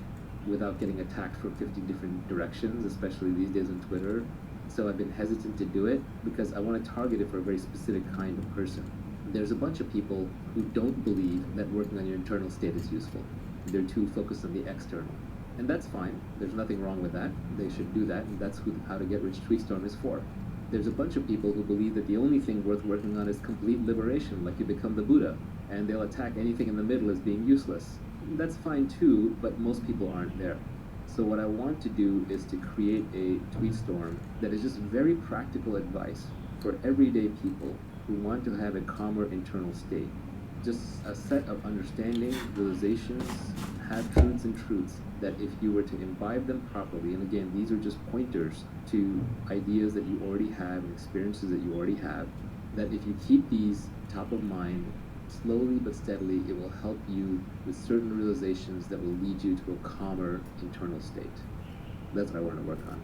without getting attacked from 50 different directions, especially these days on Twitter. So I've been hesitant to do it because I want to target it for a very specific kind of person. There's a bunch of people who don't believe that working on your internal state is useful. They're too focused on the external. And that's fine. There's nothing wrong with that. They should do that, and that's who How to Get Rich Tweetstorm is for. There's a bunch of people who believe that the only thing worth working on is complete liberation, like you become the Buddha, and they'll attack anything in the middle as being useless. That's fine too, but most people aren't there. So what I want to do is to create a tweetstorm that is just very practical advice for everyday people who want to have a calmer internal state. just a set of understanding, realizations, half-truths and truths that if you were to imbibe them properly, and again, these are just pointers to ideas that you already have and experiences that you already have, that if you keep these top of mind, slowly but steadily, it will help you with certain realizations that will lead you to a calmer internal state. That's what I want to work on.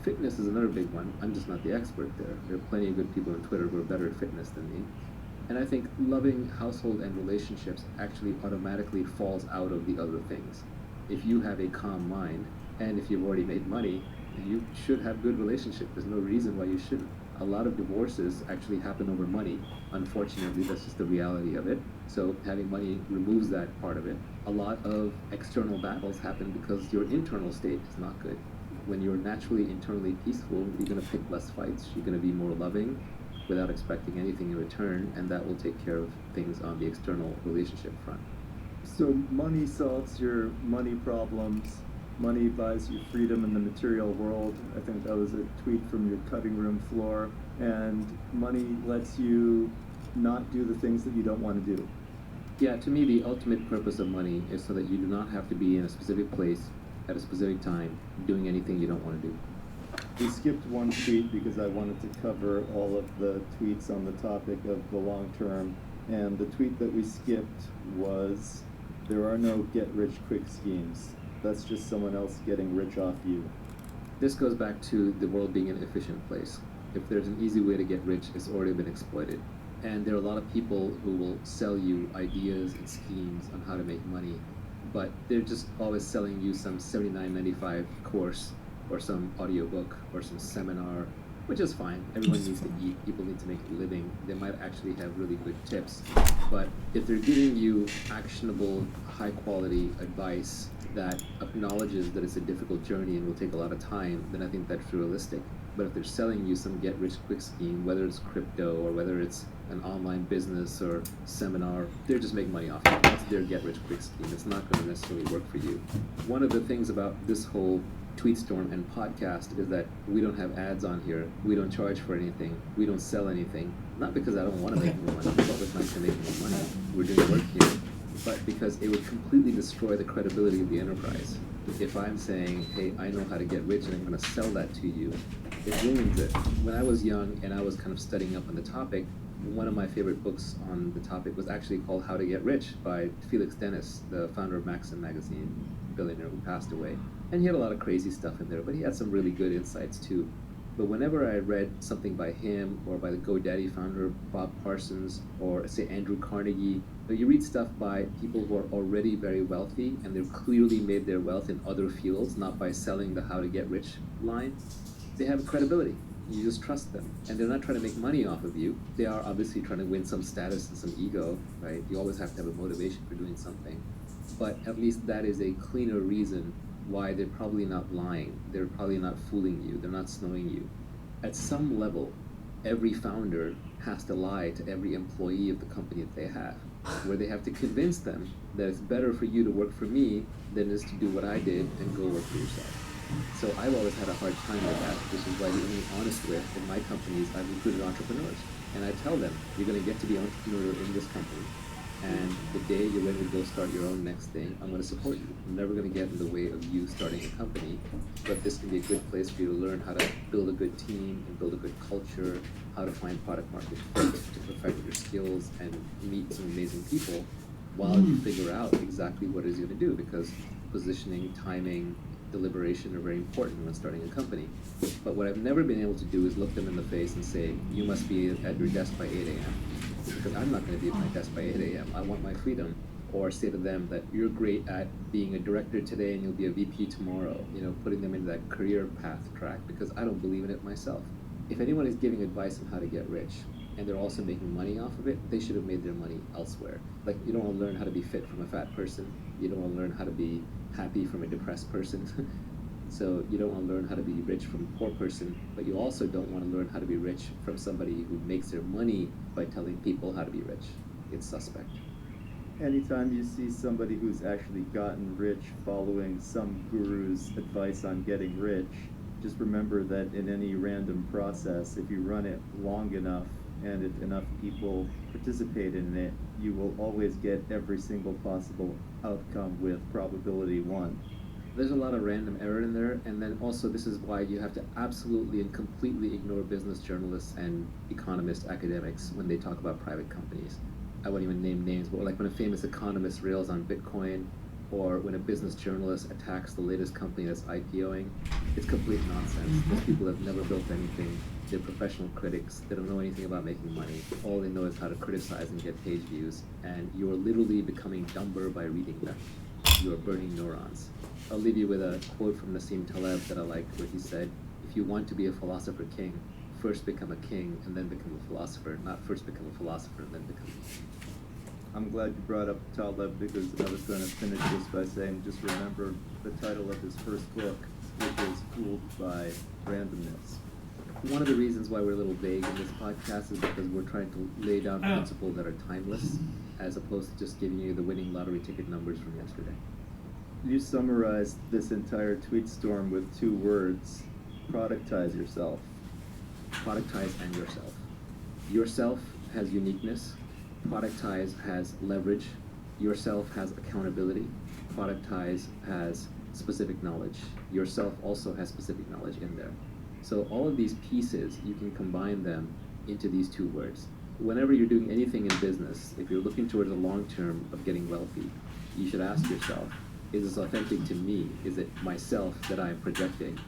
Fitness is another big one. I'm just not the expert there. There are plenty of good people on Twitter who are better at fitness than me. And I think loving household and relationships actually automatically falls out of the other things. If you have a calm mind, and if you've already made money, you should have good relationship. There's no reason why you shouldn't. A lot of divorces actually happen over money. Unfortunately, that's just the reality of it. So having money removes that part of it. A lot of external battles happen because your internal state is not good. When you're naturally internally peaceful, you're going to pick less fights. You're going to be more loving without expecting anything in return, and that will take care of things on the external relationship front. So money solves your money problems. Money buys you freedom in the material world. I think that was a tweet from your cutting room floor. And money lets you not do the things that you don't want to do. Yeah, to me, the ultimate purpose of money is so that you do not have to be in a specific place at a specific time doing anything you don't want to do. We skipped one tweet because I wanted to cover all of the tweets on the topic of the long term. And the tweet that we skipped was, "There are no get-rich-quick schemes. That's just someone else getting rich off you." This goes back to the world being an efficient place. If there's an easy way to get rich, it's already been exploited. And there are a lot of people who will sell you ideas and schemes on how to make money, but they're just always selling you some $79.95 course or some audiobook or some seminar, which is fine. Everyone needs to eat. People need to make a living. They might actually have really good tips. But if they're giving you actionable, high-quality advice that acknowledges that it's a difficult journey and will take a lot of time, then I think that's realistic. But if they're selling you some get-rich-quick scheme, whether it's crypto or whether it's an online business or seminar, they're just making money off it. That's their get-rich-quick scheme. It's not going to necessarily work for you. One of the things about this whole Tweetstorm and podcast is that we don't have ads on here. We don't charge for anything. We don't sell anything. Not because I don't want to make more money. It's always nice to make more money. We're doing work here. But because it would completely destroy the credibility of the enterprise. If I'm saying, hey, I know how to get rich and I'm going to sell that to you, it ruins it. When I was young and I was kind of studying up on the topic, one of my favorite books on the topic was actually called How to Get Rich by Felix Dennis, the founder of Maxim magazine, billionaire who passed away. And he had a lot of crazy stuff in there, but he had some really good insights too. But whenever I read something by him or by the GoDaddy founder, Bob Parsons, or say Andrew Carnegie, you read stuff by people who are already very wealthy and they've clearly made their wealth in other fields, not by selling the how to get rich line, they have credibility. You just trust them. And they're not trying to make money off of you. They are obviously trying to win some status and some ego, right? You always have to have a motivation for doing something. But at least that is a cleaner reason why they're probably not lying. They're probably not fooling you. They're not snowing you. At some level, every founder has to lie to every employee of the company that they have, where they have to convince them that it's better for you to work for me than it is to do what I did and go work for yourself. So I've always had a hard time with that, which is why the only honest way in my companies, I've recruited entrepreneurs. And I tell them, you're going to get to be an entrepreneur in this company. And the day you're ready to go start your own next thing, I'm going to support you. I'm never going to get in the way of you starting a company, but this can be a good place for you to learn how to build a good team and build a good culture, how to find product market fit, to perfect your skills and meet some amazing people while you figure out exactly what it is you're going to do, because positioning, timing, deliberation are very important when starting a company. But what I've never been able to do is look them in the face and say, you must be at your desk by 8 a.m. because I'm not going to be at my desk by 8 a.m. I want my freedom. Or say to them that you're great at being a director today and you'll be a VP tomorrow, putting them into that career path track, because I don't believe in it myself. If anyone is giving advice on how to get rich and they're also making money off of it, they should have made their money elsewhere. Like, you don't want to learn how to be fit from a fat person. You don't want to learn how to be happy from a depressed person. So you don't want to learn how to be rich from a poor person, but you also don't want to learn how to be rich from somebody who makes their money by telling people how to be rich. It's suspect. Anytime you see somebody who's actually gotten rich following some guru's advice on getting rich, just remember that in any random process, if you run it long enough, and if enough people participate in it, you will always get every single possible outcome with probability 1. There's a lot of random error in there, and then also this is why you have to absolutely and completely ignore business journalists and economist academics when they talk about private companies. I won't even name names, but like when a famous economist rails on Bitcoin, or when a business journalist attacks the latest company that's IPOing, it's complete nonsense. Those people have never built anything. They're professional critics. They don't know anything about making money. All they know is how to criticize and get page views, and you're literally becoming dumber by reading them. You are burning neurons. I'll leave you with a quote from Nassim Taleb that I like, where he said, if you want to be a philosopher king, first become a king and then become a philosopher, not first become a philosopher and then become a king. I'm glad you brought up Taleb, because I was going to finish this by saying just remember the title of his first book, which is Fooled by Randomness. One of the reasons why we're a little vague in this podcast is because we're trying to lay down principles that are timeless, as opposed to just giving you the winning lottery ticket numbers from yesterday. You summarized this entire tweet storm with 2 words: productize yourself. Productize and yourself. Yourself has uniqueness. Productize has leverage. Yourself has accountability. Productize has specific knowledge. Yourself also has specific knowledge in there. So all of these pieces, you can combine them into these 2 words. Whenever you're doing anything in business, if you're looking towards the long term of getting wealthy, you should ask yourself, is this authentic to me? Is it myself that I am projecting?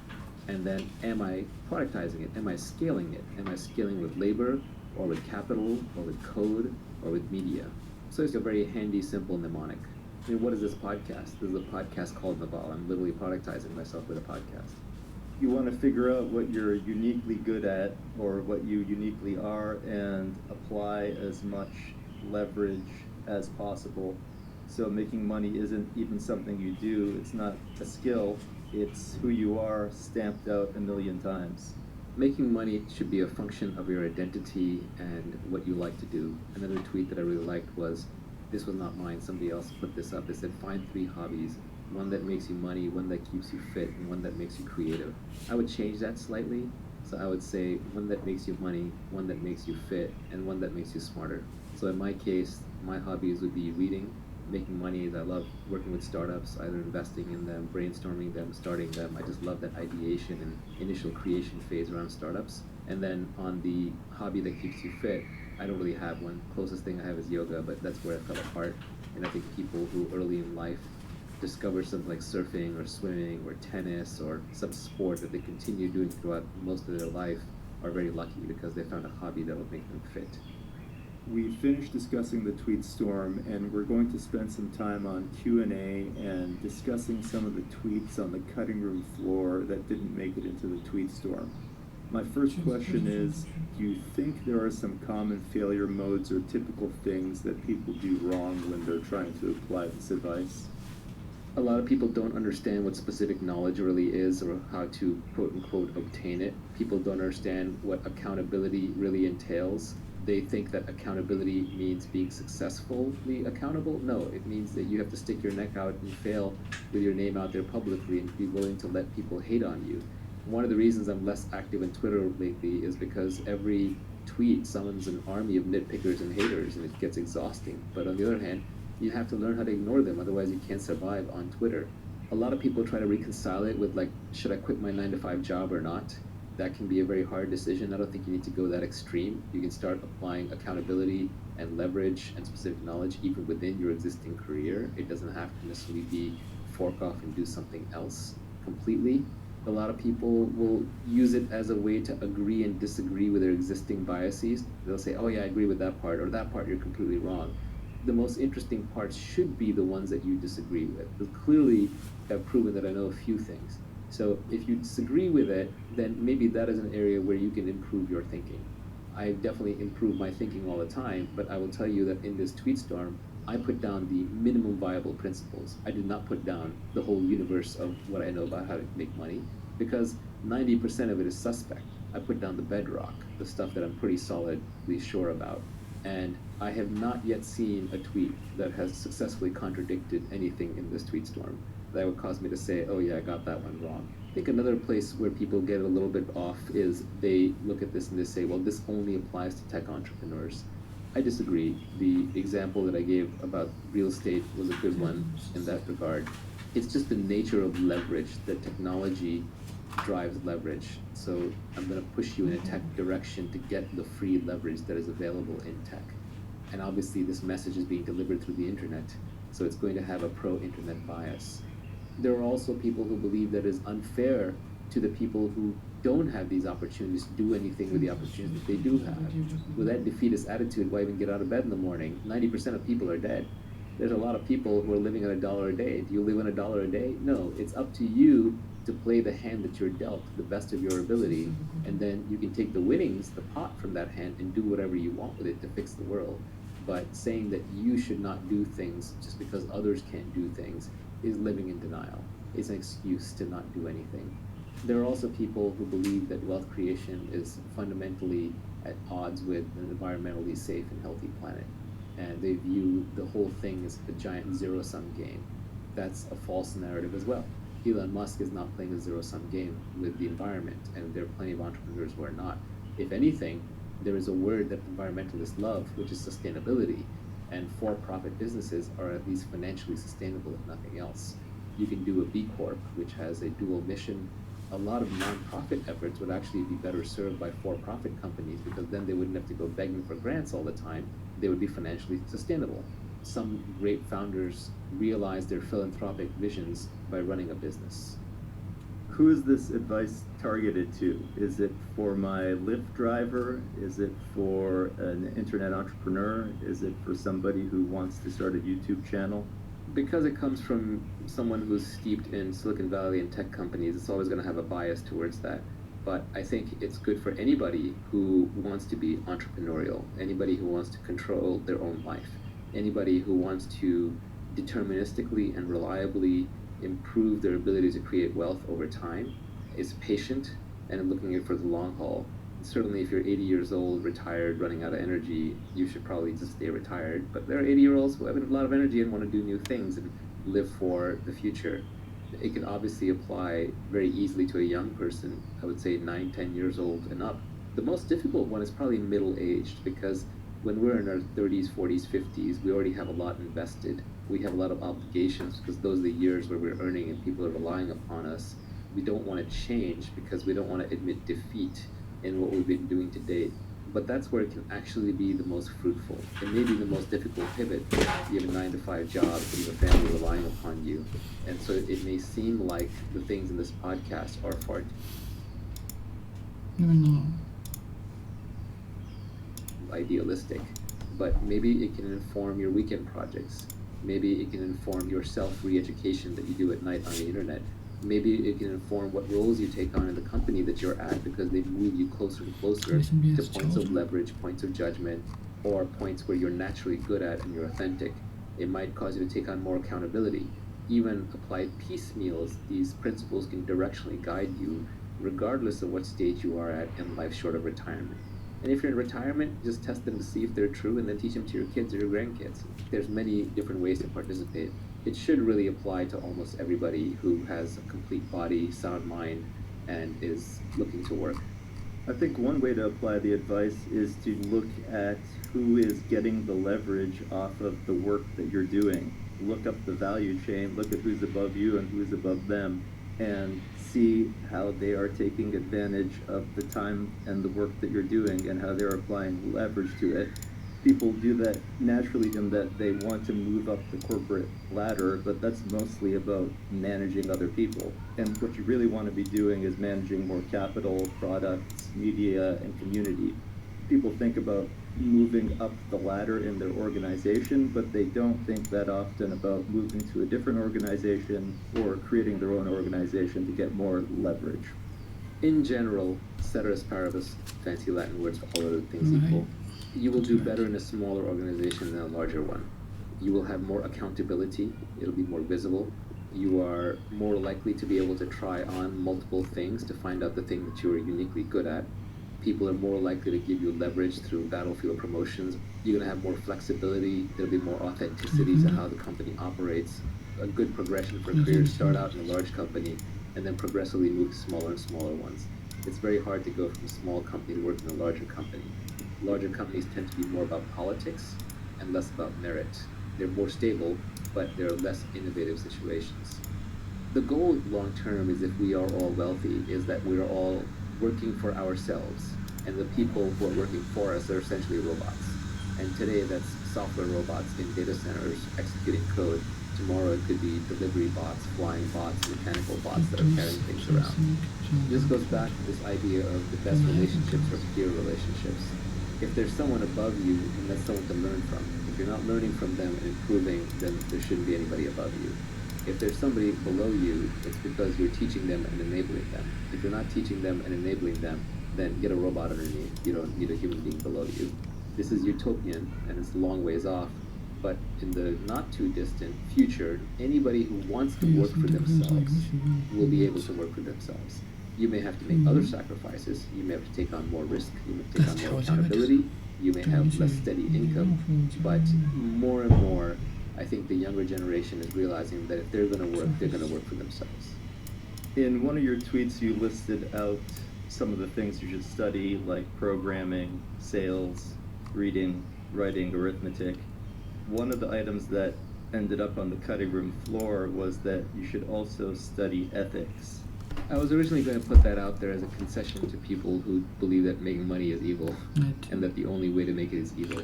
And then am I productizing it? Am I scaling it? Am I scaling with labor, or with capital, or with code, or with media? So it's a very handy, simple mnemonic. I mean, what is this podcast? This is a podcast called Naval. I'm literally productizing myself with a podcast. You want to figure out what you're uniquely good at, or what you uniquely are, and apply as much leverage as possible. So making money isn't even something you do. It's not a skill. It's who you are stamped out a million times. Making money should be a function of your identity and what you like to do. Another tweet that I really liked was, this was not mine, somebody else put this up. They said, find 3 hobbies, one that makes you money, one that keeps you fit, and one that makes you creative. I would change that slightly. So I would say one that makes you money, one that makes you fit, and one that makes you smarter. So in my case, my hobbies would be reading. Making money is I love working with startups, either investing in them, brainstorming them, starting them. I just love that ideation and initial creation phase around startups. And then on the hobby that keeps you fit, I don't really have one. Closest thing I have is yoga, but that's where I fell apart. And I think people who early in life discover something like surfing or swimming or tennis or some sport that they continue doing throughout most of their life are very lucky, because they found a hobby that will make them fit. We finished discussing the tweet storm, and we're going to spend some time on Q&A and discussing some of the tweets on the cutting room floor that didn't make it into the tweet storm. My first question is, do you think there are some common failure modes or typical things that people do wrong when they're trying to apply this advice? A lot of people don't understand what specific knowledge really is, or how to quote-unquote obtain it. People don't understand what accountability really entails. They think that accountability means being successfully accountable. No, it means that you have to stick your neck out and fail with your name out there publicly and be willing to let people hate on you. One of the reasons I'm less active on Twitter lately is because every tweet summons an army of nitpickers and haters, and it gets exhausting. But on the other hand, you have to learn how to ignore them, otherwise you can't survive on Twitter. A lot of people try to reconcile it with, like, should I quit my 9-to-5 job or not? That can be a very hard decision. I don't think you need to go that extreme. You can start applying accountability and leverage and specific knowledge even within your existing career. It doesn't have to necessarily be fork off and do something else completely. A lot of people will use it as a way to agree and disagree with their existing biases. They'll say, oh yeah, I agree with that part, or that part you're completely wrong. The most interesting parts should be the ones that you disagree with. But clearly, I've proven that I know a few things. So if you disagree with it, then maybe that is an area where you can improve your thinking. I definitely improve my thinking all the time, but I will tell you that in this tweet storm, I put down the minimum viable principles. I did not put down the whole universe of what I know about how to make money, because 90% of it is suspect. I put down the bedrock, the stuff that I'm pretty solidly sure about. And I have not yet seen a tweet that has successfully contradicted anything in this tweet storm. that would cause me to say, oh yeah, I got that one wrong. I think another place where people get a little bit off is they look at this and they say, well, this only applies to tech entrepreneurs. I disagree. The example that I gave about real estate was a good one in that regard. It's just the nature of leverage that technology drives leverage. So I'm going to push you in a tech direction to get the free leverage that is available in tech. And obviously this message is being delivered through the internet, so it's going to have a pro-internet bias. There are also people who believe that it is unfair to the people who don't have these opportunities to do anything with the opportunities that they do have. With that defeatist attitude, why even get out of bed in the morning? 90% of people are dead. There's a lot of people who are living on $1 a day. Do you live on $1 a day? No, it's up to you to play the hand that you're dealt to the best of your ability, and then you can take the winnings, the pot from that hand, and do whatever you want with it to fix the world. But saying that you should not do things just because others can't do things is living in denial. It's an excuse to not do anything. There are also people who believe that wealth creation is fundamentally at odds with an environmentally safe and healthy planet. And they view the whole thing as a giant zero-sum game. That's a false narrative as well. Elon Musk is not playing a zero-sum game with the environment, and there are plenty of entrepreneurs who are not. If anything, there is a word that environmentalists love, which is sustainability, and for-profit businesses are at least financially sustainable, if nothing else. You can do a B Corp, which has a dual mission. A lot of nonprofit efforts would actually be better served by for-profit companies, because then they wouldn't have to go begging for grants all the time. They would be financially sustainable. Some great founders realize their philanthropic visions by running a business. Who is this advice targeted to? Is it for my Lyft driver? Is it for an internet entrepreneur? Is it for somebody who wants to start a YouTube channel? Because it comes from someone who's steeped in Silicon Valley and tech companies, it's always going to have a bias towards that. But I think it's good for anybody who wants to be entrepreneurial, anybody who wants to control their own life, anybody who wants to deterministically and reliably improve their ability to create wealth over time, is patient and looking at it for the long haul. Certainly if you're 80 years old, retired, running out of energy, you should probably just stay retired. But there are 80-year-olds who have a lot of energy and want to do new things and live for the future. It can obviously apply very easily to a young person, I would say 9, 10 years old and up. The most difficult one is probably middle-aged, because when we're in our 30s, 40s, 50s, we already have a lot invested. We have a lot of obligations, because those are the years where we're earning and people are relying upon us. We don't want to change because we don't want to admit defeat in what we've been doing to date. But that's where it can actually be the most fruitful. It may be the most difficult pivot. You have a 9-to-5 job, and you have a family relying upon you. And so it may seem like the things in this podcast are far No. idealistic, but maybe it can inform your weekend projects. Maybe it can inform your self-re-education that you do at night on the internet. Maybe it can inform what roles you take on in the company that you're at, because they move you closer and closer to points of leverage, points of judgment, or points where you're naturally good at and you're authentic. It might cause you to take on more accountability. Even applied piecemeals, these principles can directionally guide you regardless of what stage you are at in life short of retirement. And if you're in retirement, just test them to see if they're true and then teach them to your kids or your grandkids. There's many different ways to participate. It should really apply to almost everybody who has a complete body, sound mind, and is looking to work. I think one way to apply the advice is to look at who is getting the leverage off of the work that you're doing. Look up the value chain, look at who's above you and who's above them, and see how they are taking advantage of the time and the work that you're doing and how they're applying leverage to it. People do that naturally in that they want to move up the corporate ladder, but that's mostly about managing other people. And what you really want to be doing is managing more capital, products, media, and community. People think about moving up the ladder in their organization, but they don't think that often about moving to a different organization or creating their own organization to get more leverage. In general, ceteris paribus, fancy Latin words for all other things equal, you will do better in a smaller organization than a larger one. You will have more accountability, it'll be more visible. You are more likely to be able to try on multiple things to find out the thing that you are uniquely good at. People are more likely to give you leverage through battlefield promotions. You're going to have more flexibility, there'll be more authenticity to how the company operates. a good progression for a career to start out in a large company and then progressively move to smaller and smaller ones. It's very hard to go from a small company to work in a larger company. Larger companies tend to be more about politics and less about merit. They're more stable, but they're less innovative situations. The goal long term is, if we are all wealthy, is that we're all working for ourselves, and the people who are working for us are essentially robots. And today that's software robots in data centers executing code. Tomorrow it could be delivery bots, flying bots, mechanical bots that are carrying things around. This goes back to this idea of the best relationships are peer relationships. If there's someone above you, then that's someone to learn from. If you're not learning from them and improving, then there shouldn't be anybody above you. If there's somebody below you, it's because you're teaching them and enabling them. If you're not teaching them and enabling them, then get a robot underneath. You don't need a human being below you. This is utopian, and it's a long ways off. But in the not too distant future, anybody who wants to work for themselves will be able to work for themselves. You may have to make other sacrifices. You may have to take on more risk. You may take on more accountability. You may have less steady income. But more and more, I think the younger generation is realizing that if they're going to work, they're going to work for themselves. In one of your tweets, you listed out some of the things you should study, like programming, sales, reading, writing, arithmetic. One of the items that ended up on the cutting room floor was that you should also study ethics. I was originally going to put that out there as a concession to people who believe that making money is evil and that the only way to make it is evil.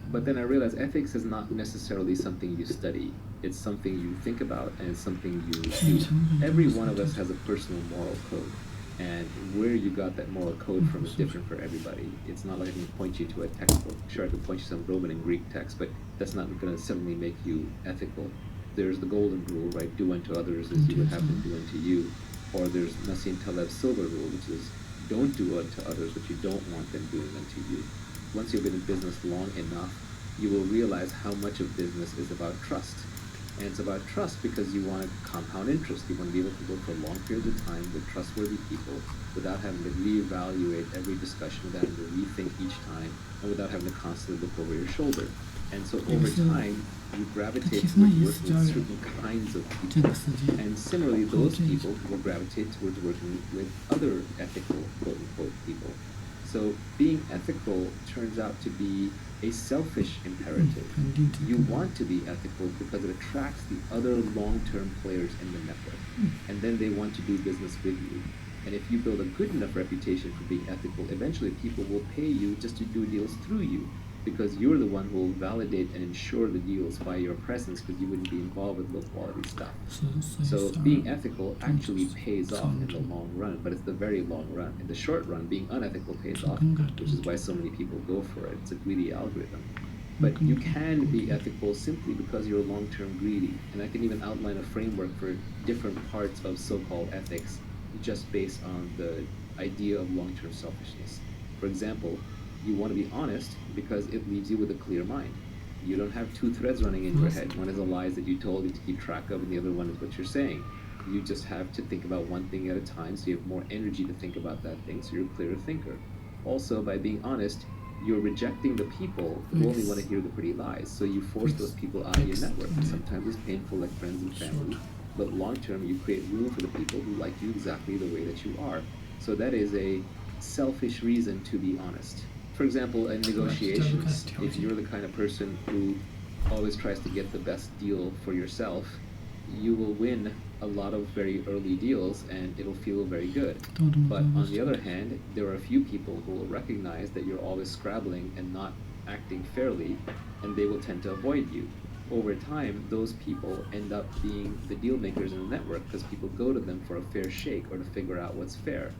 But then I realized ethics is not necessarily something you study. It's something you think about, and it's something you do. Every one of us has a personal moral code. And where you got that moral code from is different for everybody. It's not like I can point you to a textbook. Sure, I can point you to some Roman and Greek text, but that's not going to suddenly make you ethical. There's the golden rule, right? Do unto others as you would have them do unto you. Or there's Nassim Taleb's silver rule, which is don't do unto others what you don't want them doing unto you. Once you've been in business long enough, you will realize how much of business is about trust. And it's about trust because you want to compound interest. You want to be able to work for long periods of time with trustworthy people without having to reevaluate every discussion, without having to rethink each time, and without having to constantly look over your shoulder. And so over time, you gravitate towards working with certain kinds of people. And similarly, those people will gravitate towards working with other ethical, quote-unquote, people. So being ethical turns out to be a selfish imperative. You want to be ethical because it attracts the other long-term players in the network, and then they want to do business with you. And if you build a good enough reputation for being ethical, eventually people will pay you just to do deals through you, because you're the one who will validate and ensure the deals by your presence, because you wouldn't be involved with low-quality stuff. So being ethical actually pays off in the long run, but it's the very long run. In the short run, being unethical pays off, which is why so many people go for it. It's a greedy algorithm. But you can be ethical simply because you're long-term greedy. And I can even outline a framework for different parts of so-called ethics just based on the idea of long-term selfishness. For example, you want to be honest because it leaves you with a clear mind. You don't have two threads running in your head. One is the lies that you told you to keep track of, and the other one is what you're saying. You just have to think about one thing at a time, so you have more energy to think about that thing, so you're a clearer thinker. Also, by being honest, you're rejecting the people who only want to hear the pretty lies, so you force those people out of your network. Sometimes it's painful, like friends and family, but long term, you create room for the people who like you exactly the way that you are. So that is a selfish reason to be honest. For example, in negotiations, if you're the kind of person who always tries to get the best deal for yourself, you will win a lot of very early deals and it'll feel very good. But on the other hand, there are a few people who will recognize that you're always scrabbling and not acting fairly, and they will tend to avoid you. Over time, those people end up being the deal makers in the network because people go to them for a fair shake or to figure out what's fair.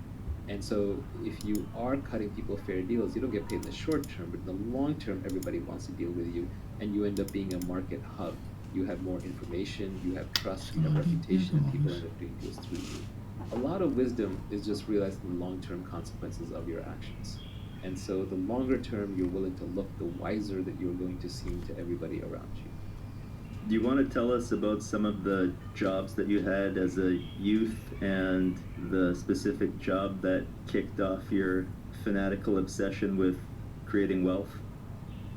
And so if you are cutting people fair deals, you don't get paid in the short term, but in the long term, everybody wants to deal with you, and you end up being a market hub. You have more information, you have trust, you have reputation, and people end up doing deals through you. A lot of wisdom is just realizing the long-term consequences of your actions. And so the longer term you're willing to look, the wiser that you're going to seem to everybody around you. Do you want to tell us about some of the jobs that you had as a youth and the specific job that kicked off your fanatical obsession with creating wealth?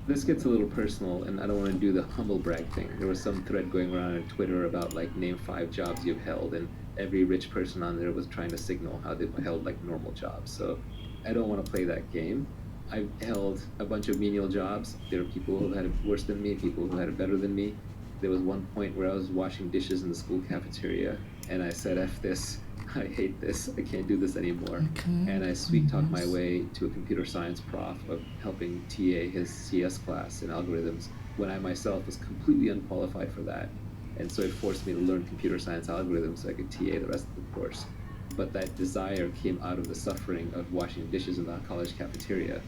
This gets a little personal, and I don't want to do the humble brag thing. There was some thread going around on Twitter about like name 5 jobs you've held, and every rich person on there was trying to signal how they've held like normal jobs. So I don't want to play that game. I've held a bunch of menial jobs. There are people who had it worse than me, people who had it better than me. There was one point where I was washing dishes in the school cafeteria, and I said, F this, I hate this, I can't do this anymore. Okay. And I sweet talked my way to a computer science prof of helping TA his CS class in algorithms when I myself was completely unqualified for that. And so it forced me to learn computer science algorithms so I could TA the rest of the course. But that desire came out of the suffering of washing dishes in the college cafeteria,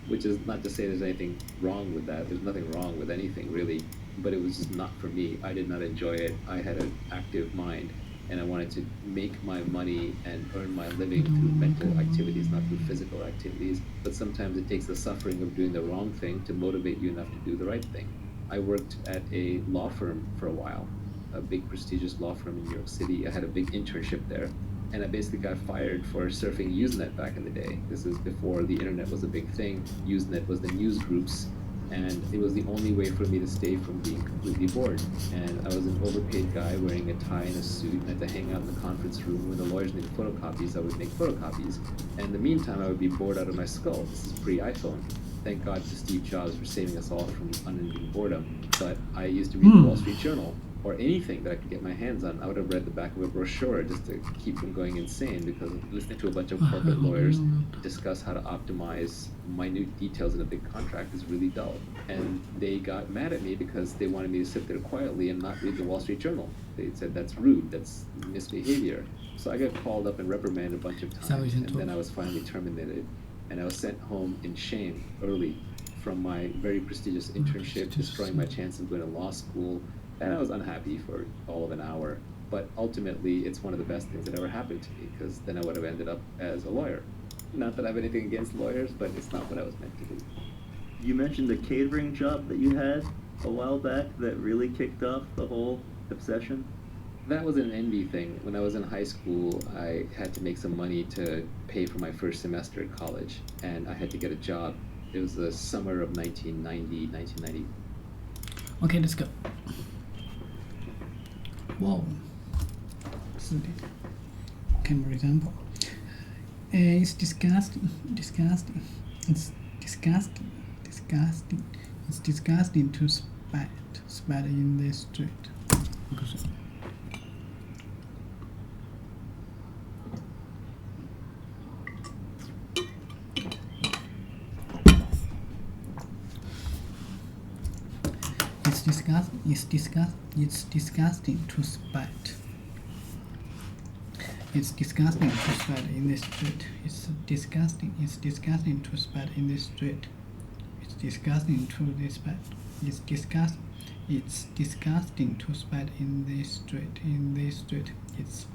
which is not to say there's anything wrong with that. There's nothing wrong with anything, really. But it was just not for me. I did not enjoy it. I had an active mind, and I wanted to make my money and earn my living through mental activities, not through physical activities. But sometimes it takes the suffering of doing the wrong thing to motivate you enough to do the right thing. I worked at a law firm for a while, a big prestigious law firm in New York City. I had a big internship there, and I basically got fired for surfing Usenet back in the day. This is before the internet was a big thing. Usenet was the news groups, and it was the only way for me to stay from being completely bored. And I was an overpaid guy wearing a tie and a suit, and I had to hang out in the conference room when the lawyers needed photocopies. I would make photocopies, and in the meantime I would be bored out of my skull. This is pre-iPhone. Thank God to Steve Jobs for saving us all from unending boredom. But I used to read the Wall Street Journal, or anything that I could get my hands on. I would have read the back of a brochure just to keep from going insane, because listening to a bunch of corporate lawyers discuss how to optimize minute details in a big contract is really dull. And they got mad at me because they wanted me to sit there quietly and not read the Wall Street Journal. They said that's rude, that's misbehavior. So I got called up and reprimanded a bunch of times, and then I was finally terminated. And I was sent home in shame early from my very prestigious internship, destroying my chance of going to law school. And I was unhappy for all of an hour. But ultimately, it's one of the best things that ever happened to me, because then I would have ended up as a lawyer. Not that I have anything against lawyers, but it's not what I was meant to do. You mentioned the catering job that you had a while back that really kicked off the whole obsession. That was an envy thing. When I was in high school, I had to make some money to pay for my first semester at college, and I had to get a job. It was the summer of 1990. Okay, let's go. Wow. 4点. Okay, for example, it's disgusting. It's disgusting to spat in the street. It's disgusting to spat. It's disgusting to spat in the street. It's disgusting to spat in the street. It's disgusting to spat. It's disgusting to spat in the street. It's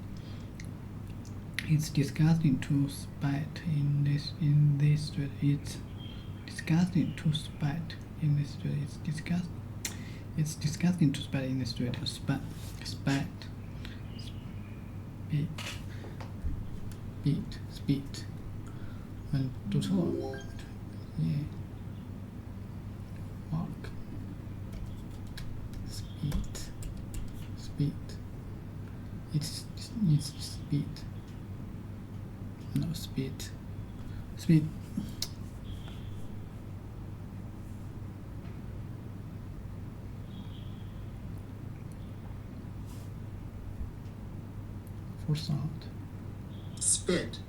disgusting to spat in this street. It's disgusting to spat in the street. It's disgusting to spat in the street. Spat. Spit. 读错了。Yeah. Walk. Spit. It's spit. No, spit. For sound. Spit.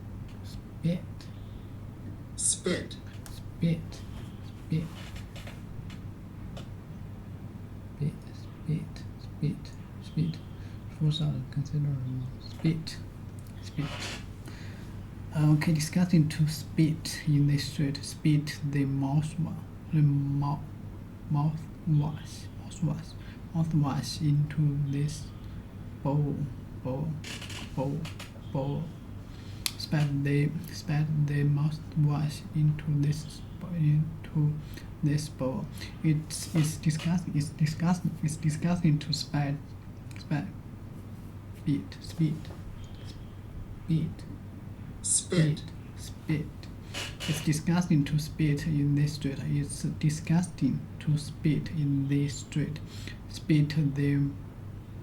For sound, consider spit. Okay, disgusting to spit in the street. Spit the mouthwash into this bowl. Spat the mouthwash into this bowl. It's disgusting. It's disgusting to spat. Spit. It's disgusting to spit in the street. It's disgusting to spit in the street. Spit the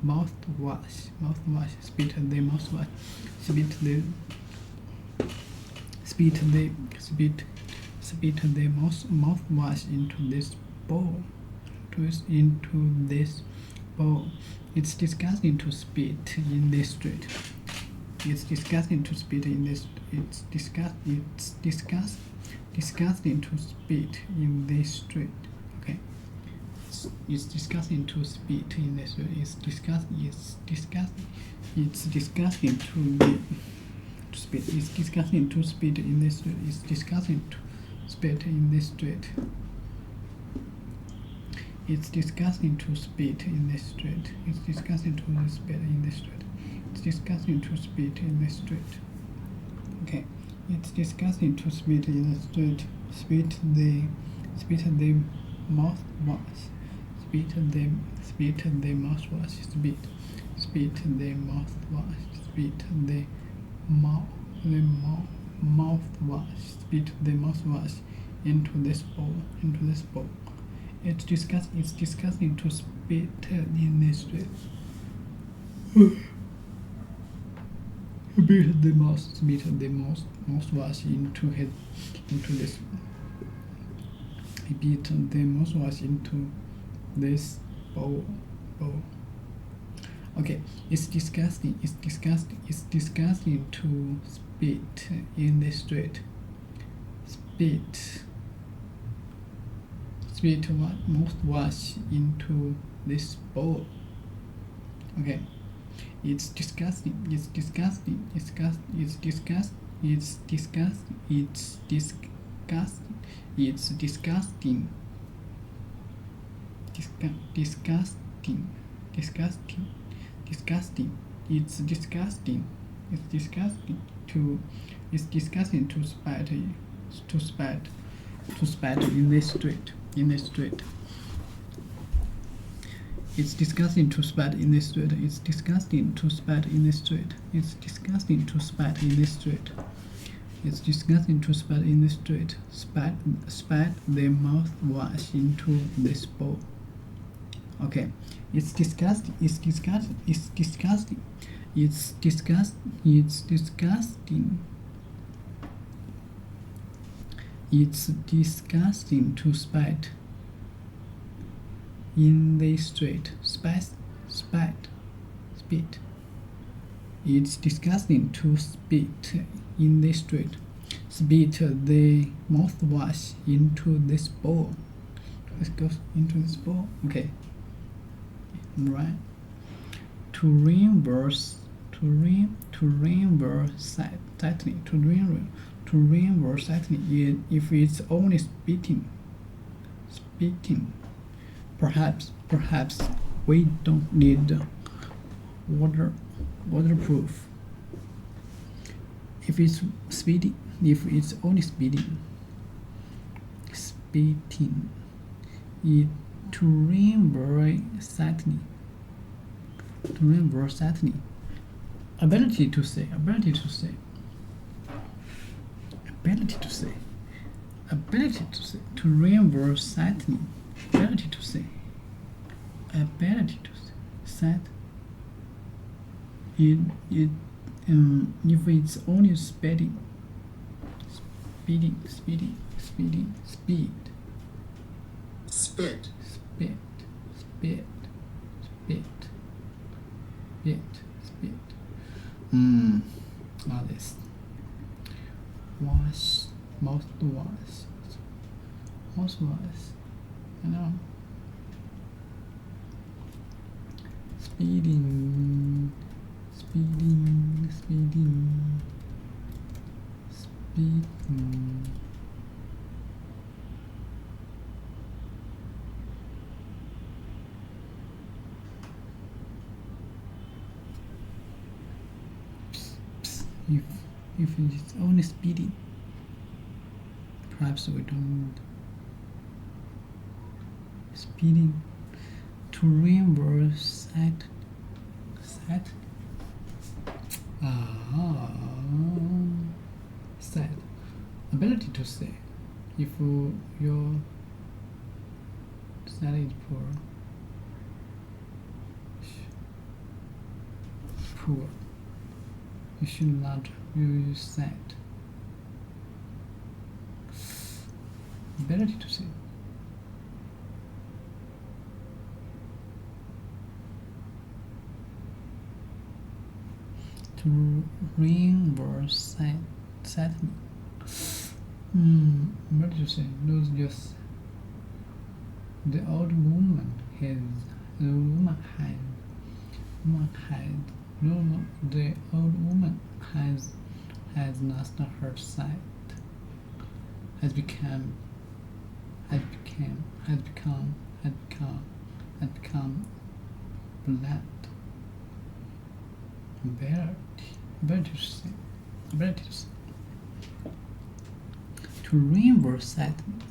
mouthwash. Mouthwash. Spit the mouthwash. Spit the mouthwash into this bowl. Into this bowl. It's disgusting to spit in the street. It's disgusting to spit in this. It's disgusting to spit in the street. Okay. It's disgusting to spit in the street. It's disgusting to spit. It's disgusting to spit in the street. It's disgusting to spit in the street. It's disgusting to spit in the street. It's disgusting to spit in the street. It's disgusting to spit in the street. Okay. It's disgusting to spit in the street. Spit the mouthwash. Spit the mouthwash. Spit the mouthwash. Spit the mouthwash. Spit the mouthwash into this bowl. It's disgusting to spit in the street. Spit the mouthwash into this. Beat the mouthwash into this bowl. Okay, it's disgusting to spit in the street. Spit mouthwash into this bowl. Okay. It's disgusting to spit in the street. It's disgusting to spat in the street. It's disgusting to spat in the street. It's disgusting to spat in the street. It's disgusting to spat in the street. Spat the mouthwash into this bowl. Okay. It's disgusting. It's disgusting to spat in the street. Spit. It's disgusting to spit in the street. Spit the mouthwash into this bowl. Let's go into this bowl. Okay. Right. To reverse tightly. If it's only spitting. Perhaps we don't need waterproof. If it's only spitting, it to reverse tightly. Ability to say. To reverse tightly. Ability to say. Set. If it's only speed. Spit. All this. Mouthwash. I know. Speeding. If it's only speeding, perhaps we don't speeding to reverse set. Set ability to say. If your salad is poor, you should not use sad. Ability to say. To reverse sadness. What did you say? Lose yours. The old woman has. The old woman has lost her sight. Has become blind. Ability to say. To reverse sadness.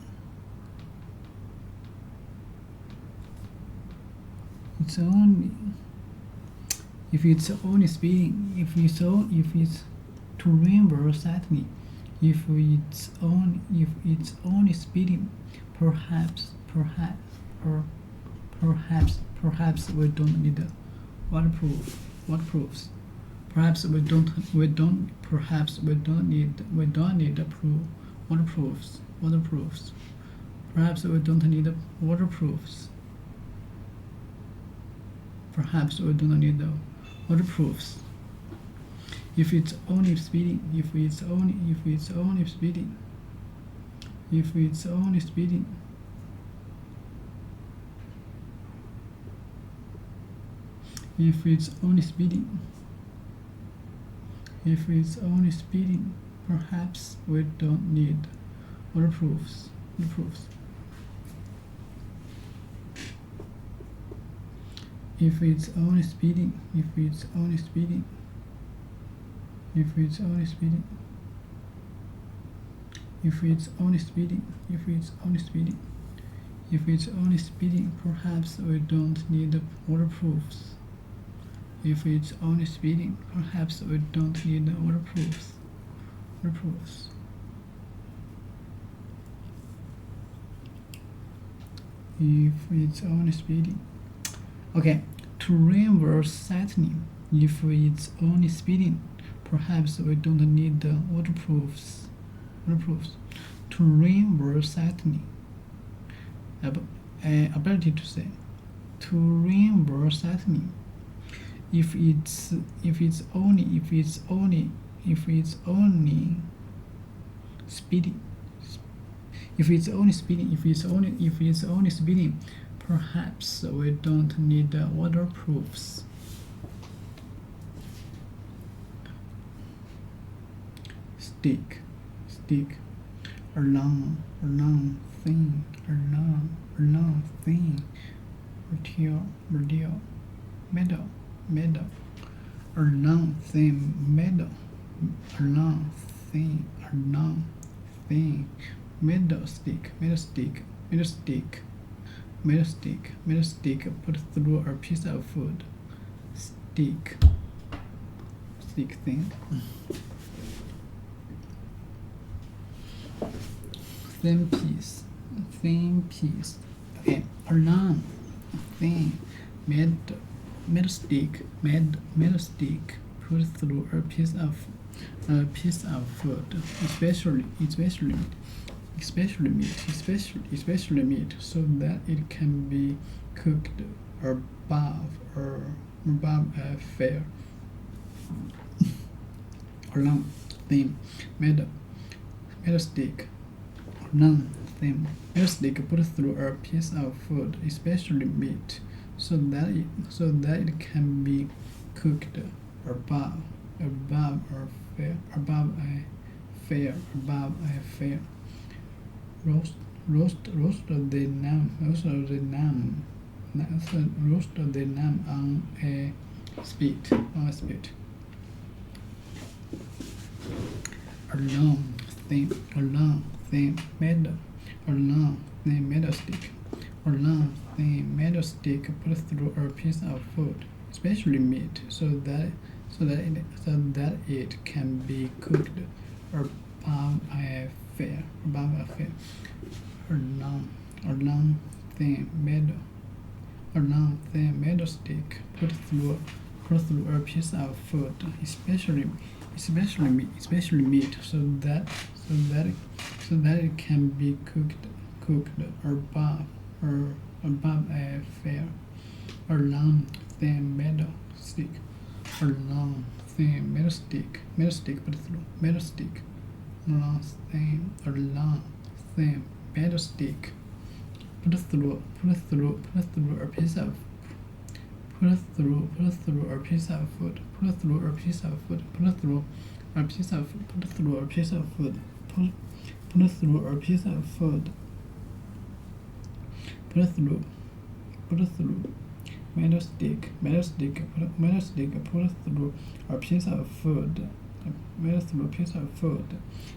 It's only if it's only speeding. If it's to reverse sadness. If it's only speeding, perhaps we don't need waterproofs. Perhaps we don't need waterproofs. Perhaps we don't need waterproofs. Perhaps we don't need waterproofs. If it's only speeding. If it's only speeding. If it's only speeding. If it's only speeding. If it's only speeding, perhaps we don't need waterproofs. If it's only speeding. If it's only speeding. If it's only speeding. If it's only speeding. If it's only speeding. If it's only speeding, perhaps we don't need waterproofs. If it's only speeding, perhaps we don't need waterproofs. If it's only speeding. Okay, to reverse sadness. If it's only speeding, perhaps we don't need waterproofs. To reverse sadness. Ability to say. To reverse sadness. If it's only speeding. If it's only speeding, perhaps we don't need waterproofs. Stick. A long thing. Radial. Metal. A long thin metal. Metal stick. Put through a piece of food. Stick thing. Thin piece. Okay, a long thin metal stick. Put through a piece of food, especially meat, so that it can be cooked above a fire. A long thin metal stick. Put through a piece of food, especially meat, so that it can be cooked above a fire. Roast the lamb on a spit. A long thin metal stick. Put through a piece of food, especially meat, so that it can be cooked above a fire. a long thin metal stick put through a piece of food, especially meat, so that it can be cooked above a fire. A long thin metal stick put through a long thin metal stick put through a piece of food. Metal stick put through a piece of food.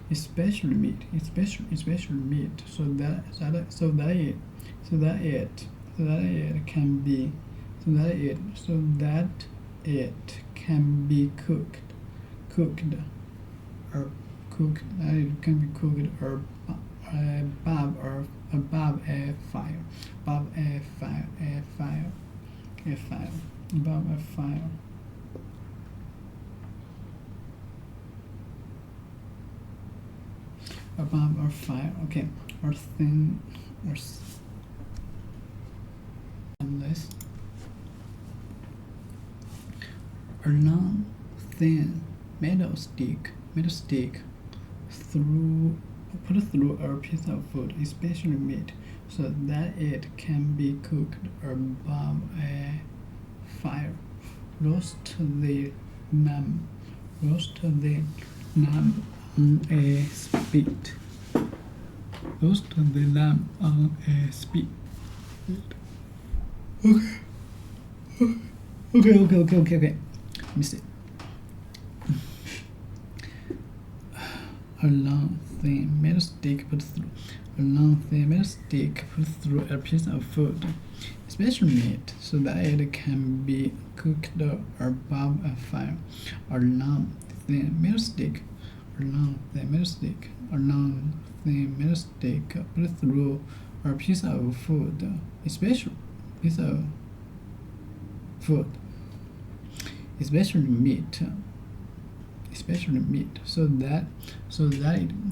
Especially meat, so that it can be cooked above a fire. Above a fire. Okay, or thin, or this. A long, thin metal stick put through a piece of food, especially meat, so that it can be cooked above a fire. Roast the lamb on a spit. Okay. Let me see. A long thin metal stick put through a piece of food, especially meat, so that it can be cooked above a fire. A long thin metal stick put through a piece of food, especially meat,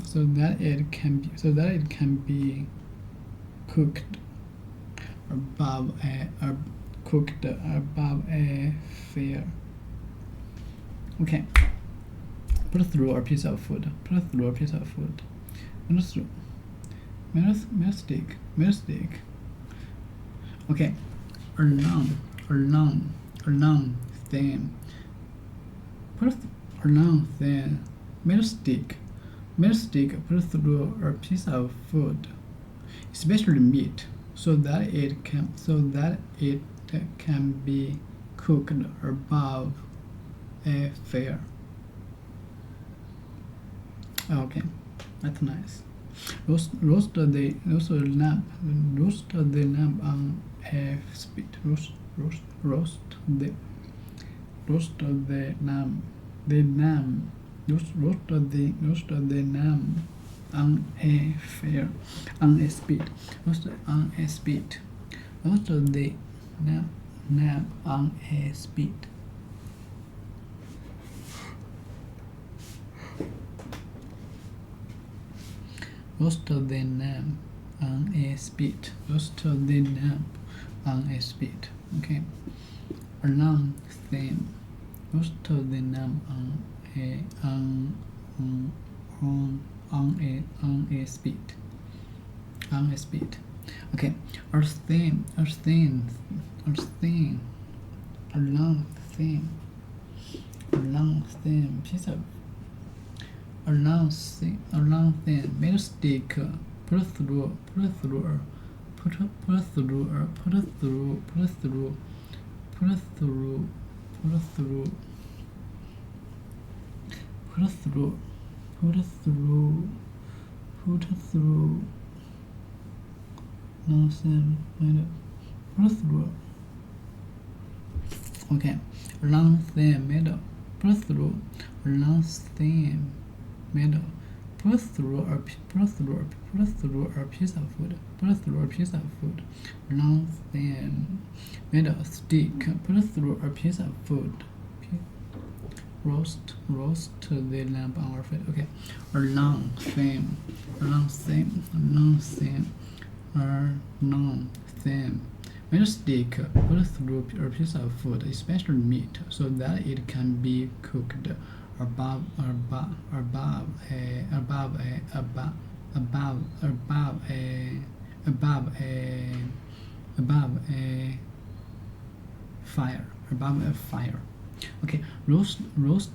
so that it can be cooked above a fire. Okay. Put through a piece of food. Metal stick. Okay. A long thin metal stick put through a piece of food, especially meat, so that it can be cooked above a fire. Okay, that's nice. Roast the lamb on a spit. Roast the lamb on a fire, on a spit. Roast the lamb on a spit. Roast the lamb on a spit. Okay. A long thin. Roast the lamb on a spit. Okay. A long thin piece of. A long thin metal stick put through Okay, long thin metal. Put through long thin metal Pull through a piece of food. Pull through a piece of food. Long thin metal stick. Pull through a piece of food. Roast the lamb on our feet. Okay. A long thin metal stick. Pull through a piece of food, especially meat, so that it can be cooked above a fire. Okay, roast the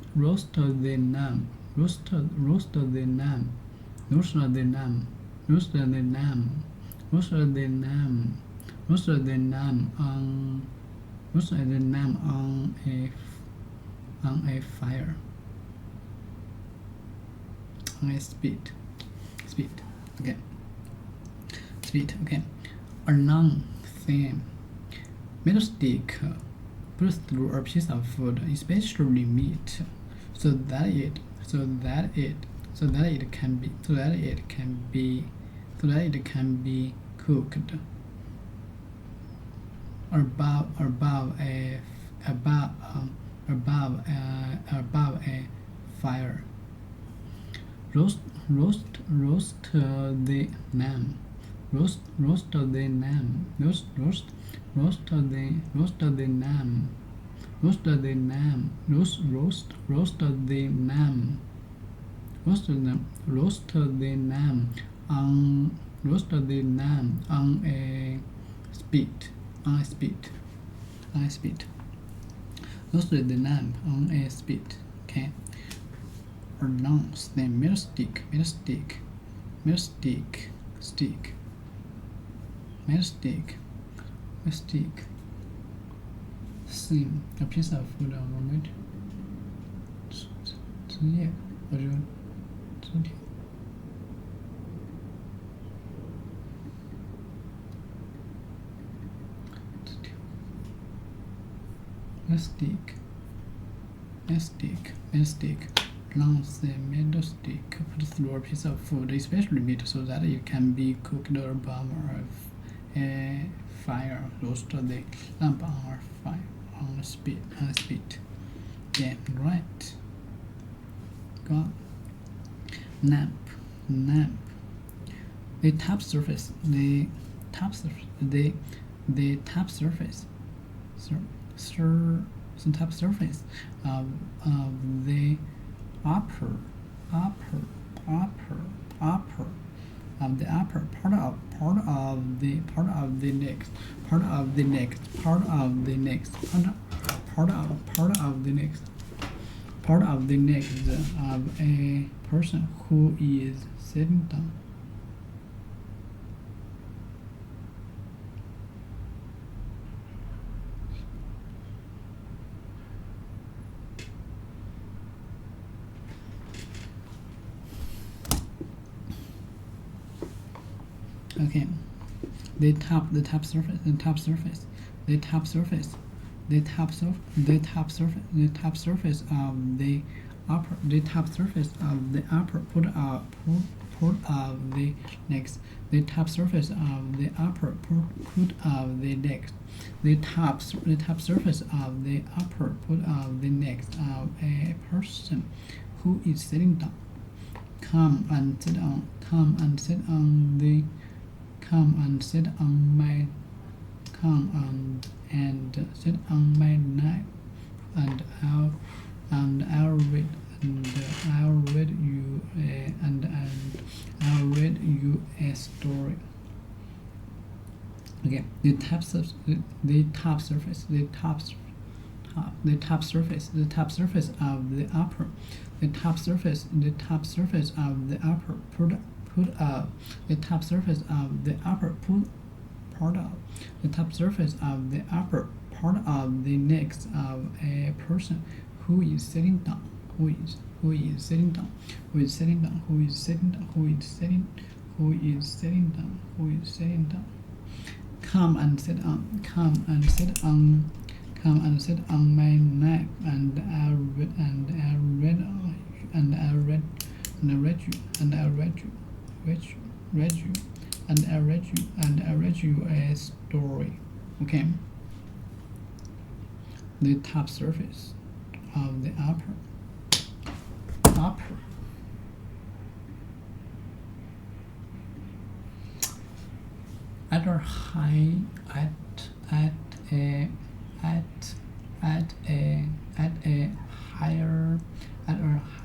lamb on a fire. On a spit. Okay. Spit. Okay. A long thin metal stick puts through a piece of food, especially meat, so that it can be cooked above a fire. Roast the lamb. Roast the lamb. On a spit. Roast the lamb on a spit. Okay. Or long thin metal stick. Thin a piece of food on it. 枝叶或者枝条。Stick. Long thin metal stick put through a piece of food, especially meat, so that it can be cooked above a fire. Roast the lamb on a spit. Yeah, right. Got lamp. The top surface of the upper part of the neck of a person who is sitting down. Okay, the top surface of the upper part of the next. The top surface of the upper part of the next. The top surface of the upper part of the next of a person who is sitting down. Come and sit on my lap, and I'll read you a story. Okay, the top surface of the upper. The top surface of the upper part of the neck of a person who is sitting down. Come and sit on my lap, and I'll read and I read you, and I read you, and I read you a story. Okay. The top surface of the upper at a high at a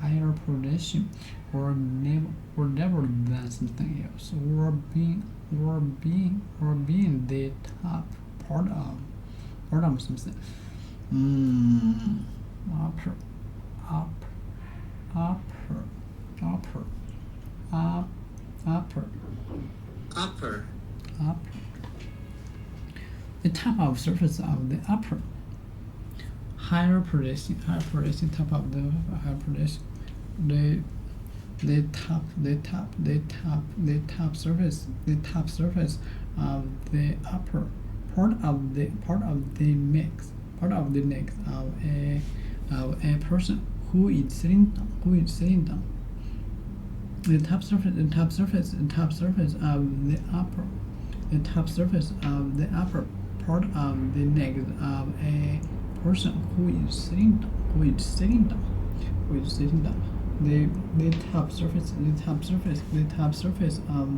higher position or never than something else or being the top part of something. Upper the top of surface of the upper higher position top of the higher position the top surface of the upper part of the neck of a person who is sitting down. The top surface of the upper part of the neck of a person who is sitting down. The top surface of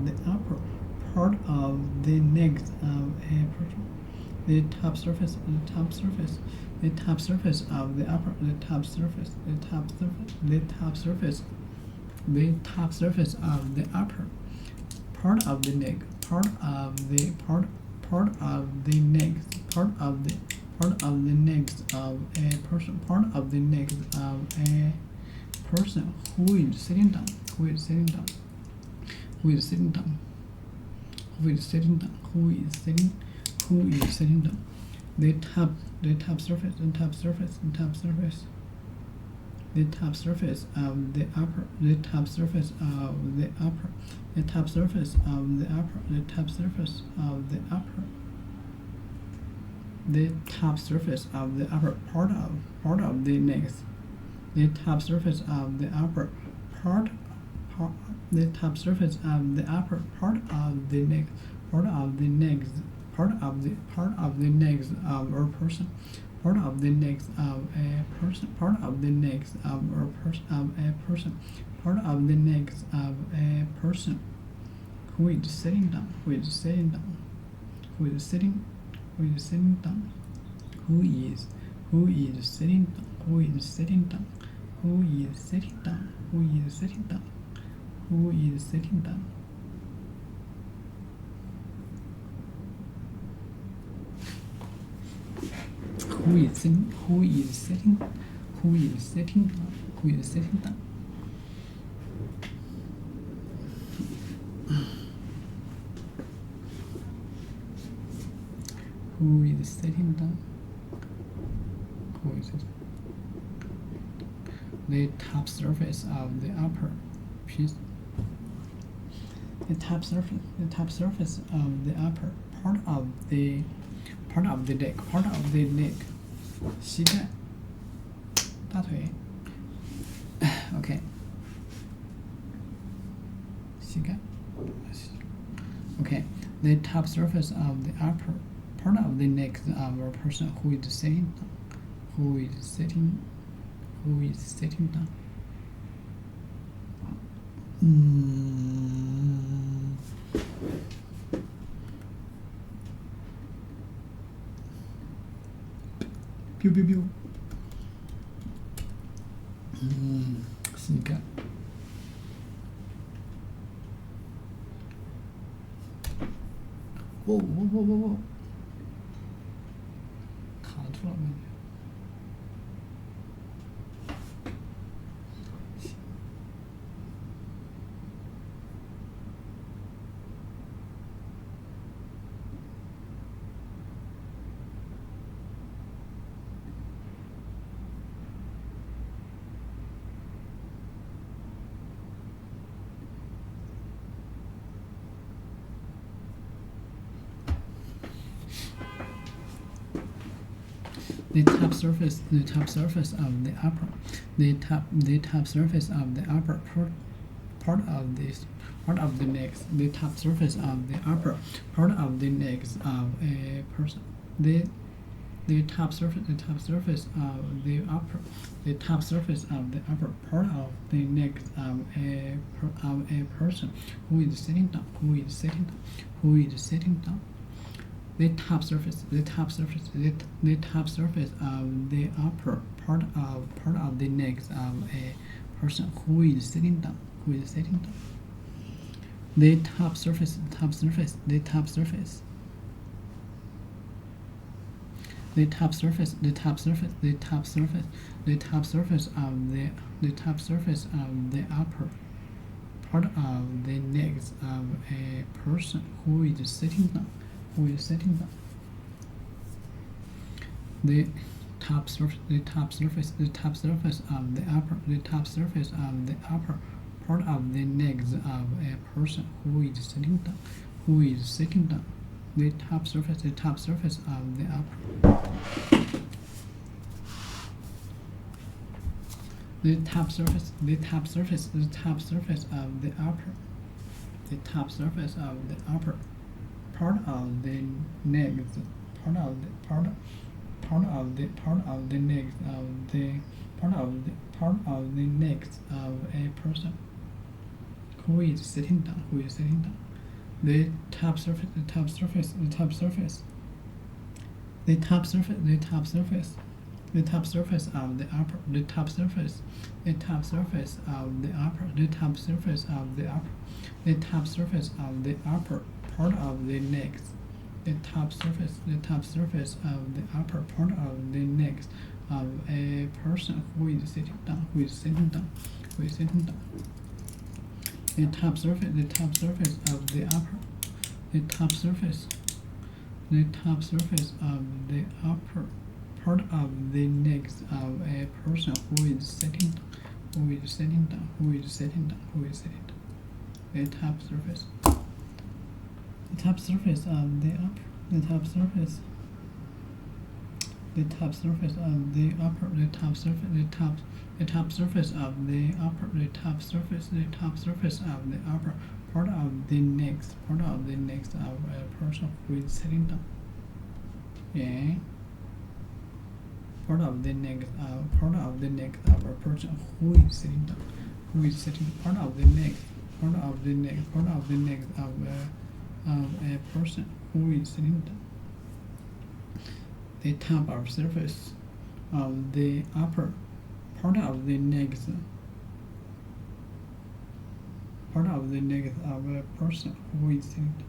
the upper part of the neck of a person. The top surface of the upper part of the neck part of the neck of a person who is sitting down. The top surface of the upper the top surface of the upper part of the neck. The top surface of the upper part of the neck of a person. Part of the neck of a person who is sitting down. The top surface of the upper piece. The top surface of the upper part of the neck. 膝盖，大腿。OK。膝盖。Okay. The top surface of the upper part of the neck of a person who is sitting down. Biu biu biu. 膝盖。哦，卡住了，感觉。The top surface of the upper part part of the neck, the top surface of the upper part of the neck of a person. The top surface of the upper part of the neck of a person who is sitting down. The top surface of the upper part of the neck of a person who is sitting down. The top surface of the upper part of the neck of a person who is sitting down. The top surface of the upper part of the neck of a person who is sitting down. The top surface of the upper. The top surface of the upper part of the neck of a person who is sitting down. The top surface of the upper part of the neck. The top surface of the upper part of the neck of a person who is sitting down. The top surface of the upper part of the neck of a person who is sitting down. The top surface. The top surface of the upper. The top surface of the upper. The top surface of the upper. The top surface of the upper part of the neck. Of a person who is sitting down. Yeah. Part of the neck of a person who is sitting down. Part of the neck of a person who is sitting down. The top of surface of the upper part of the neck of a person who is sitting down.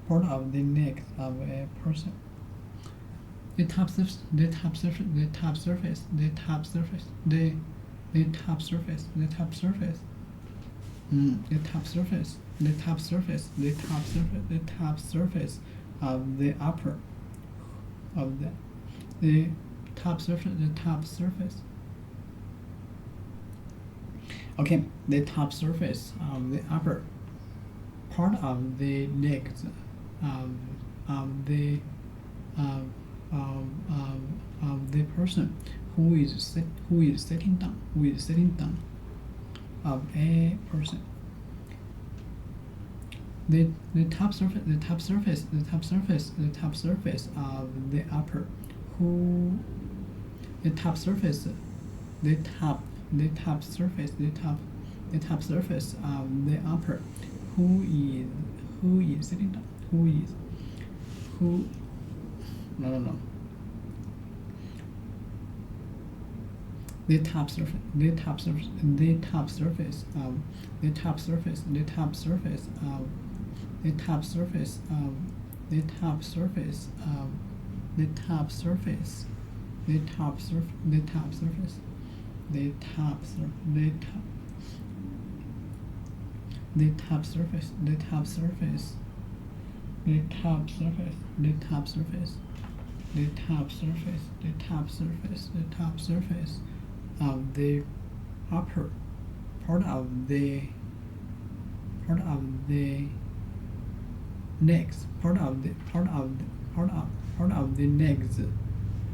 Part of the neck of a person. The top surface of the upper Okay, the top surface of the upper part of the neck of the person who is sitting down. Of a person. The top surface of the upper the top surface of the upper who is sitting down. No. The top surface of the upper part of the neck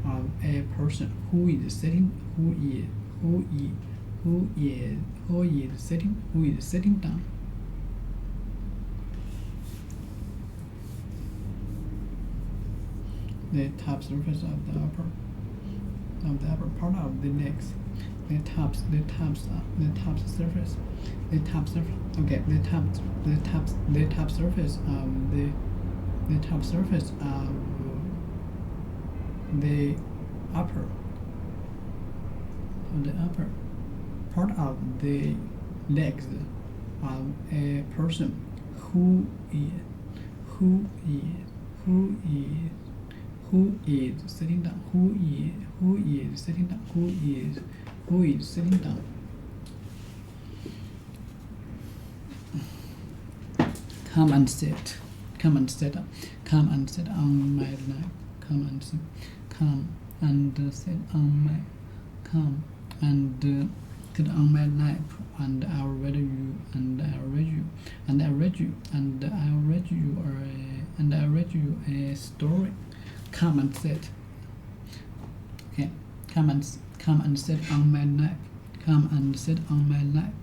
of a person who is sitting who is sitting down. The top surface of the upper part of the legs. The top surface. Okay, the top surface of the upper part of the legs of a person who is sitting down. Who is sitting down. Come and sit on my lap. Come and sit on my lap, and I'll read you a story. Come and sit. Okay. Come and sit on my lap. Come and sit on my lap.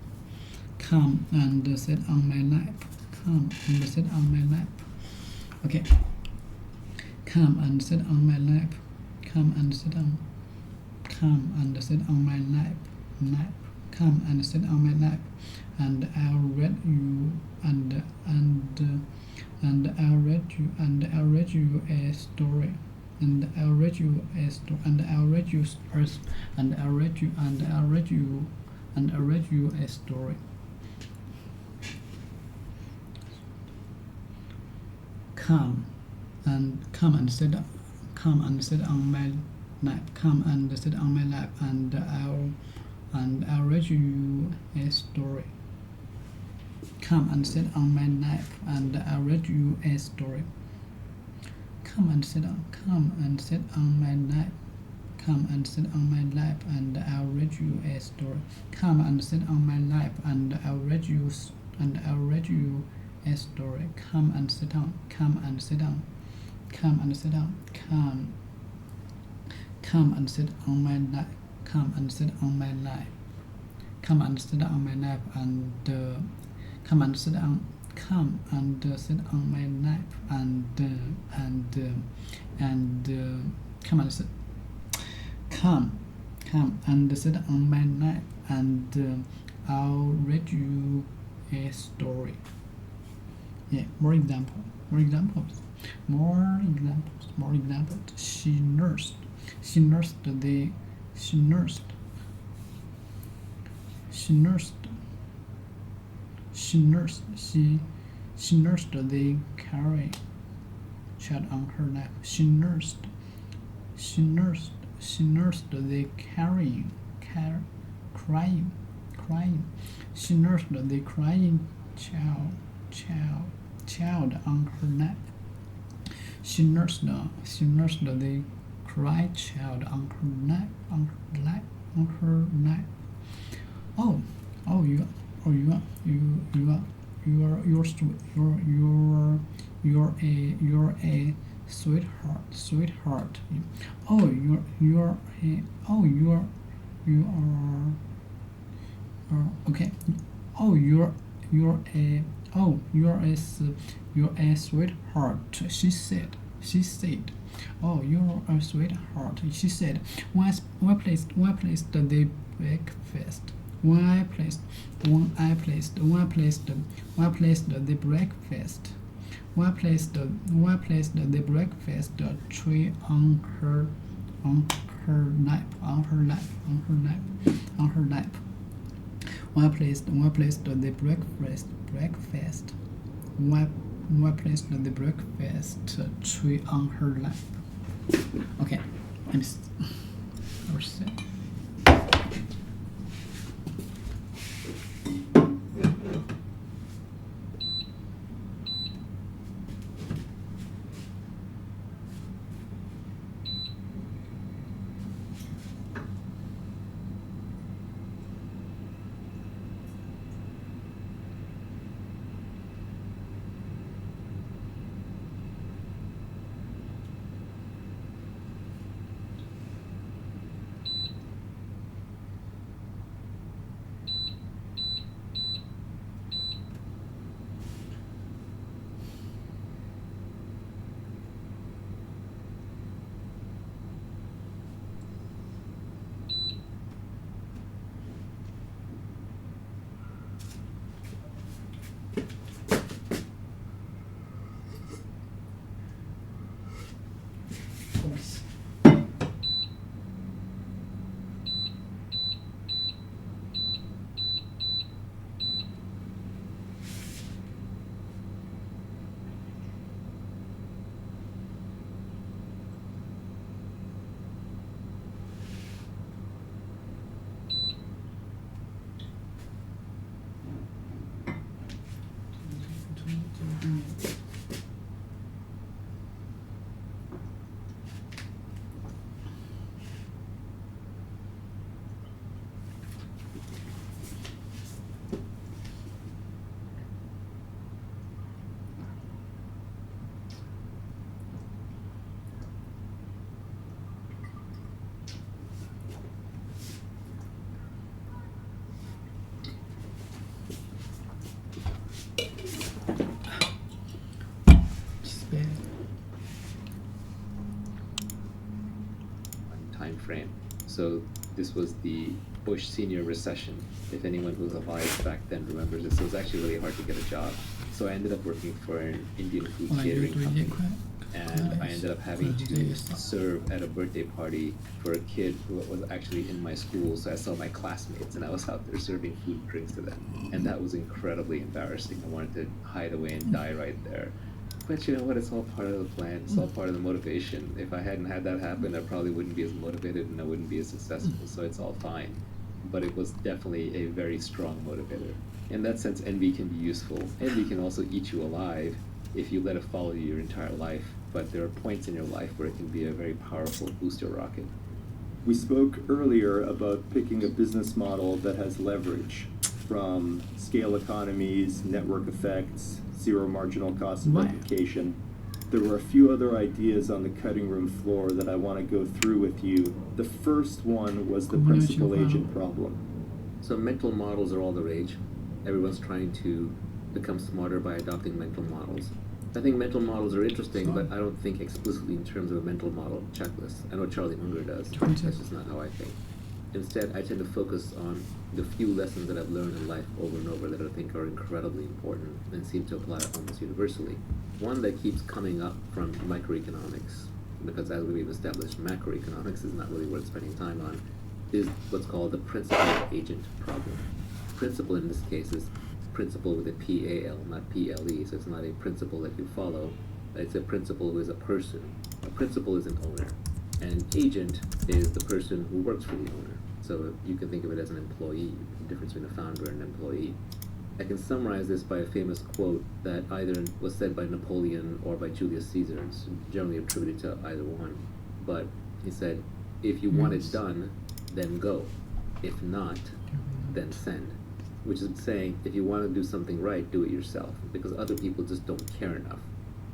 Come and sit on my lap. Okay. Come and sit on my lap. Come and sit on my lap. Come and sit on my lap, and I'll read you a story. And I'll read you a story. Come and sit on my lap. Come and sit on my lap, and I'll read you a story. Come and sit on my lap, and I'll read you a story. Come and sit on my lap. Come and sit on my lap, and I'll read you a story. Come and sit on my lap, and I'll read you a story. Come and sit down. Come and sit on my lap. Come and sit on my lap. Come and sit on my lap, and come and sit on my lap, and come and sit on my lap, and I'll read you a story. Yeah, more examples. She nursed the carrying child on her lap. She nursed the crying. She nursed the crying child on her lap. She nursed the crying child on her lap. You're a sweetheart. Okay. You're a sweetheart. She said. Oh, you're a sweetheart. She said. Why placed the breakfast? Why placed the breakfast tray on her lap. Why placed the breakfast tray on her lap? Okay, let me see. Number 6. Time frame. So this was the Bush senior recession. If anyone who was alive back then remembers this, it was actually really hard to get a job. So I ended up working for an Indian food catering company, and I ended up having to serve at a birthday party for a kid who was actually in my school. So I saw my classmates, and I was out there serving food and drinks to them, and that was incredibly embarrassing. I wanted to hide away and die right there. But you know what? It's all part of the plan. It's all part of the motivation. If I hadn't had that happen, I probably wouldn't be as motivated and I wouldn't be as successful. So it's all fine. But it was definitely a very strong motivator. In that sense, envy can be useful. Envy can also eat you alive if you let it follow you your entire life. But there are points in your life where it can be a very powerful booster rocket. We spoke earlier about picking a business model that has leverage from scale economies, network effects, zero marginal cost of replication. There were a few other ideas on the cutting room floor that I want to go through with you. The first one was the principal agent problem. So mental models are all the rage. Everyone's trying to become smarter by adopting mental models. I think mental models are interesting, but I don't think explicitly in terms of a mental model checklist. I know Charlie Munger does. That's just not how I think. Instead, I tend to focus on the few lessons that I've learned in life over and over that I think are incredibly important and seem to apply almost universally. One that keeps coming up from microeconomics, because as we've established, macroeconomics is not really worth spending time on, is what's called the principal-agent problem. Principal in this case is principal with a P-A-L, not P-L-E, so it's not a principal that you follow. It's a principal who is a person. A principal is an owner. And an agent is the person who works for the owner. So you can think of it as an employee, the difference between a founder and an employee. I can summarize this by a famous quote that either was said by Napoleon or by Julius Caesar. It's generally attributed to either one. But he said, if you want it done, then go. If not, then send. Which is saying, if you want to do something right, do it yourself, because other people just don't care enough.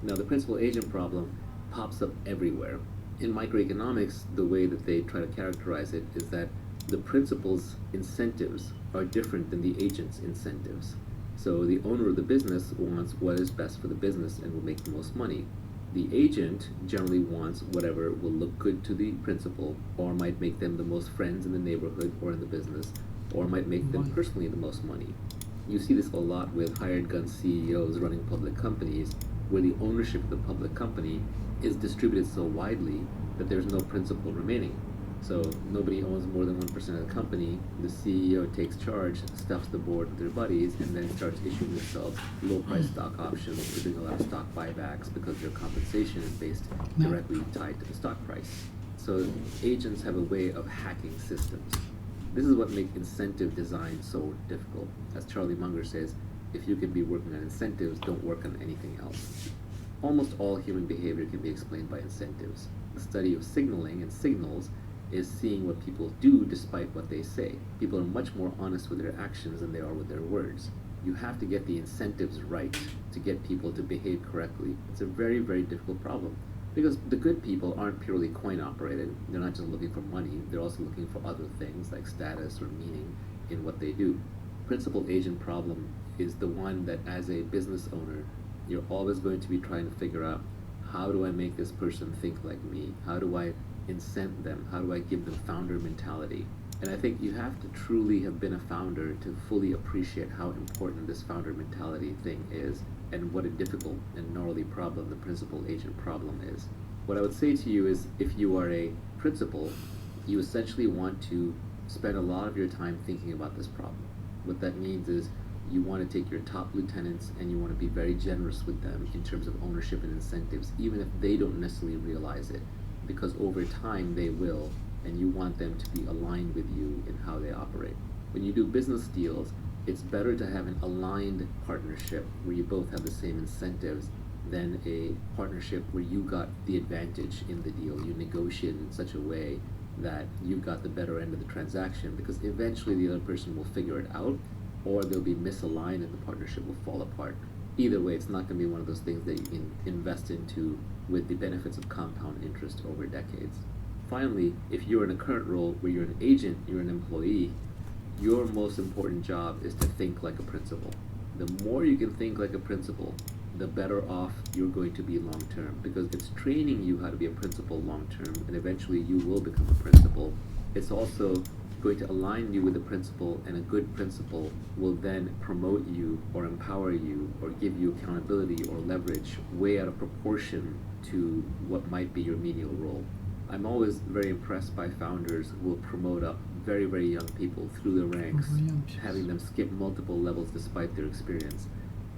Now, the principal agent problem pops up everywhere. In microeconomics, the way that they try to characterize it is that the principal's incentives are different than the agent's incentives. So the owner of the business wants what is best for the business and will make the most money. The agent generally wants whatever will look good to the principal, or might make them the most friends in the neighborhood or in the business, or might make them personally the most money. You see this a lot with hired gun CEOs running public companies, where the ownership of the public company is distributed so widely that there's no principal remaining. So nobody owns more than 1% of the company. The CEO takes charge, stuffs the board with their buddies, and then starts issuing themselves low-price stock options. They're doing a lot of stock buybacks because their compensation is based directly tied to the stock price. So agents have a way of hacking systems. This is what makes incentive design so difficult. As Charlie Munger says, if you can be working on incentives, don't work on anything else. Almost all human behavior can be explained by incentives. The study of signaling and signals is seeing what people do despite what they say. People are much more honest with their actions than they are with their words. You have to get the incentives right to get people to behave correctly. It's a very, very difficult problem, because the good people aren't purely coin operated. They're not just looking for money, they're also looking for other things like status or meaning in what they do. Principal agent problem is the one that as a business owner, you're always going to be trying to figure out, how do I make this person think like me? How do I incent them? How do I give them founder mentality? And I think you have to truly have been a founder to fully appreciate how important this founder mentality thing is, and what a difficult and gnarly problem the principal agent problem is. What I would say to you is, if you are a principal, you essentially want to spend a lot of your time thinking about this problem. What that means is, you want to take your top lieutenants and you want to be very generous with them in terms of ownership and incentives, even if they don't necessarily realize it, because over time they will, and you want them to be aligned with you in how they operate. When you do business deals, It's better to have an aligned partnership where you both have the same incentives than a partnership where you got the advantage in the deal. You negotiate in such a way that you got the better end of the transaction, because eventually the other person will figure it out, or they'll be misaligned and the partnership will fall apart. Either way, it's not going to be one of those things that you can invest into with the benefits of compound interest over decades. Finally, if you're in a current role where you're an agent, you're an employee, your most important job is to think like a principal. The more you can think like a principal, the better off you're going to be long term, because it's training you how to be a principal long term, and eventually you will become a principal. It's also going to align you with the principal, and a good principal will then promote you or empower you or give you accountability or leverage way out of proportion to what might be your menial role. I'm always very impressed by founders who will promote up very, very young people through the ranks, having them skip multiple levels despite their experience.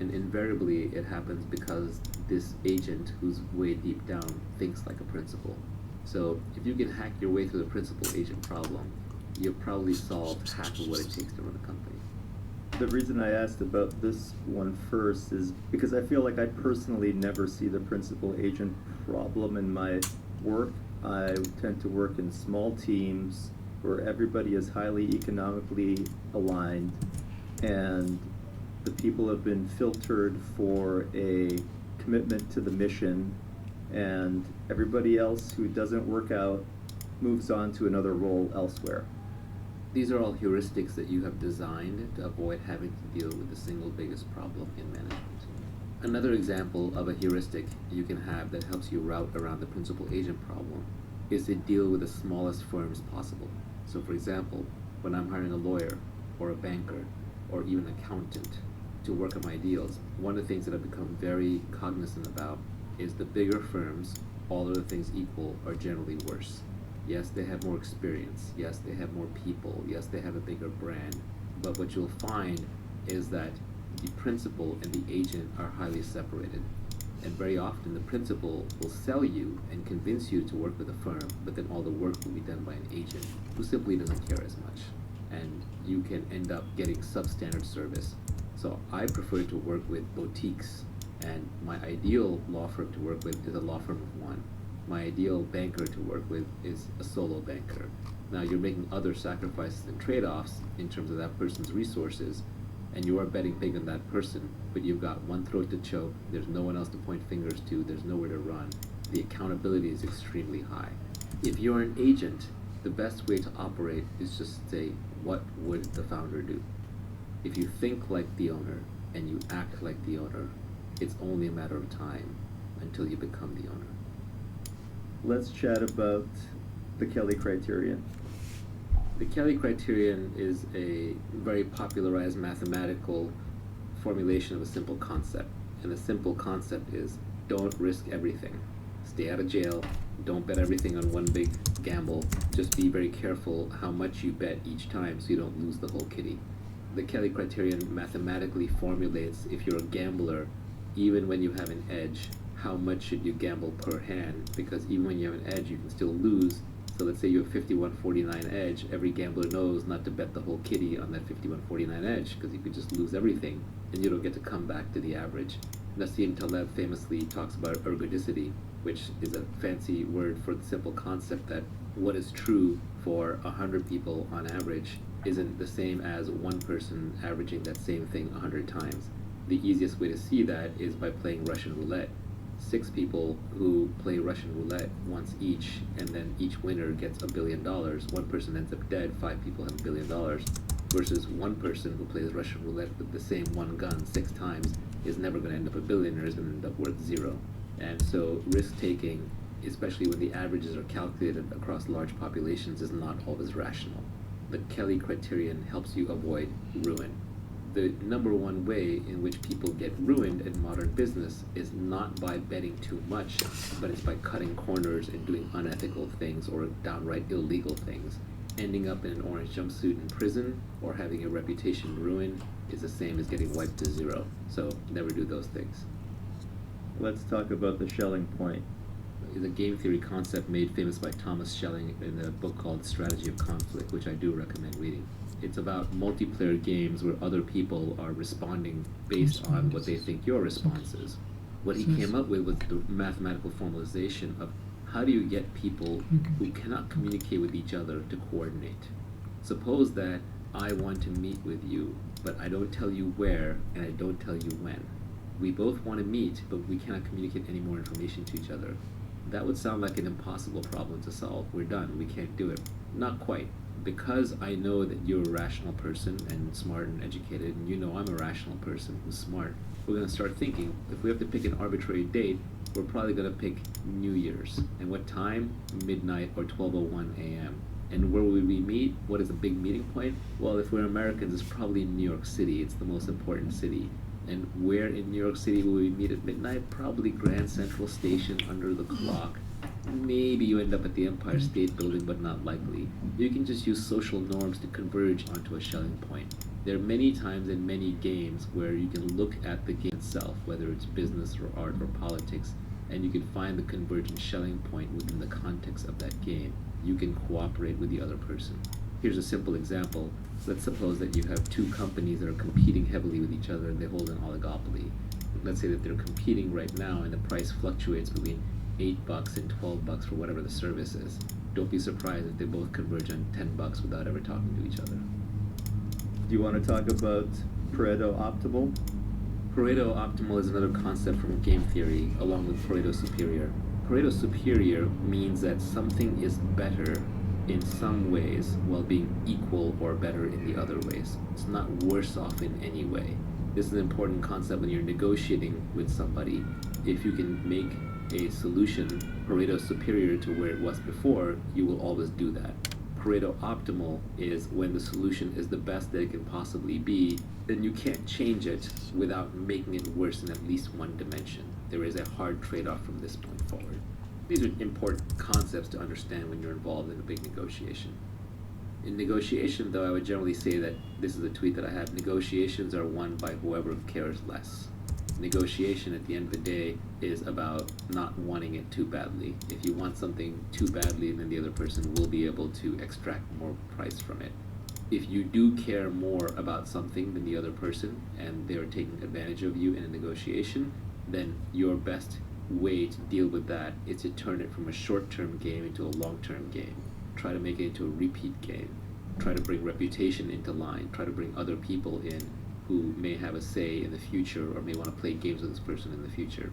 And invariably it happens because this agent, who's way deep down, thinks like a principal. So if you can hack your way through the principal-agent problem, you've probably solved half of what it takes to run a company. The reason I asked about this one first is because I feel like I personally never see the principal-agent problem in my work. I tend to work in small teams where everybody is highly economically aligned, and the people have been filtered for a commitment to the mission, and everybody else who doesn't work out moves on to another role elsewhere. These are all heuristics that you have designed to avoid having to deal with the single biggest problem in management. Another example of a heuristic you can have that helps you route around the principal-agent problem is to deal with the smallest firms possible. So for example, when I'm hiring a lawyer or a banker or even an accountant to work on my deals, one of the things that I've become very cognizant about is the bigger firms, all other things equal, are generally worse. Yes, they have more experience. Yes, they have more people. Yes, they have a bigger brand. But what you'll find is that the principal and the agent are highly separated. And very often the principal will sell you and convince you to work with a firm, but then all the work will be done by an agent who simply doesn't care as much. And you can end up getting substandard service. So I prefer to work with boutiques, and my ideal law firm to work with is a law firm of one. My ideal banker to work with is a solo banker. Now you're making other sacrifices and trade-offs in terms of that person's resources, and you are betting big on that person, but you've got one throat to choke, there's no one else to point fingers to, there's nowhere to run. The accountability is extremely high. If you're an agent, the best way to operate is just to say, what would the founder do? If you think like the owner and you act like the owner, it's only a matter of time until you become the owner. Let's chat about the Kelly criterion. The Kelly criterion is a very popularized mathematical formulation of a simple concept. And the simple concept is, don't risk everything. Stay out of jail. Don't bet everything on one big gamble. Just be very careful how much you bet each time so you don't lose the whole kitty. The Kelly criterion mathematically formulates, if you're a gambler, even when you have an edge, how much should you gamble per hand? Because even when you have an edge, you can still lose. So let's say you have 51-49 edge, every gambler knows not to bet the whole kitty on that 51-49 edge, because you could just lose everything, and you don't get to come back to the average. Nassim Taleb famously talks about ergodicity, which is a fancy word for the simple concept that what is true for 100 people on average isn't the same as one person averaging that same thing 100 times. The easiest way to see that is by playing Russian roulette. 6 people who play Russian roulette once each, and then each winner gets $1 billion. One person ends up dead, 5 people have $1 billion, versus one person who plays Russian roulette with the same one gun 6 times is never going to end up a billionaire, is going to end up worth 0. And so risk-taking, especially when the averages are calculated across large populations, is not always rational. The Kelly criterion helps you avoid ruin. The number one way in which people get ruined in modern business is not by betting too much, but it's by cutting corners and doing unethical things or downright illegal things. Ending up in an orange jumpsuit in prison or having your reputation ruined is the same as getting wiped to 0. So never do those things. Let's talk about the Schelling point. It's a game theory concept made famous by Thomas Schelling in a book called Strategy of Conflict, which I do recommend reading. It's about multiplayer games where other people are responding based on what they think your response is. What he came up with was the mathematical formalization of how do you get people who cannot communicate with each other to coordinate. Suppose that I want to meet with you, but I don't tell you where and I don't tell you when. We both want to meet, but we cannot communicate any more information to each other. That would sound like an impossible problem to solve. We're done. We can't do it. Not quite. Because I know that you're a rational person and smart and educated, and you know I'm a rational person who's smart, we're going to start thinking, if we have to pick an arbitrary date, we're probably going to pick New Year's. And what time? Midnight or 12:01 a.m. And where will we meet? What is a big meeting point? Well, if we're Americans, it's probably in New York City. It's the most important city. And where in New York City will we meet at midnight? Probably Grand Central Station under the clock. Maybe you end up at the Empire State Building, but not likely. You can just use social norms to converge onto a Schelling point. There are many times in many games where you can look at the game itself, whether it's business or art or politics, and you can find the convergent Schelling point within the context of that game. You can cooperate with the other person. Here's a simple example. Let's suppose that you have two companies that are competing heavily with each other and they hold an oligopoly. Let's say that they're competing right now and the price fluctuates between $8 and $12 for whatever the service is. Don't be surprised if they both converge on $10 without ever talking to each other. Do you want to talk about Pareto optimal? Pareto optimal is another concept from game theory, along with Pareto superior. Pareto superior means that something is better in some ways while being equal or better in the other ways. It's not worse off in any way. This is an important concept when you're negotiating with somebody. If you can make a solution Pareto superior to where it was before, you will always do that. Pareto optimal is when the solution is the best that it can possibly be, then you can't change it without making it worse in at least one dimension. There is a hard trade-off from this point forward. These are important concepts to understand when you're involved in a big negotiation. In negotiation, though, I would generally say that, this is a tweet that I have, negotiations are won by whoever cares less. Negotiation, at the end of the day, is about not wanting it too badly. If you want something too badly, then the other person will be able to extract more price from it. If you do care more about something than the other person, and they're taking advantage of you in a negotiation, then your best way to deal with that is to turn it from a short-term game into a long-term game. Try to make it into a repeat game. Try to bring reputation into line. Try to bring other people in who may have a say in the future or may want to play games with this person in the future.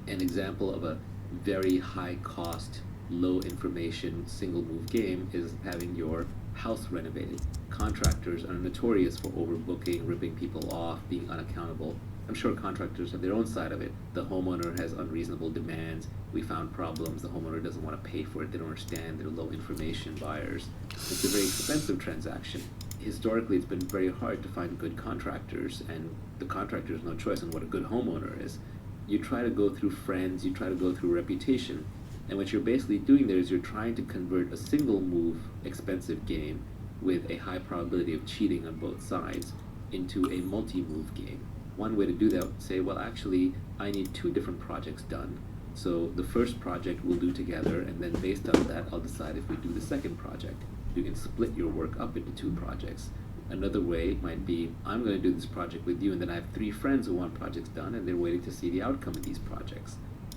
An example of a very high cost, low information, single move game is having your house renovated. Contractors are notorious for overbooking, ripping people off, being unaccountable. I'm sure contractors have their own side of it. The homeowner has unreasonable demands. We found problems. The homeowner doesn't want to pay for it. They don't understand. They're low information buyers. It's a very expensive transaction. Historically, it's been very hard to find good contractors, and the contractor has no choice on what a good homeowner is. You try to go through friends, you try to go through reputation, and what you're basically doing there is you're trying to convert a single move, expensive game with a high probability of cheating on both sides into a multi-move game. One way to do that would say, well, actually, I need two different projects done. So the first project we'll do together, and then based on that, I'll decide if we do the second project. You can split your work up into two projects. Another way might be, I'm going to do this project with you, and then I have three friends who want projects done, and they're waiting to see the outcome of these projects.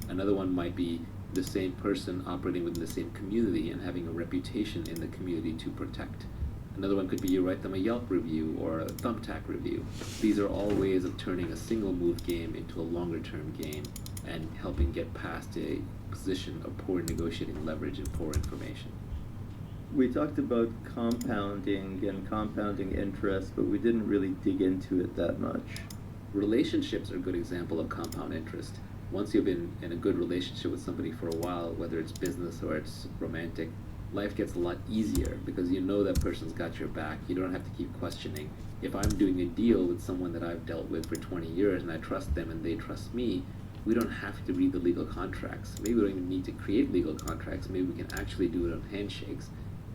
Another one might be the same person operating within the same community and having a reputation in the community to protect. Another one could be you write them a Yelp review or a Thumbtack review. These are all ways of turning a single move game into a longer term game and helping get past a position of poor negotiating leverage and poor information. We talked about compounding and compounding interest, but we didn't really dig into it that much. Relationships are a good example of compound interest. Once you've been in a good relationship with somebody for a while, whether it's business or it's romantic, life gets a lot easier because you know that person's got your back. You don't have to keep questioning. If I'm doing a deal with someone that I've dealt with for 20 years and I trust them and they trust me, we don't have to read the legal contracts. Maybe we don't even need to create legal contracts. Maybe we can actually do it on handshakes.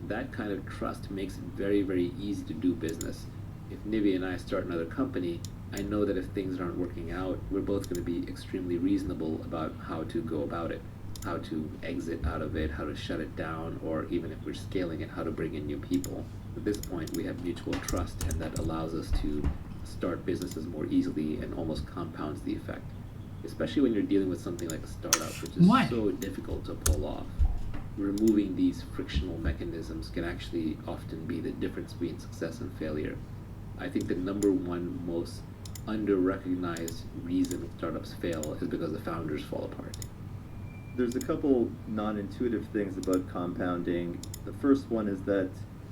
That kind of trust makes it very, very easy to do business. If Nivi and I start another company, I know that if things aren't working out, we're both going to be extremely reasonable about how to go about it. how to exit out of it, how to shut it down, or even if we're scaling it, how to bring in new people. At this point, we have mutual trust, and that allows us to start businesses more easily and almost compounds the effect. Especially when you're dealing with something like a startup, which is Why? so difficult to pull off. Removing these frictional mechanisms can actually often be the difference between success and failure. I think the number one most under-recognized reason startups fail is because the founders fall apart. There's a couple non-intuitive things about compounding. The first one is that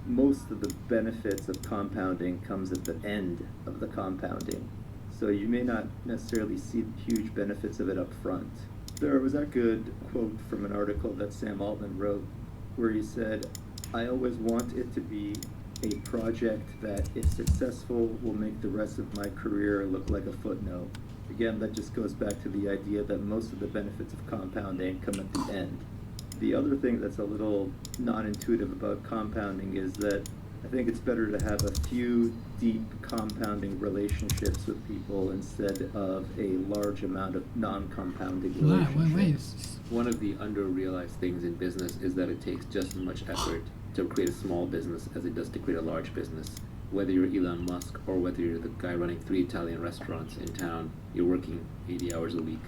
most of the benefits of compounding comes at the end of the compounding. So you may not necessarily see huge benefits of it up front. There was that good quote from an article that Sam Altman wrote where he said, "I always want it to be a project that, if successful, will make the rest of my career look like a footnote." Again, that just goes back to the idea that most of the benefits of compounding come at the end. The other thing that's a little non-intuitive about compounding is that I think it's better to have a few deep compounding relationships with people instead of a large amount of non-compounding relationships. One of the under-realized things in business is that it takes just as much effort to create a small business as it does to create a large business. Whether you're Elon Musk or whether you're the guy running 3 Italian restaurants in town, you're working 80 hours a week.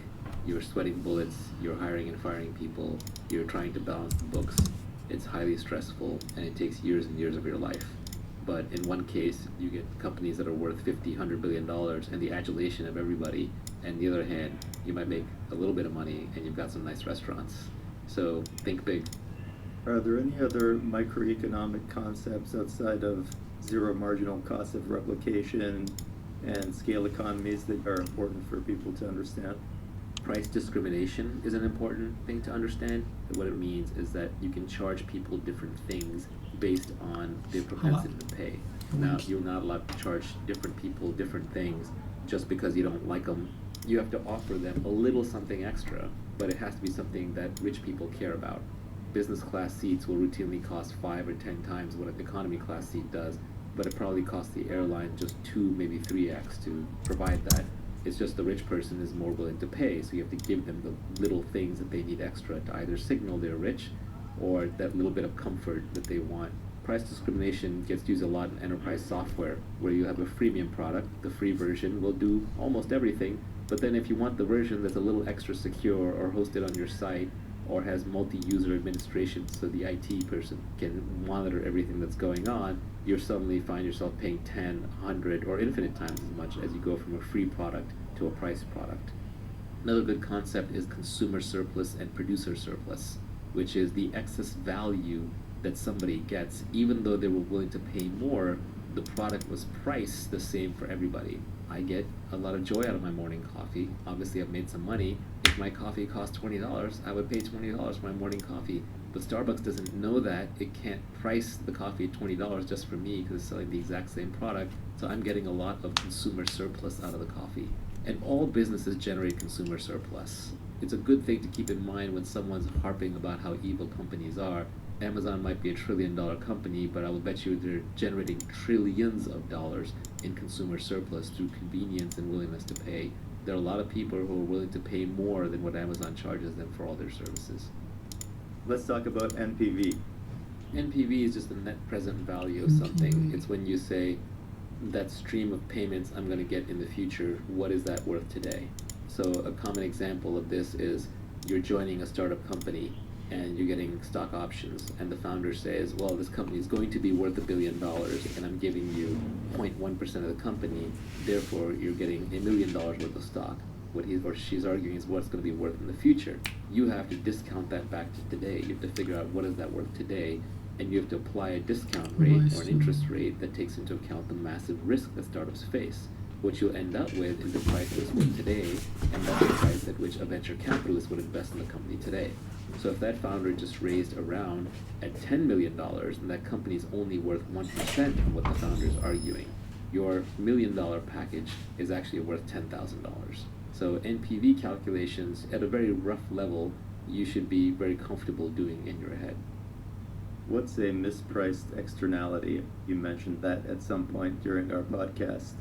You're sweating bullets, you're hiring and firing people, you're trying to balance the books. It's highly stressful and it takes years and years of your life. But in one case, you get companies that are worth $50, $100 billion and the adulation of everybody. And the other hand, you might make a little bit of money and you've got some nice restaurants. So think big. Are there any other microeconomic concepts outside of zero marginal cost of replication and scale economies that are important for people to understand? Price discrimination is an important thing to understand. What it means is that you can charge people different things based on their propensity to pay. Now, you're not allowed to charge different people different things just because you don't like them. You have to offer them a little something extra, but it has to be something that rich people care about. Business class seats will routinely cost 5 or 10 times what an economy class seat does, but it probably costs the airline just 2, maybe 3x to provide that. It's just the rich person is more willing to pay, so you have to give them the little things that they need extra to either signal they're rich or that little bit of comfort that they want. Price discrimination gets used a lot in enterprise software, where you have a freemium product. The free version will do almost everything, but then if you want the version that's a little extra secure or hosted on your site or has multi-user administration so the IT person can monitor everything that's going on, you suddenly find yourself paying 10, 100, or infinite times as much as you go from a free product to a priced product. Another good concept is consumer surplus and producer surplus, which is the excess value that somebody gets. Even though they were willing to pay more, the product was priced the same for everybody. I get a lot of joy out of my morning coffee. Obviously, I've made some money. If my coffee costs $20, I would pay $20 for my morning coffee. But Starbucks doesn't know that. It can't price the coffee at $20 just for me because it's selling the exact same product. So I'm getting a lot of consumer surplus out of the coffee. And all businesses generate consumer surplus. It's a good thing to keep in mind when someone's harping about how evil companies are. Amazon might be a $1 trillion company, but I will bet you they're generating trillions of dollars in consumer surplus through convenience and willingness to pay. There are a lot of people who are willing to pay more than what Amazon charges them for all their services. Let's talk about NPV. NPV is just the net present value of something. It's when you say, that stream of payments I'm going to get in the future, what is that worth today? So a common example of this is you're joining a startup company and you're getting stock options, and the founder says, well, this company is going to be worth $1 billion and I'm giving you 0.1% of the company, therefore you're getting $1 million worth of stock. What he or she's arguing is what it's going to be worth in the future. You have to discount that back to today. You have to figure out what is that worth today, and you have to apply a discount rate or an interest rate that takes into account the massive risk that startups face. What you'll end up with is the price that's worth today, and that's the price at which a venture capitalist would invest in the company today. So if that founder just raised a round at $10 million, and that company is only worth 1% of what the founder is arguing, your $1 million package is actually worth $10,000. So NPV calculations at a very rough level, you should be very comfortable doing in your head. What's a mispriced externality? You mentioned that at some point during our podcast.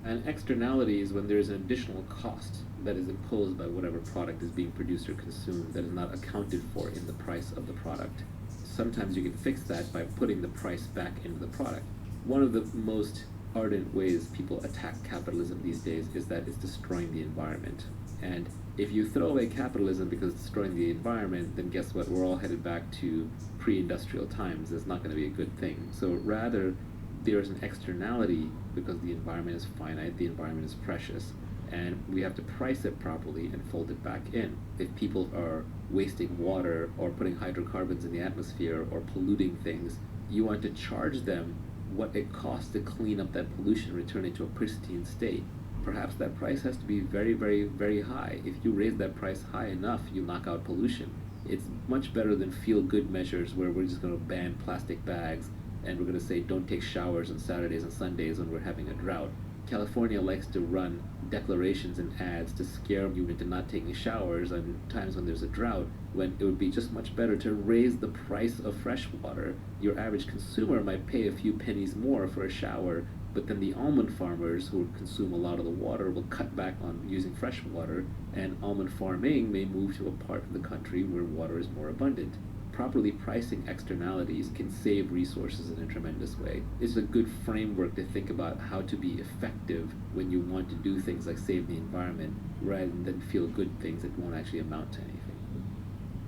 An externality is when there is an additional cost that is imposed by whatever product is being produced or consumed that is not accounted for in the price of the product. Sometimes you can fix that by putting the price back into the product. One of the most ardent ways people attack capitalism these days is that it's destroying the environment. And if you throw away capitalism because it's destroying the environment, then guess what? We're all headed back to pre-industrial times. That's not going to be a good thing. So rather, there's an externality because the environment is finite, the environment is precious, and we have to price it properly and fold it back in. If people are wasting water or putting hydrocarbons in the atmosphere or polluting things, you want to charge them what it costs to clean up that pollution, return it to a pristine state. Perhaps that price has to be very, very, very high. If you raise that price high enough, you knock out pollution. It's much better than feel-good measures where we're just going to ban plastic bags and we're going to say don't take showers on Saturdays and Sundays when we're having a drought. California likes to run declarations and ads to scare you into not taking showers on times when there's a drought, when it would be just much better to raise the price of fresh water. Your average consumer might pay a few pennies more for a shower, but then the almond farmers who consume a lot of the water will cut back on using fresh water, and almond farming may move to a part of the country where water is more abundant. Properly pricing externalities can save resources in a tremendous way. It's a good framework to think about how to be effective when you want to do things like save the environment rather than feel good things that won't actually amount to anything.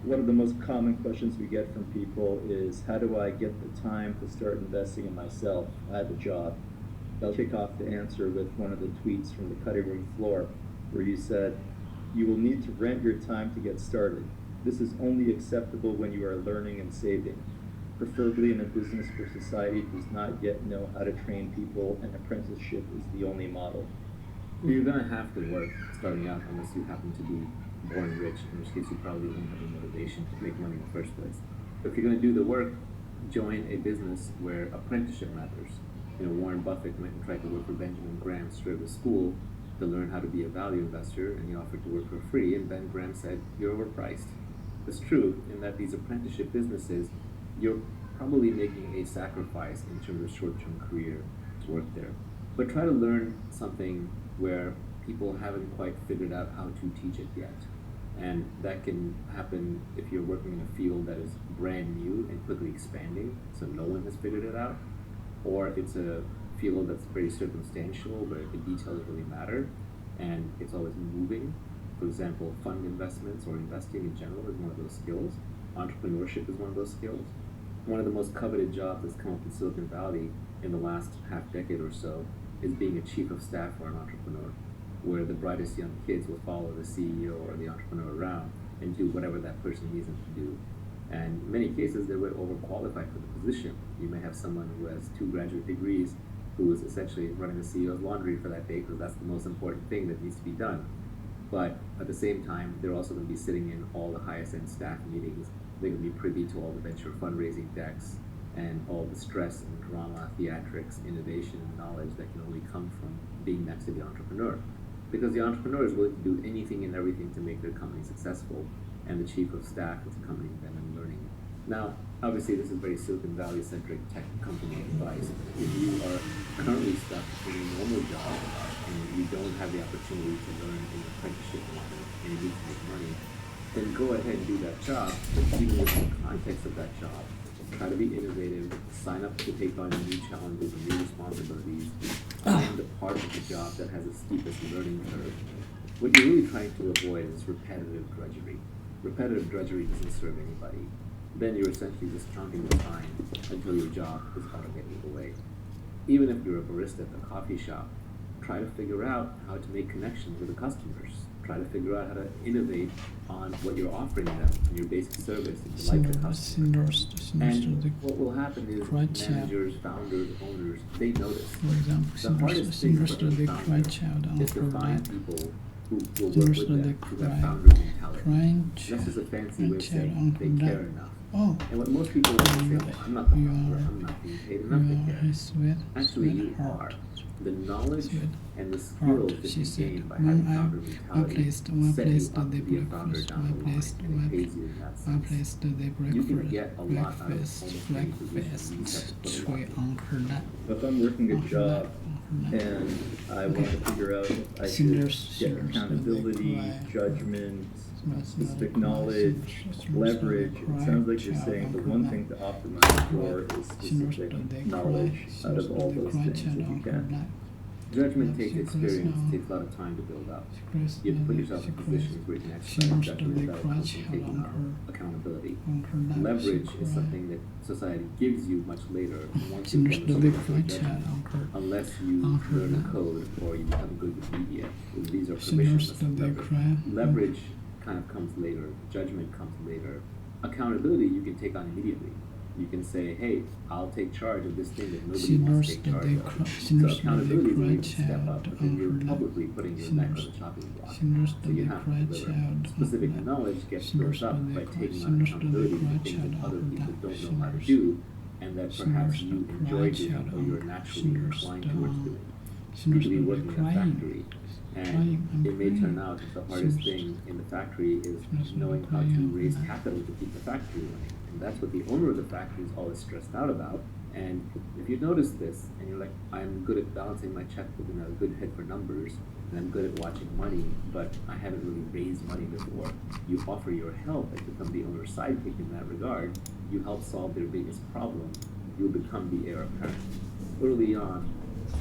One of the most common questions we get from people is, how do I get the time to start investing in myself? I have a job. I'll kick off the answer with one of the tweets from the cutting room floor where you said, you will need to rent your time to get started. This is only acceptable when you are learning and saving, preferably in a business where society does not yet know how to train people and apprenticeship is the only model. You're going to have to work starting out unless you happen to be born rich, in which case you probably won't have the motivation to make money in the first place. But if you're going to do the work, join a business where apprenticeship matters. Warren Buffett went and tried to work for Benjamin Graham straight out of school to learn how to be a value investor, and he offered to work for free, and Ben Graham said, you're overpriced. It's true in that these apprenticeship businesses, you're probably making a sacrifice in terms of short-term career to work there. But try to learn something where people haven't quite figured out how to teach it yet. And that can happen if you're working in a field that is brand new and quickly expanding, so no one has figured it out, or it's a field that's very circumstantial where the details really matter and it's always moving. For example, fund investments or investing in general is one of those skills. Entrepreneurship is one of those skills. One of the most coveted jobs that's come up in Silicon Valley in the last half decade or so is being a chief of staff for an entrepreneur, where the brightest young kids will follow the CEO or the entrepreneur around and do whatever that person needs them to do. And in many cases, they're way overqualified for the position. You may have someone who has 2 graduate degrees who is essentially running the CEO's laundry for that day because that's the most important thing that needs to be done. But at the same time, they're also going to be sitting in all the highest end staff meetings. They're going to be privy to all the venture fundraising decks and all the stress and drama, theatrics, innovation, and knowledge that can only come from being next to the entrepreneur. Because the entrepreneur is willing to do anything and everything to make their company successful, and the chief of staff is accompanying them and learning. Now, obviously, this is very Silicon Valley-centric tech company advice. If you are currently stuck in a normal job and you don't have the opportunity to learn in an apprenticeship model and you need to make money, then go ahead and do that job, but even within the context of that job, try to be innovative, sign up to take on new challenges and new responsibilities, find the part of the job that has the steepest learning curve. What you're really trying to avoid is repetitive drudgery. Repetitive drudgery doesn't serve anybody. Then you're essentially just counting the time until your job is automated away. Even if you're a barista at the coffee shop, try to figure out how to make connections with the customers. Try to figure out how to innovate on what you're offering them in your basic service and delight the customer. And what will happen is managers, founders, owners, they notice. For example, The hardest thing for the founder is to find people who will work with them who have founder mentality. This is a fancy way of saying they care enough. And what most people will say, well, I'm not the founder, I'm not being paid enough to care. Actually, you are. The knowledge and the skills that you gain by having founder mentality set you up to be a founder down the line, and it pays you in that sense. You can get a lot out of almost any position you set to put it on. If I'm working a job and I want to figure out if I should get accountability, judgment, specific knowledge, leverage. It sounds like you're saying the one thing to optimize for is specific knowledge out of all those things if you can. Judgment takes experience, takes a lot of time to build up. You have to put yourself in positions where you can exercise judgment without constantly taking on accountability. Leverage is something that society gives you much later once you become judgment, unless you learn a code or you become good with media. These are permissionless leverage. Leverage kind of comes later. Judgment comes later. Accountability you can take on immediately. You can say, hey, I'll take charge of this thing that nobody wants to take charge of. So accountability is where you can step up, but then you're publicly putting your neck on the chopping block. So you have to deliver. Specific knowledge gets built up by taking on accountability for things that other people don't know how to do, and that perhaps you enjoy doing or you're naturally inclined towards doing. You could be working in a factory, and it may turn out that the hardest thing in the factory is knowing how to raise capital to keep the factory running. And that's what the owner of the factory is always stressed out about. And if you notice this, and you're like, I'm good at balancing my checkbook and I have a good head for numbers, and I'm good at watching money, but I haven't really raised money before, you offer your help and become the owner's sidekick in that regard. You help solve their biggest problem. You'll become the heir apparent. Early on,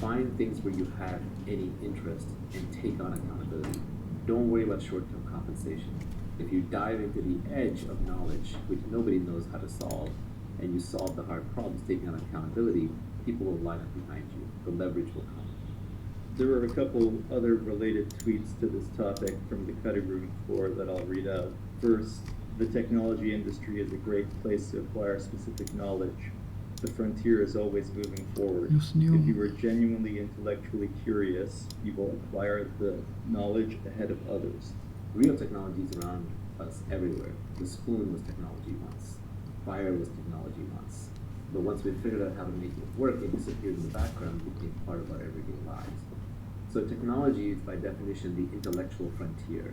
find things where you have any interest and take on accountability. Don't worry about short-term compensation. If you dive into the edge of knowledge, which nobody knows how to solve, and you solve the hard problems taking on accountability, people will line up behind you. The leverage will come. There were a couple other related tweets to this topic from the cutting room floor that I'll read out. First, the technology industry is a great place to acquire specific knowledge. The frontier is always moving forward. If you are genuinely intellectually curious, you will acquire the knowledge ahead of others. Real technology is around us everywhere. The spoon was technology once. Fire was technology once. But once we figured out how to make it work, it disappeared in the background and became part of our everyday lives. So technology is by definition the intellectual frontier.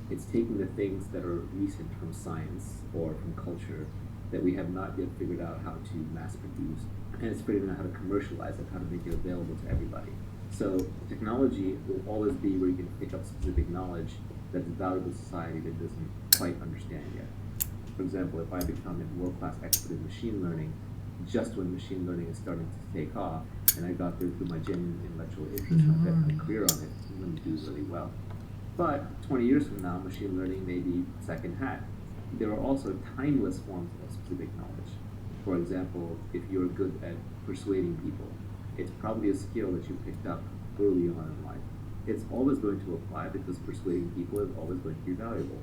It's taking the things that are recent from science or from culture that we have not yet figured out how to mass produce, and it's figuring out how to commercialize it, how to make it available to everybody. So technology will always be where you can pick up specific knowledge that's valuable to society that doesn't quite understand yet. For example, if I become a world-class expert in machine learning, just when machine learning is starting to take off, and I got there through my genuine intellectual interest and I bet my career on it, I'm going to do really well. But 20 years from now, machine learning may be second hat. There are also timeless forms of specific knowledge. For example, if you're good at persuading people, it's probably a skill that you picked up early on in life. It's always going to apply because persuading people is always going to be valuable.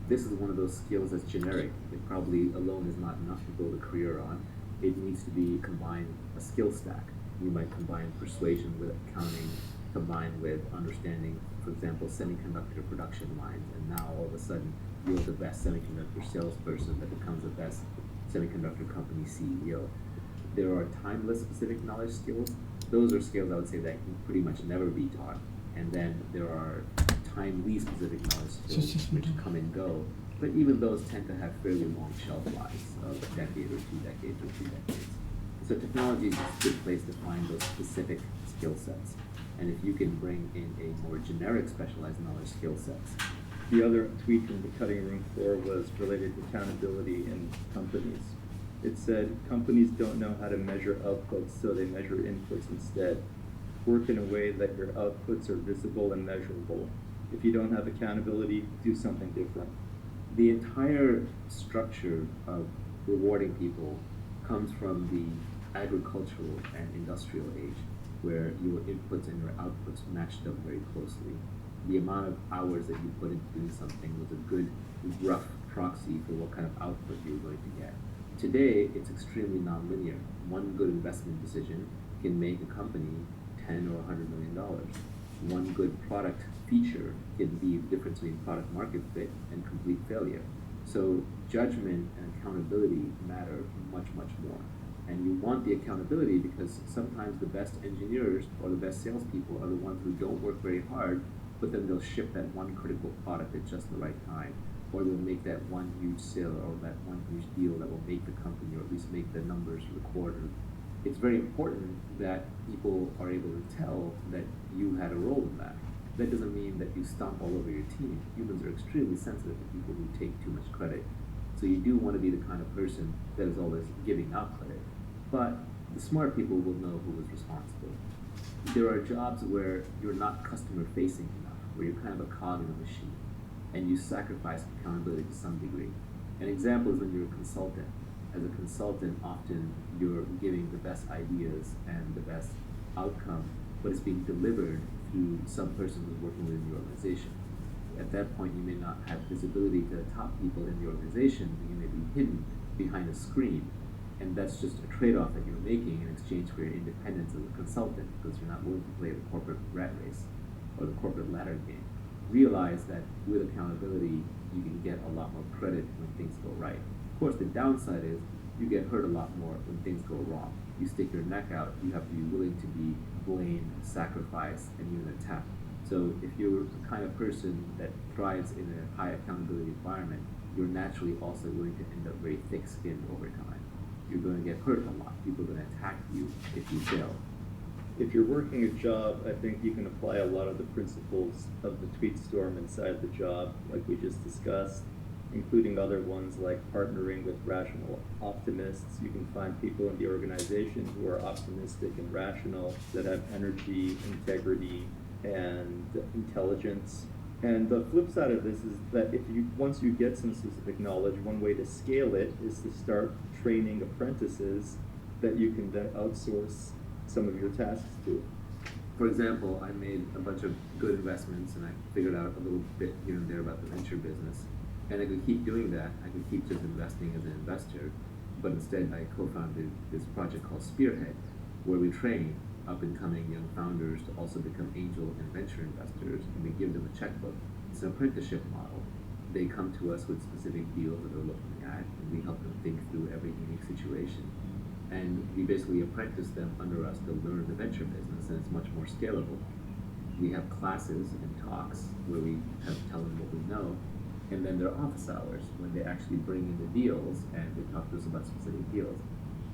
This is one of those skills that's generic. It probably alone is not enough to build a career on. It needs to be combined, a skill stack. You might combine persuasion with accounting, combined with understanding, for example, semiconductor production lines, and now all of a sudden you're the best semiconductor salesperson that becomes the best semiconductor company CEO. There are timeless specific knowledge skills. Those are skills I would say that can pretty much never be taught. And then there are timely specific knowledge skills which come and go. But even those tend to have fairly long shelf lives of a decade or 2 decades or 3 decades. So technology is a good place to find those specific skill sets. And if you can bring in a more generic specialized knowledge skill sets. The other tweet from the cutting room floor was related to accountability in companies. It said, companies don't know how to measure outputs, so they measure inputs instead. Work in a way that your outputs are visible and measurable. If you don't have accountability, do something different. The entire structure of rewarding people comes from the agricultural and industrial age, where your inputs and your outputs matched up very closely. The amount of hours that you put into doing something was a good, rough proxy for what kind of output you were going to get. Today, it's extremely nonlinear. One good investment decision can make a company $10 or $100 million. One good product feature can be the difference between product market fit and complete failure. So judgment and accountability matter much, much more. And you want the accountability because sometimes the best engineers or the best salespeople are the ones who don't work very hard, but then they'll ship that one critical product at just the right time. Or they'll make that one huge sale or that one huge deal that will make the company, or at least make the numbers for the quarter. it's very important that people are able to tell that you had a role in that. That doesn't mean that you stomp all over your team. Humans are extremely sensitive to people who take too much credit. So you do want to be the kind of person that is always giving out credit. But the smart people will know who was responsible. There are jobs where you're not customer facing enough, where you're kind of a cog in a machine, and you sacrifice accountability to some degree. An example is when you're a consultant. As a consultant, often you're giving the best ideas and the best outcome, but it's being delivered through some person who's working within the organization. At that point, you may not have visibility to the top people in the organization, but you may be hidden behind a screen. And that's just a trade-off that you're making in exchange for your independence as a consultant, because you're not willing to play the corporate rat race or the corporate ladder game. Realize that with accountability, you can get a lot more credit when things go right. Of course, the downside is you get hurt a lot more when things go wrong. You stick your neck out, you have to be willing to be blamed, sacrificed, and even attacked. So if you're the kind of person that thrives in a high accountability environment, you're naturally also going to end up very thick-skinned over time. You're going to get hurt a lot. People are going to attack you if you fail. If you're working a job, I think you can apply a lot of the principles of the tweet storm inside the job, like we just discussed, including other ones like partnering with rational optimists. You can find people in the organization who are optimistic and rational, that have energy, integrity, and intelligence. And the flip side of this is that once you get some specific knowledge, one way to scale it is to start training apprentices that you can then outsource some of your tasks to. For example, I made a bunch of good investments and I figured out a little bit here and there about the venture business. And I could keep doing that. I could keep just investing as an investor. But instead, I co-founded this project called Spearhead, where we train up-and-coming young founders to also become angel and venture investors, and we give them a checkbook. It's an apprenticeship model. They come to us with specific deals that they're looking at, and we help them think through every unique situation. And we basically apprentice them under us to learn the venture business, and it's much more scalable. We have classes and talks where we have to tell them what we know, and then there are office hours when they actually bring in the deals and they talk to us about specific deals.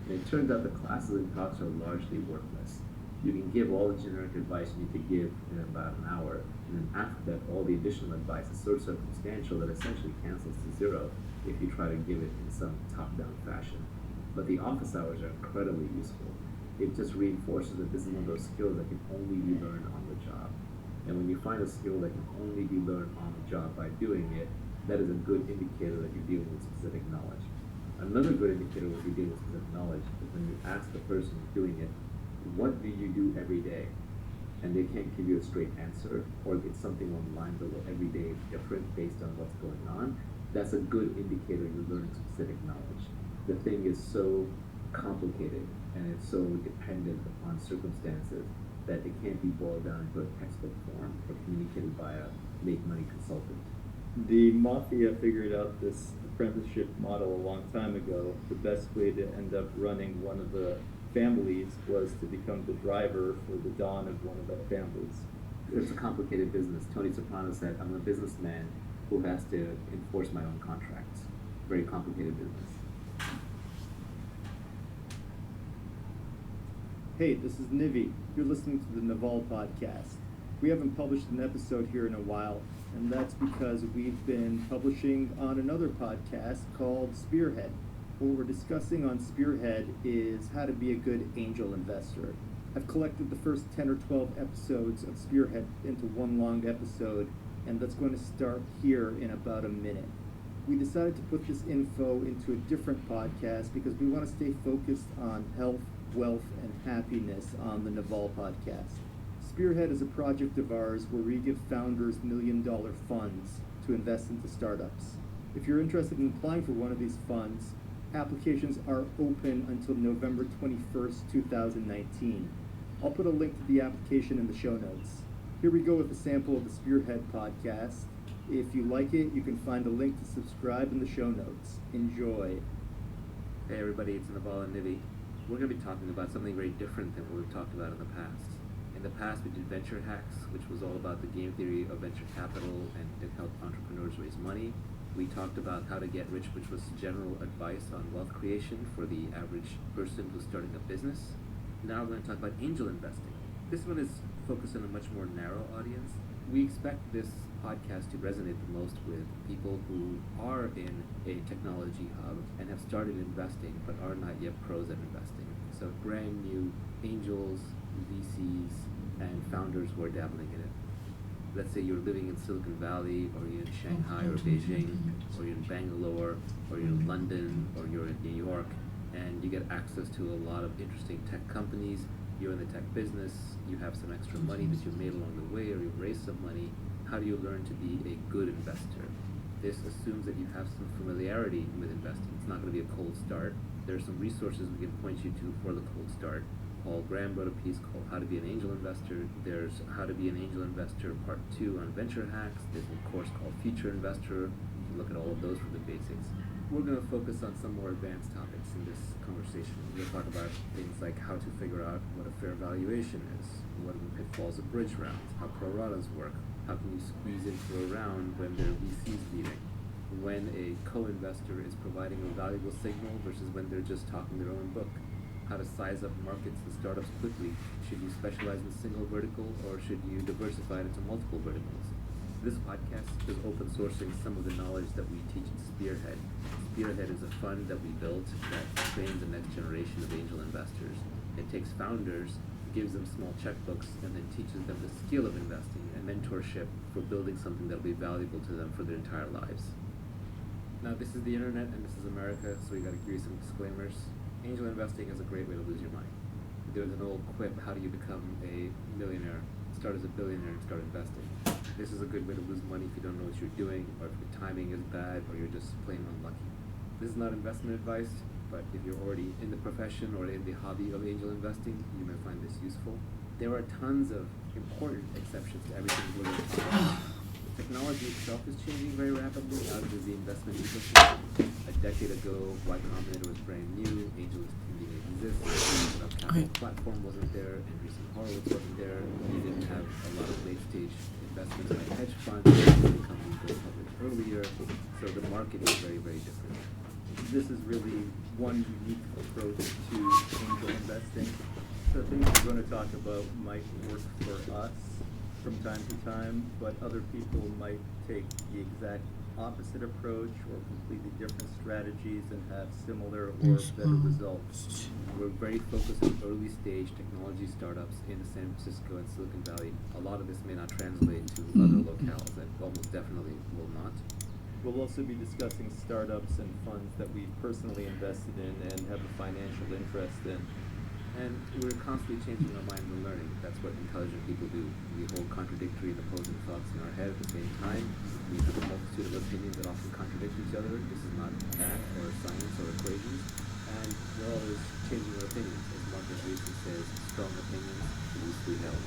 And it turns out the classes and talks are largely worthless. You can give all the generic advice you need to give in about an hour, and then after that, all the additional advice is so circumstantial that essentially cancels to zero if you try to give it in some top-down fashion. But the office hours are incredibly useful. It just reinforces that this is one of those skills that can only be learned on the job. And when you find a skill that can only be learned on the job by doing it, that is a good indicator that you're dealing with specific knowledge. Another good indicator that you're dealing with specific knowledge is when you ask the person who's doing it, what do you do every day? And they can't give you a straight answer, or it's something on the lines of, well, every day is different based on what's going on. That's a good indicator you're learning specific knowledge. The thing is so complicated and it's so dependent upon circumstances that it can't be boiled down into a textbook form or communicated by a make-money consultant. The mafia figured out this apprenticeship model a long time ago. The best way to end up running one of the families was to become the driver for the dawn of one of the families. It's a complicated business. Tony Soprano said, I'm a businessman who has to enforce my own contracts. Very complicated business. Hey, this is Nivi. You're listening to the Naval Podcast. We haven't published an episode here in a while, and that's because we've been publishing on another podcast called Spearhead. What we're discussing on Spearhead is how to be a good angel investor. I've collected the first 10 or 12 episodes of Spearhead into one long episode, and that's going to start here in about a minute. We decided to put this info into a different podcast because we want to stay focused on health, wealth, and happiness on the Naval Podcast. Spearhead is a project of ours where we give founders $1 million funds to invest into startups. If you're interested in applying for one of these funds, applications are open until November 21st, 2019. I'll put a link to the application in the show notes. Here we go with a sample of the Spearhead podcast. If you like it, you can find a link to subscribe in the show notes. Enjoy. Hey everybody, it's Naval and Nivi. We're going to be talking about something very different than what we've talked about in the past. And In the past, we did Venture Hacks, which was all about the game theory of venture capital and it helped entrepreneurs raise money. We talked about how to get rich, which was general advice on wealth creation for the average person who's starting a business. Now we're going to talk about angel investing. This one is focused on a much more narrow audience. We expect this podcast to resonate the most with people who are in a technology hub and have started investing but are not yet pros at investing. So brand new angels, VCs, and founders who are dabbling in it. Let's say you're living in Silicon Valley, or you're in Shanghai or Beijing, or you're in Bangalore, or you're in London, or you're in New York, and you get access to a lot of interesting tech companies. You're in the tech business, you have some extra money that you made along the way, or you've raised some money. How do you learn to be a good investor? This assumes that you have some familiarity with investing. It's not going to be a cold start. There are some resources we can point you to for the cold start. Paul Graham wrote a piece called How to Be an Angel Investor. There's How to Be an Angel Investor Part 2 on Venture Hacks. There's a course called Future Investor. You can look at all of those for the basics. We're going to focus on some more advanced topics in this conversation. We'll talk about things like how to figure out what a fair valuation is, what are the pitfalls of bridge rounds, how pro ratas work, how can you squeeze into a round when there are VCs meeting, when a co-investor is providing a valuable signal versus when they're just talking their own book, how to size up markets and startups quickly. Should you specialize in a single vertical or should you diversify it into multiple verticals? This podcast is open sourcing some of the knowledge that we teach in Spearhead. Spearhead is a fund that we built that trains the next generation of angel investors. It takes founders, gives them small checkbooks, and then teaches them the skill of investing and mentorship for building something that will be valuable to them for their entire lives. Now, this is the internet and this is America, so we got to give you some disclaimers. Angel investing is a great way to lose your money. There's an old quip, how do you become a millionaire? Start as a billionaire and start investing. This is a good way to lose money if you don't know what you're doing, or if your timing is bad, or you're just plain unlucky. This is not investment advice, but if you're already in the profession or in the hobby of angel investing, you may find this useful. There are tons of important exceptions to everything we're going to talk about. Technology itself is changing very rapidly, as is the investment ecosystem. A decade ago, Y Combinator was brand new, angels didn't exist, the capital platform wasn't there, Andreessen Horowitz wasn't there, you didn't have a lot of late-stage investments by hedge funds, the companies go public earlier, so the market is very, very different. This is really one unique approach to angel investing. The things we're going to talk about might work for us from time to time, but other people might take the exact opposite approach or completely different strategies and have similar or better results. We're very focused on early stage technology startups in San Francisco and Silicon Valley. A lot of this may not translate to other locales, and almost definitely will not. We'll also be discussing startups and funds that we've personally invested in and have a financial interest in. And we're constantly changing our mind and learning. That's what intelligent people do. We hold contradictory and opposing thoughts in our head at the same time. We have a multitude of opinions that often contradict each other. This is not math or science or equations. And we're always changing our opinions. As Marcus Aurelius says, strong opinions, loosely held.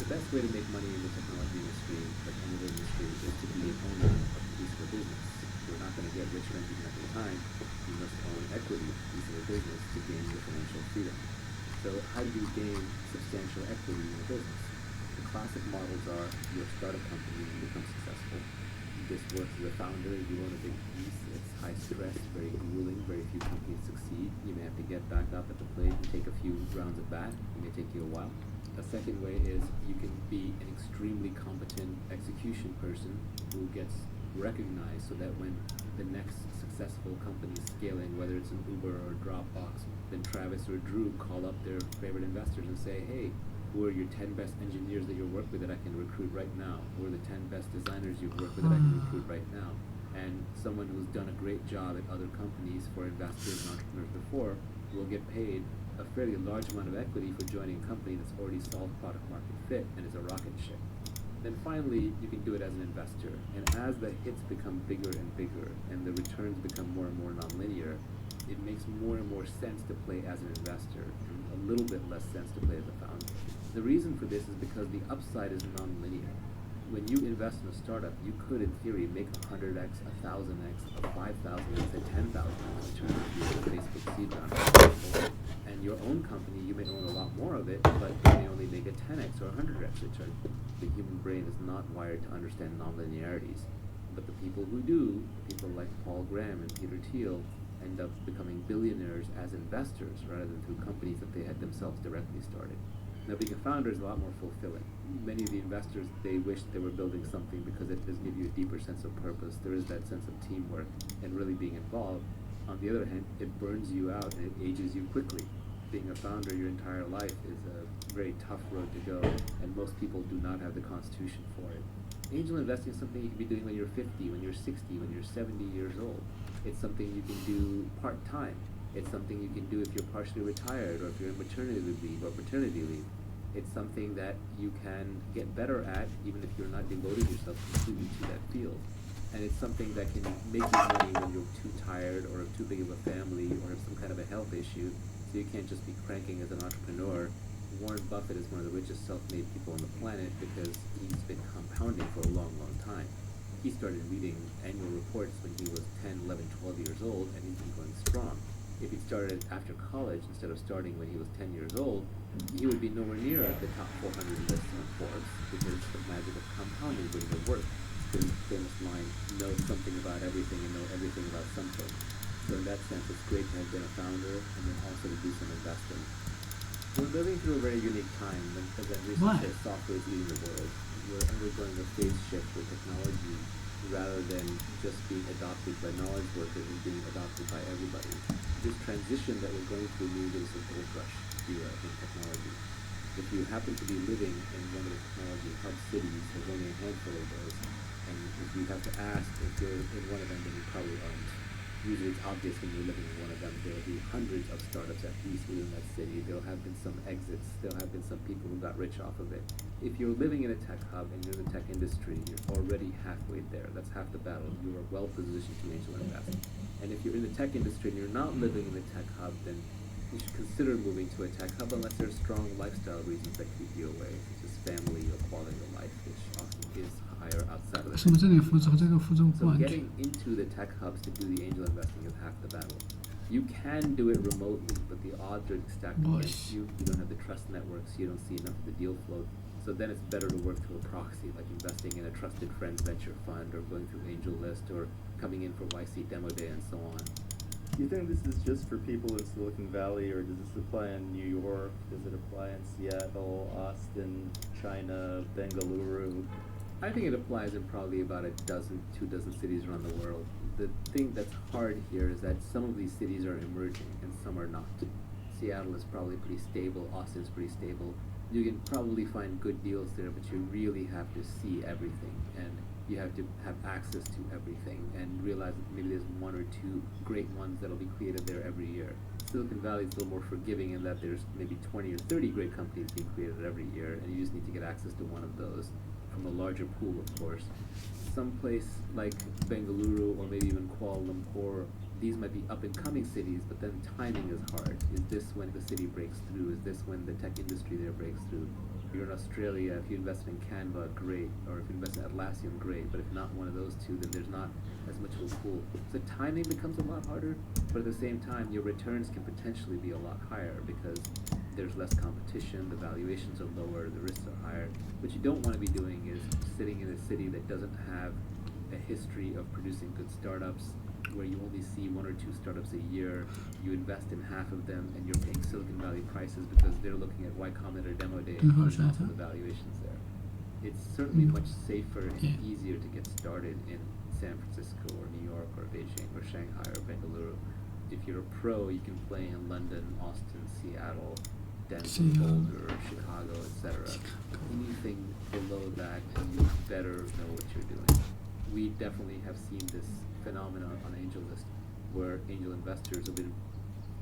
The best way to make money in the technology industry, like any other industry, is to be an owner of a piece of a business. You're not going to get rich renting at the time. You must own equity in a piece of a business to gain your financial freedom. So how do you gain substantial equity in a business? The classic models are you start a company and become successful. This works as a founder, you own a big piece, it's high stress, very grueling, very few companies succeed. You may have to get back up at the plate and take a few rounds at bat. It may take you a while. A second way is you can be an extremely competent execution person who gets recognized so that when the next successful company is scaling, whether it's an Uber or Dropbox, then Travis or Drew call up their favorite investors and say, hey, who are your 10 best engineers that you work with that I can recruit right now? Who are the 10 best designers you've worked with that I can recruit right now? And someone who's done a great job at other companies for investors and entrepreneurs before will get paid a fairly large amount of equity for joining a company that's already solved product market fit and is a rocket ship. Then finally, you can do it as an investor. And as the hits become bigger and bigger and the returns become more and more nonlinear, it makes more and more sense to play as an investor and a little bit less sense to play as a founder. The reason for this is because the upside is nonlinear. When you invest in a startup, you could, in theory, make 100x, 1,000x, 5,000x, 10,000x return if you're a Facebook seed round. And your own company, you may own a lot more of it, but you may only make a 10x or 100x return. The human brain is not wired to understand nonlinearities. But the people who do, people like Paul Graham and Peter Thiel, end up becoming billionaires as investors rather than through companies that they had themselves directly started. Now, being a founder is a lot more fulfilling. Many of the investors, they wish they were building something because it does give you a deeper sense of purpose. There is that sense of teamwork and really being involved. On the other hand, it burns you out and it ages you quickly. Being a founder your entire life is a very tough road to go, and most people do not have the constitution for it. Angel investing is something you can be doing when you're 50, when you're 60, when you're 70 years old. It's something you can do part-time. It's something you can do if you're partially retired or if you're in maternity leave or paternity leave. It's something that you can get better at even if you're not devoting yourself completely to that field. And it's something that can make you money when you're too tired or have too big of a family or have some kind of a health issue. So you can't just be cranking as an entrepreneur. Warren Buffett is one of the richest self-made people on the planet because he's been compounding for a long, long time. He started reading annual reports when he was 10, 11, 12 years old, and he's been going strong. If he started after college instead of starting when he was 10 years old, he would be nowhere near the top 400 list on Forbes because the magic of compounding wouldn't have worked. The famous line, know something about everything and know everything about something. So in that sense, it's great to have been a founder and then also to do some investing. We're living through a very unique time, and as I recently said, software is leading the world. We're undergoing a phase shift where technology, rather than just being adopted by knowledge workers, is being adopted by everybody. This transition that we're going through means there's a gold rush era in technology. If you happen to be living in one of the technology hub cities, there's only a handful of those, and if you have to ask if you're in one of them, then you probably aren't. Usually it's obvious when you're living in one of them. There will be hundreds of startups at least within that city. There will have been some exits. There will have been some people who got rich off of it. If you're living in a tech hub and you're in the tech industry, you're already halfway there. That's half the battle. You are well positioned to angel invest. And if you're in the tech industry and you're not living in a tech hub, then you should consider moving to a tech hub unless there are strong lifestyle reasons that keep you away, such as family or quality of life, which often is higher outside of the 什么这里符和这个符咒不 So 完全 getting into the tech hubs to do the angel investing is half the battle. You can do it remotely, but the odds are stacked against you. You don't have the trust networks. You don't see enough of the deal flow. So then it's better to work through a proxy, like investing in a trusted friends venture fund or going through AngelList or coming in for YC Demo Day and so on. Do you think this is just for people in Silicon Valley, or does this apply in New York? Does it apply in Seattle, Austin, China, Bengaluru? I think it applies in probably about 2 dozen cities around the world. The thing that's hard here is that some of these cities are emerging and some are not. Seattle is probably pretty stable, Austin's pretty stable. You can probably find good deals there, but you really have to see everything and you have to have access to everything and realize that maybe there's 1 or 2 great ones that'll be created there every year. Silicon Valley is a little more forgiving in that there's maybe 20 or 30 great companies being created every year, and you just need to get access to one of those from a larger pool, of course. Someplace like Bengaluru or maybe even Kuala Lumpur, these might be up-and-coming cities, but then timing is hard. Is this when the city breaks through? Is this when the tech industry there breaks through? If you're in Australia, if you invest in Canva, great. Or if you invest in Atlassian, great. But if not one of those two, then there's not as much of a pool. So timing becomes a lot harder, but at the same time, your returns can potentially be a lot higher because there's less competition, the valuations are lower, the risks are higher. What you don't want to be doing is sitting in a city that doesn't have a history of producing good startups, where you only see 1 or 2 startups a year, you invest in half of them, and you're paying Silicon Valley prices because they're looking at Y Combinator Demo Day and the valuations there. It's certainly much safer and easier to get started in San Francisco or New York or Beijing or Shanghai or Bengaluru. If you're a pro, you can play in London, Austin, Seattle, Denver, Boulder, Chicago, etc. Anything below that, and you better know what you're doing. We definitely have seen this phenomenon on AngelList, where angel investors have been.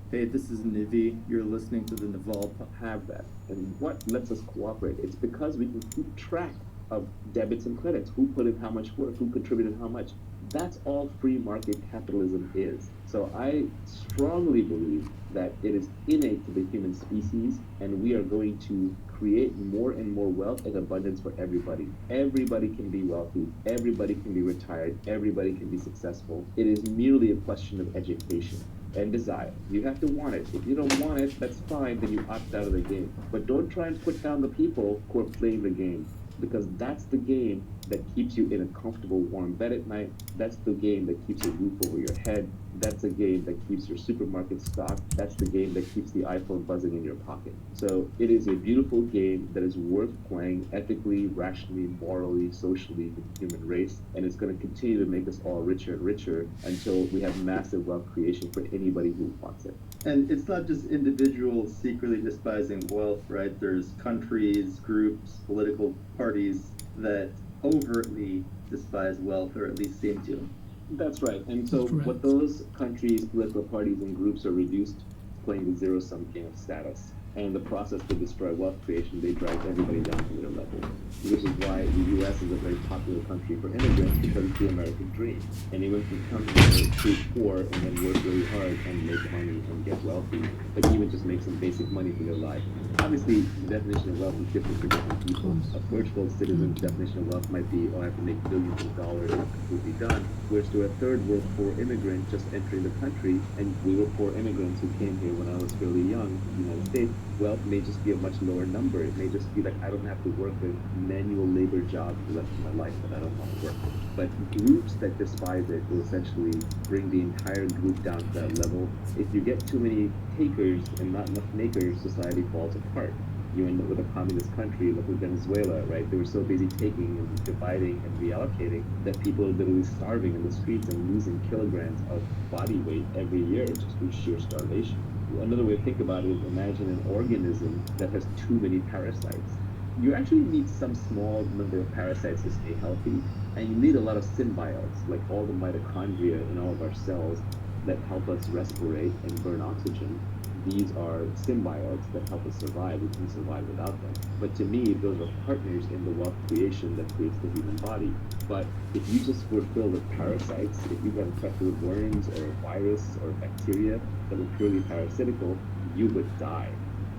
Hey, this is Nivi. You're listening to the Naval Have that. And what lets us cooperate? It's because we can keep track of debits and credits. Who put in how much work? Who contributed how much? That's all free market capitalism is. So I strongly believe that it is innate to the human species, and we are going to create more and more wealth and abundance for everybody. Everybody can be wealthy. Everybody can be retired. Everybody can be successful. It is merely a question of education. and desire. You have to want it. If you don't want it, that's fine, then you opt out of the game. But don't try and put down the people who are playing the game, because that's the game that keeps you in a comfortable, warm bed at night. That's the game that keeps a roof over your head. That's the game that keeps your supermarket stocked. That's the game that keeps the iPhone buzzing in your pocket. So it is a beautiful game that is worth playing ethically, rationally, morally, socially with the human race. And it's going to continue to make us all richer and richer until we have massive wealth creation for anybody who wants it. And it's not just individuals secretly despising wealth, right? There's countries, groups, political parties that overtly despise wealth, or at least seem to. That's right. And so That's what correct. those countries, political parties, and groups are reduced to playing the zero-sum game of status. And in the process to destroy wealth creation, they drive everybody down to their level. Which is why the U.S. is a very popular country for immigrants, because it's the American dream. Anyone can come here, prove poor, and then work really hard and make money and get wealthy, but even just make some basic money for their life. Obviously, the definition of wealth is different for different people. A first world citizen's definition of wealth might be, oh, I have to make billions of dollars and I'm completely done. Whereas to a third world poor immigrant just entering the country, and we were poor immigrants who came here when I was fairly young in the United States, wealth may just be a much lower number. It may just be like, I don't have to work a manual labor job for the rest of my life that I don't want to work with. But groups that despise it will essentially bring the entire group down to that level. If you get too many takers and not enough makers, society falls apart. You end up with a communist country, look at Venezuela, right? They were so busy taking and dividing and reallocating that people are literally starving in the streets and losing kilograms of body weight every year just through sheer starvation. Another way to think about it is imagine an organism that has too many parasites. You actually need some small number of parasites to stay healthy, and you need a lot of symbiotes, like all the mitochondria in all of our cells that help us respirate and burn oxygen. These are symbiotes that help us survive. We can survive without them. But to me, those are partners in the wealth creation that creates the human body. But if you just were filled with parasites, if you got infected with worms or a virus or bacteria that were purely parasitical, you would die.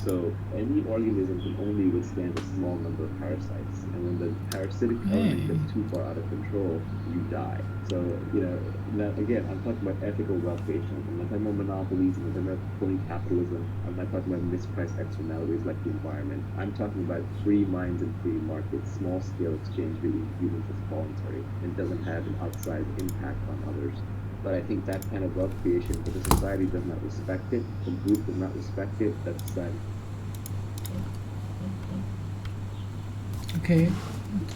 So any organism can only withstand a small number of parasites. And when the parasitic element gets too far out of control, you die. So, now, again, I'm talking about ethical wealth creation. I'm not talking about monopolies, I'm not talking about pulling capitalism. I'm not talking about mispriced externalities like the environment. I'm talking about free minds and free markets, small-scale exchange between humans that's voluntary and doesn't have an outsized impact on others. But I think that kind of wealth creation, if the society does not respect it, the group does not respect it, that's sad. Okay,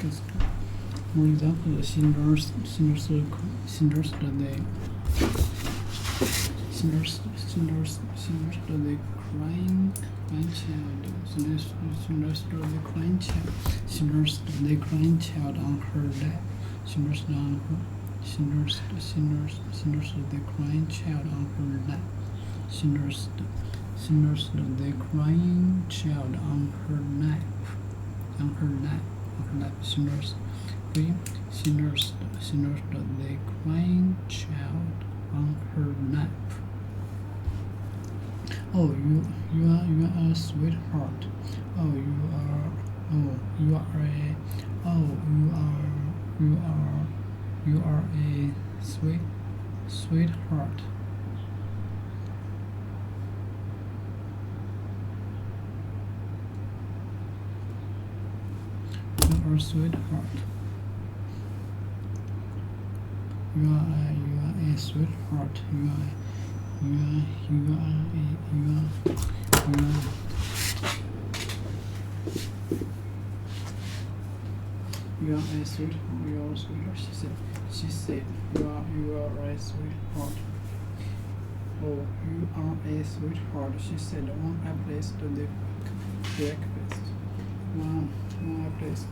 just more example, Schindler's the crying child, Schindler's the crying child on her lap, Schindler's the crying child on her lap, Schindler's the crying child on her lap, Schindler's the crying child on her lap. Oh, you are a sweetheart. Oh, you are a sweetheart. You are a sweetheart. You are a sweetheart. You are a sweetheart. She said. You are a sweetheart. Oh, you are a sweetheart. She said. One I placed the breakfast. One I placed.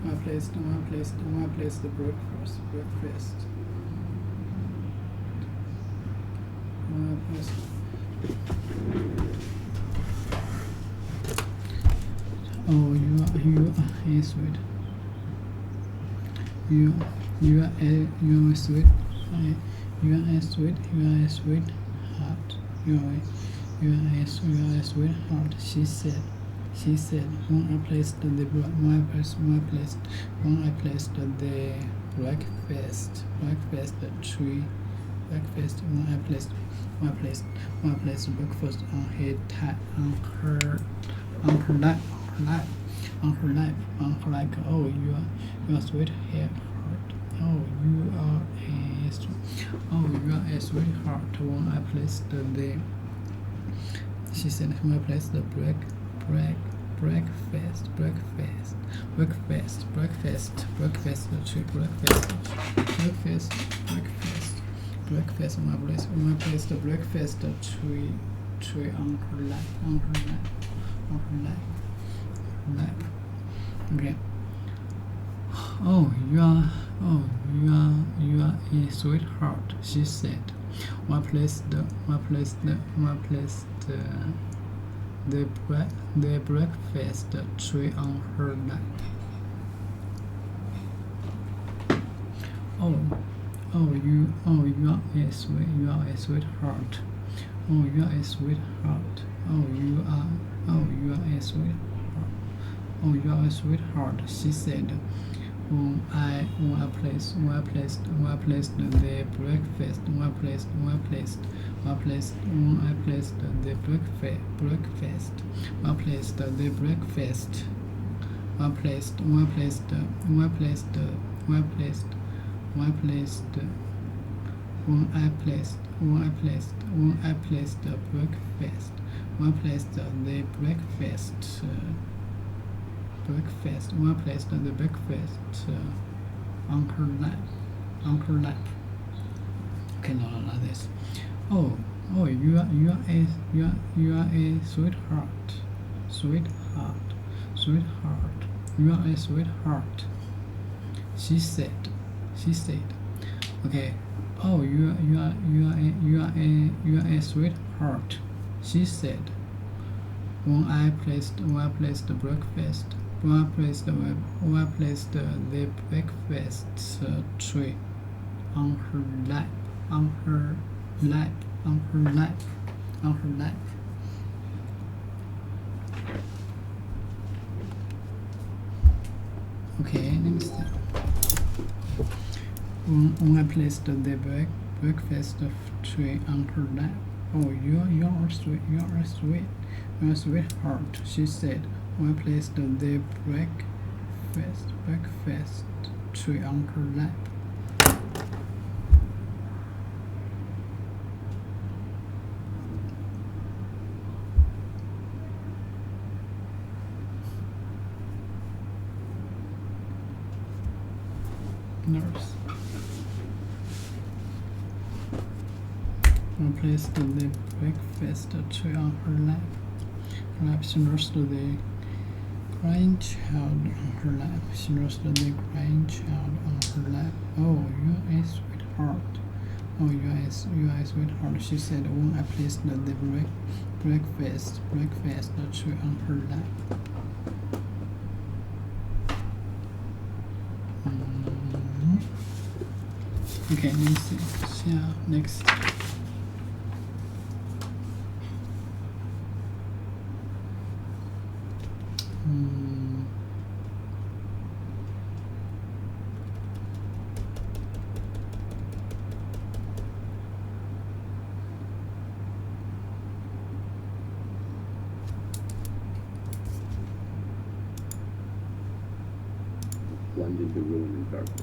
I placed the breakfast. Oh, you are a sweet. You are a sweet. You are a sweetheart. You are a sweetheart. She said. She said, when I placed the breakfast, tree, when I placed breakfast on her lap, oh, you are sweetheart. Oh, you are a sweetheart. When I placed the She said, when I placed the breakfast, when I placed the breakfast tray on her lap. Okay. Oh, you are a sweetheart, she said. When I placed the breakfast tray on her lap. Oh, you are a sweetheart. Oh, you are a sweetheart. Oh, you are a sweetheart. Oh, you are a sweetheart, she said. When I placed the breakfast on her lap. Okay, no, like this. Oh, you are a sweetheart. You are a sweetheart, she said. Okay. Oh, you are a sweetheart, she said. When I placed the breakfast tray on her lap. Okay, next. When I placed the breakfast tray on her lap. Oh, you are a sweetheart, she said. When I placed the breakfast tray on her lap. Nurse. When I placed the breakfast tray on her lap. She nursed the crying child on her lap. Oh, you are a sweetheart. Oh, you are a sweetheart, she said. When I placed the breakfast tray on her lap. Okay, let me see. Yeah, next. Plunge into ruin and darkness.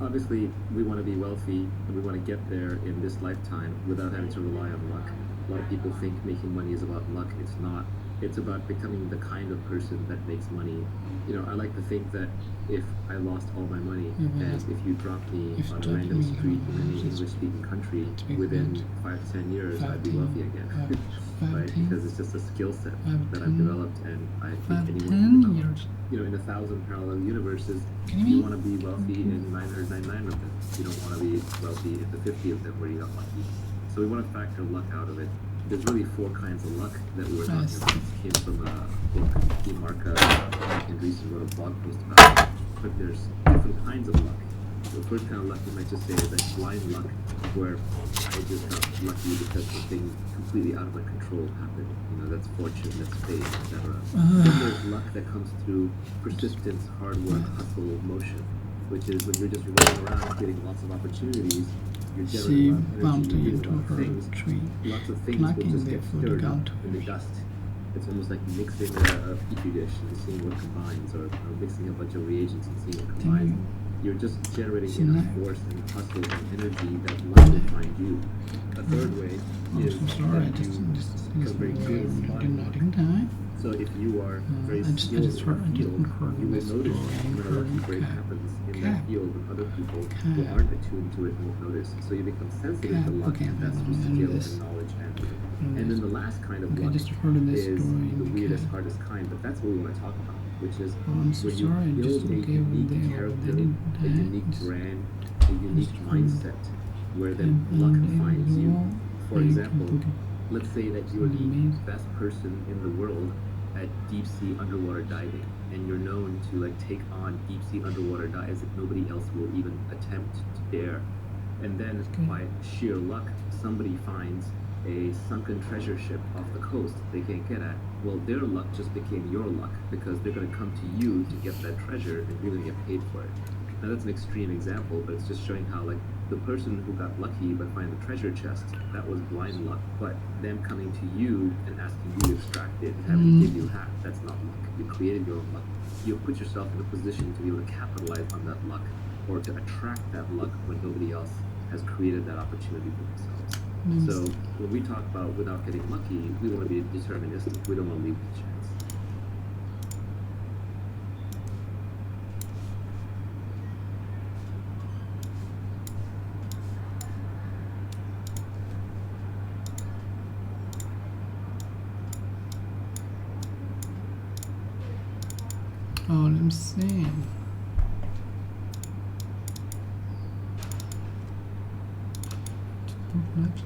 Obviously, we want to be wealthy and we want to get there in this lifetime without having to rely on luck. A lot of people think making money is about luck. It's not. It's about becoming the kind of person that makes money. You know, I like to think that if I lost all my money and if you dropped me on a random street in any English-speaking country, within 5 to 10 years, I'd be wealthy again. Right? Because it's just a skill set that I've developed, and I think anyone can develop. You know, in 1,000 parallel universes, you want to be wealthy in 999 of them. You don't want to be wealthy in the 50 of them where you got lucky. So we want to factor luck out of it. There's really 4 kinds of luck that we were talking about. This came from a book Marca and recently wrote a blog post about it. But there's different kinds of luck. The first kind of luck you might just say is like blind luck, where I just got lucky because something completely out of my control happened. That's fortune, that's fate, etc. Then there's luck that comes through persistence, hard work, hustle, motion, which is when you're just running around creating lots of opportunities. You're She generating a lot of bumped energy, you're into doing a lot of her things. tree, Lots of things will plucking just the get food stirred up out. in the dust. It's almost like mixing a petri dish and seeing what combines, or mixing a bunch of reagents and seeing what combines. You're just generating enough force and hustle and energy that luck will find you. A third way is I'm so sorry, I that just you become very good at spotting luck. time. So if you are very I just skilled in heard- a I field, didn't heard you will this notice story. when a lucky break Cat. happens in Cat. that field and other people who Cat. aren't attuned to it won't notice. So you become sensitive Cat. to luck, Okay, and that's I through know skill this. and knowledge and know then this. the last kind of Okay, I luck just heard this is story the in weirdest, Cat. hardest kind, but that's what we want to talk about, which is Oh, I'm so when you sorry, I build just a gave them unique the character, they didn't a unique just- brand, a unique mindset, where then luck finds you. For example, let's say that you're the best person in the world at deep sea underwater diving, and you're known to take on deep sea underwater dives that nobody else will even attempt to dare. And then by sheer luck, somebody finds a sunken treasure ship off the coast they can't get at. Well, their luck just became your luck, because they're going to come to you to get that treasure, and you're going to get paid for it. Now that's an extreme example, but it's just showing how the person who got lucky by finding the treasure chest, that was blind luck. But them coming to you and asking you to extract it and having to give you half, that's not luck. You created your own luck. You put yourself in a position to be able to capitalize on that luck, or to attract that luck when nobody else has created that opportunity for themselves. So when we talk about without getting lucky, we want to be deterministic. We don't want to leave it to chance. Oh, let me see. What?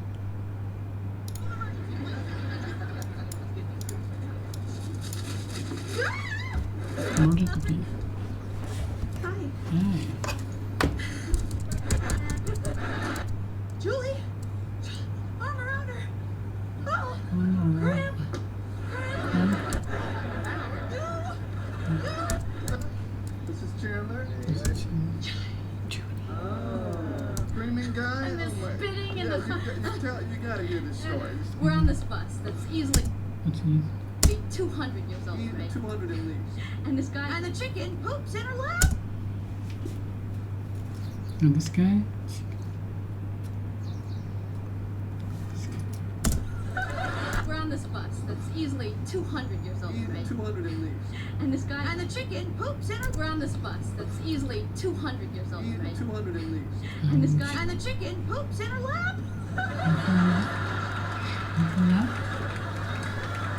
Where did it be? Hi. Hey. Julie? Arm around her. Oh, Oh, Graham. This is Chandler. Screaming guy. And the spitting and You gotta hear this story. We're on this bus that's easily What's he? 200 years old, Even right? 200 at least. And this guy, And the chicken poops in her lap. And this guy? we're on this bus that's easily 200 years old, Even right? 200 at least. And this guy, And the chicken poops in her. we're on this bus that's easily 200 years old, Even right? 200 at least. And this guy, And the chicken poops in her lap.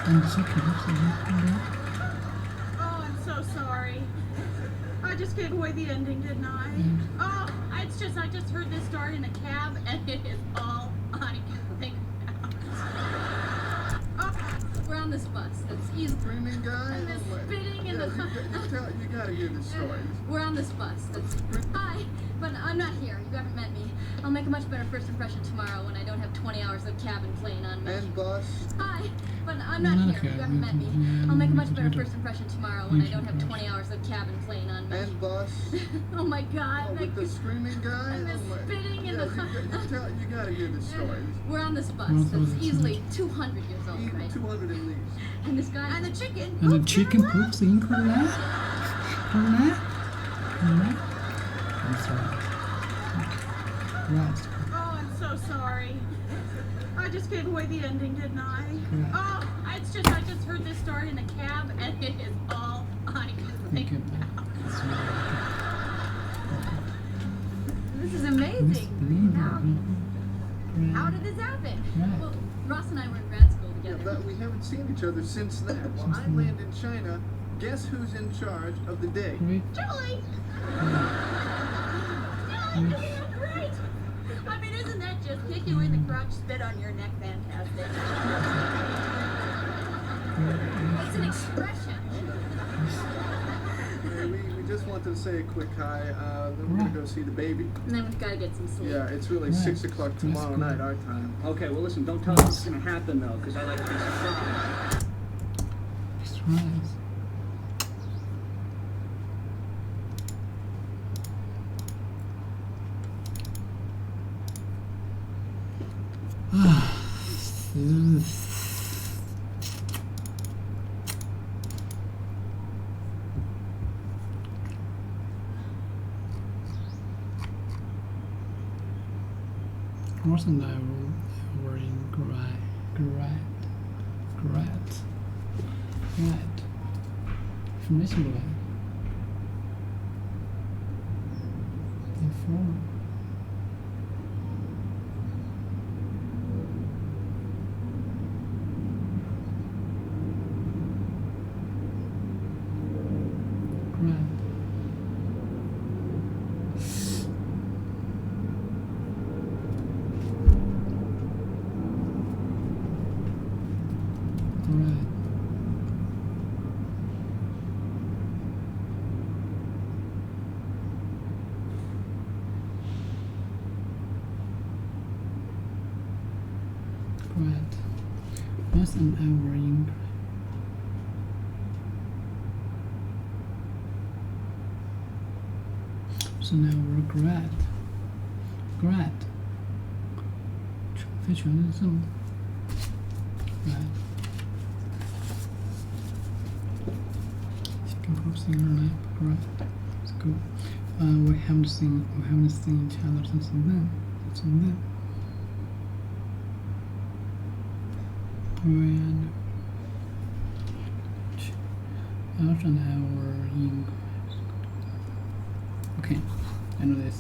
And the chicken. Oh, I'm so sorry. I just gave away the ending, didn't I? Oh, I just heard this story in a cab, and it is all I can think about. Oh, we're on this bus that's easily Screaming guy. and the spitting and You gotta hear this story. we're on this bus that's hi, but I'm not here. You haven't met me. I'll make a much better first impression tomorrow when I don't have 20 hours of cabin playing on me. And bus. Hi, but I'm not here. You haven't met me. I'll make a much better first impression tomorrow when I don't have 20 hours of cabin playing on me. And bus. Oh my God! Oh, with the screaming guy. and the spitting and You gotta hear this story. we're on this bus What was that's it? easily 200 years old, Even right? 200 at least. And this guy, and the chicken And the poops chicken in her lap. poops in her lap? Her lap? Her lap? I'm sorry. Right. Oh, I'm so sorry. I just gave away the ending, didn't I? Oh, I just heard this story in a cab, and it is all I can think Okay. about. this is Miss amazing. How Beaver. did this happen? Right. Well, Ross and I were in grad school Yeah, together. but we haven't seen each other since then. Well, I land in China. Guess who's in charge of the day? Great. Julie! Great! I mean, isn't that just kick you in the crotch, spit on your neck, fantastic? It's an expression. We just wanted to say a quick hi. Then we're gonna go see the baby. And then we've got to get some sleep. Yeah, it's really Right. 6 o'clock tomorrow night, our time. Okay, well listen, don't tell us what's gonna happen though, because I like to be surprised. It's right. Ross and I were in grad. Information grad. Inform. Grad. Right. Right. Ross and I were in. So now we're grad. 非全的字母。Grad. Improve singer life. Grad. It's good. We haven't seen each other since then. When Alf and I were in. Okay, I know this.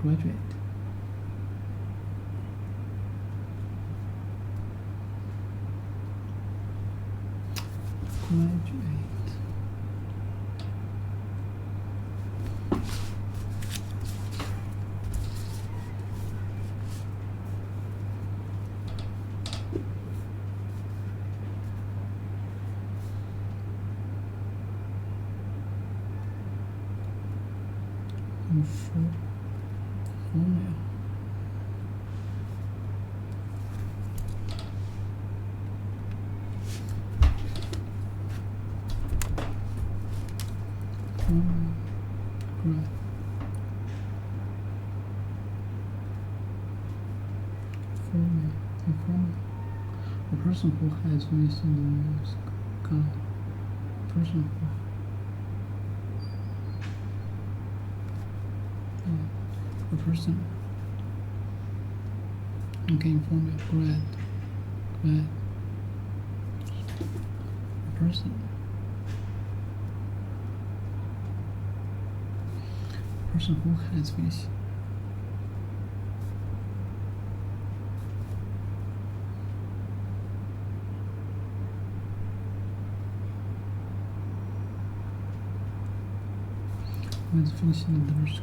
Graduate. Formula. Right. Formula. A person who has wisdom is called person who. A person. Okay, formula. Grad. A person. Person who has wisdom. Let's finish in the dark.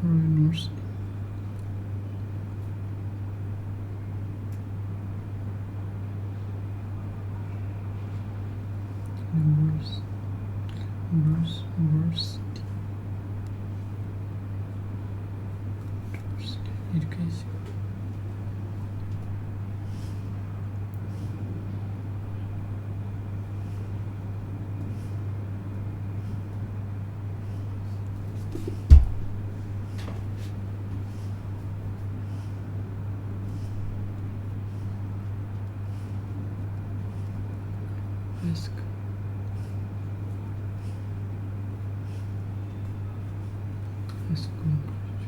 North. Education. Ask. Ask language.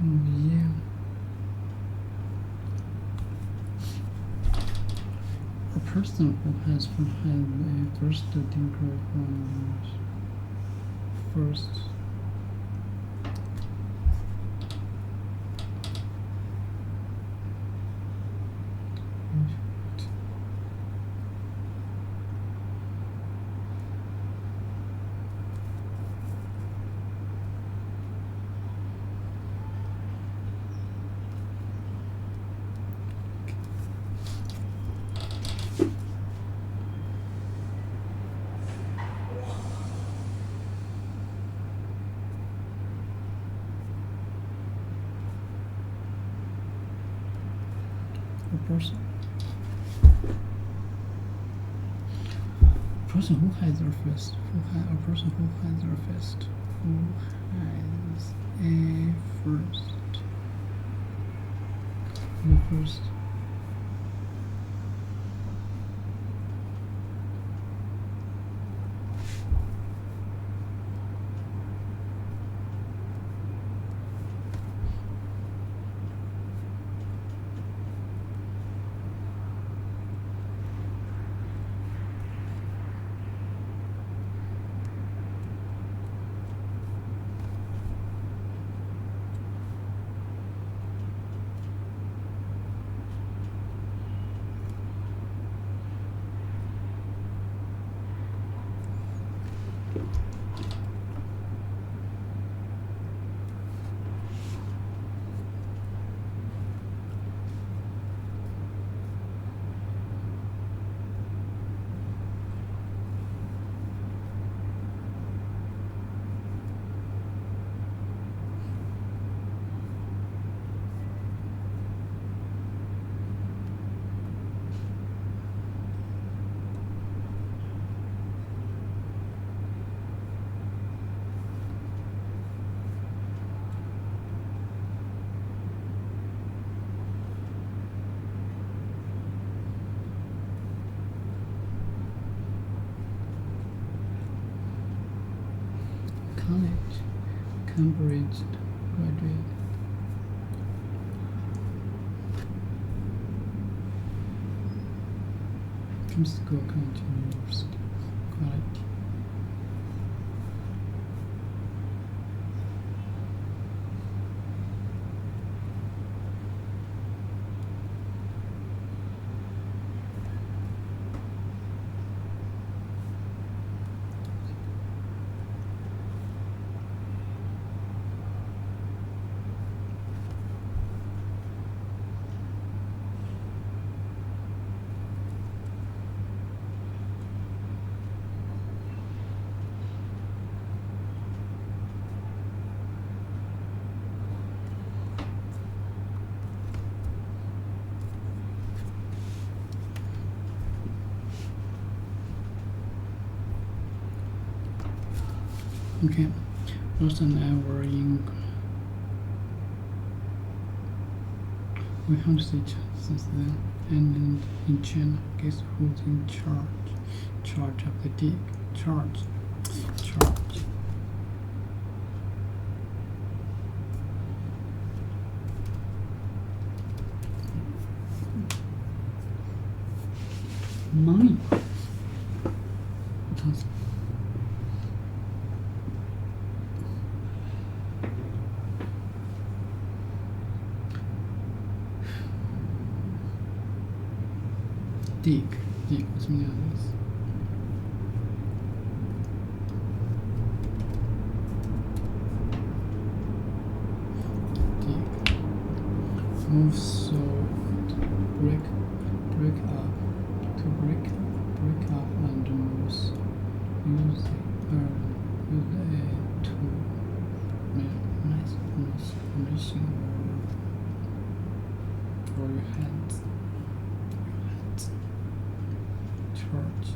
Yeah. A person who has a first degree from first person who has a first who has a first the first Cambridge graduate. From school coming to university, college. Okay, first an hour in. We haven't seen each other since then. And in China, guess who's in charge? Charge of the dig. Charge. Money. Dig, what's meaning of this? Dig. Move soft. Break up. To break up and move. Use a to machine for your hands. Charge.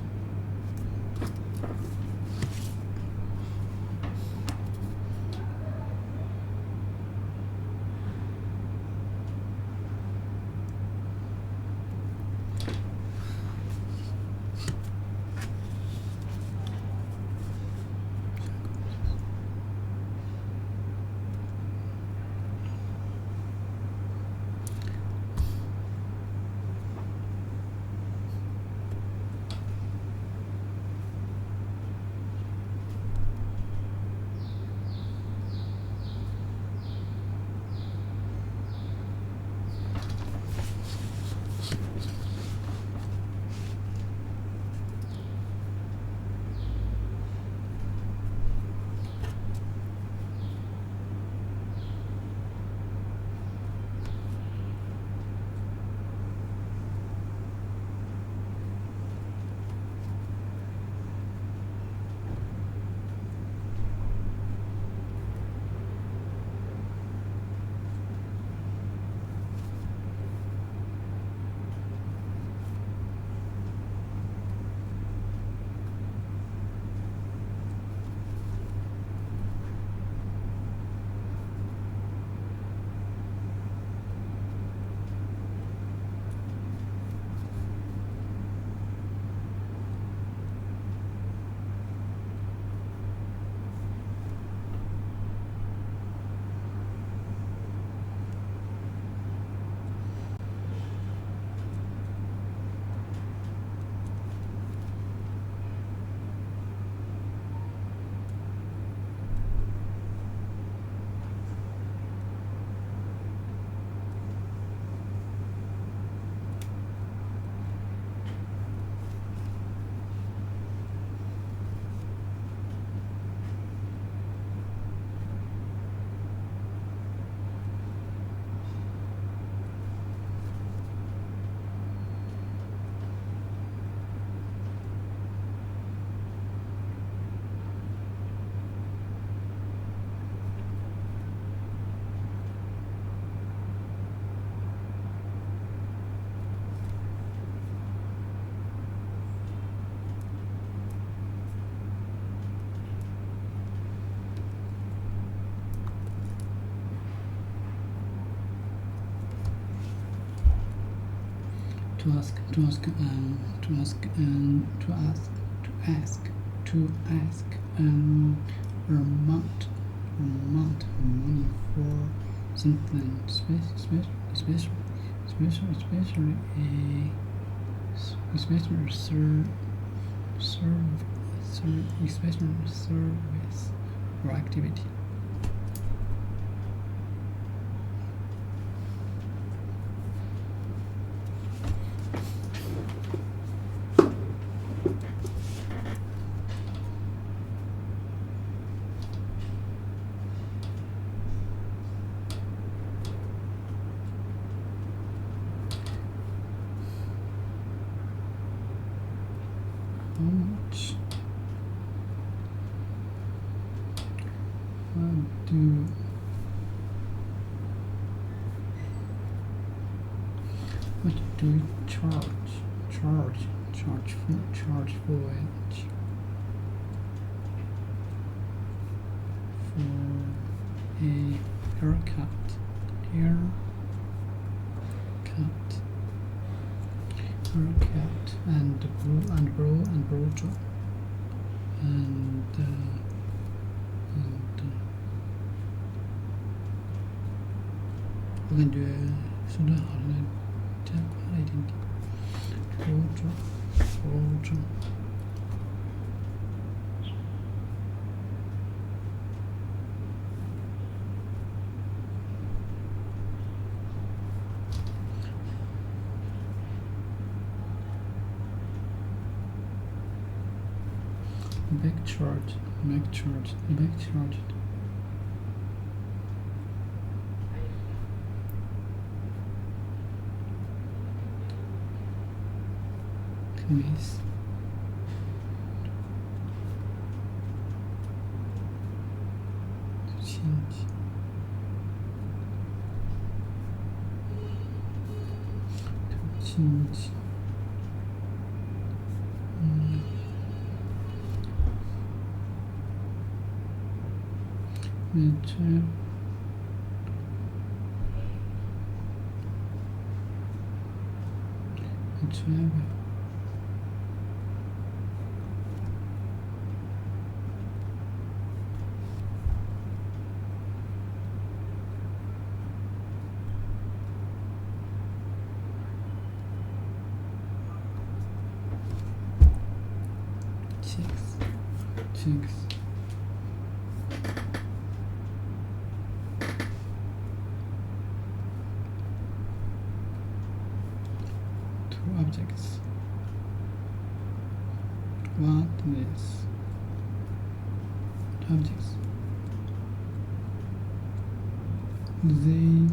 to ask amount of money for something especially service or activity. How much? What do you charge for it? For a haircut and brow job and 我感觉说的好像加快了一点点。brow job back charge. Miss. Change. Six. Two objects. What is objects? They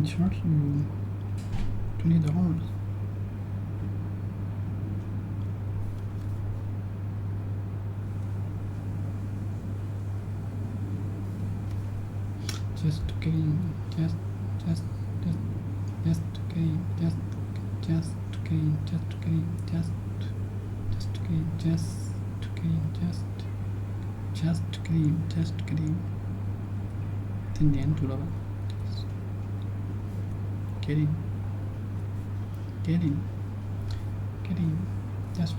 charge you $20. Just kidding. Then 连住了吧 getting just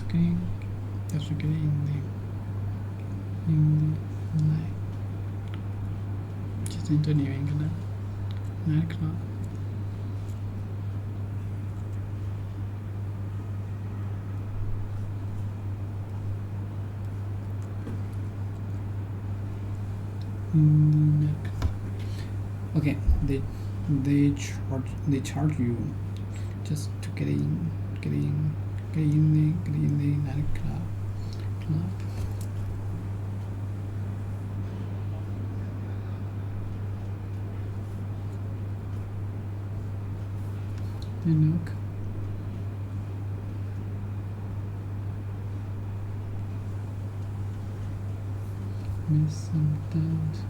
getting just getting in the night. 其实这里面可能 nightclub. Okay, they charge you just to get in the nightclub. Look. with some doubt.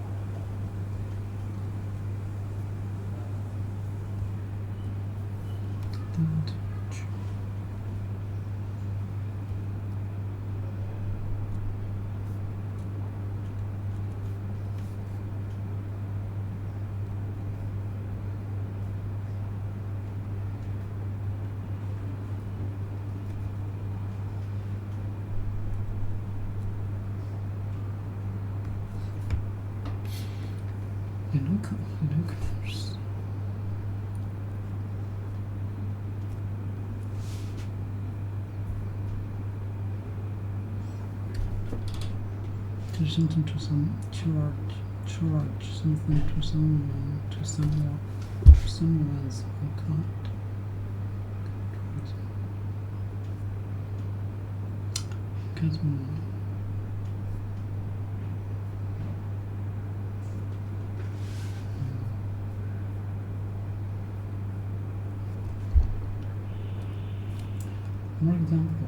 Lookers. ，to something to some charge something to someone's account. Get more. For example,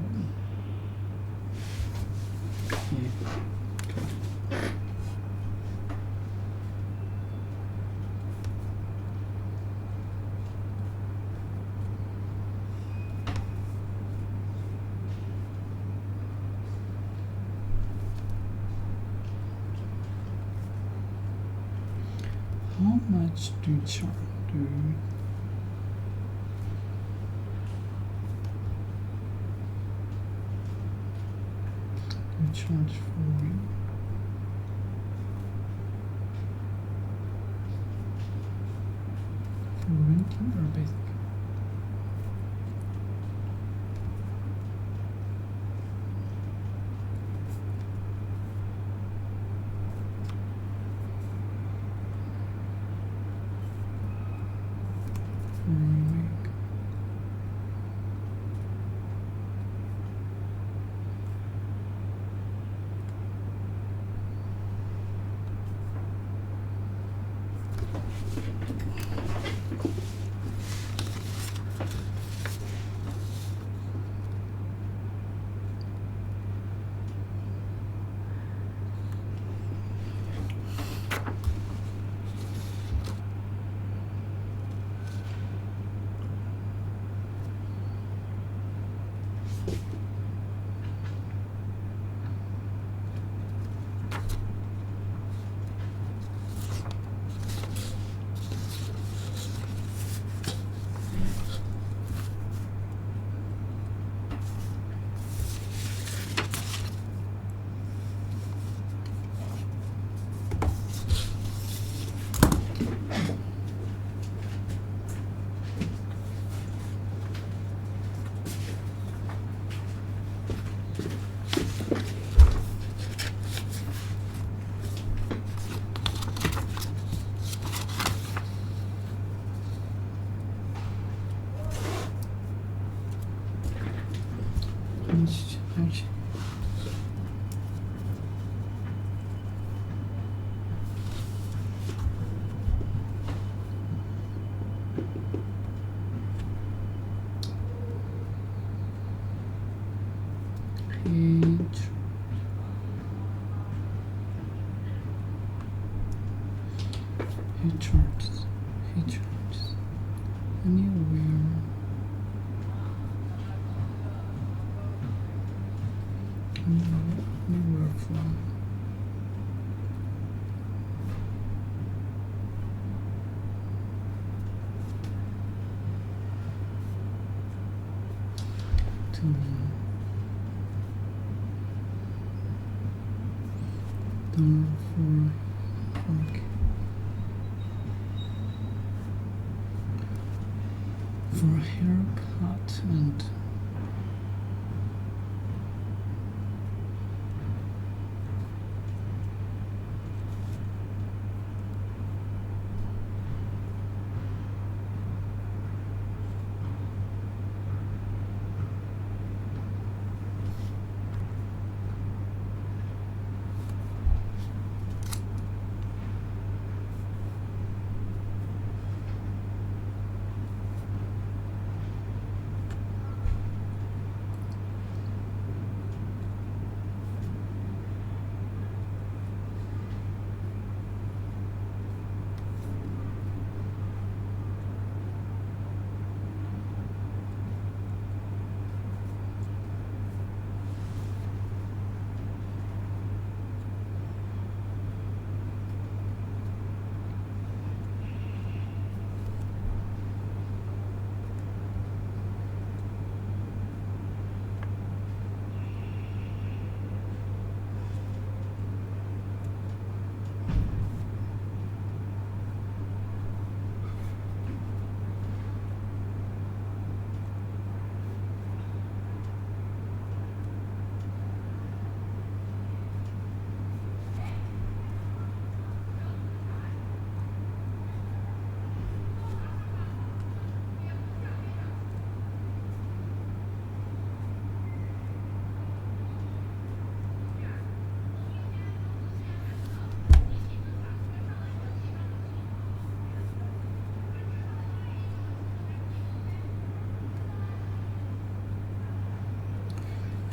how much do you charge? Charge for renting or basic? For a week. He charges anywhere from to for a haircut and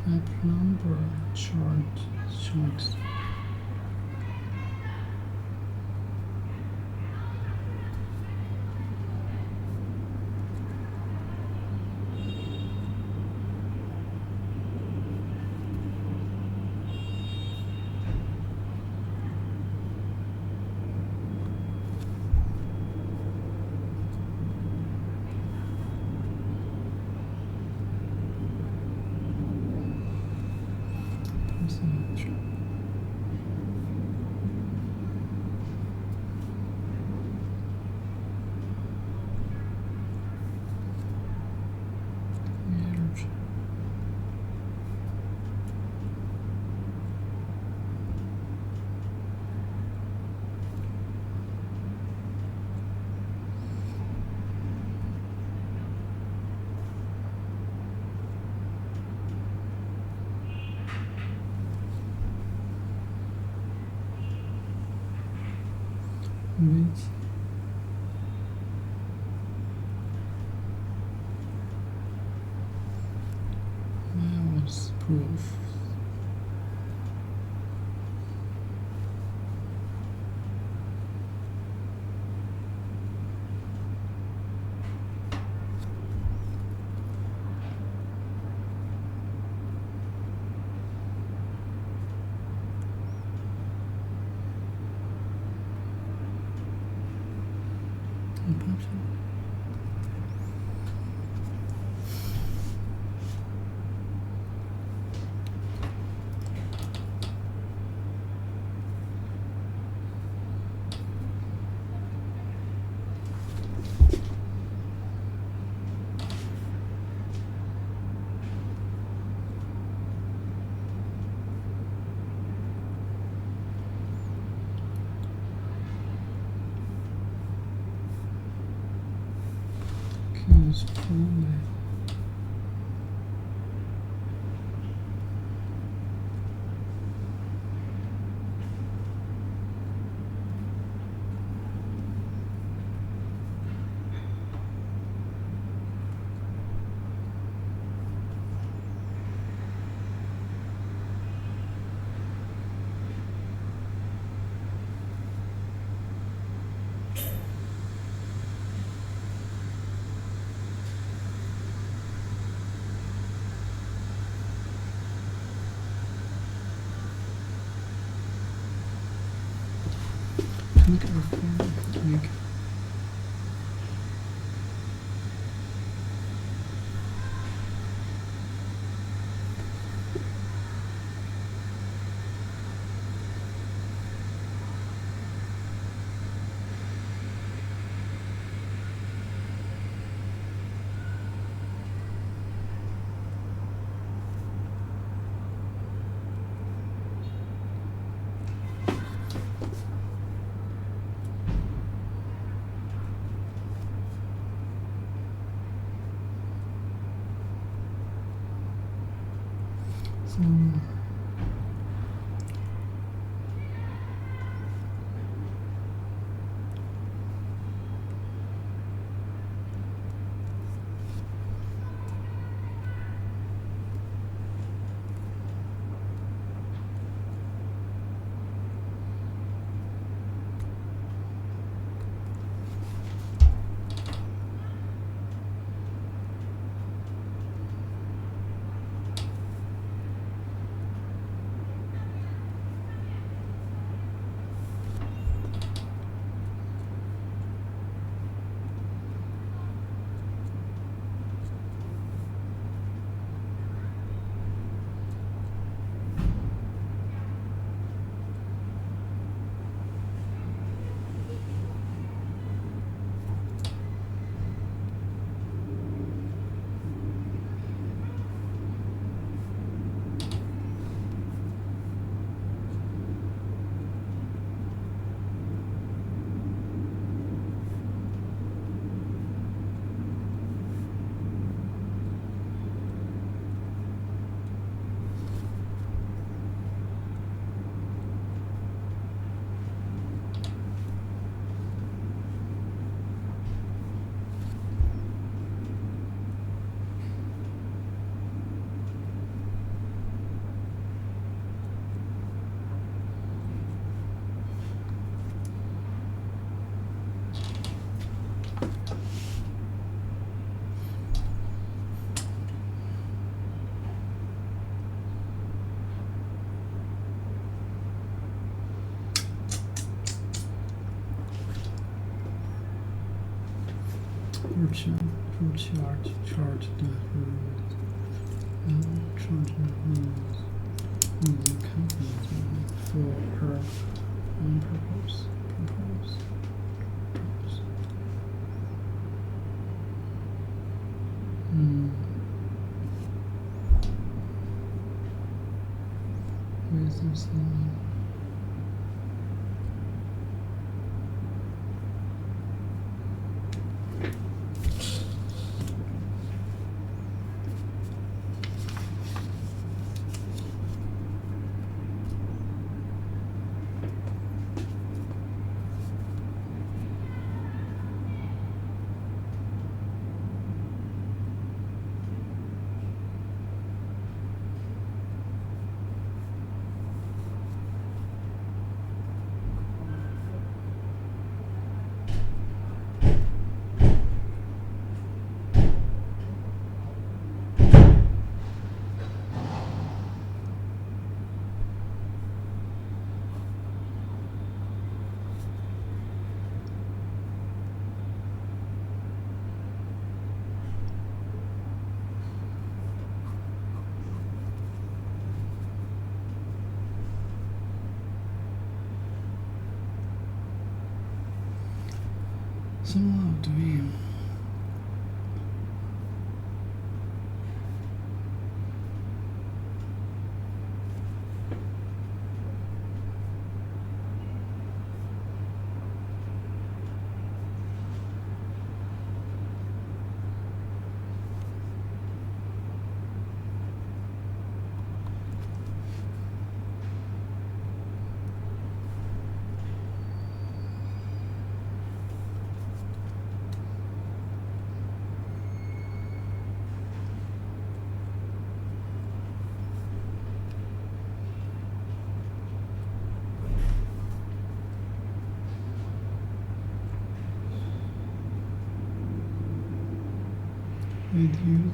A plumber charges. Which was proof. charge the company for her own purpose. With something. Similar to me. With you.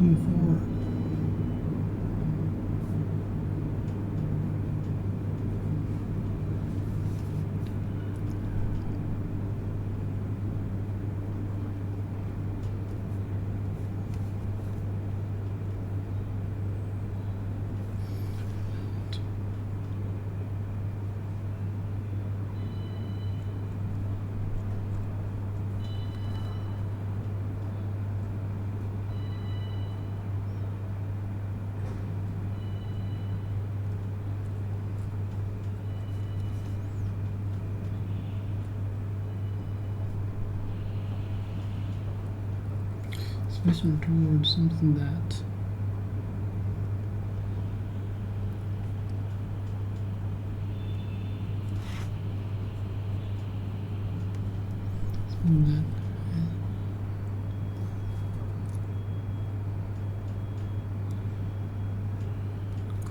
Forward. Switching towards something that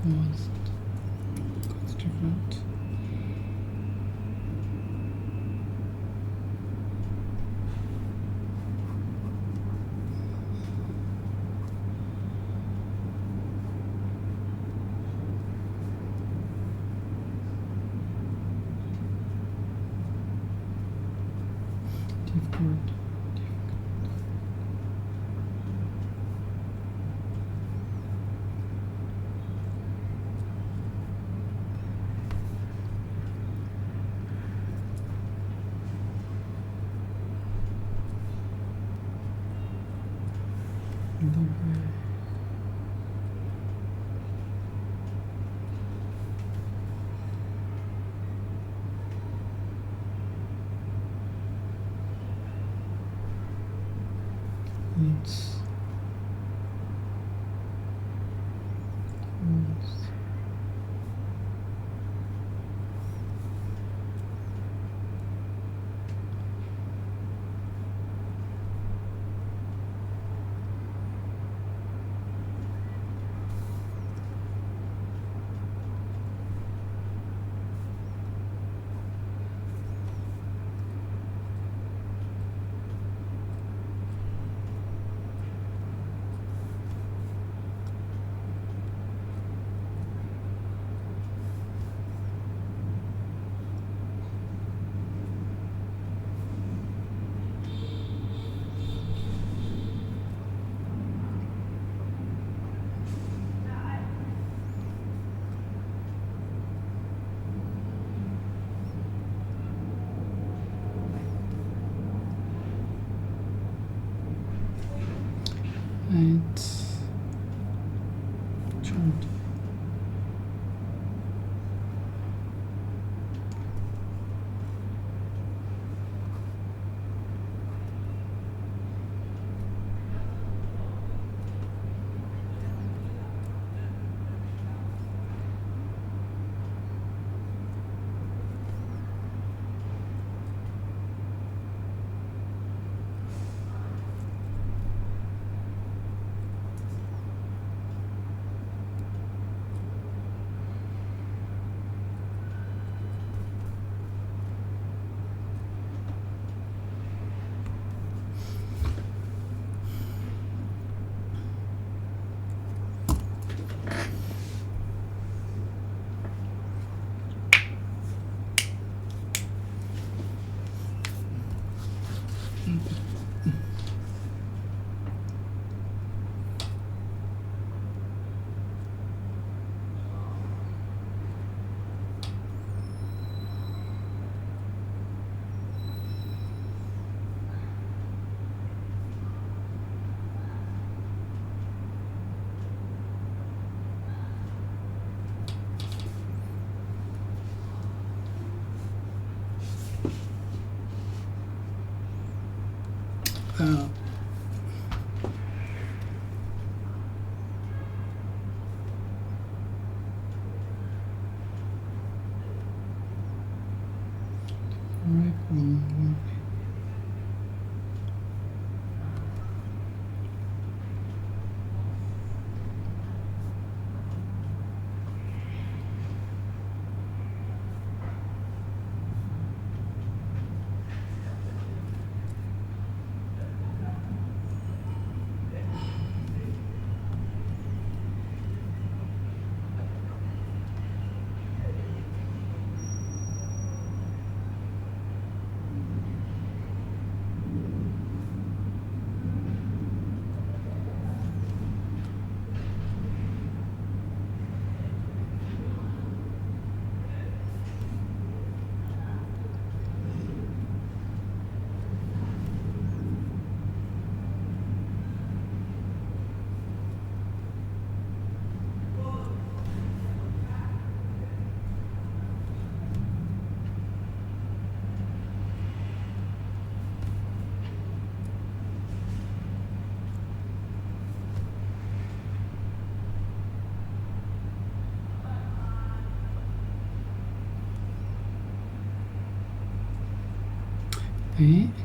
caused different. Difficult. It's charmed.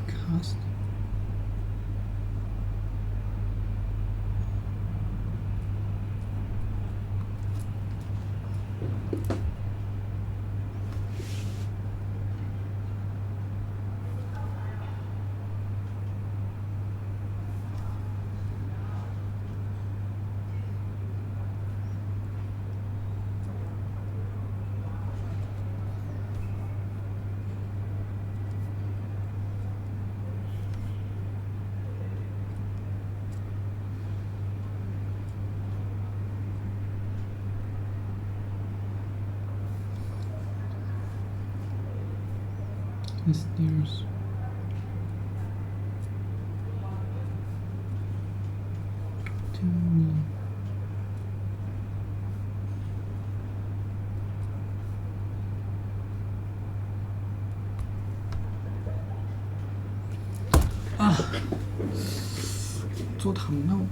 Cast. Stairs. Tell me. Ah, 坐疼了。